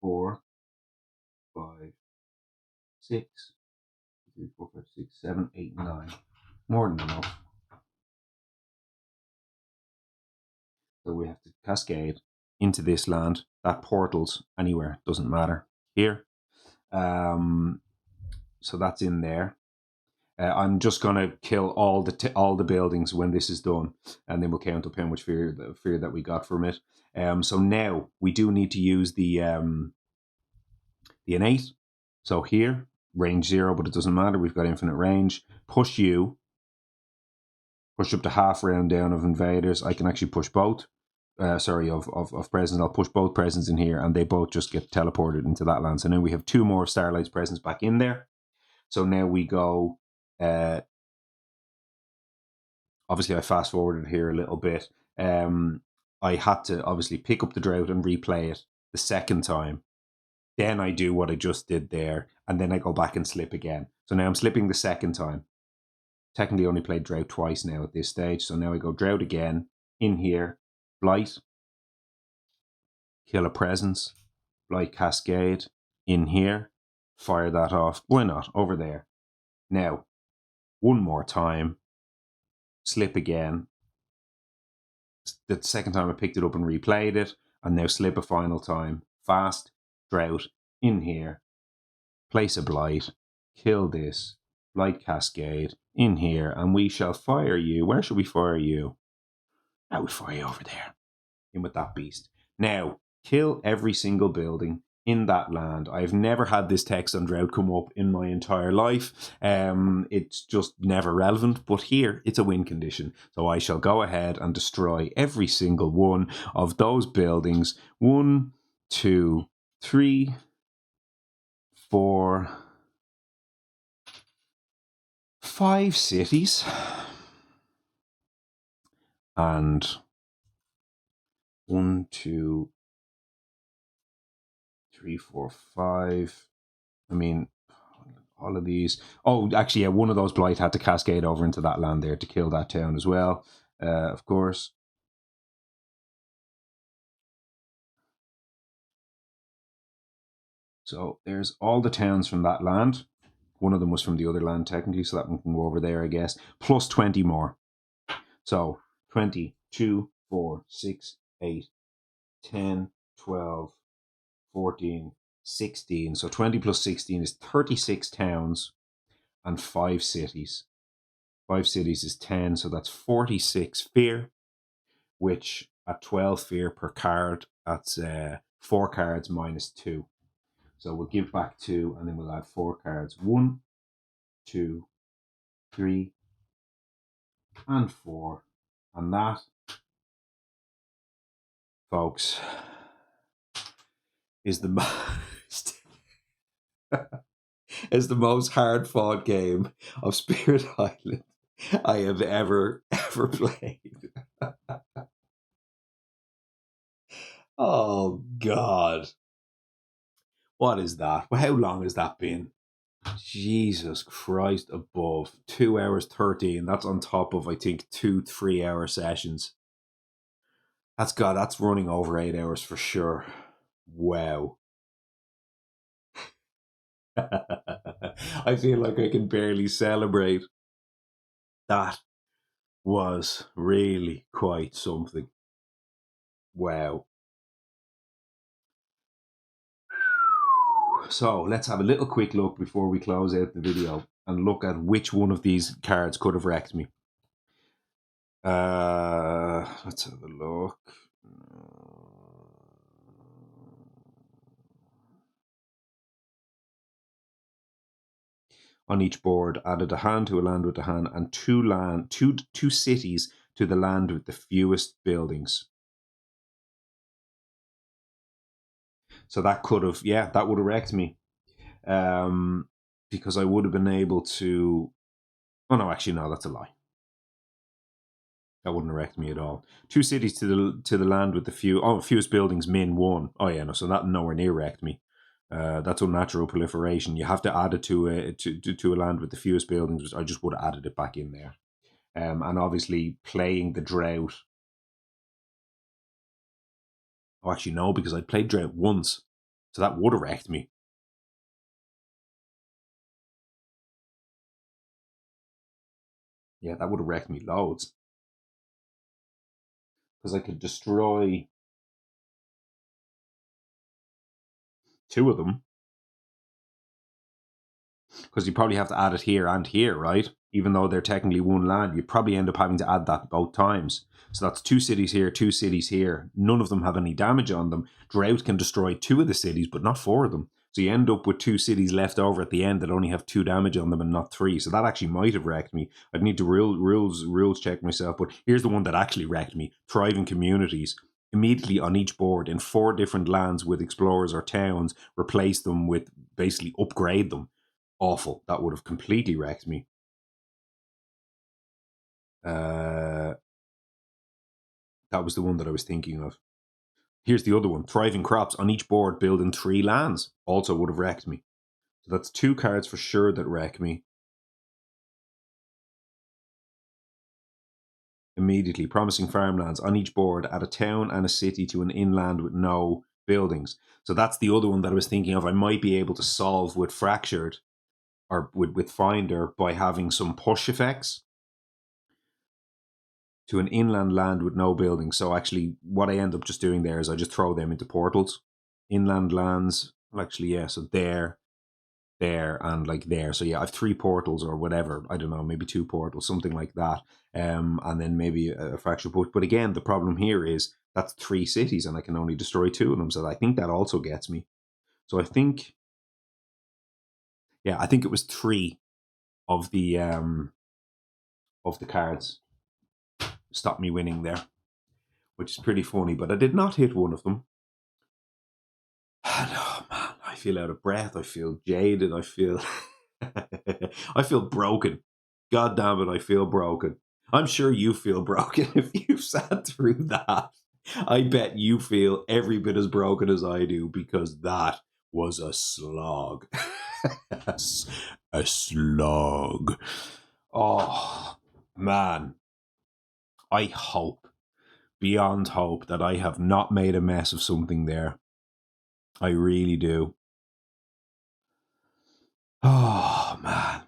4, 5, 6, 3, 4, 5, 6, 7, 8, 9. More than enough. So we have to cascade into this land. That portal's anywhere, doesn't matter. Here. So that's in there. I'm just gonna kill all the buildings when this is done, and then we'll count up how much fear that we got from it. So now we do need to use the innate. So here, range 0, but it doesn't matter. We've got infinite range. Push you. Push up to half round down of invaders. I can actually push both. Of presents. I'll push both presents in here, and they both just get teleported into that land. So now we have 2 more Starlight's presents back in there. So now we go, obviously I fast forwarded here a little bit. I had to obviously pick up the drought and replay it the second time. Then I do what I just did there, and then I go back and slip again. So now I'm slipping the second time. Technically only played drought twice now at this stage. So now I go drought again, in here, blight, kill a presence, blight cascade, in here, fire that off. Why not? Over there. Now, one more time, slip again. The second time I picked it up and replayed it, and now slip a final time. Fast, drought, in here, place a blight, kill this, blight cascade, in here, and we shall fire you. Where should we fire you? Now we fire you over there, in with that beast. Now, kill every single building in that land. I've never had this text on drought come up in my entire life. It's just never relevant, but here it's a win condition. So I shall go ahead and destroy every single one of those buildings. 1, 2, 3, 4, 5 cities. And 1, 2, 3, 4, 5. I mean, all of these. Oh, actually, yeah, one of those blight had to cascade over into that land there to kill that town as well, of course. So there's all the towns from that land. One of them was from the other land, technically, so that one can go over there, I guess. Plus 20 more. So 20, 2, 4, 6, 8, 10, 12, 14, 16. So 20 plus 16 is 36 towns and 5 cities. 5 cities is 10, so that's 46 fear, which at 12 fear per card, that's 4 cards minus 2. So we'll give back 2, and then we'll add 4 cards. 1, 2, 3, and 4. And that, folks, is the most is the most hard fought game of Spirit Island I have ever played. Oh God. What is that? How long has that been? Jesus Christ above. 2 hours 13. That's on top of, I think, 2 3 hour sessions. That's running over 8 hours for sure. Wow. I feel like I can barely celebrate. That was really quite something. Wow. So let's have a little quick look before we close out the video and look at which one of these cards could have wrecked me. Let's have a look. On each board, added a hand to a land with the hand and two cities to the land with the fewest buildings. So that could have, that would have wrecked me. Because I would have been able to. Oh no, actually no, that's a lie. That wouldn't have wrecked me at all. 2 cities to the land with the fewest buildings, min 1. Oh yeah, no, so that nowhere near wrecked me. That's unnatural proliferation. You have to add it to a land with the fewest buildings. I just would have added it back in there. And obviously playing the drought. Oh, actually no, because I played drought once, so that would have wrecked me. Yeah, that would have wrecked me loads. Because I could destroy 2 of them. Because you probably have to add it here and here, right? Even though they're technically one land, you probably end up having to add that both times. So that's 2 cities here, 2 cities here. None of them have any damage on them. Drought can destroy 2 of the cities, but not 4 of them. So you end up with 2 cities left over at the end that only have 2 damage on them and not 3. So that actually might have wrecked me. I'd need to rules check myself. But here's the one that actually wrecked me. Thriving communities. Immediately on each board in 4 different lands with explorers or towns, replace them with, basically upgrade them. Awful. That would have completely wrecked me. That was the one that I was thinking of. Here's the other one. Thriving crops. On each board, building 3 lands. Also would have wrecked me. So that's 2 cards for sure that wreck me. Immediately. Promising farmlands. On each board, add a town and a city to an inland with no buildings. So that's the other one that I was thinking of. I might be able to solve with Fractured or with Finder by having some push effects to an inland land with no buildings. So actually, what I end up just doing there is I just throw them into portals. Inland lands, actually, yeah, so there, and like there. So yeah, I have 3 portals or whatever. I don't know, maybe 2 portals, something like that. And then maybe a fracture push. But again, the problem here is that's 3 cities and I can only destroy 2 of them. So I think that also gets me. So I think, yeah, I think it was 3 of the cards stopped me winning there, which is pretty funny. But I did not hit one of them. Oh man, I feel out of breath. I feel jaded. I feel I feel broken. God damn it, I feel broken. I'm sure you feel broken if you've sat through that. I bet you feel every bit as broken as I do because that was a slog. A slog. Oh man. I hope, beyond hope, that I have not made a mess of something there. I really do. Oh man.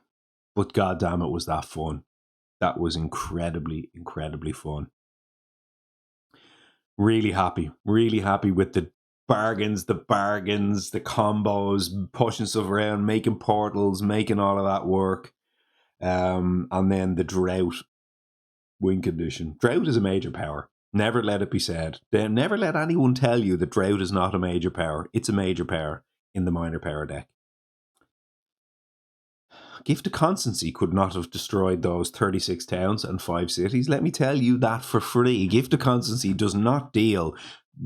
But goddamn, it was that fun. That was incredibly, incredibly fun. Really happy with the bargains, the combos, pushing stuff around, making portals, making all of that work. And then the drought win condition. Drought is a major power. Never let it be said. Never let anyone tell you that drought is not a major power. It's a major power in the minor power deck. Gift of Constancy could not have destroyed those 36 towns and 5 cities. Let me tell you that for free. Gift of Constancy does not deal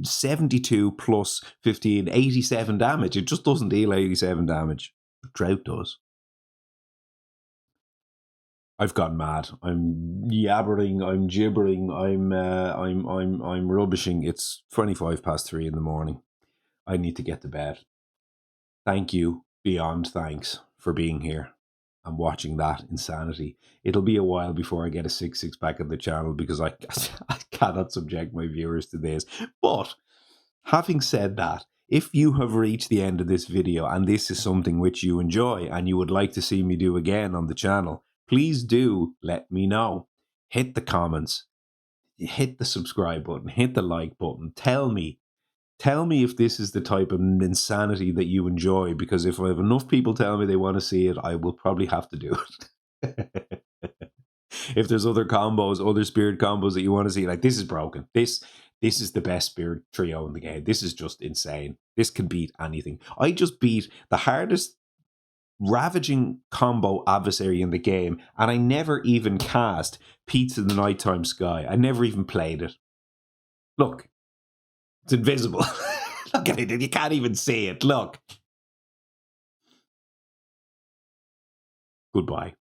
72 plus 15, 87 damage. It just doesn't deal 87 damage. Drought does. I've gone mad. I'm yabbering. I'm gibbering. I'm rubbishing. It's 3 in the morning. I need to get to bed. Thank you, beyond thanks, for being here and watching that insanity. It'll be a while before I get a 6 pack of the channel because I cannot subject my viewers to this. But having said that, if you have reached the end of this video and this is something which you enjoy and you would like to see me do again on the channel, please do let me know. Hit the comments, hit the subscribe button, hit the like button. Tell me if this is the type of insanity that you enjoy, because if I have enough people tell me they want to see it, I will probably have to do it. If there's other combos, other spirit combos that you want to see, like this is broken. This is the best spirit trio in the game. This is just insane. This can beat anything. I just beat the hardest ravaging combo adversary in the game, and I never even cast Pizza the Nighttime Sky. I never even played it. Look, it's invisible. Look at it. You can't even see it. Look. Goodbye.